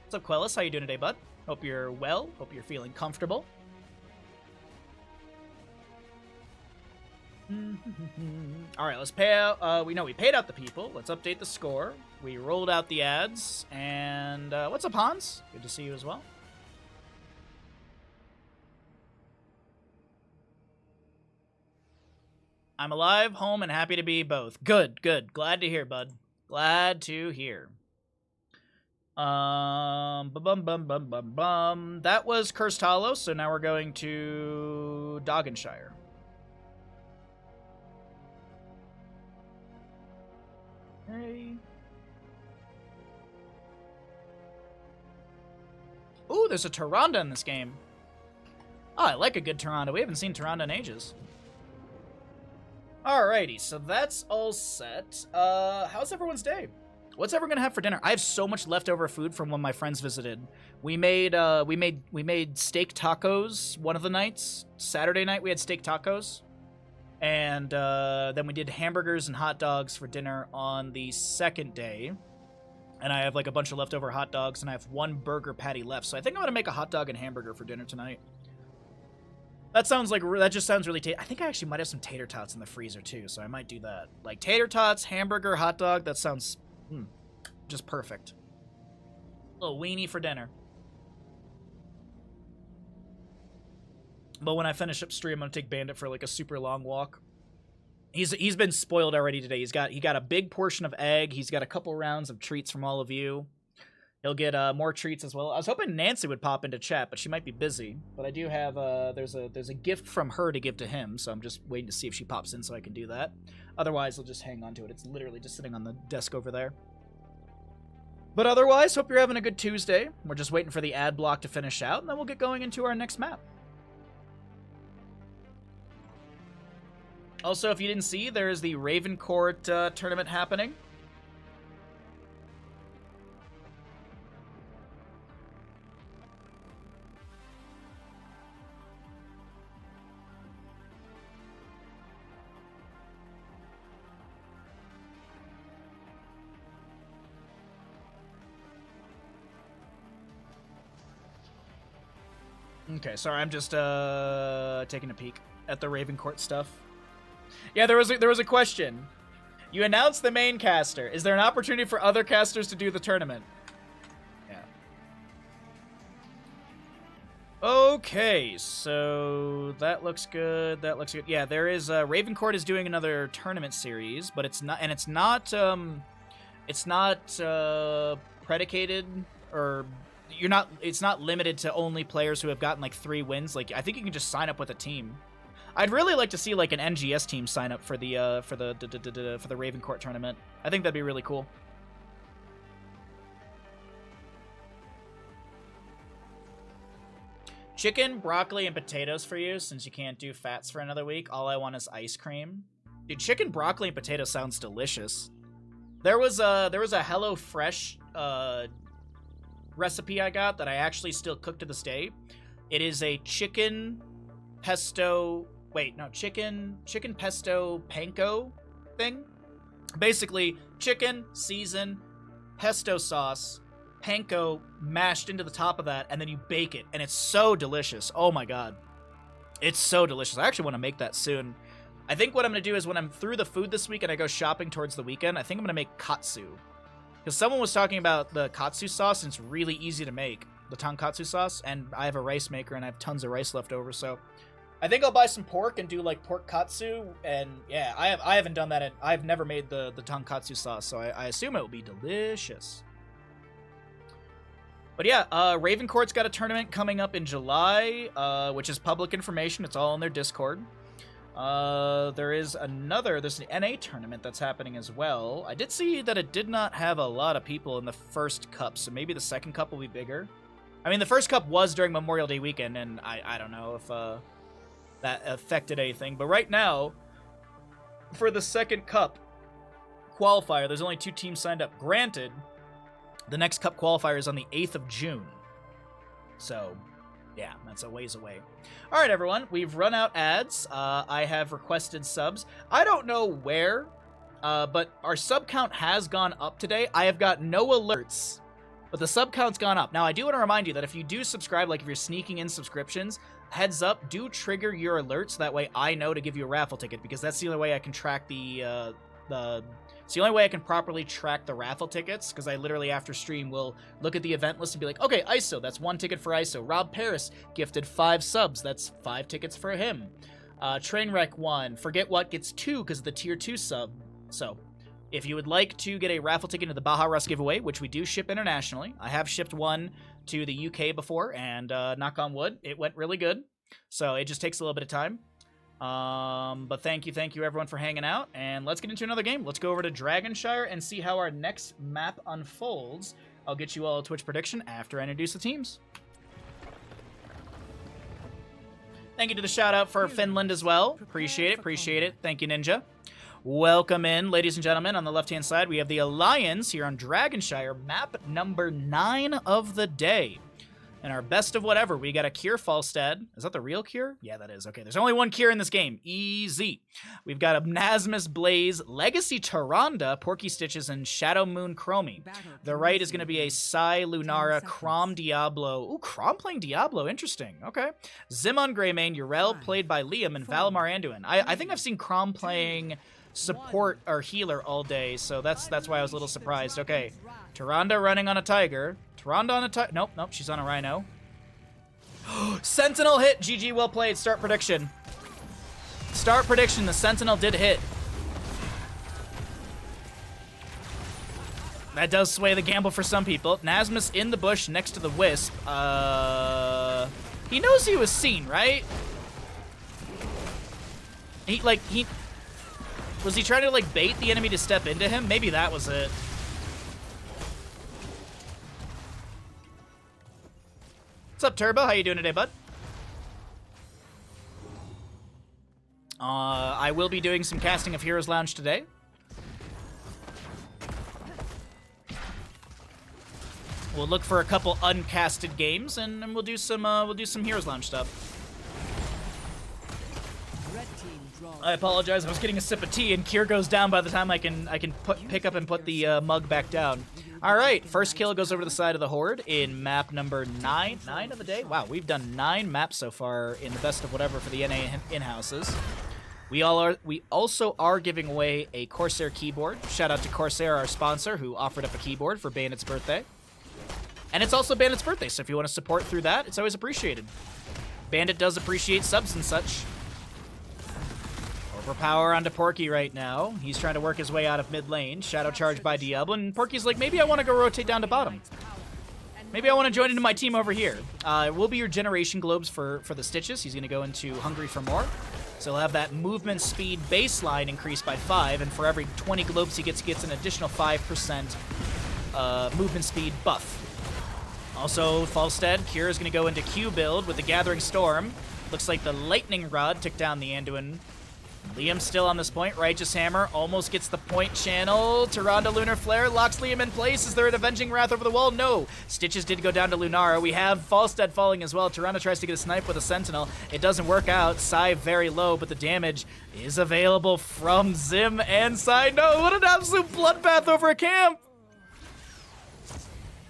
What's up, Quellis? How you doing today, bud? Hope you're well, hope you're feeling comfortable. All right, let's pay out. We paid out the people. Let's update the score. We rolled out the ads, and what's up, Hans? Good to see you as well. I'm alive, home, and happy to be both. Good, good. Glad to hear, bud. Glad to hear. Bum. That was Cursed Hollow, so now we're going to Doggenshire. Hey. Ooh, there's a Tyrande in this game. Oh, I like a good Tyrande. We haven't seen Tyrande in ages. Alrighty, so that's all set. How's everyone's day? What's everyone gonna have for dinner? I have so much leftover food from when my friends visited. We made steak tacos one of the nights. Saturday night we had steak tacos. And then we did hamburgers and hot dogs for dinner on the second day. And I have like a bunch of leftover hot dogs, and I have one burger patty left. So I think I'm gonna make a hot dog and hamburger for dinner tonight. That just sounds really tasty. I think I actually might have some tater tots in the freezer too, so I might do that. Like tater tots, hamburger, hot dog. That sounds just perfect. A little weenie for dinner. But when I finish up stream, I'm gonna take Bandit for like a super long walk. He's been spoiled already today. He got a big portion of egg. He's got a couple rounds of treats from all of you. He'll get more treats as well. I was hoping Nancy would pop into chat, but she might be busy. But I do have there's a gift from her to give to him, so I'm just waiting to see if she pops in so I can do that. Otherwise, I'll just hang on to it. It's literally just sitting on the desk over there. But otherwise, hope you're having a good Tuesday. We're just waiting for the ad block to finish out, and then we'll get going into our next map. Also, if you didn't see, there is the Ravencourt tournament happening. Okay, sorry, I'm just taking a peek at the Ravencourt stuff. Yeah, there was a question. You announced the main caster. Is there an opportunity for other casters to do the tournament? Yeah. Okay, so that looks good. That looks good. Yeah, there is Ravencourt is doing another tournament series, but it's not predicated or it's not limited to only players who have gotten like 3 wins. Like I think you can just sign up with a team. I'd really like to see like an NGS team sign up for the Ravencourt tournament. I think that'd be really cool. Chicken, broccoli, and potatoes for you, since you can't do fats for another week. All I want is ice cream. Dude, chicken, broccoli, and potato sounds delicious. There was a HelloFresh recipe I got that I actually still cook to this day. It is a chicken pesto. Wait, no, chicken pesto panko thing. Basically, chicken, season, pesto sauce, panko mashed into the top of that, and then you bake it, and it's so delicious. Oh my god. It's so delicious. I actually want to make that soon. I think what I'm going to do is when I'm through the food this week and I go shopping towards the weekend, I think I'm going to make katsu. Because someone was talking about the katsu sauce, and it's really easy to make, the tonkatsu sauce, and I have a rice maker, and I have tons of rice left over, so I think I'll buy some pork and do like pork katsu, and yeah, I haven't done that. I've never made the tonkatsu sauce, so I assume it will be delicious. But yeah, Ravencourt's got a tournament coming up in July, which is public information. It's all in their Discord. There's an NA tournament that's happening as well. I did see that it did not have a lot of people in the first cup, so maybe the second cup will be bigger. I mean, the first cup was during Memorial Day weekend, and I don't know if that affected anything. But right now, for the second cup qualifier, there's only 2 teams signed up. Granted, the next cup qualifier is on the 8th of June. So, yeah, that's a ways away. All right, everyone, we've run out ads. I have requested subs. I don't know where, but our sub count has gone up today. I have got no alerts, but the sub count's gone up. Now, I do want to remind you that if you do subscribe, like if you're sneaking in subscriptions, heads up, do trigger your alerts. That way I know to give you a raffle ticket, because that's the only way I can track it's the only way I can properly track the raffle tickets, because I literally, after stream, will look at the event list and be like, okay, ISO, that's 1 ticket for ISO. Rob Paris gifted 5 subs, that's 5 tickets for him. Trainwreck 1, Forget What gets 2 because of the tier 2 sub. So, if you would like to get a raffle ticket to the Baja Rust giveaway, which we do ship internationally, I have shipped one to the UK before, and knock on wood, it went really good. So it just takes a little bit of time. But thank you everyone for hanging out, and let's get into another game. Let's go over to Dragonshire and see how our next map unfolds. I'll get you all a Twitch prediction after I introduce the teams. Thank you to the shout out for Finland as well. Appreciate it. Thank you, Ninja. Welcome in, ladies and gentlemen. On the left-hand side, we have the Alliance here on Dragonshire, map number 9 of the day. And our best of whatever, we got a Kier Falstad. Is that the real Kier? Yeah, that is. Okay, there's only one Kier in this game. Easy. We've got a Nasmus Blaze, Legacy Tyrande, Porky Stitches, and Shadow Moon Chromie. The right is going to be a Sai Lunara, Crom Diablo. Ooh, Crom playing Diablo. Interesting. Okay. Zimon Greymane, Urel, played by Liam, and Valimar Anduin. I think I've seen Crom playing support or healer all day, so that's why I was a little surprised. Okay. Tyrande running on a Tiger. Tyrande on a Tiger. Nope, she's on a Rhino. Sentinel hit. GG, well played. Start prediction. The Sentinel did hit. That does sway the gamble for some people. Nasmus in the bush next to the Wisp. He knows he was seen, right? Was he trying to, bait the enemy to step into him? Maybe that was it. What's up, Turbo? How you doing today, bud? I will be doing some casting of Heroes Lounge today. We'll look for a couple uncasted games, and we'll do some Heroes Lounge stuff. I apologize. I was getting a sip of tea, and Kier goes down by the time I can pick up and put the mug back down. All right, first kill goes over to the side of the Horde in map number 9 of the day. Wow, we've done 9 maps so far in the best of whatever for the NA in-houses. We also are giving away a Corsair keyboard. Shout out to Corsair, our sponsor, who offered up a keyboard for Bandit's birthday. And it's also Bandit's birthday, so if you want to support through that, it's always appreciated. Bandit does appreciate subs and such. Overpower onto Porky right now. He's trying to work his way out of mid lane. Shadow charge by Diablo, and Porky's like, maybe I want to go rotate down to bottom. Maybe I want to join into my team over here. It will be your generation globes for the Stitches. He's going to go into Hungry for More. So he'll have that movement speed baseline increased by 5, and for every 20 globes he gets an additional 5% movement speed buff. Also, Falstead, Kier is going to go into Q build with the Gathering Storm. Looks like the Lightning Rod took down the Anduin. Liam still on this point. Righteous Hammer almost gets the point channel. Tyrande Lunar Flare locks Liam in place. Is there an Avenging Wrath over the wall? No. Stitches did go down to Lunara. We have Falstead falling as well. Tyrande tries to get a snipe with a Sentinel. It doesn't work out. Sai very low, but the damage is available from Zim and Sai. No, what an absolute bloodbath over a camp.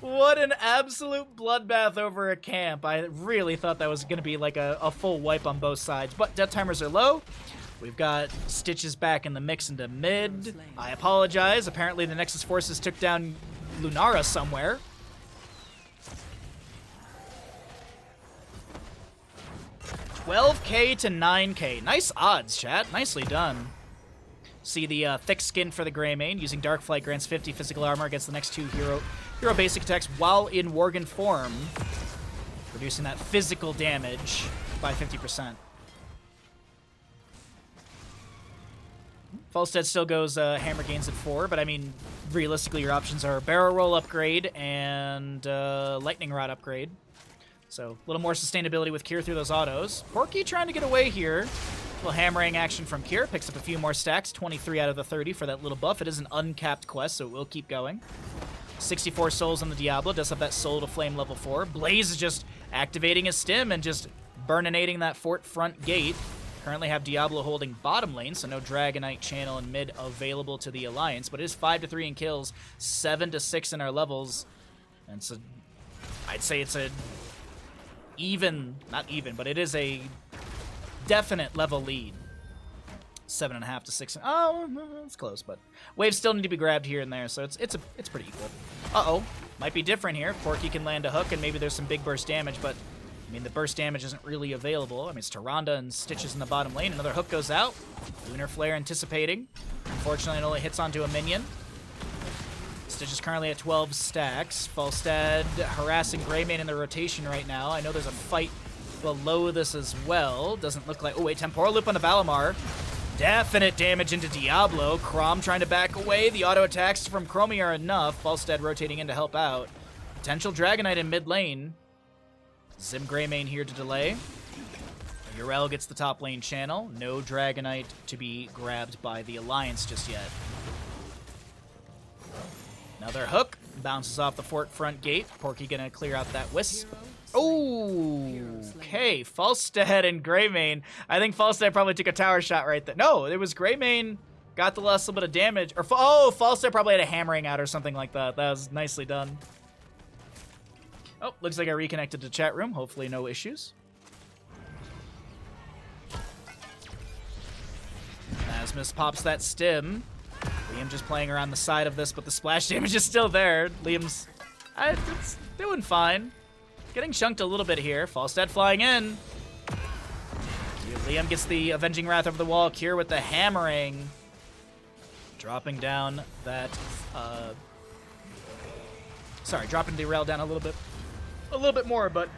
What an absolute bloodbath over a camp. I really thought that was going to be like a full wipe on both sides, but death timers are low. We've got Stitches back in the mix into mid. I apologize. Apparently the Nexus Forces took down Lunara somewhere. $12K to $9K. Nice odds, chat. Nicely done. See the thick skin for the Greymane. Using Dark Flight grants 50 physical armor against the next 2 hero basic attacks while in Worgen form, reducing that physical damage by 50%. Falstead still goes hammer gains at 4, but I mean, realistically, your options are barrel roll upgrade and lightning rod upgrade. So a little more sustainability with Kier through those autos. Porky trying to get away here. A little hammering action from Kier. Picks up a few more stacks. 23 out of the 30 for that little buff. It is an uncapped quest, so it will keep going. 64 souls on the Diablo. Does have that soul to flame level 4. Blaze is just activating his stim and just burninating that fort front gate. Currently have Diablo holding bottom lane, so no Dragonite channel in mid available to the Alliance, but it is 5-3 in kills, 7-6 in our levels, and so I'd say it's a not even, but it is a definite level lead. 7.5 to 6. Oh, it's close, but waves still need to be grabbed here and there, so it's pretty equal. Uh-oh, might be different here. Porky can land a hook, and maybe there's some big burst damage, but I mean, the burst damage isn't really available. I mean, it's Tyrande and Stitches in the bottom lane. Another hook goes out. Lunar Flare anticipating. Unfortunately, it only hits onto a minion. Stitches currently at 12 stacks. Falstead harassing Greymane in the rotation right now. I know there's a fight below this as well. Doesn't look like... Oh, wait, Temporal Loop on the Valimar. Definite damage into Diablo. Chrom trying to back away. The auto attacks from Chromie are enough. Falstead rotating in to help out. Potential Dragonite in mid lane. Zim Greymane here to delay. Yrel gets the top lane channel. No Dragonite to be grabbed by the Alliance just yet. Another hook. Bounces off the fort front gate. Porky gonna clear out that wisp. Oh, okay. Falstead and Greymane. I think Falstead probably took a tower shot right there. No, it was Greymane got the last little bit of damage. Or, oh, Falstead probably had a hammering out or something like that. That was nicely done. Oh, looks like I reconnected to chat room. Hopefully no issues. Asmus pops that stim. Liam just playing around the side of this, but the splash damage is still there. Liam's it's doing fine. Getting chunked a little bit here. Falstead flying in. Liam gets the Avenging Wrath over the wall. Kier with the hammering. Dropping down that... Sorry, dropping the rail down a little bit more, but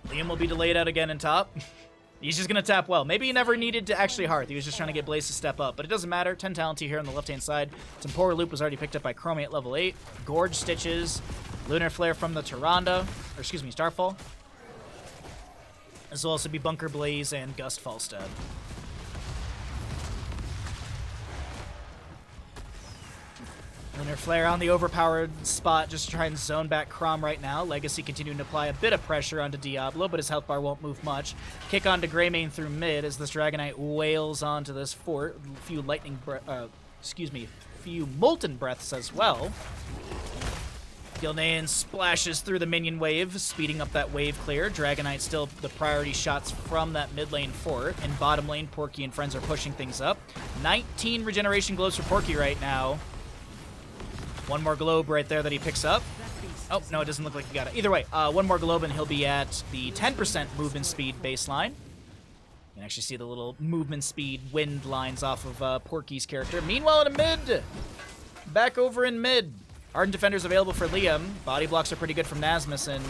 Liam will be delayed out again in top. He's just going to tap well. Maybe he never needed to actually hearth. He was just trying to get Blaze to step up, but it doesn't matter. 10 Talenty here on the left-hand side. Temporal Loop was already picked up by Chromie at level 8. Gorge Stitches. Lunar Flare from the Tyrande, or excuse me, Starfall. This will also be Bunker Blaze and Gust Falstad. Lunar Flare on the overpowered spot just to try and zone back Chrom right now. Legacy continuing to apply a bit of pressure onto Diablo, but his health bar won't move much. Kick onto Greymane through mid as this Dragonite wails onto this fort. A few few Molten Breaths as well. Gilnean splashes through the minion wave, speeding up that wave clear. Dragonite still the priority shots from that mid lane fort. In bottom lane, Porky and friends are pushing things up. 19 regeneration globes for Porky right now. One more globe right there that he picks up. Oh, no, it doesn't look like he got it. Either way, one more globe and he'll be at the 10% movement speed baseline. You can actually see the little movement speed wind lines off of Porky's character. Meanwhile, in mid, back over in mid. Ardent Defender's available for Liam. Body blocks are pretty good from Nasmus, and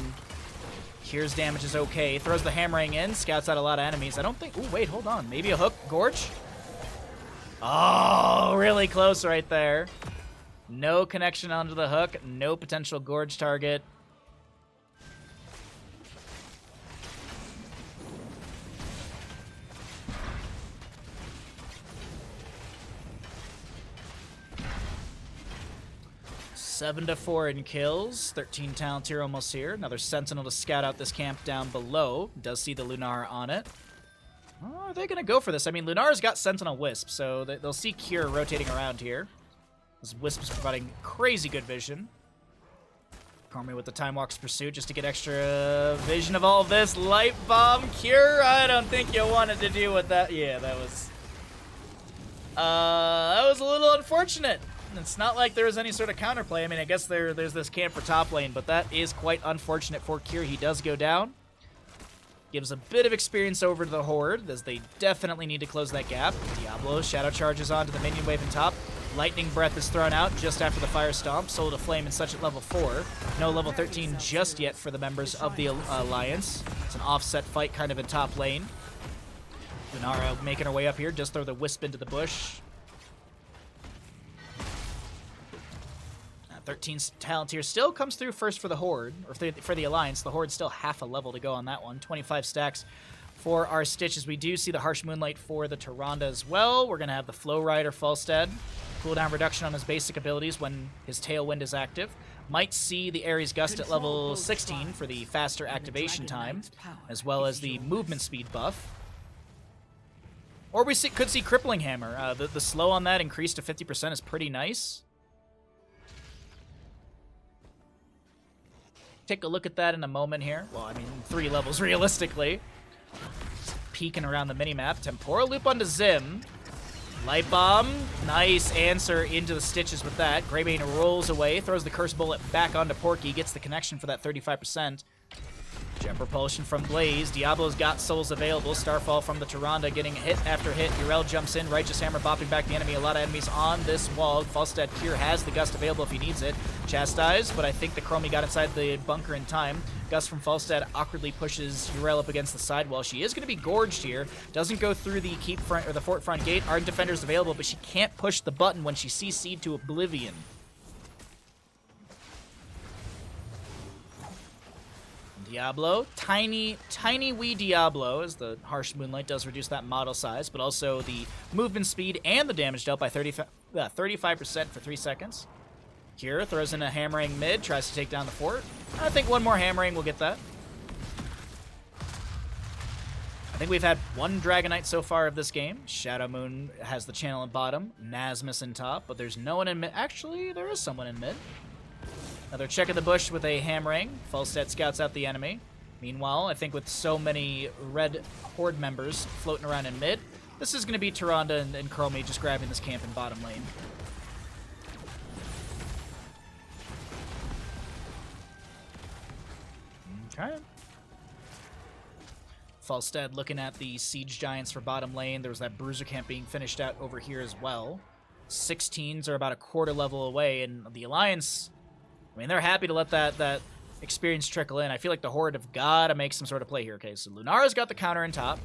Kier's damage is okay. Throws the hammering in, scouts out a lot of enemies. I don't think... Ooh, wait, hold on. Maybe a hook? Gorge? Oh, really close right there. No connection onto the hook. No potential Gorge target. Seven to 4 in kills. 13 talent tier almost here. Another Sentinel to scout out this camp down below. Does see the Lunar on it. Oh, are they going to go for this? I mean, Lunar's got Sentinel Wisp, so they'll see Kier rotating around here. This Wisp is providing crazy good vision. Cormy with the Time Walk's Pursuit just to get extra vision of all of this. Light Bomb, Kier, I don't think you wanted to deal with that. Yeah, that was a little unfortunate. It's not like there was any sort of counterplay. I mean, I guess there's this camp for top lane, but that is quite unfortunate for Kier. He does go down. Gives a bit of experience over to the Horde, as they definitely need to close that gap. Diablo shadow charges onto the minion wave in top. Lightning Breath is thrown out just after the Fire Stomp. Soul to Flame and such at level 4. No level 13 just yet for the members of the Alliance. It's an offset fight kind of in top lane. Lunara making her way up here. Just throw the Wisp into the bush. 13 talent tier still comes through first for the Horde, or for the Alliance. The Horde still half a level to go on that one. 25 stacks for our Stitches. We do see the Harsh Moonlight for the Tyrande as well. We're going to have the Flow Rider Falstad. Cooldown reduction on his basic abilities when his Tailwind is active. Might see the Ares Gust at level 16 for the faster activation time, as well as the movement speed buff. Or we could see Crippling Hammer. The slow on that increased to 50% is pretty nice. Take a look at that in a moment here. Well, I mean, 3 levels realistically. Just peeking around the minimap. Temporal Loop onto Zim. Light Bomb. Nice answer into the Stitches with that. Greybane rolls away, throws the Curse Bullet back onto Porky, gets the connection for that 35%. Jet Propulsion from Blaze. Diablo's got souls available. Starfall from the Tyrande getting hit after hit. Urel jumps in. Righteous Hammer bopping back the enemy. A lot of enemies on this wall. Falstad Kier has the Gust available if he needs it. Chastise, but I think the Chromie got inside the bunker in time. Gust from Falstad awkwardly pushes Urel up against the sidewall. She is going to be gorged here. Doesn't go through the keep front or the fort front gate. Ardent Defender's available, but she can't push the button when she CC'd to Oblivion. Diablo, tiny wee Diablo, as the Harsh Moonlight does reduce that model size, but also the movement speed and the damage dealt by 35% for 3 seconds. Kier throws in a hammering mid, tries to take down the fort. I think one more hammering will get that. I think we've had 1 Dragonite so far of this game. Shadow Moon has the channel in bottom, Nasmus in top, but there's no one in mid. Actually, there is someone in mid. Another check of the bush with a hammering. Falstad scouts out the enemy. Meanwhile, I think with so many red Horde members floating around in mid, this is going to be Tyrande and Chromie just grabbing this camp in bottom lane. Okay. Falstad looking at the Siege Giants for bottom lane. There was that Bruiser camp being finished out over here as well. 16s are about a quarter level away, and the Alliance... I mean, they're happy to let that experience trickle in. I feel like the Horde have got to make some sort of play here. Okay, so Lunara's got the counter in top.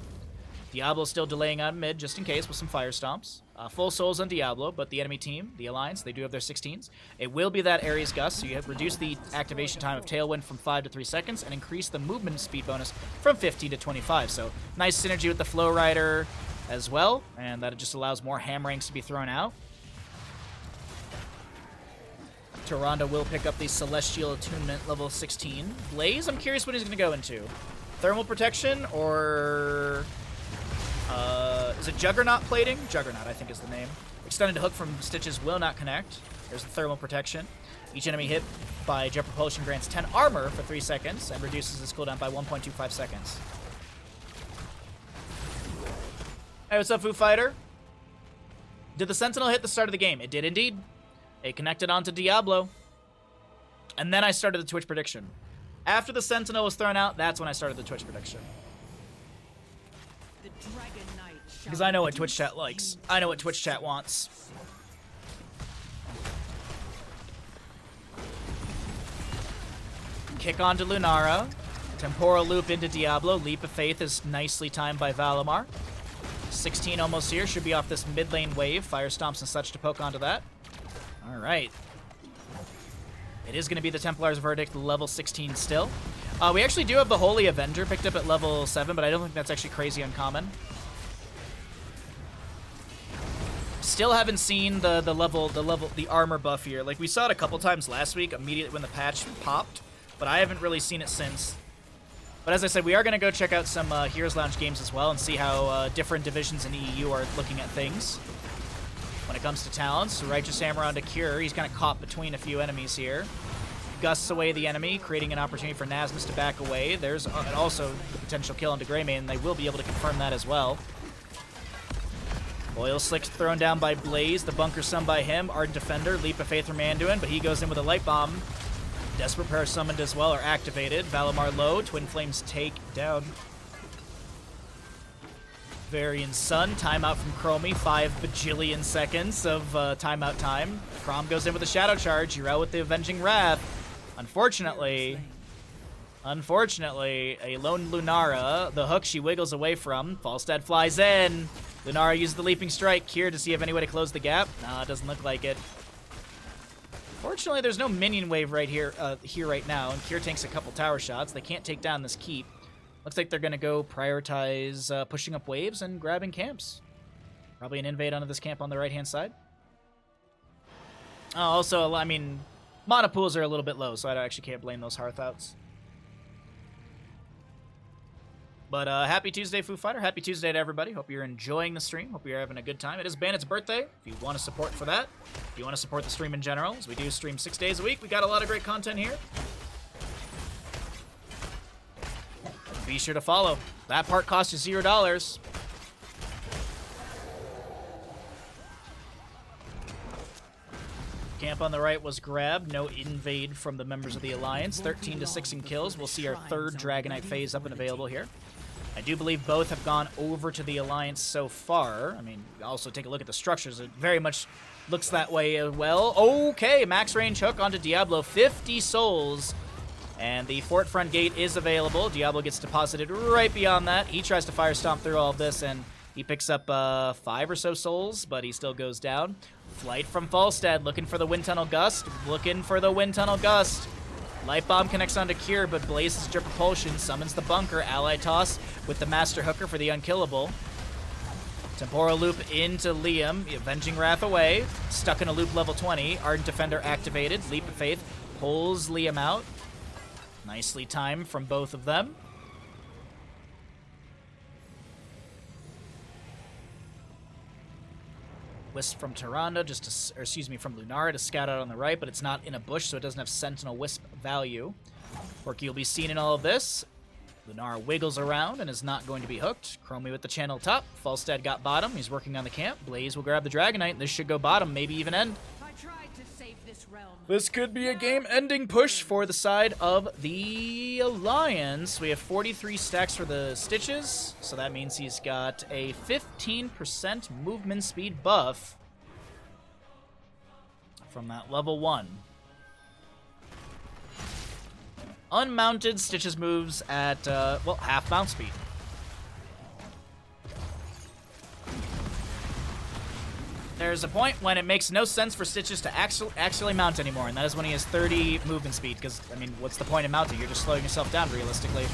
Diablo's still delaying on mid just in case with some fire stomps. Full souls on Diablo, but the enemy team, the Alliance, they do have their 16s. It will be that Ares Gust, so you have reduced the activation time of Tailwind from 5 to 3 seconds and increase the movement speed bonus from 50 to 25. So nice synergy with the Flow Rider as well, and that just allows more hammerings to be thrown out. Tyrande will pick up the Celestial Attunement level 16. Blaze, I'm curious what he's going to go into. Thermal Protection or... is it Juggernaut Plating? Juggernaut, I think is the name. Extended hook from Stitches will not connect. There's the Thermal Protection. Each enemy hit by Jet Propulsion grants 10 armor for 3 seconds and reduces its cooldown by 1.25 seconds. Hey, what's up, Foo Fighter? Did the Sentinel hit the start of the game? It did indeed. It connected onto Diablo. And then I started the Twitch prediction. After the Sentinel was thrown out, that's when I started the Twitch prediction. Because I know what Twitch chat likes. I know what Twitch chat wants. Kick onto Lunara. Temporal loop into Diablo. Leap of Faith is nicely timed by Valimar. 16 almost here. Should be off this mid lane wave. Fire stomps and such to poke onto that. Alright. It is going to be the Templar's Verdict, level 16 still. We actually do have the Holy Avenger picked up at level 7, but I don't think that's actually crazy uncommon. Still haven't seen the armor buff here. Like, we saw it a couple times last week, immediately when the patch popped, but I haven't really seen it since. But as I said, we are going to go check out some Heroes Lounge games as well and see how different divisions in the EU are looking at things. When it comes to talents, Righteous Hammer onto Cure. He's kind of caught between a few enemies here. Gusts away the enemy, creating an opportunity for Nasmus to back away. There's also the potential kill onto Greymane, and they will be able to confirm that as well. Oil Slick's thrown down by Blaze. The Bunker Sun by him. Ardent Defender, Leap of Faith from Anduin, but he goes in with a Light Bomb. Desperate Prayer summoned as well, or activated. Valimar low. Twin Flames take down Varian Sun. Timeout from Chromie. 5 bajillion seconds of timeout time. Chrom goes in with a Shadow Charge. You're out with the Avenging Wrath. Unfortunately, a lone Lunara. The hook she wiggles away from. Falstad flies in. Lunara uses the Leaping Strike. Kier to see if any way to close the gap. Nah, it doesn't look like it. Fortunately, there's no minion wave right here right now, and Kier tanks a couple tower shots. They can't take down this keep. Looks like they're going to go prioritize pushing up waves and grabbing camps. Probably an invade onto this camp on the right-hand side. Oh, also, I mean, mana pools are a little bit low, so I actually can't blame those Hearth outs. But happy Tuesday, Foo Fighter. Happy Tuesday to everybody. Hope you're enjoying the stream. Hope you're having a good time. It is Bandit's birthday. If you want to support for that, if you want to support the stream in general, as we do stream 6 days a week, we got a lot of great content here. Be sure to follow. That part costs you $0. Camp on the right was grabbed. No invade from the members of the Alliance. 13 to 6 in kills. We'll see our third Dragonite phase up and available here. I do believe both have gone over to the Alliance so far. I mean, also take a look at the structures. It very much looks that way as well. Okay, max range hook onto Diablo. 50 souls. And the Fort Front Gate is available. Diablo gets deposited right beyond that. He tries to fire stomp through all of this, and he picks up 5 or so souls, but he still goes down. Flight from Falstad, looking for the Wind Tunnel Gust. Light Bomb connects onto Cure, but Blaze's Jet Propulsion summons the Bunker. Ally Toss with the Master Hooker for the unkillable. Temporal Loop into Liam. Avenging Wrath away. Stuck in a loop level 20. Ardent Defender activated. Leap of Faith pulls Liam out. Nicely timed from both of them. Wisp from Tyrande, from Lunara to scout out on the right, but it's not in a bush, so it doesn't have Sentinel Wisp value. Quirky will be seen in all of this. Lunara wiggles around and is not going to be hooked. Chromie with the channel top. Falstad got bottom. He's working on the camp. Blaze will grab the Dragonite. This should go bottom, maybe even end. This could be a game-ending push for the side of the Alliance. We have 43 stacks for the Stitches, so that means he's got a 15% movement speed buff from that level 1. Unmounted Stitches moves at, half bounce speed. There's a point when it makes no sense for Stitches to actually mount anymore, and that is when he has 30 movement speed, because, I mean, what's the point in mounting? You're just slowing yourself down, realistically.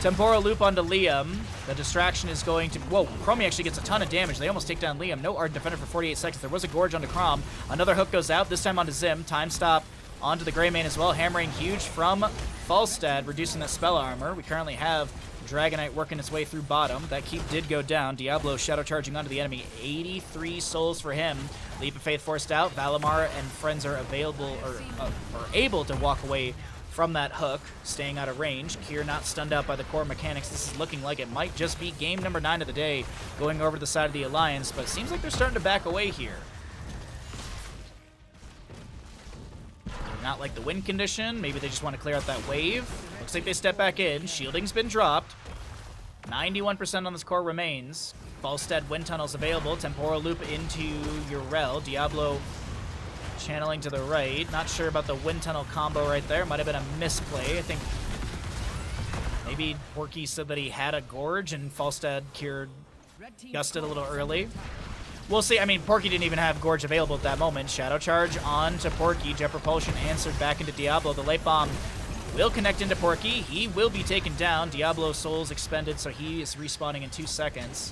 Temporal loop onto Liam. The distraction is going to... Whoa, Chromie actually gets a ton of damage. They almost take down Liam. No Ardent Defender for 48 seconds. There was a Gorge onto Crom. Another hook goes out, this time onto Zim. Time stop onto the Greymane as well. Hammering huge from Falstad, reducing that spell armor. We currently have Dragonite working its way through bottom. That keep did go down. Diablo shadow charging onto the enemy. 83 souls for him. Leap of Faith forced out. Valimar and friends are available or able to walk away from that hook, staying out of range. Kier not stunned out by the core mechanics. This is looking like it might just be game number 9 of the day, going over to the side of the Alliance, but it seems like they're starting to back away here. Not like the win condition. Maybe they just want to clear out that wave. Looks like they step back in. Shielding's been dropped. 91% on this core remains. Falstad wind tunnels available. Temporal loop into Urel. Diablo channeling to the right. Not sure about the wind tunnel combo right there. Might have been a misplay. I think maybe Porky said that he had a Gorge and Falstad cured gusted a little early. We'll see. I mean, Porky didn't even have Gorge available at that moment. Shadow Charge on to Porky. Jet Propulsion answered back into Diablo. The Light Bomb will connect into Porky. He will be taken down. Diablo Souls expended, so he is respawning in 2 seconds.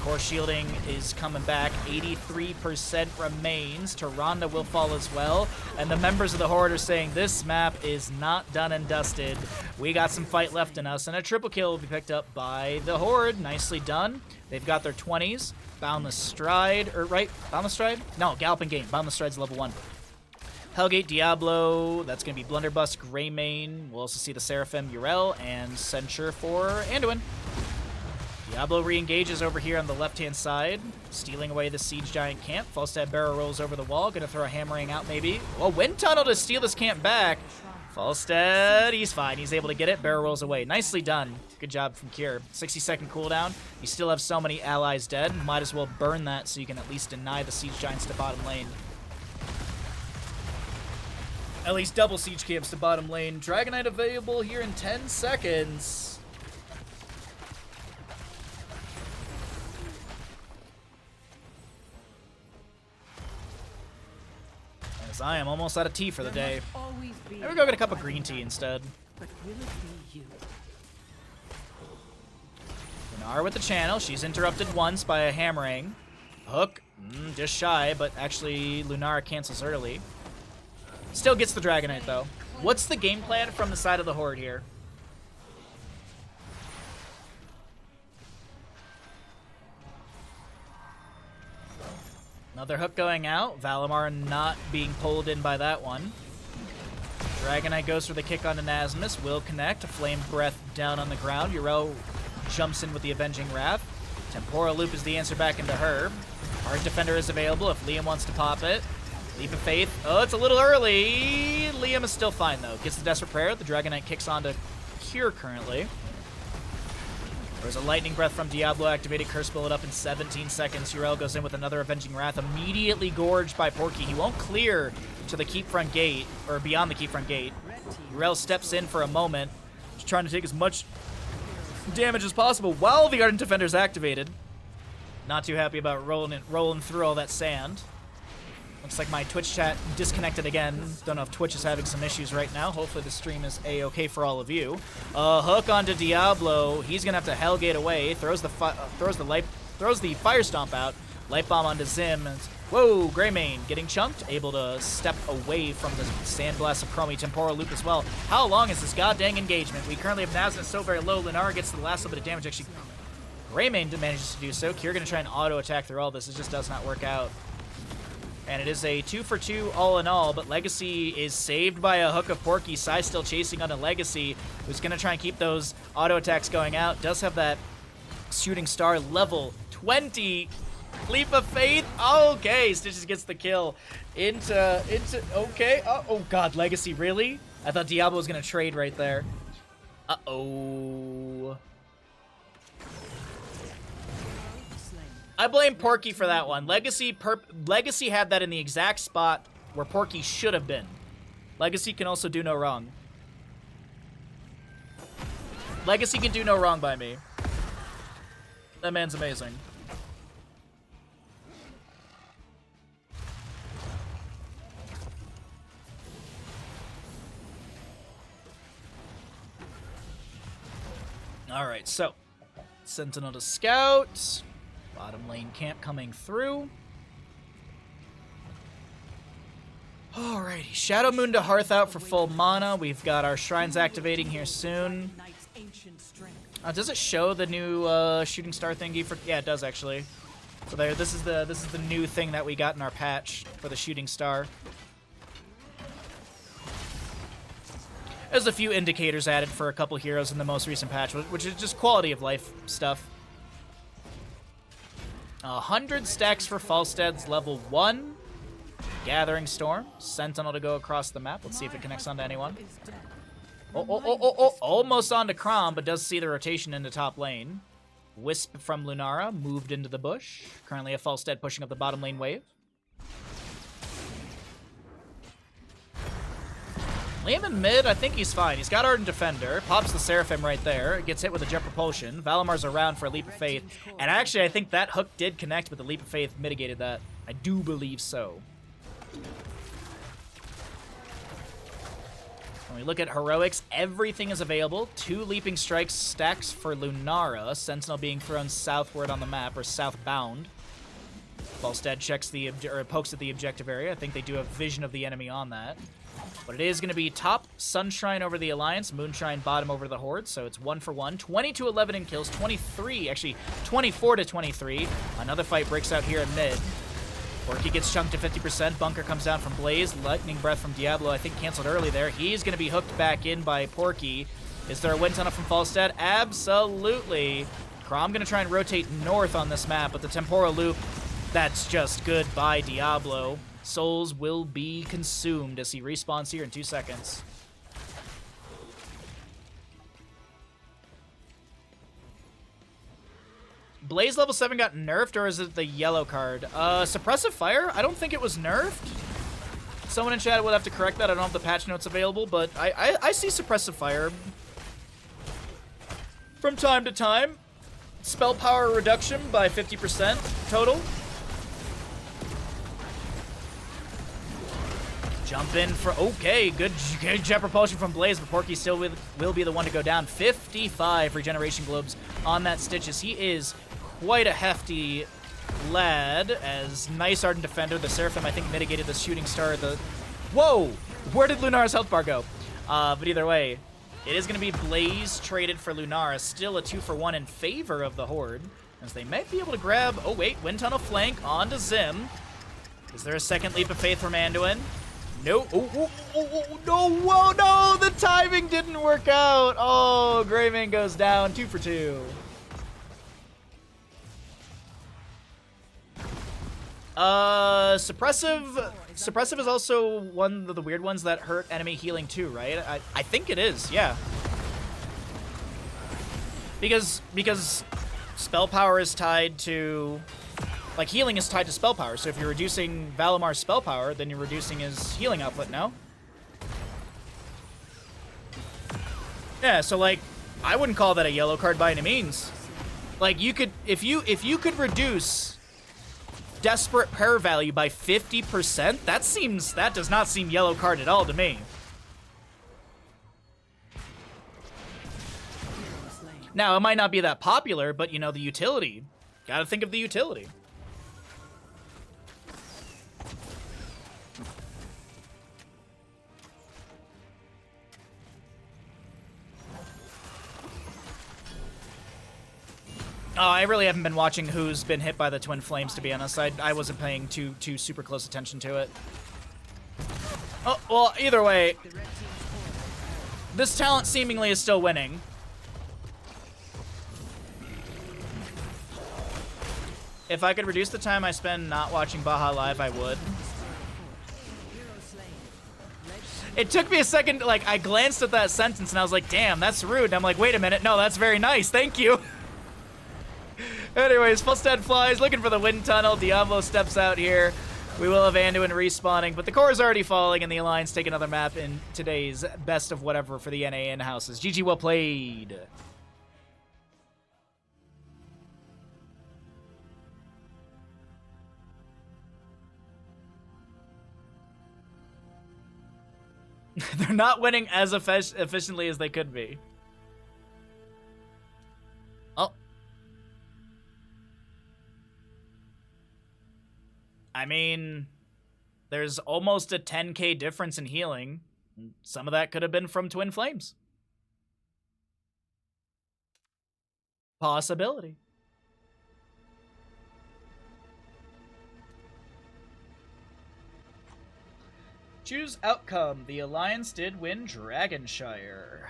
Core shielding is coming back. 83% remains. Tyrande will fall as well. And the members of the Horde are saying this map is not done and dusted. We got some fight left in us. And a triple kill will be picked up by the Horde. Nicely done. They've got their 20s. Boundless Stride, or right? Boundless Stride? No, Galloping Game. Boundless Stride's level 1. Hellgate, Diablo, that's going to be Blunderbuss, Greymane. We'll also see the Seraphim, Urel, and Censure for Anduin. Diablo re-engages over here on the left-hand side, stealing away the Siege Giant camp. Falstad barrel rolls over the wall, going to throw a Hammering out maybe. Oh, Wind Tunnel to steal this camp back. Falstad, he's fine. He's able to get it. Barrel rolls away. Nicely done. Good job from Kier. 60-second cooldown. You still have so many allies dead. Might as well burn that so you can at least deny the Siege Giants to bottom lane. At least double Siege camps to bottom lane. Dragonite available here in 10 seconds. As I am almost out of tea for the day. There we go, get a cup of green tea instead. But will it be you? Lunar with the channel. She's interrupted once by a Hammering. Hook, just shy, but actually Lunar cancels early. Still gets the Dragonite, though. What's the game plan from the side of the Horde here? Another hook going out. Valimar not being pulled in by that one. Dragonite goes for the kick onto Nasmus. Will connect. A Flame Breath down on the ground. Urel jumps in with the Avenging Wrath. Temporal Loop is the answer back into her. Ardent Defender is available if Liam wants to pop it. Leap of Faith. Oh, it's a little early. Liam is still fine, though. Gets the Desperate Prayer. The Dragonite kicks onto Cure currently. There's a Lightning Breath from Diablo. Activated Curse Bullet up in 17 seconds. Urel goes in with another Avenging Wrath. Immediately gorged by Porky. He won't clear to the Keep Front Gate, or beyond the Keep Front Gate. Urel steps in for a moment, just trying to take as much damage as possible while the Ardent Defender's activated. Not too happy about rolling through all that sand. Looks like my Twitch chat disconnected again. Don't know if Twitch is having some issues right now. Hopefully the stream is a-okay for all of you. Hook onto Diablo. He's gonna have to Hellgate away. Throws the Fire Stomp out. Light Bomb onto Zim. And, whoa, Greymane getting chunked. Able to step away from the Sandblast of Chromie. Temporal Loop as well. How long is this goddamn engagement? We currently have Nasmus so very low. Lunar gets the last little bit of damage. Actually, Greymane manages to do so. Kier gonna try and auto attack through all this. It just does not work out. And it is a 2-for-2 all in all, but Legacy is saved by a hook of Porky. Sai still chasing on a Legacy, who's going to try and keep those auto attacks going out. Does have that Shooting Star level 20. Leap of Faith. Okay, Stitches gets the kill. Okay. Oh, God, Legacy, really? I thought Diablo was going to trade right there. Uh-oh. I blame Porky for that one. Legacy had that in the exact spot where Porky should have been. Legacy can also do no wrong. Legacy can do no wrong by me. That man's amazing. Alright, so Sentinel to scout. Bottom lane camp coming through. Alrighty, Shadow Moon to Hearth out for full mana. We've got our shrines activating here soon. Does it show the new shooting star thingy for? Yeah, it does actually. So there, this is the new thing that we got in our patch for the shooting star. There's a few indicators added for a couple heroes in the most recent patch, which is just quality of life stuff. 100 stacks for Falstead's level 1. Gathering Storm. Sentinel to go across the map. Let's see if it connects onto anyone. Oh. Almost onto Chrom, but does see the rotation into top lane. Wisp from Lunara moved into the bush. Currently a Falstead pushing up the bottom lane wave. Liam in mid, I think he's fine. He's got Ardent Defender, pops the Seraphim right there, gets hit with a Jet Propulsion. Valamar's around for a Leap of Faith, and actually I think that hook did connect, but the Leap of Faith mitigated that. I do believe so. When we look at heroics, everything is available. 2 Leaping Strikes stacks for Lunara, Sentinel being thrown southward on the map, or southbound. Falstead checks the pokes at the objective area. I think they do have vision of the enemy on that. But it is going to be top Sunshrine over the Alliance, Moonshine bottom over the Horde, so it's 1 for 1. 20-11 in kills, 24 to 23. Another fight breaks out here in mid. Porky gets chunked to 50%. Bunker comes down from Blaze. Lightning Breath from Diablo, I think, canceled early there. He's going to be hooked back in by Porky. Is there a wind tunnel from Falstead? Absolutely. Chrom going to try and rotate north on this map, but the Temporal Loop, that's just good by Diablo. Souls will be consumed as he respawns here in 2 seconds. Blaze level 7 got nerfed, or is it the yellow card? Suppressive Fire? I don't think it was nerfed. Someone in chat would have to correct that. I don't have the patch notes available, but I see Suppressive Fire from time to time. Spell power reduction by 50% total. Jump in for, okay, good Jet Propulsion from Blaze, but Porky still will be the one to go down. 55 regeneration globes on that Stitches. He is quite a hefty lad, as nice Ardent Defender. The Seraphim, I think, mitigated the shooting star. Whoa! Where did Lunara's health bar go? But either way, it is going to be Blaze traded for Lunara. Still a 2 for 1 in favor of the Horde, as they might be able to grab, oh wait, Wind Tunnel flank onto Zim. Is there a second Leap of Faith from Anduin? No, no, whoa, no, the timing didn't work out. Oh, Greymane goes down, 2 for 2. Suppressive is also one of the weird ones that hurt enemy healing too, right? I think it is, yeah. Because spell power is tied to, like, healing is tied to spell power, so if you're reducing Valamar's spell power, then you're reducing his healing output, no? Yeah, so, like, I wouldn't call that a yellow card by any means. Like, you could, if you could reduce Desperate Prayer value by 50%, that does not seem yellow card at all to me. Now, it might not be that popular, but, you know, the utility. Gotta think of the utility. Oh, I really haven't been watching who's been hit by the Twin Flames, to be honest. I wasn't paying too super close attention to it. Oh, well, either way, this talent seemingly is still winning. If I could reduce the time I spend not watching Baja Live, I would. It took me a second, like, I glanced at that sentence and I was like, damn, that's rude. And I'm like, wait a minute, no, that's very nice, thank you. Anyways, Falstead flies, looking for the wind tunnel. Diablo steps out here. We will have Anduin respawning, but the core is already falling, and the Alliance take another map in today's best of whatever for the NA in-houses. GG, well played. They're not winning as efficiently as they could be. I mean, there's almost a 10k difference in healing. Some of that could have been from Twin Flames. Possibility. Choose outcome. The Alliance did win Dragonshire.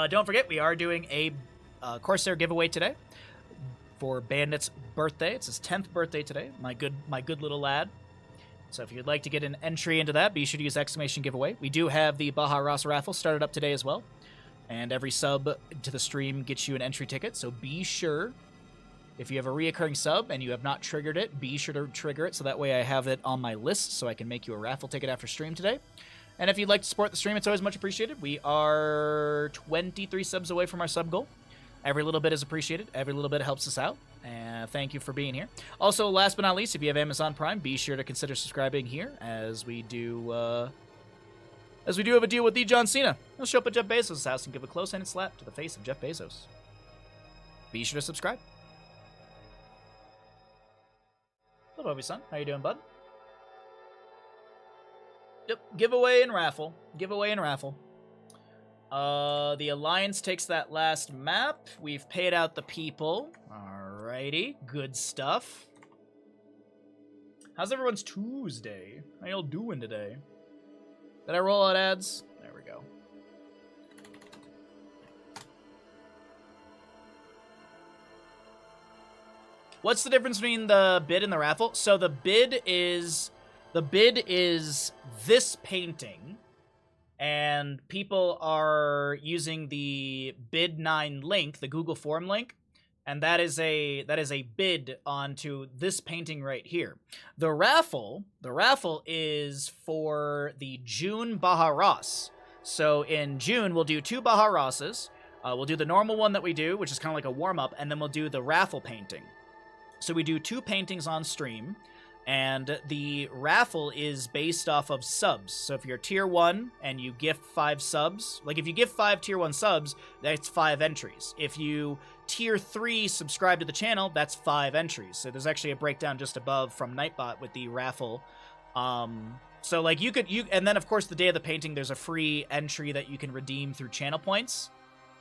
Don't forget, we are doing a Corsair giveaway today for Bandit's birthday. It's his 10th birthday today. My good little lad. So if you'd like to get an entry into that, be sure to use exclamation giveaway. We do have the Bahamut raffle started up today as well. And every sub to the stream gets you an entry ticket. So be sure, if you have a reoccurring sub and you have not triggered it, be sure to trigger it so that way I have it on my list so I can make you a raffle ticket after stream today. And if you'd like to support the stream, it's always much appreciated. We are 23 subs away from our sub goal. Every little bit is appreciated. Every little bit helps us out. And thank you for being here. Also, last but not least, if you have Amazon Prime, be sure to consider subscribing here as we do have a deal with the John Cena. He'll show up at Jeff Bezos' house and give a close-handed slap to the face of Jeff Bezos. Be sure to subscribe. Hello, Bobby-san. How you doing, bud? Yep, giveaway and raffle. Giveaway and raffle. The Alliance takes that last map. We've paid out the people. Alrighty, good stuff. How's everyone's Tuesday? How y'all doing today? Did I roll out ads? There we go. What's the difference between the bid and the raffle? So the bid is this painting, and people are using the bid 9 link, the Google form link, and that is a bid onto this painting right here. The raffle is for the June Baharas. So in June we'll do 2 Baharasas. We'll do the normal one that we do, which is kind of like a warm up, and then we'll do the raffle painting. So we do 2 paintings on stream, and the raffle is based off of subs. So if you're tier 1 and you gift 5 subs, like if you gift 5 tier 1 subs, that's 5 entries. If you tier 3 subscribe to the channel, that's 5 entries. So there's actually a breakdown just above from Nightbot with the raffle. So like and then of course the day of the painting, there's a free entry that you can redeem through channel points,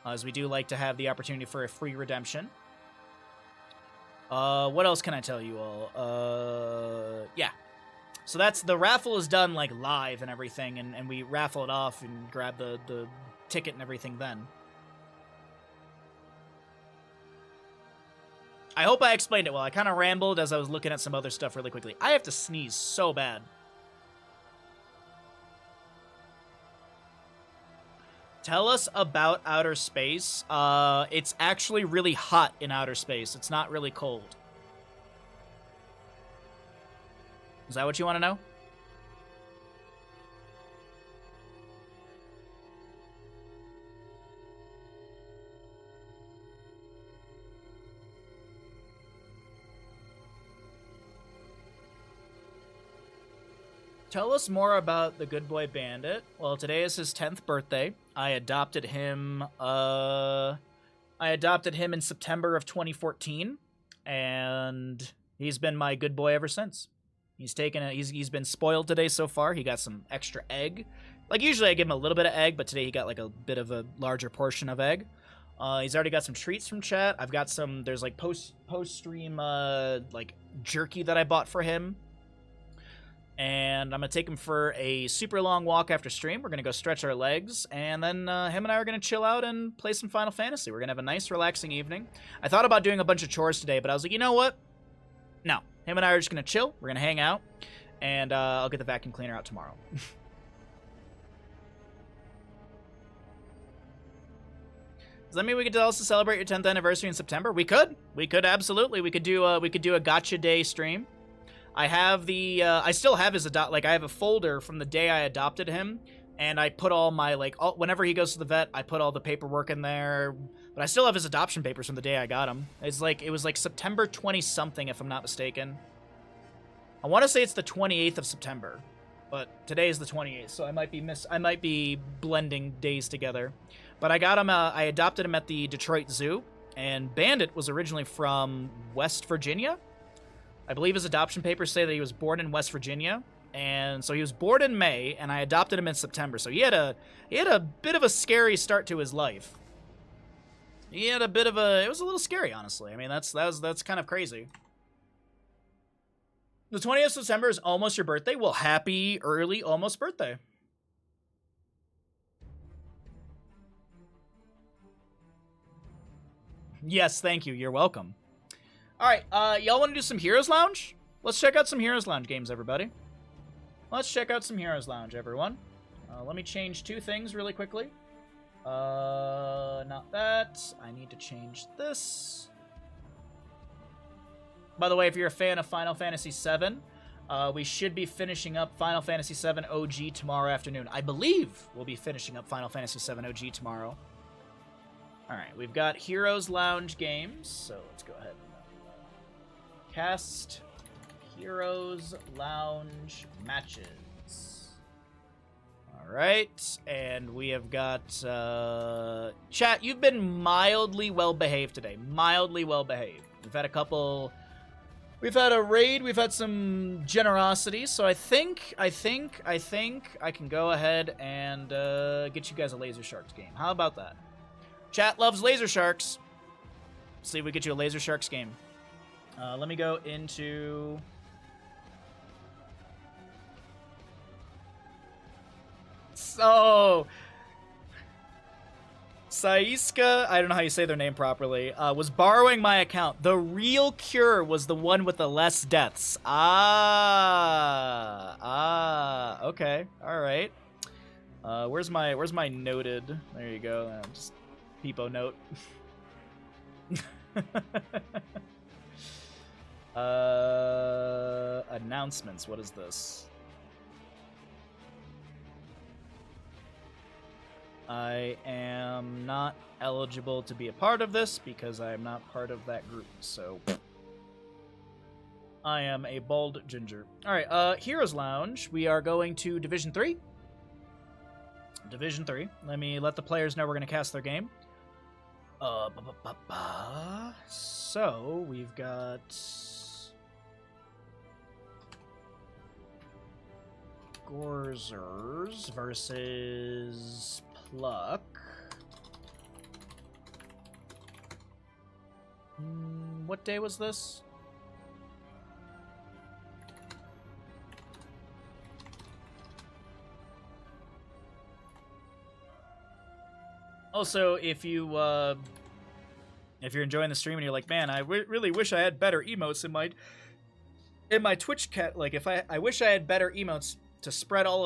as we do like to have the opportunity for a free redemption. What else can I tell you all? Yeah. So that's, the raffle is done like live and everything, and we raffle it off and grab the ticket and everything then. I hope I explained it well. I kind of rambled as I was looking at some other stuff really quickly. I have to sneeze so bad. Tell us about outer space. It's actually really hot in outer space. It's not really cold. Is that what you want to know? Tell us more about the Good Boy Bandit. Well, today is his 10th birthday. I adopted him in September of 2014, and he's been my good boy ever since. He's been spoiled today so far. He got some extra egg. Like usually I give him a little bit of egg, but today he got like a bit of a larger portion of egg. He's already got some treats from chat. I've got some, there's like post-stream like jerky that I bought for him. And I'm going to take him for a super long walk after stream. We're going to go stretch our legs, and then him and I are going to chill out and play some Final Fantasy. We're going to have a nice, relaxing evening. I thought about doing a bunch of chores today, but I was like, you know what? No. Him and I are just going to chill. We're going to hang out, and I'll get the vacuum cleaner out tomorrow. Does that mean we could also celebrate your 10th anniversary in September? We could. We could, absolutely. We could do a gotcha day stream. I have I still have his I have a folder from the day I adopted him, and I put all my, whenever he goes to the vet, I put all the paperwork in there, but I still have his adoption papers from the day I got him. It was like September 20-something, if I'm not mistaken. I want to say it's the 28th of September, but today is the 28th, so I might be blending days together. But I got him, I adopted him at the Detroit Zoo, and Bandit was originally from West Virginia. I believe his adoption papers say that he was born in West Virginia, and so he was born in May, and I adopted him in September. So he had a bit of a scary start to his life. He had a bit of a, it was a little scary, honestly. I mean, that's kind of crazy. The 20th of September is almost your birthday. Well, happy early almost birthday. Yes, thank you. You're welcome. All right, y'all want to do some Heroes Lounge? Let's check out some Heroes Lounge games, everybody. Let's check out some Heroes Lounge, everyone. Let me change two things really quickly. Not that. I need to change this. By the way, if you're a fan of Final Fantasy VII, we should be finishing up Final Fantasy VII OG tomorrow afternoon. I believe we'll be finishing up Final Fantasy VII OG tomorrow. All right, we've got Heroes Lounge games, so let's go ahead and cast Heroes Lounge matches. All right, and we have got chat. You've been mildly well behaved today. Mildly well behaved. We've had a couple. We've had a raid. We've had some generosity. So I think I can go ahead and get you guys a Laser Sharks game. How about that? Chat loves Laser Sharks. Let's see if we get you a Laser Sharks game. Let me go into... So... Saiska, I don't know how you say their name properly, was borrowing my account. The real cure was the one with the less deaths. Okay, all right. Where's my noted? There you go. Just Peepo note. Announcements. What is this? I am not eligible to be a part of this because I am not part of that group, so I am a bald ginger. Alright, Heroes Lounge. We are going to Division 3. Division 3. Let the players know we're going to cast their game. So, we've got... Gorzers versus Pluck. What day was this? Also, if you're enjoying the stream and you're like, man, I really wish I had better emotes in my Twitch cat. Like, I wish I had better emotes to spread all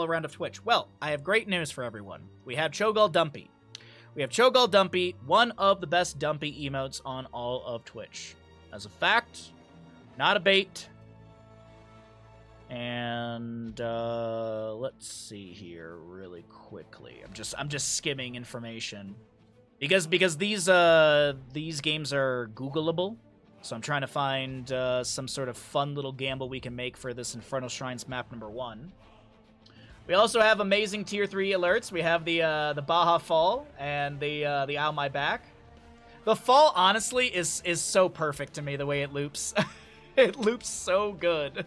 around of Twitch. Well, I have great news for everyone. We have Cho'Gall Dumpy. We have Cho'Gall Dumpy, one of the best Dumpy emotes on all of Twitch. As a fact, not a bait. And let's see here really quickly. I'm just skimming information because these games are Googleable. So I'm trying to find some sort of fun little gamble we can make for this Infernal Shrines map number 1. We also have amazing tier 3 alerts. We have the Baja Fall and the Ow My Back. The Fall honestly is so perfect to me the way it loops. It loops so good.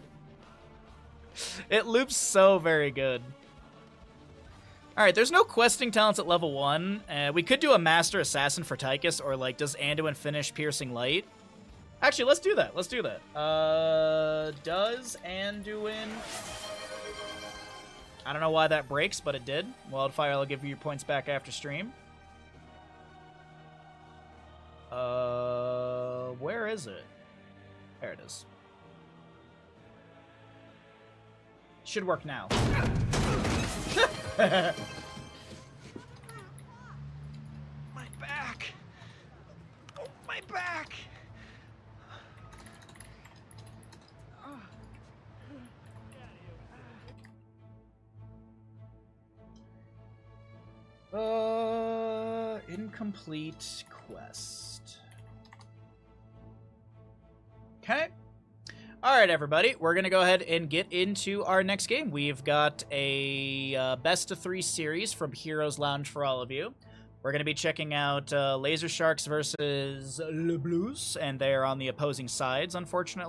It loops so very good. Alright, there's no questing talents at level 1. We could do a Master Assassin for Tychus, or like, does Anduin finish Piercing Light? Actually, let's do that. Let's do that. Does Anduin... I don't know why that breaks, but it did. Wildfire, I'll give you your points back after stream. Where is it? There it is. Should work now. My back! Oh, my back! Incomplete quest. Okay. Alright, everybody. We're going to go ahead and get into our next game. We've got a best of 3 series from Heroes Lounge for all of you. We're going to be checking out Laser Sharks versus Le Blues, and they are on the opposing sides, unfortunately.